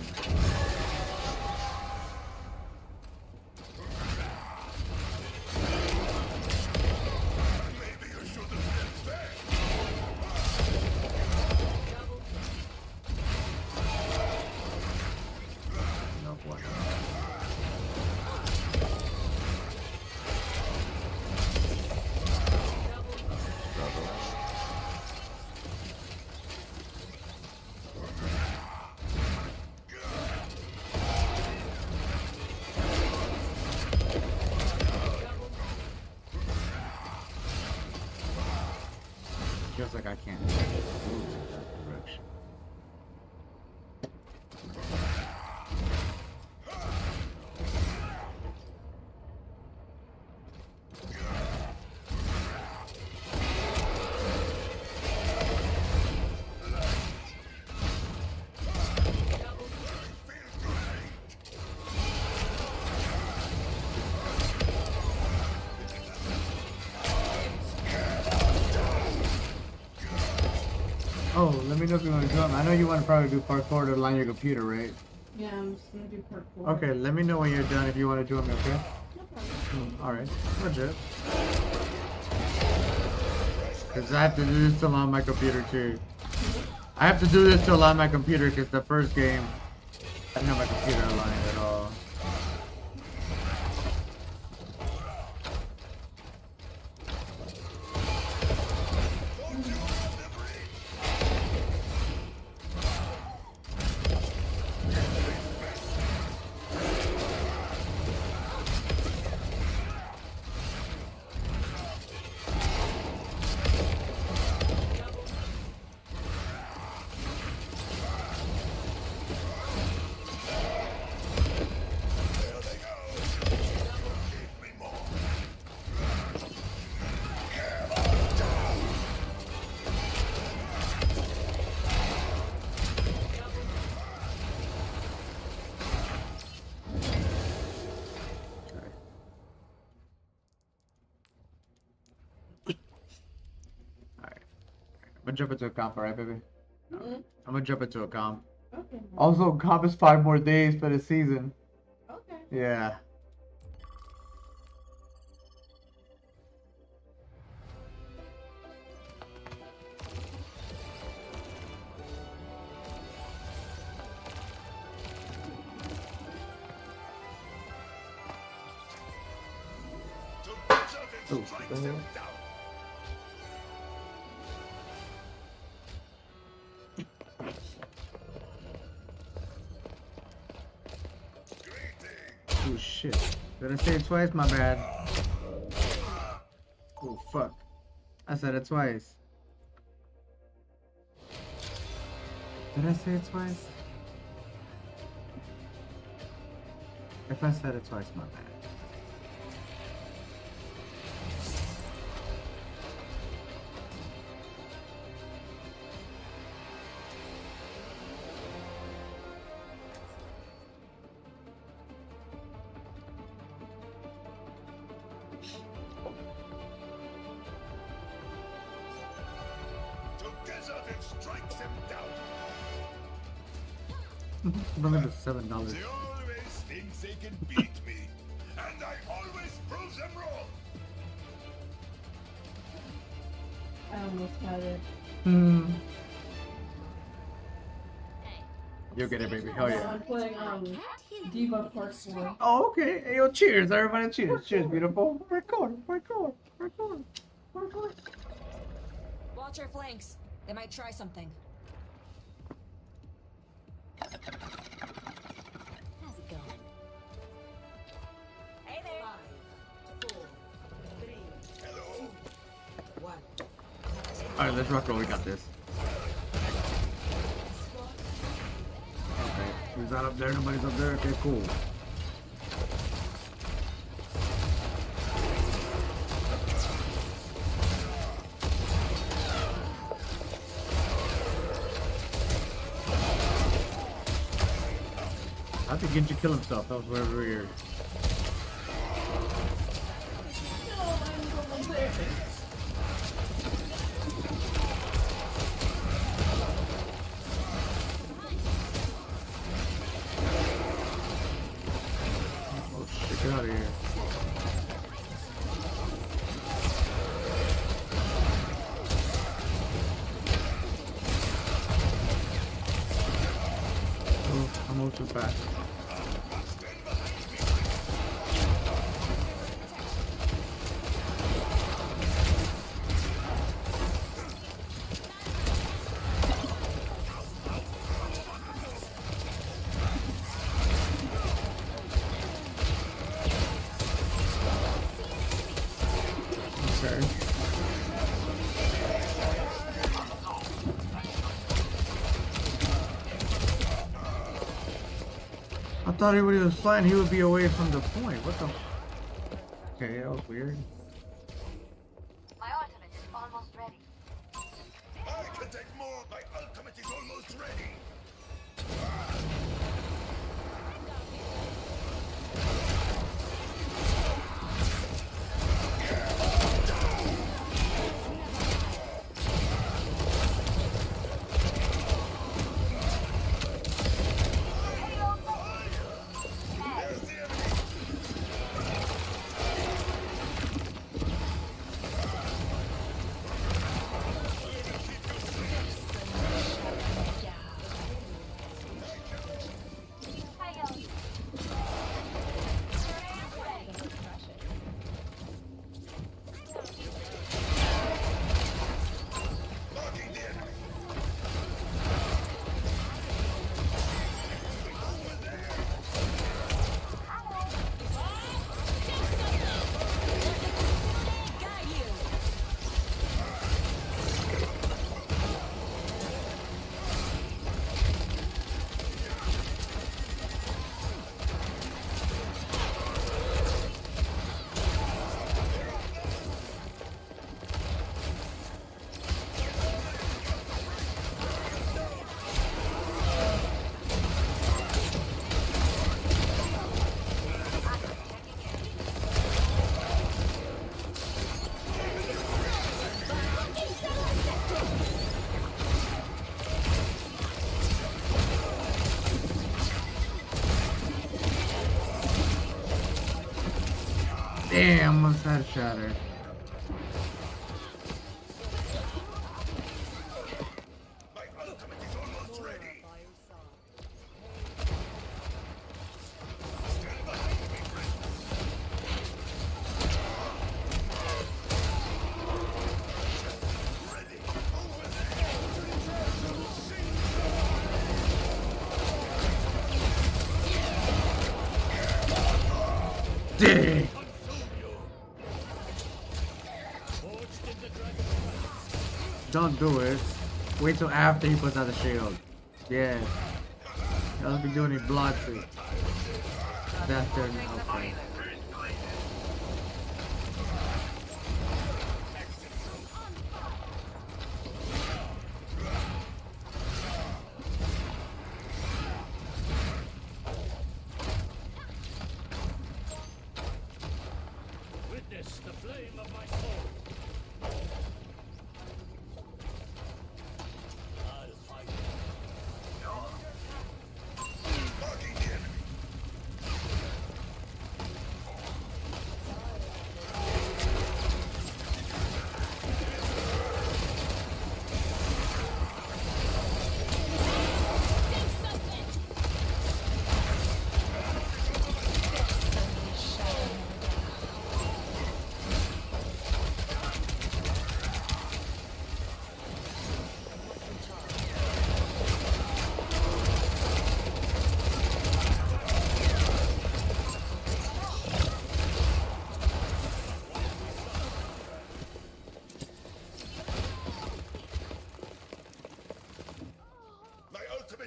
Feels like I can't move in that direction. Oh, let me know if you want to jump. I know you want to probably do part 4 to align your computer, right? Yeah, I'm just gonna do part 4. Okay, let me know when you're done if you want to join me, okay? No problem. Alright, legit. Because I have to do this to align my computer too. I have to do this to align my computer because the first game, I didn't have my computer aligned at all. jump into a comp, alright, baby? Mhm. I'm gonna jump into a comp. Okay. Also, comp is 5 more days for the season. Okay. Yeah. Oh, what the hell? Oh shit. Did I say it twice? My bad. Oh fuck. I said it twice. Did I say it twice? If I said it twice, my bad. Together they strike them down. Look at the $7. They always think they can beat me, and I always prove them wrong. I almost had it. You'll get it, baby. Hell yeah. I'm playing Diva Part 4. Oh, okay. Hey, yo, cheers. Everybody cheers. Cheers, beautiful. Record. Watch your flanks. They might try something. How's it going? Hey there. 5, 4, 3, 2, 1. Alright, let's rock roll. We got this. Okay. Who's not up there? Nobody's up there? Okay, cool. I think Genji kill himself. That was very weird. Oh shit, get out of here. Oh, I moved too fast. Okay. I thought when he was flying, he would be away from the point. What the? Okay, that was weird. My ultimate is almost ready. I can take more. My ultimate is almost ready. Damn, almost had a shatter. Dang. Don't do it. Wait till after he puts out the shield. Yeah. I'll be doing a blood suit. That's their okay. Witness the flame of my soul. I'll fight.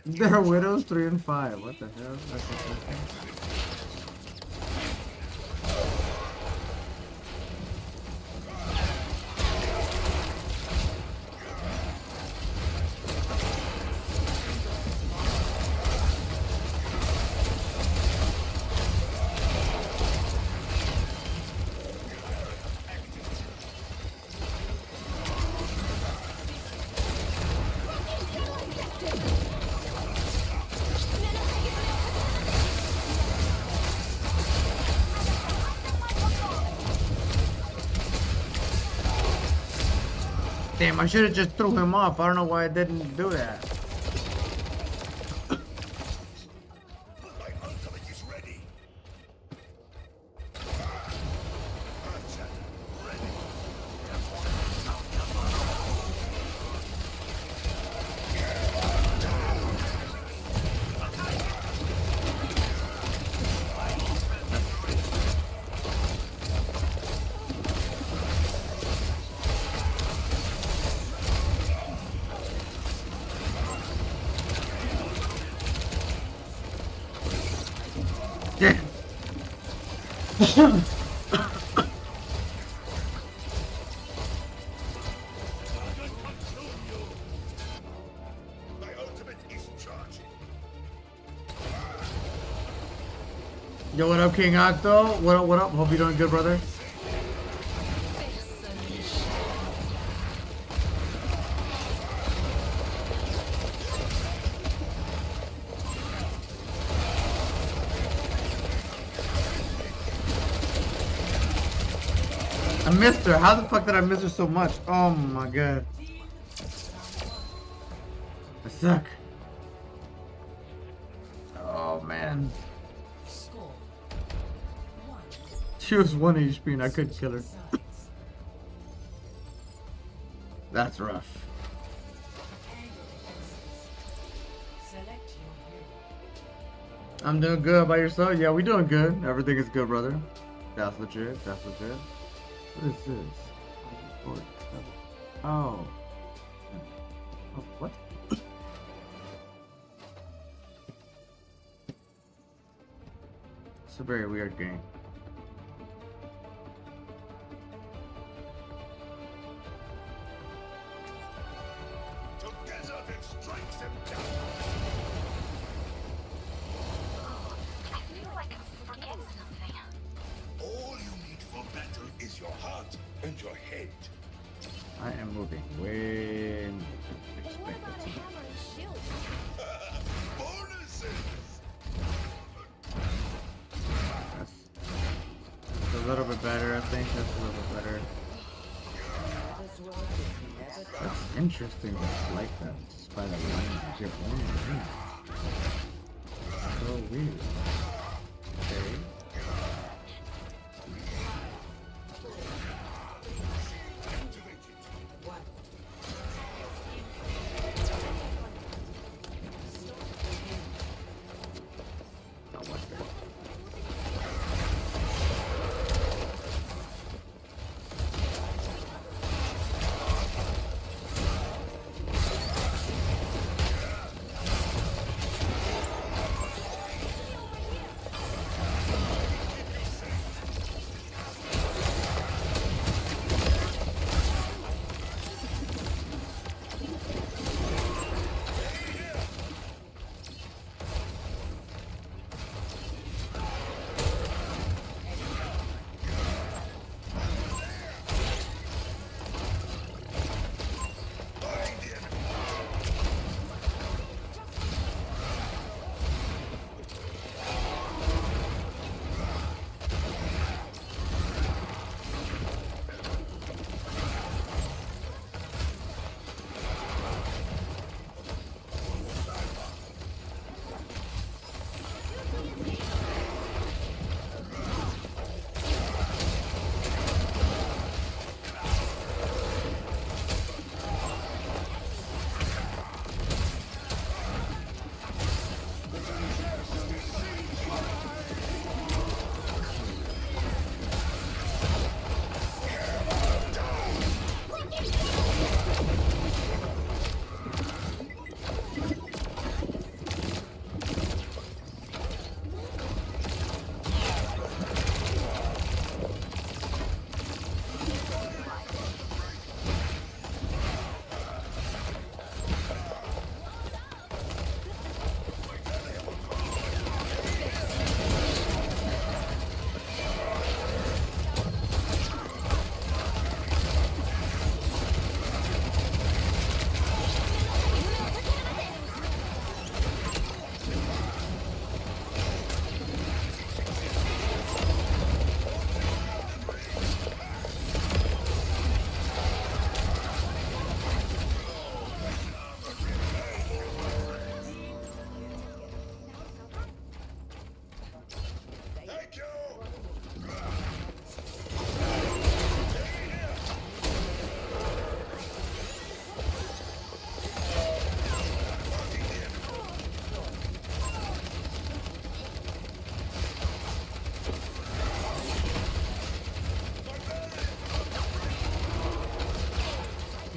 There are widows 3 and 5. What the hell? That's interesting. Damn, I should have just threw him off. I don't know why I didn't do that. Damn. Yo, what up, King Octo? What up, what up? Hope you're doing good, brother. I missed her. How the fuck did I miss her so much? Oh my god. I suck. Oh man. She was 1 HP and I couldn't kill her. That's rough. I'm doing good by yourself? Yeah, we doing good. Everything is good, brother. That's legit. That's legit. What is this? Oh. Oh, what? It's a very weird game. Together they've strikes him down. I feel like I'm forgetting something. All you need for battle is your heart and your head. I am moving way more than expected. Bonuses! That's a little bit better. I think that's a little bit better. That's interesting. It's like that. Just by the line. Your own line. So weird. Okay.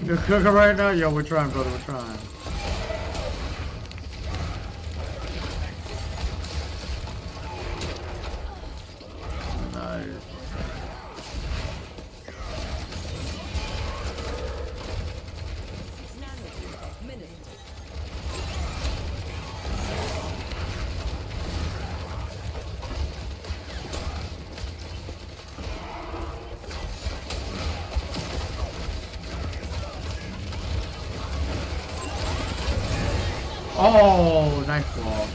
You're cooking right now? Yo, we're trying, brother, we're trying. Nice. Oh, nice wall.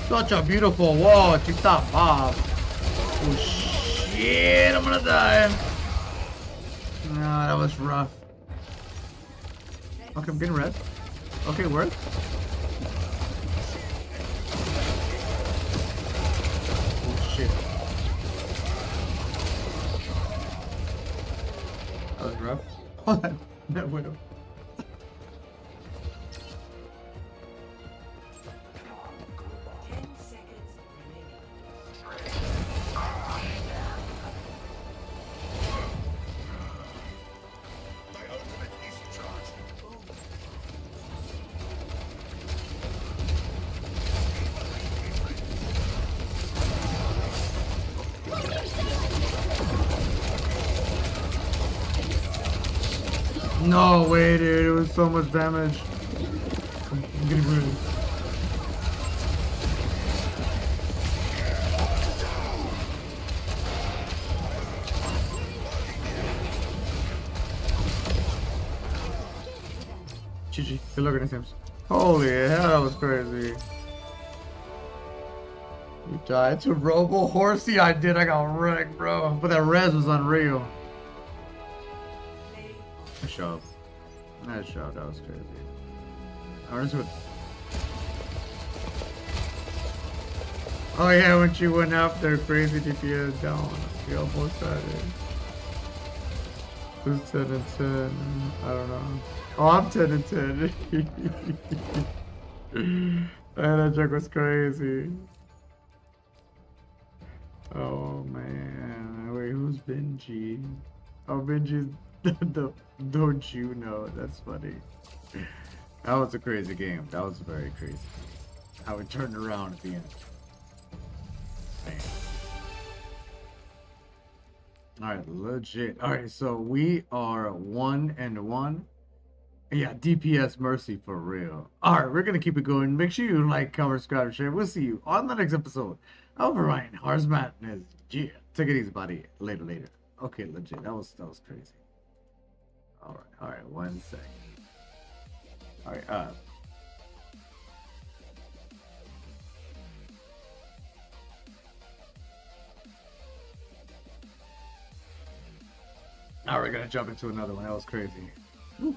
Such a beautiful wall. Check that Bob. Oh shit, I'm gonna die. Nah, that was rough. Okay, I'm getting red. Okay, work. Oh shit. That was rough. Hold on. That widow. No way, dude. It was so much damage. I'm getting rid of it. GG. Good luck at Sims. Holy hell, that was crazy. You died to Robo Horsey. I did. I got wrecked, bro. But that res was unreal. Nice shot. Nice shot. That was crazy. Oh yeah, when she went after crazy DPS down, she almost had it. Who's 10 and 10? I don't know. Oh, I'm 10 and 10. Man, that joke was crazy. Oh man, wait, who's Benji? Oh, Benji's the don't you know? That's funny. That was a crazy game. That was very crazy. How it turned around at the end. Man. Alright, legit. Alright, so we are 1-1. Yeah, DPS Mercy for real. Alright, we're gonna keep it going. Make sure you like, comment, subscribe, share. We'll see you on the next episode of ReinHardt's Madness. Yeah, take it easy, buddy. Later. Okay, legit. That was crazy. Alright, 1 second. Alright, now we're gonna jump into another one. That was crazy. Woo.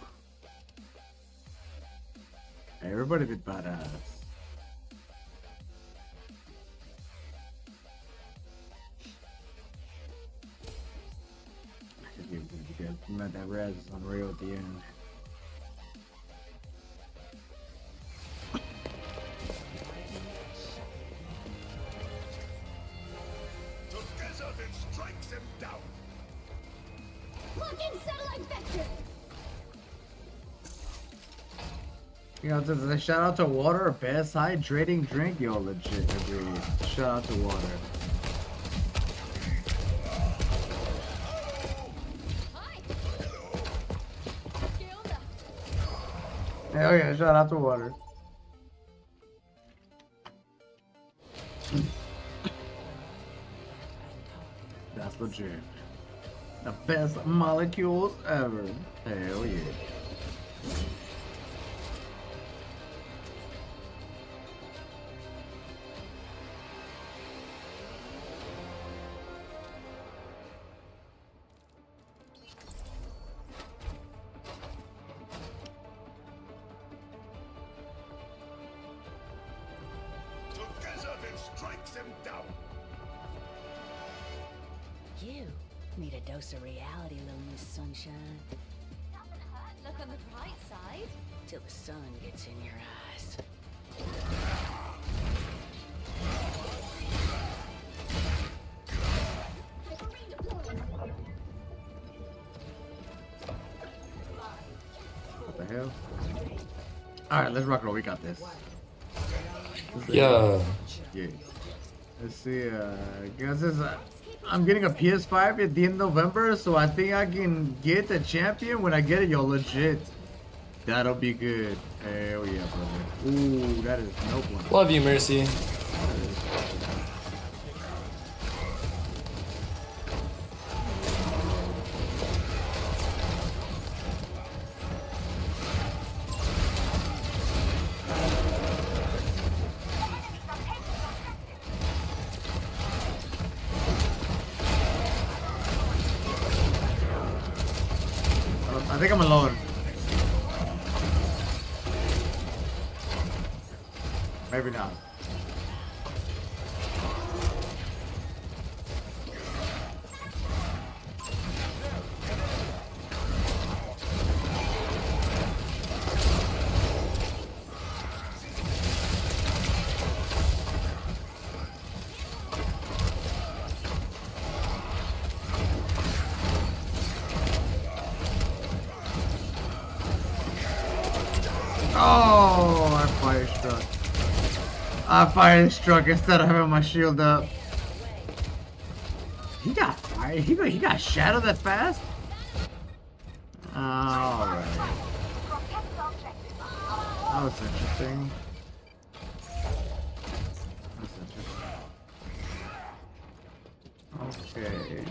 Hey, everybody did badass. That res is unreal at the end. Together then strikes him down. Locking satellite vector. You know, does a shout out to water, best hydrating drink? Yo, legit, agreed. Shout out to water. Hell yeah, shout out to water. That's legit. The best molecules ever. Hell yeah. Together then strikes him down. You need a dose of reality, little Miss Sunshine. Nothing hurt. Look on the bright side. Till the sun gets in your eyes. What the hell? Alright, let's rock and roll. We got this. Yeah. Yeah. Let's see, guys, I'm getting a PS5 at the end of November, so I think I can get the champion when I get it, yo, legit. That'll be good. Hell yeah, brother. Ooh, that is no one. Love you, Mercy. I think I'm alone. Maybe not. Oh, I fire struck. I fire struck instead of having my shield up. He got fire. He got shadowed that fast. All right. That was interesting. That's interesting. Okay.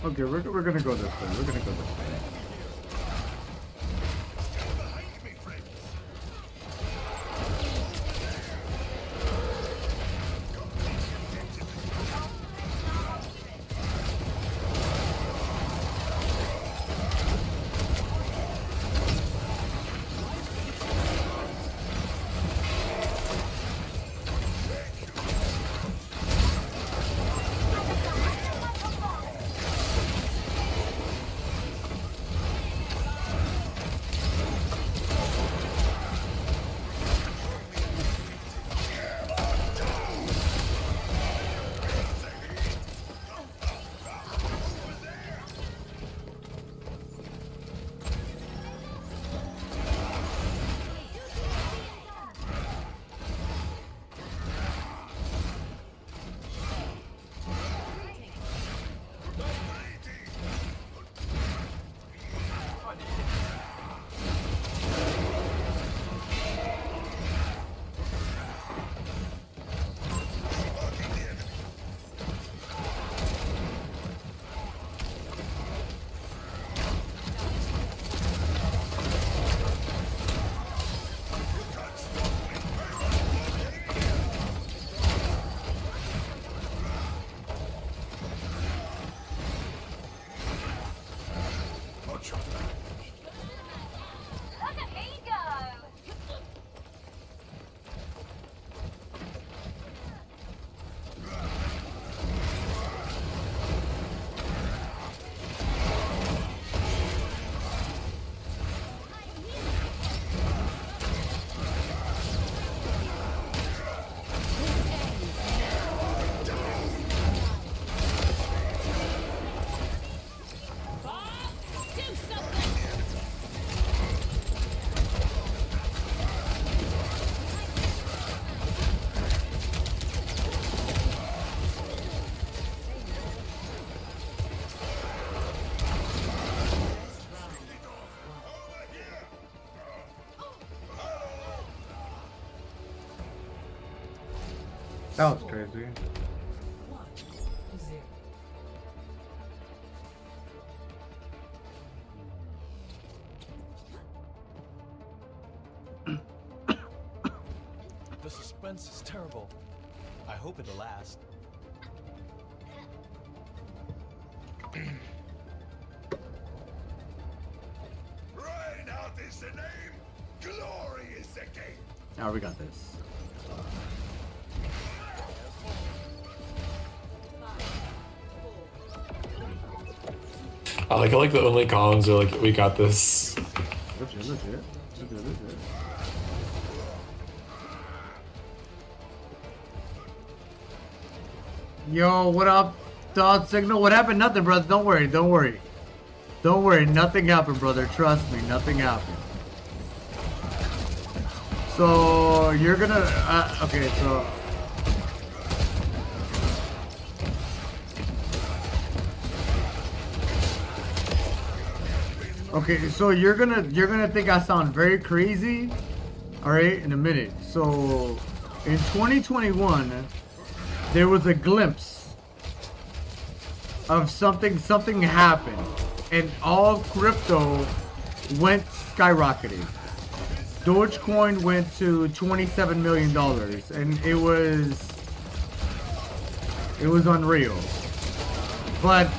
Okay, we're gonna go this way. We're gonna go this way. Look at me go! That was crazy. The suspense is terrible. I hope it'll last. ReinHardt is the name. Glory is the king. Now we got this. I like the only columns are like, we got this. Legit. Yo, what up, Dog Signal? What happened? Nothing, brother. Don't worry. Don't worry. Nothing happened, brother. Trust me. Nothing happened. So, you're gonna... okay, so... Okay, so you're gonna think I sound very crazy, all right, in a minute. So, in 2021, there was a glimpse of something happened, and all crypto went skyrocketing. DogeCoin went to $27 million, and it was unreal. But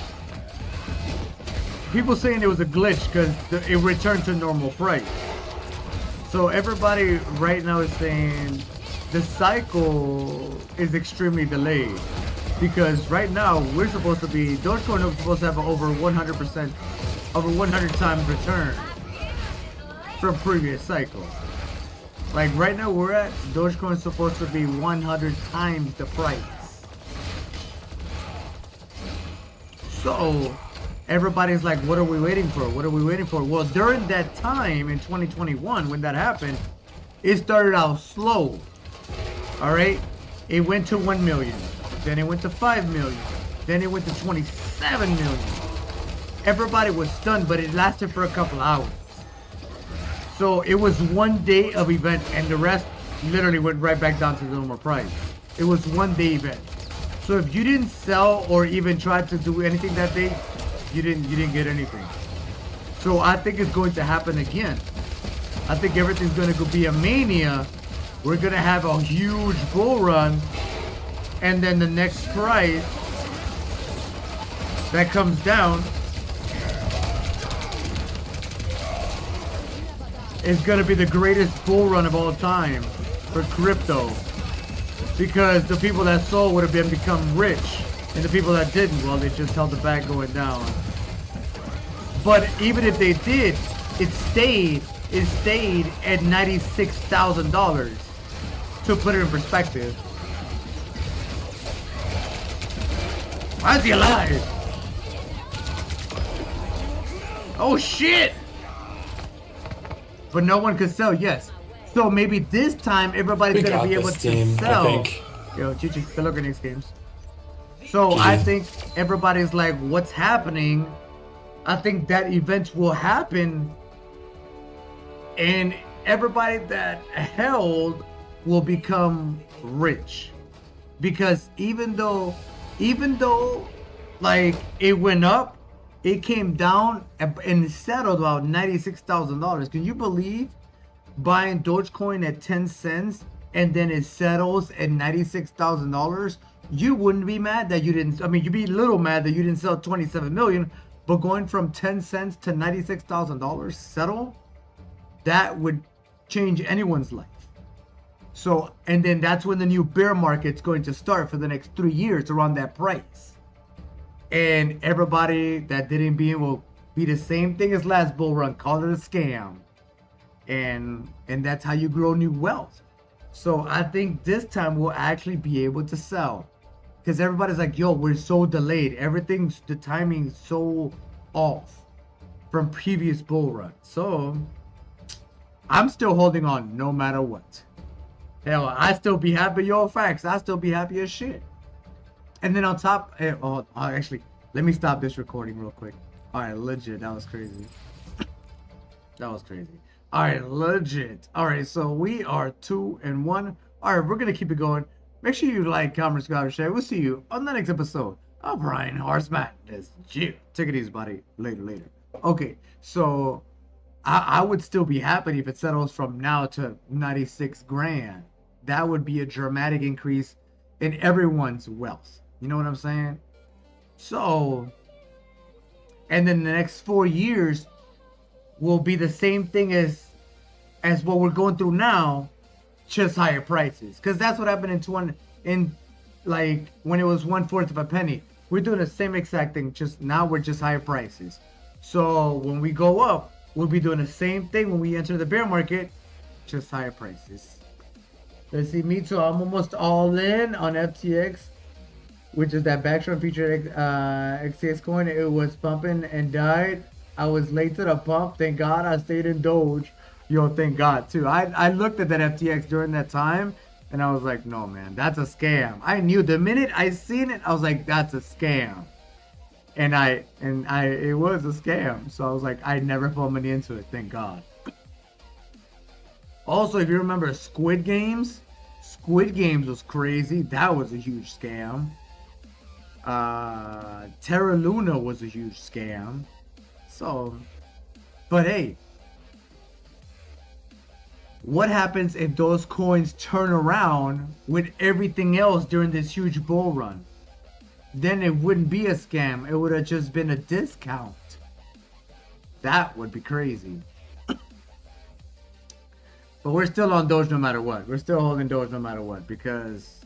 people saying it was a glitch because it returned to normal price. So everybody right now is saying the cycle is extremely delayed, because right now we're supposed to be, DogeCoin is supposed to have over 100%, over 100 times return from previous cycles. Like right now we're at, DogeCoin is supposed to be 100 times the price. So everybody's like, what are we waiting for? What are we waiting for? Well, during that time in 2021, when that happened, it started out slow. All right, it went to 1 million, then it went to 5 million, then it went to 27 million. Everybody was stunned, but it lasted for a couple hours. So it was one day of event, and the rest literally went right back down to the normal price. It was one day event. So if you didn't sell or even try to do anything that day, you didn't get anything. So I think it's going to happen again. I think everything's going to be a mania. We're going to have a huge bull run, and then the next price that comes down is going to be the greatest bull run of all time for crypto, because the people that sold would have become rich, and the people that didn't, well, they just held the bag going down. But even if they did, it stayed at $96,000. To put it in perspective. Why is he alive? Oh shit! But no one could sell, yes. So maybe this time everybody's gonna be able to sell. Yo, Chichi, good luck in next games. So I think everybody's like, what's happening? I think that event will happen, and everybody that held will become rich, because even though like it went up, it came down and settled about $96,000. Can you believe buying Dogecoin at 10 cents and then it settles at $96,000? You wouldn't be mad that you didn't, I mean, you'd be a little mad that you didn't sell 27 million, But going from 10 cents to $96,000 settle, that would change anyone's life. So, and then that's when the new bear market's going to start for the next 3 years around that price. And everybody that didn't be in will be the same thing as last bull run, call it a scam. And that's how you grow new wealth. So I think this time we'll actually be able to sell. Because everybody's like, yo, we're so delayed. The timing's so off from previous bull runs. So I'm still holding on no matter what. Hell, I still be happy, yo, facts. I still be happy as shit. And then on top, actually, let me stop this recording real quick. All right, legit, that was crazy. That was crazy. All right, legit. All right, so we are 2-1. All right, we're gonna keep it going. Make sure you like, comment, subscribe, and share. We'll see you on the next episode of ReinHardt's Madness. Yeah, take it easy, buddy. Later. Okay, so I would still be happy if it settles from now to 96 grand. That would be a dramatic increase in everyone's wealth. You know what I'm saying? So, and then the next 4 years will be the same thing as what we're going through now, just higher prices. Because that's what happened like when it was 1/4 of a penny. We're doing the same exact thing, just now we're just higher prices. So when we go up, we'll be doing the same thing when we enter the bear market, just higher prices. Let's see, me too. I'm almost all in on FTX, which is that backshot featured XTX coin. It was pumping and died. I was late to the pump. Thank God I stayed in Doge. Yo, thank God too. I looked at that FTX during that time and I was like, no man, that's a scam. I knew the minute I seen it, I was like, that's a scam. And it was a scam. So I was like, I never put money into it. Thank God. Also, if you remember Squid Games was crazy. That was a huge scam. Terra Luna was a huge scam. So, but hey, what happens if those coins turn around with everything else during this huge bull run? Then it wouldn't be a scam. It would have just been a discount. That would be crazy. But we're still on Doge no matter what. We're still holding Doge no matter what, because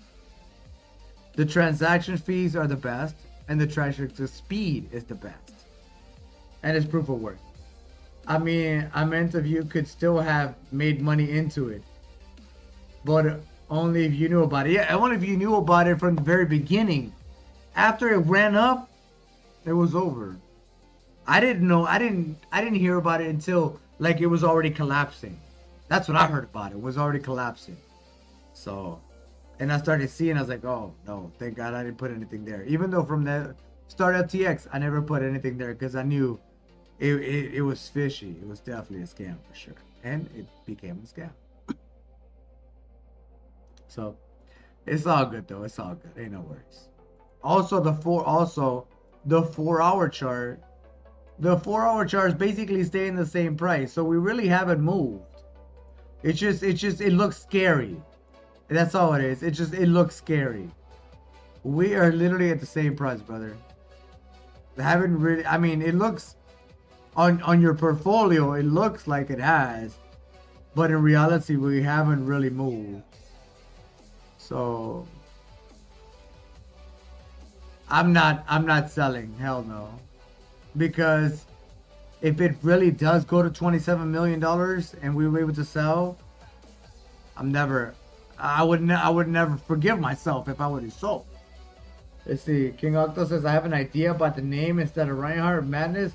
the transaction fees are the best and the transaction speed is the best. And it's proof of work. I mean, I meant if you could still have made money into it, but only if you knew about it. Yeah, only if you knew about it from the very beginning. After it ran up, it was over. I didn't know. I didn't hear about it until like it was already collapsing. That's when I heard about it. It was already collapsing. So, and I started seeing. I was like, oh no, thank God I didn't put anything there. Even though from the start FTX, I never put anything there because I knew it was fishy. It was definitely a scam for sure, and it became a scam. So, it's all good though. It's all good. Ain't no worries. Also, the 4-hour chart. The 4-hour chart is basically staying the same price, so we really haven't moved. It looks scary. That's all it is. It looks scary. We are literally at the same price, brother. I haven't really. I mean, it looks on your portfolio. It looks like it has, but in reality, we haven't really moved. So I'm not selling. Hell no. Because if it really does go to $27 million and we were able to sell, I would never forgive myself if I would have sold. Let's see. King Octo says, I have an idea about the name. Instead of ReinHardt Madness,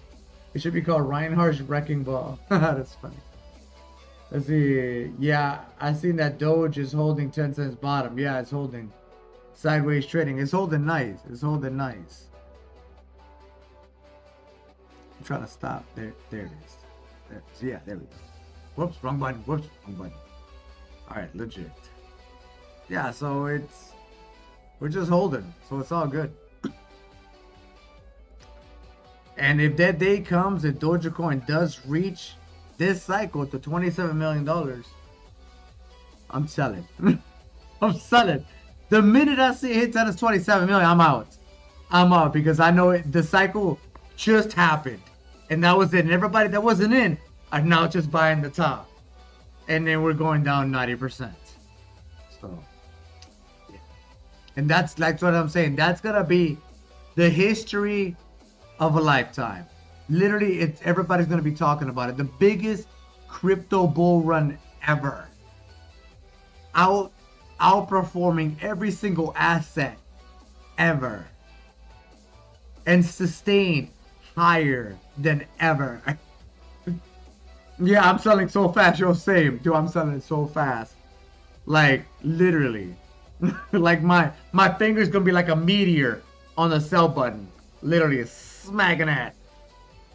it should be called ReinHardt's Wrecking Ball. That's funny. Let's see. Yeah, I seen that Doge is holding 10 cents bottom. Yeah, it's holding sideways trading. It's holding nice. It's holding nice. I'm trying to stop. There it is. So yeah, there we go. Whoops, wrong button. Whoops, wrong button. Alright, legit. Yeah, so we're just holding. So it's all good. And if that day comes, if DogeCoin does reach this cycle to $27 million, I'm selling. I'm selling. The minute I see it hits at 27 million, I'm out. I'm out because I know the cycle just happened. And that was it. And everybody that wasn't in are now just buying the top. And then we're going down 90%. So, yeah. And that's what I'm saying. That's going to be the history of a lifetime. Literally, everybody's going to be talking about it. The biggest crypto bull run ever. Outperforming every single asset ever. And sustained higher than ever. Yeah, I'm selling so fast. Yo, same. Dude, I'm selling so fast. Like, literally. Like, my finger's gonna be like a meteor on the sell button. Literally, smacking that.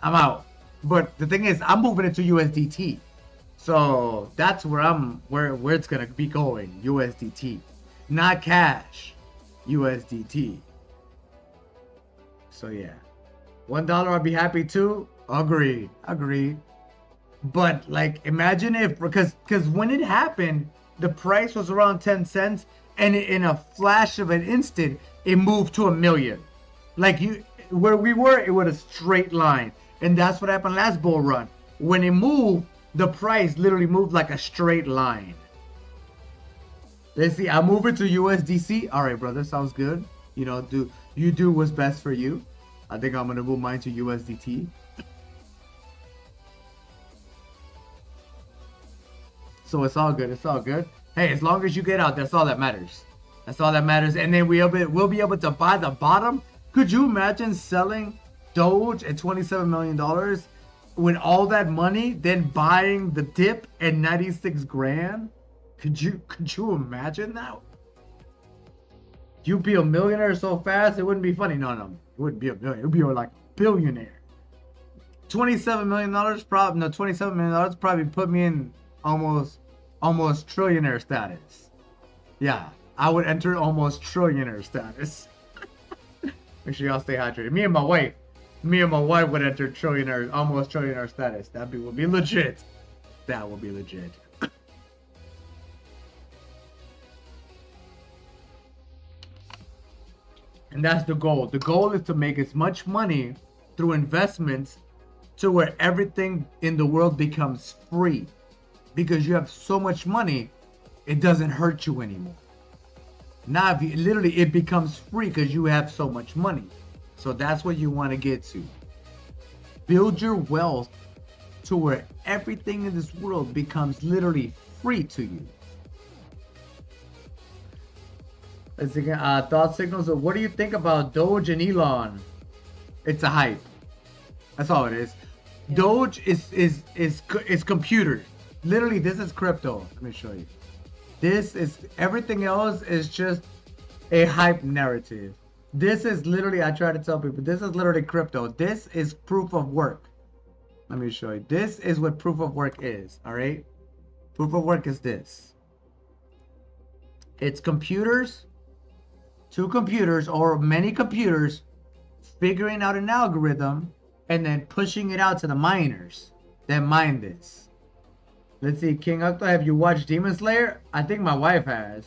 I'm out. But the thing is, I'm moving it to USDT. So, that's where it's gonna be going. USDT. Not cash. USDT. So, yeah. $1, I'd be happy too. Agreed. But like, imagine if, because when it happened, the price was around 10 cents, and in a flash of an instant, it moved to $1 million. Like where we were, it was a straight line, and that's what happened last bull run. When it moved, the price literally moved like a straight line. Let's see. I move it to USDC. All right, brother. Sounds good. You know, do what's best for you. I think I'm gonna move mine to USDT. So it's all good. It's all good. Hey, as long as you get out, that's all that matters. That's all that matters. And then we'll be able to buy the bottom. Could you imagine selling Doge at $27 million with all that money, then buying the dip at 96 grand? Could you imagine that? You'd be a millionaire so fast, it wouldn't be funny. No, it wouldn't be a millionaire. It would be like a billionaire. $27 million $27 million probably put me in almost trillionaire status. Yeah, I would enter almost trillionaire status. Make sure y'all stay hydrated. Me and my wife would enter almost trillionaire status. Would be legit. That would be legit. And that's the goal. The goal is to make as much money through investments to where everything in the world becomes free. Because you have so much money, it doesn't hurt you anymore. Now, literally, it becomes free because you have so much money. So that's what you want to get to. Build your wealth to where everything in this world becomes literally free to you. Let's see, thought signals. What do you think about Doge and Elon? It's a hype. That's all it is. Yeah. Doge is computers. Literally, this is crypto. Let me show you. This is everything else is just a hype narrative. This is literally, I try to tell people, this is literally crypto. This is proof of work. Let me show you. This is what proof of work is. All right. Proof of work is this. It's computers. Two computers or many computers figuring out an algorithm and then pushing it out to the miners that mine this. Let's see, King Octo, have you watched Demon Slayer? I think my wife has.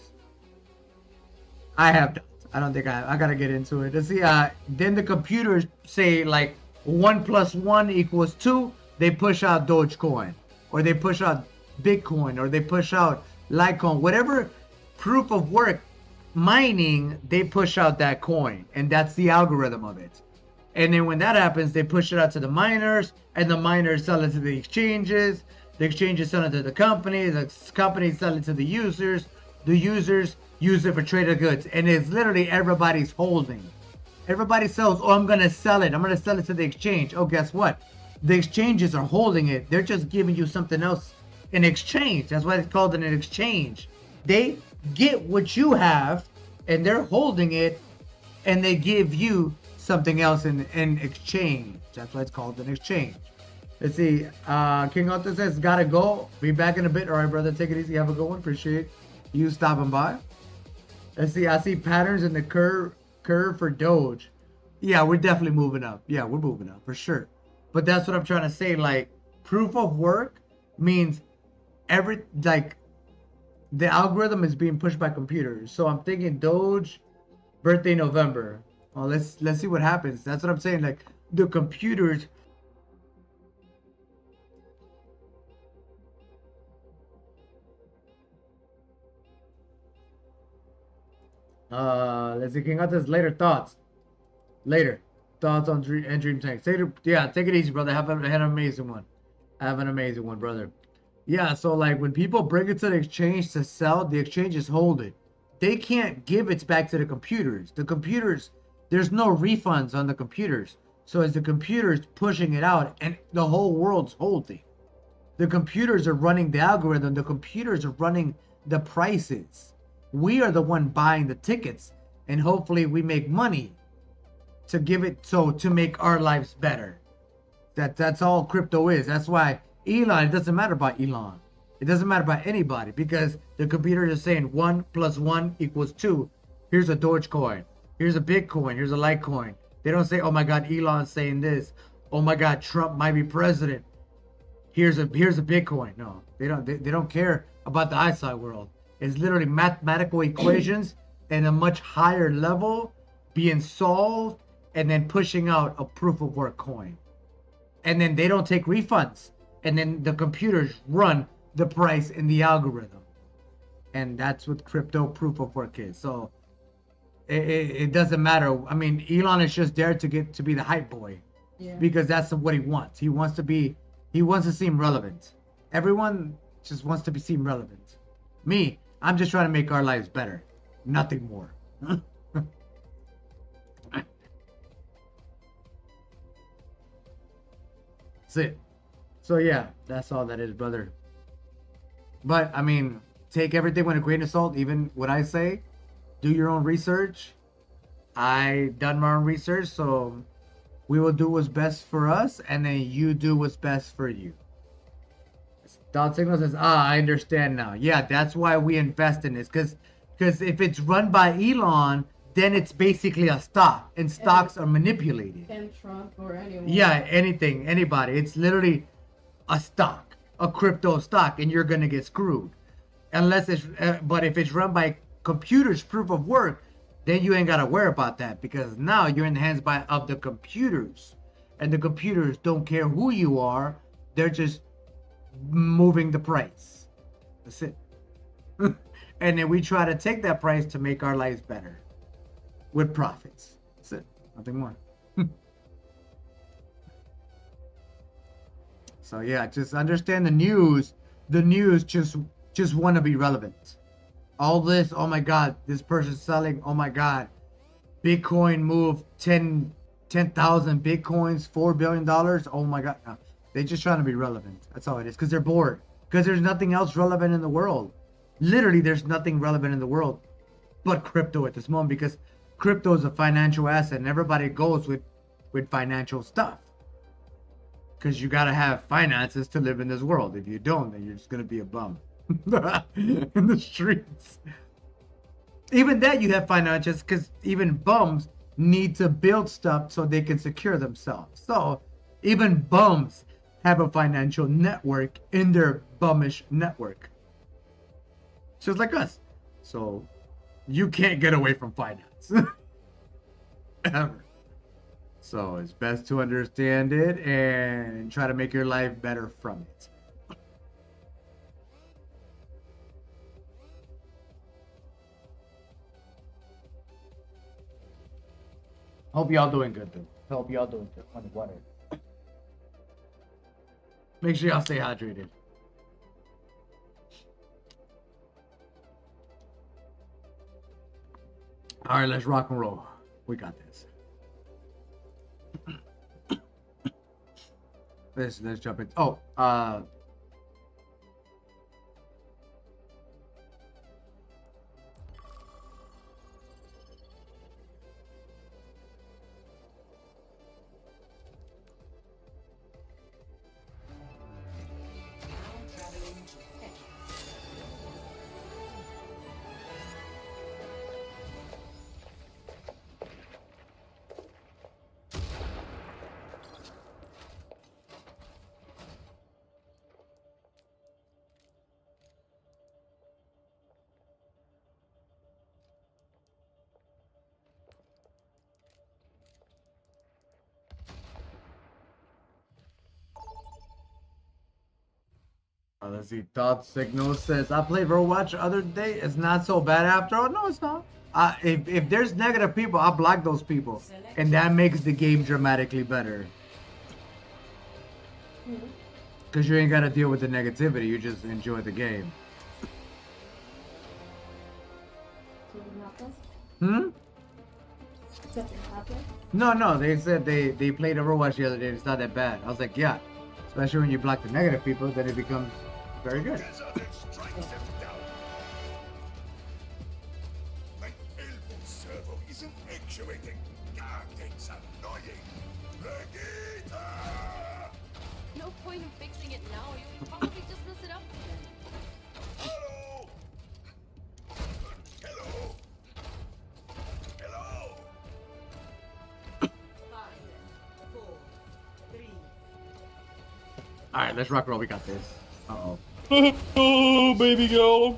I have not. I don't think I have. I gotta get into it. Let's see, then the computers say like 1 + 1 = 2. They push out DogeCoin, or they push out Bitcoin, or they push out Litecoin, whatever proof of work mining, they push out that coin, and that's the algorithm of it. And then when that happens, they push it out to the miners, and the miners sell it to the exchanges sell it to the companies sell it to the users use it for trader goods, and it's literally everybody's holding. Everybody sells, oh, I'm gonna sell it to the exchange. Oh, guess what? The exchanges are holding it. They're just giving you something else in exchange. That's why it's called an exchange. They get what you have, and they're holding it, and they give you something else in exchange. That's why it's called an exchange. Let's see. King Otto says, gotta go. Be back in a bit. All right, brother. Take it easy. Have a good one. Appreciate you stopping by. Let's see. I see patterns in the curve for Doge. Yeah, we're definitely moving up. Yeah, we're moving up for sure. But that's what I'm trying to say. Like, proof of work means the algorithm is being pushed by computers. So I'm thinking Doge, birthday November. Well, let's see what happens. That's what I'm saying. Like, the computers. Let's see. King Arthur's later thoughts. Later thoughts on Dream Tank. Take it easy, brother. Have an amazing one. Have an amazing one, brother. Yeah, so like when people bring it to the exchange to sell, the exchanges hold it. They can't give it back to the computers. The computers, there's no refunds on the computers. So as the computers pushing it out and the whole world's holding. The computers are running the algorithm. The computers are running the prices. We are the one buying the tickets, and hopefully we make money to give it to make our lives better. That's all crypto is. That's why Elon, it doesn't matter about Elon. It doesn't matter about anybody because the computer is saying 1 + 1 = 2. Here's a DogeCoin. Here's a Bitcoin. Here's a Litecoin. They don't say, oh my God, Elon's saying this. Oh my God, Trump might be president. Here's a Bitcoin. No, they don't care about the outside world. It's literally mathematical equations and a much higher level being solved and then pushing out a proof of work coin. And then they don't take refunds. And then the computers run the price in the algorithm. And that's what crypto proof of work is. So it doesn't matter. I mean, Elon is just there to get to be the hype boy. Yeah. Because that's what he wants. He wants to seem relevant. Everyone just wants to be seen relevant. Me, I'm just trying to make our lives better. Nothing more. That's it. So yeah, that's all that is, brother. But I mean, take everything with a grain of salt. Even what I say, do your own research. I done my own research, so we will do what's best for us, and then you do what's best for you. Dot Signal says, I understand now. Yeah, that's why we invest in this, because if it's run by Elon, then it's basically a stock, and stocks are manipulated. And Trump or anyone. Yeah, anything, anybody. It's literally a stock, a crypto stock, and you're gonna get screwed. Unless it's, but if it's run by computers, proof of work, then you ain't gotta worry about that because now you're in the hands of the computers, and the computers don't care who you are. They're just moving the price. That's it. And then we try to take that price to make our lives better with profits. That's it. Nothing more. So yeah, just understand the news. The news just want to be relevant. All this, oh my God, this person's selling. Oh my God, Bitcoin moved 10,000 Bitcoins, $4 billion. Oh my God, no. They're just trying to be relevant. That's all it is. Because they're bored. Because there's nothing else relevant in the world. Literally, there's nothing relevant in the world but crypto at this moment. Because crypto is a financial asset, and everybody goes with financial stuff. Because you gotta have finances to live in this world. If you don't, then you're just gonna be a bum in the streets. Even that you have finances, because even bums need to build stuff so they can secure themselves. So even bums have a financial network in their bummish network. Just like us. So you can't get away from finance. Ever. So it's best to understand it and try to make your life better from it. Hope y'all doing good, though. Hope y'all doing good on the water. Make sure y'all stay hydrated. All right, let's rock and roll. We got this. Let's jump in. Oh, Let's see. Thought Signal says, I played Overwatch the other day. It's not so bad after all. No, it's not. If there's negative people, I block those people. And that makes the game dramatically better. Because you ain't got to deal with the negativity. You just enjoy the game. Hmm? No. They said they played Overwatch the other day. It's not that bad. I was like, yeah. Especially when you block the negative people, then it becomes very good. My elbow servo isn't actuating. God, it's annoying. Vegeta! No point in fixing it now. You'll probably just mess it up again. Hello! Hello! Hello! 5, 4, 3. Alright, let's rock roll. We got this. Uh-oh. Oh, baby girl.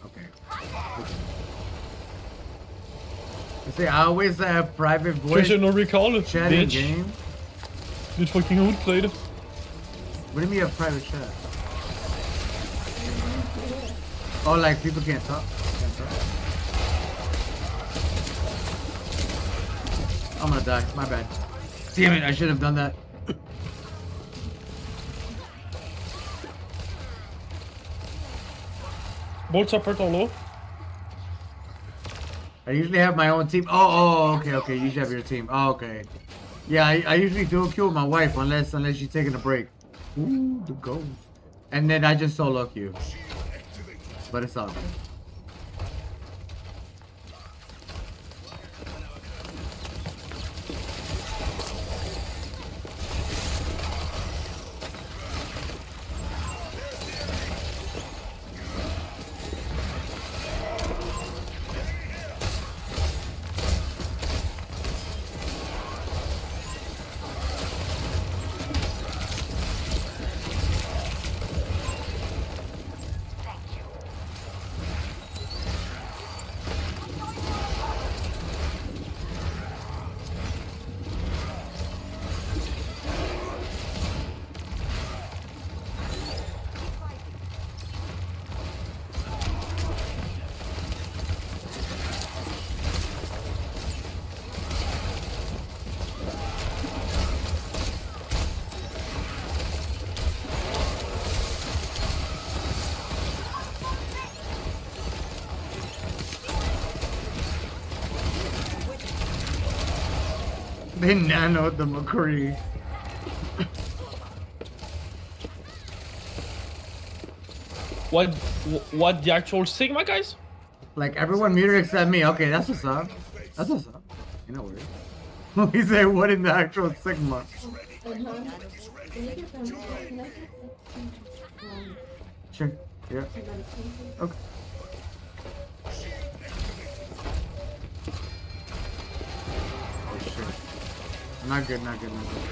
Okay. See, I always have private voice Trisha, no recall. chatting Bitch. game. Bitch fucking outplayed. What do you mean you have private chat? Oh, like people can't talk? I'm gonna die. My bad. Damn it, I should have done that. Bolt support on low. I usually have my own team. Okay. You usually have your team. Oh, okay. Yeah, I usually dual queue with my wife unless she's taking a break. Ooh, the ghost. And then I just solo queue. But it's all good. They nanoed the McCree. What the actual Sigma, guys? Like everyone muted except me. Okay, that's what's up. That's what's up. You know what? He said, "What in the actual Sigma?" Sure. Yeah. Okay. Oh shit. Not good. Not good. Not good.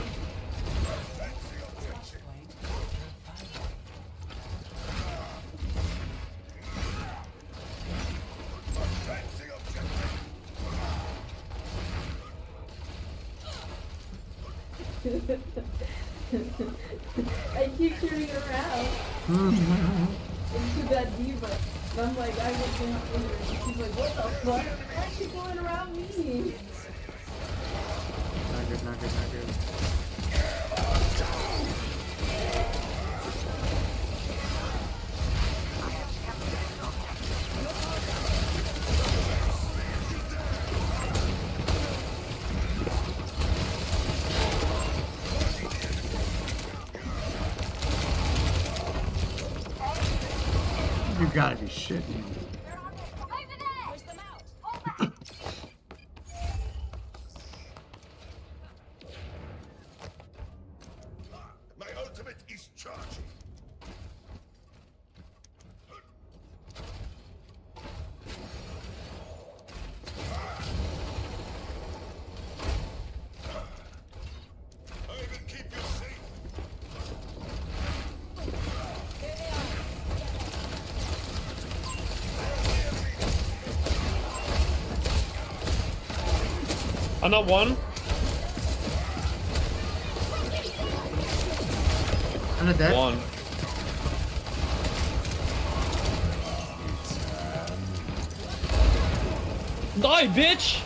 I keep turning around into that diva. And I'm like, I was in her. She's like, what the fuck? Why is she going around me? Not good. Not good. Not good. You gotta be shitting me. My ultimate is charging. I will keep you safe. Another one. I'm not dead. One. Die, bitch!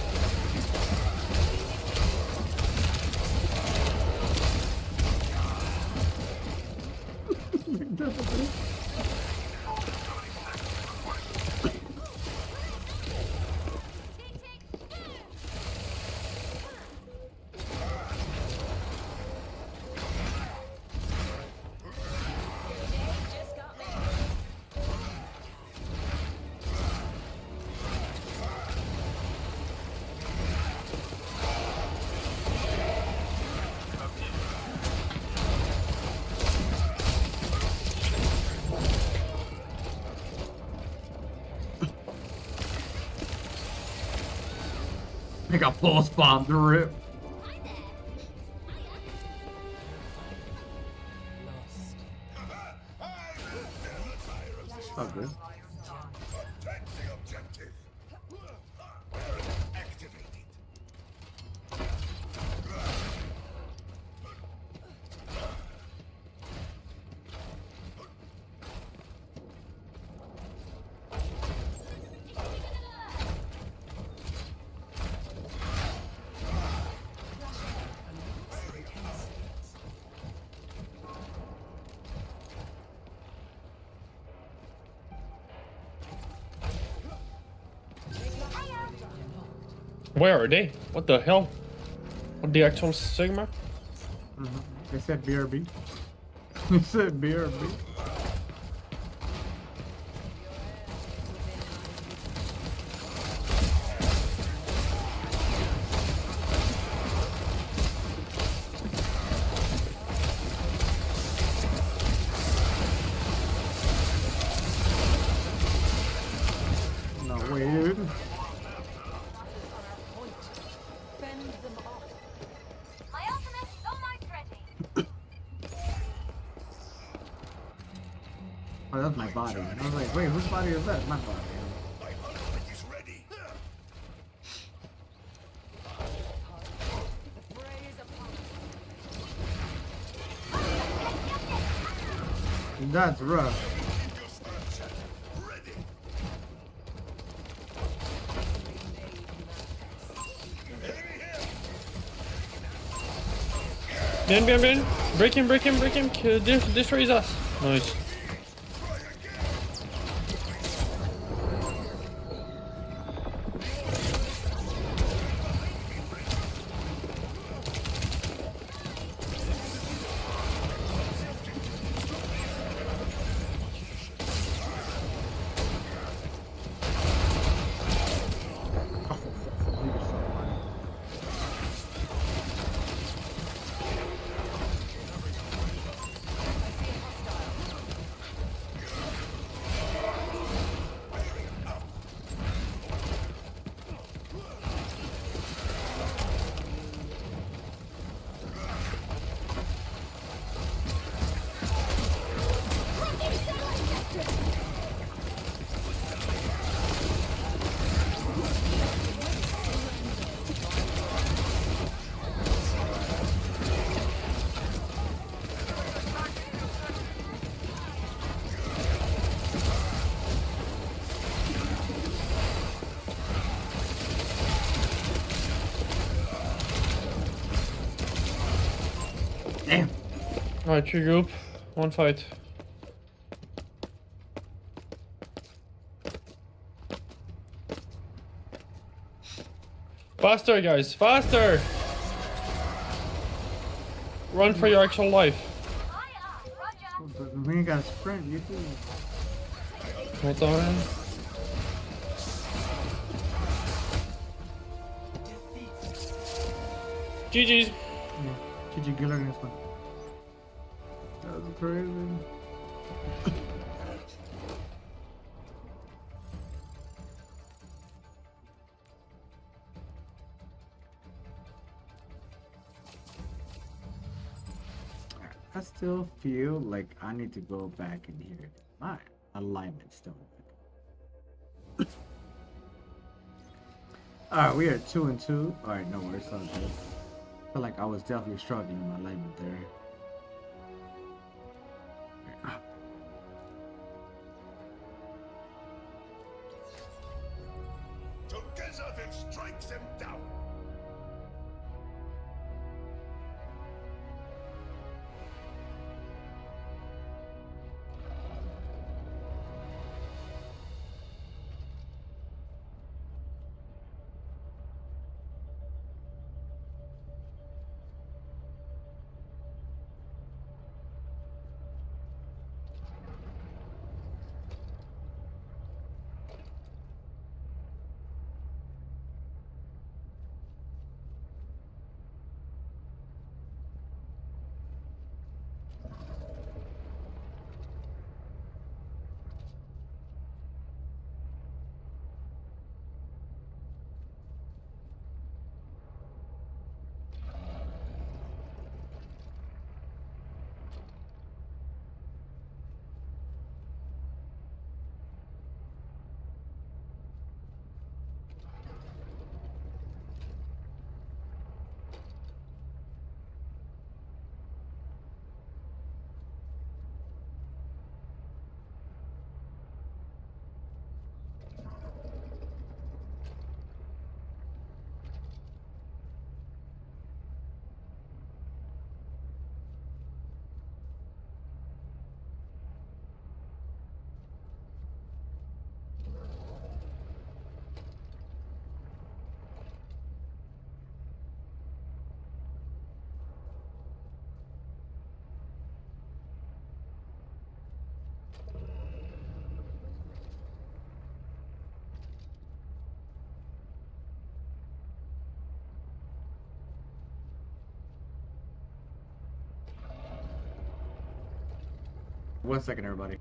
I got pulse bomb to rip. Oh, good. Where are they? What the hell? What the actual Sigma? They said BRB. They said BRB. No way, dude. My ultimate is almost ready. Oh, that's my body. I was like, wait, whose body is that? My body. That's rough. Ben. Break him. Destroys us. Nice. Damn. Alright, tree group. One fight. Faster, guys, faster! Run for your actual life. We ain't got a sprint, you too. Hold on. GG's. Yeah, GG Giller this one. That was crazy. I still feel like I need to go back in here. My alignment still. Alright, we are 2-2. Alright, no worries, all good. I feel like I was definitely struggling in my alignment there. 1 second, everybody.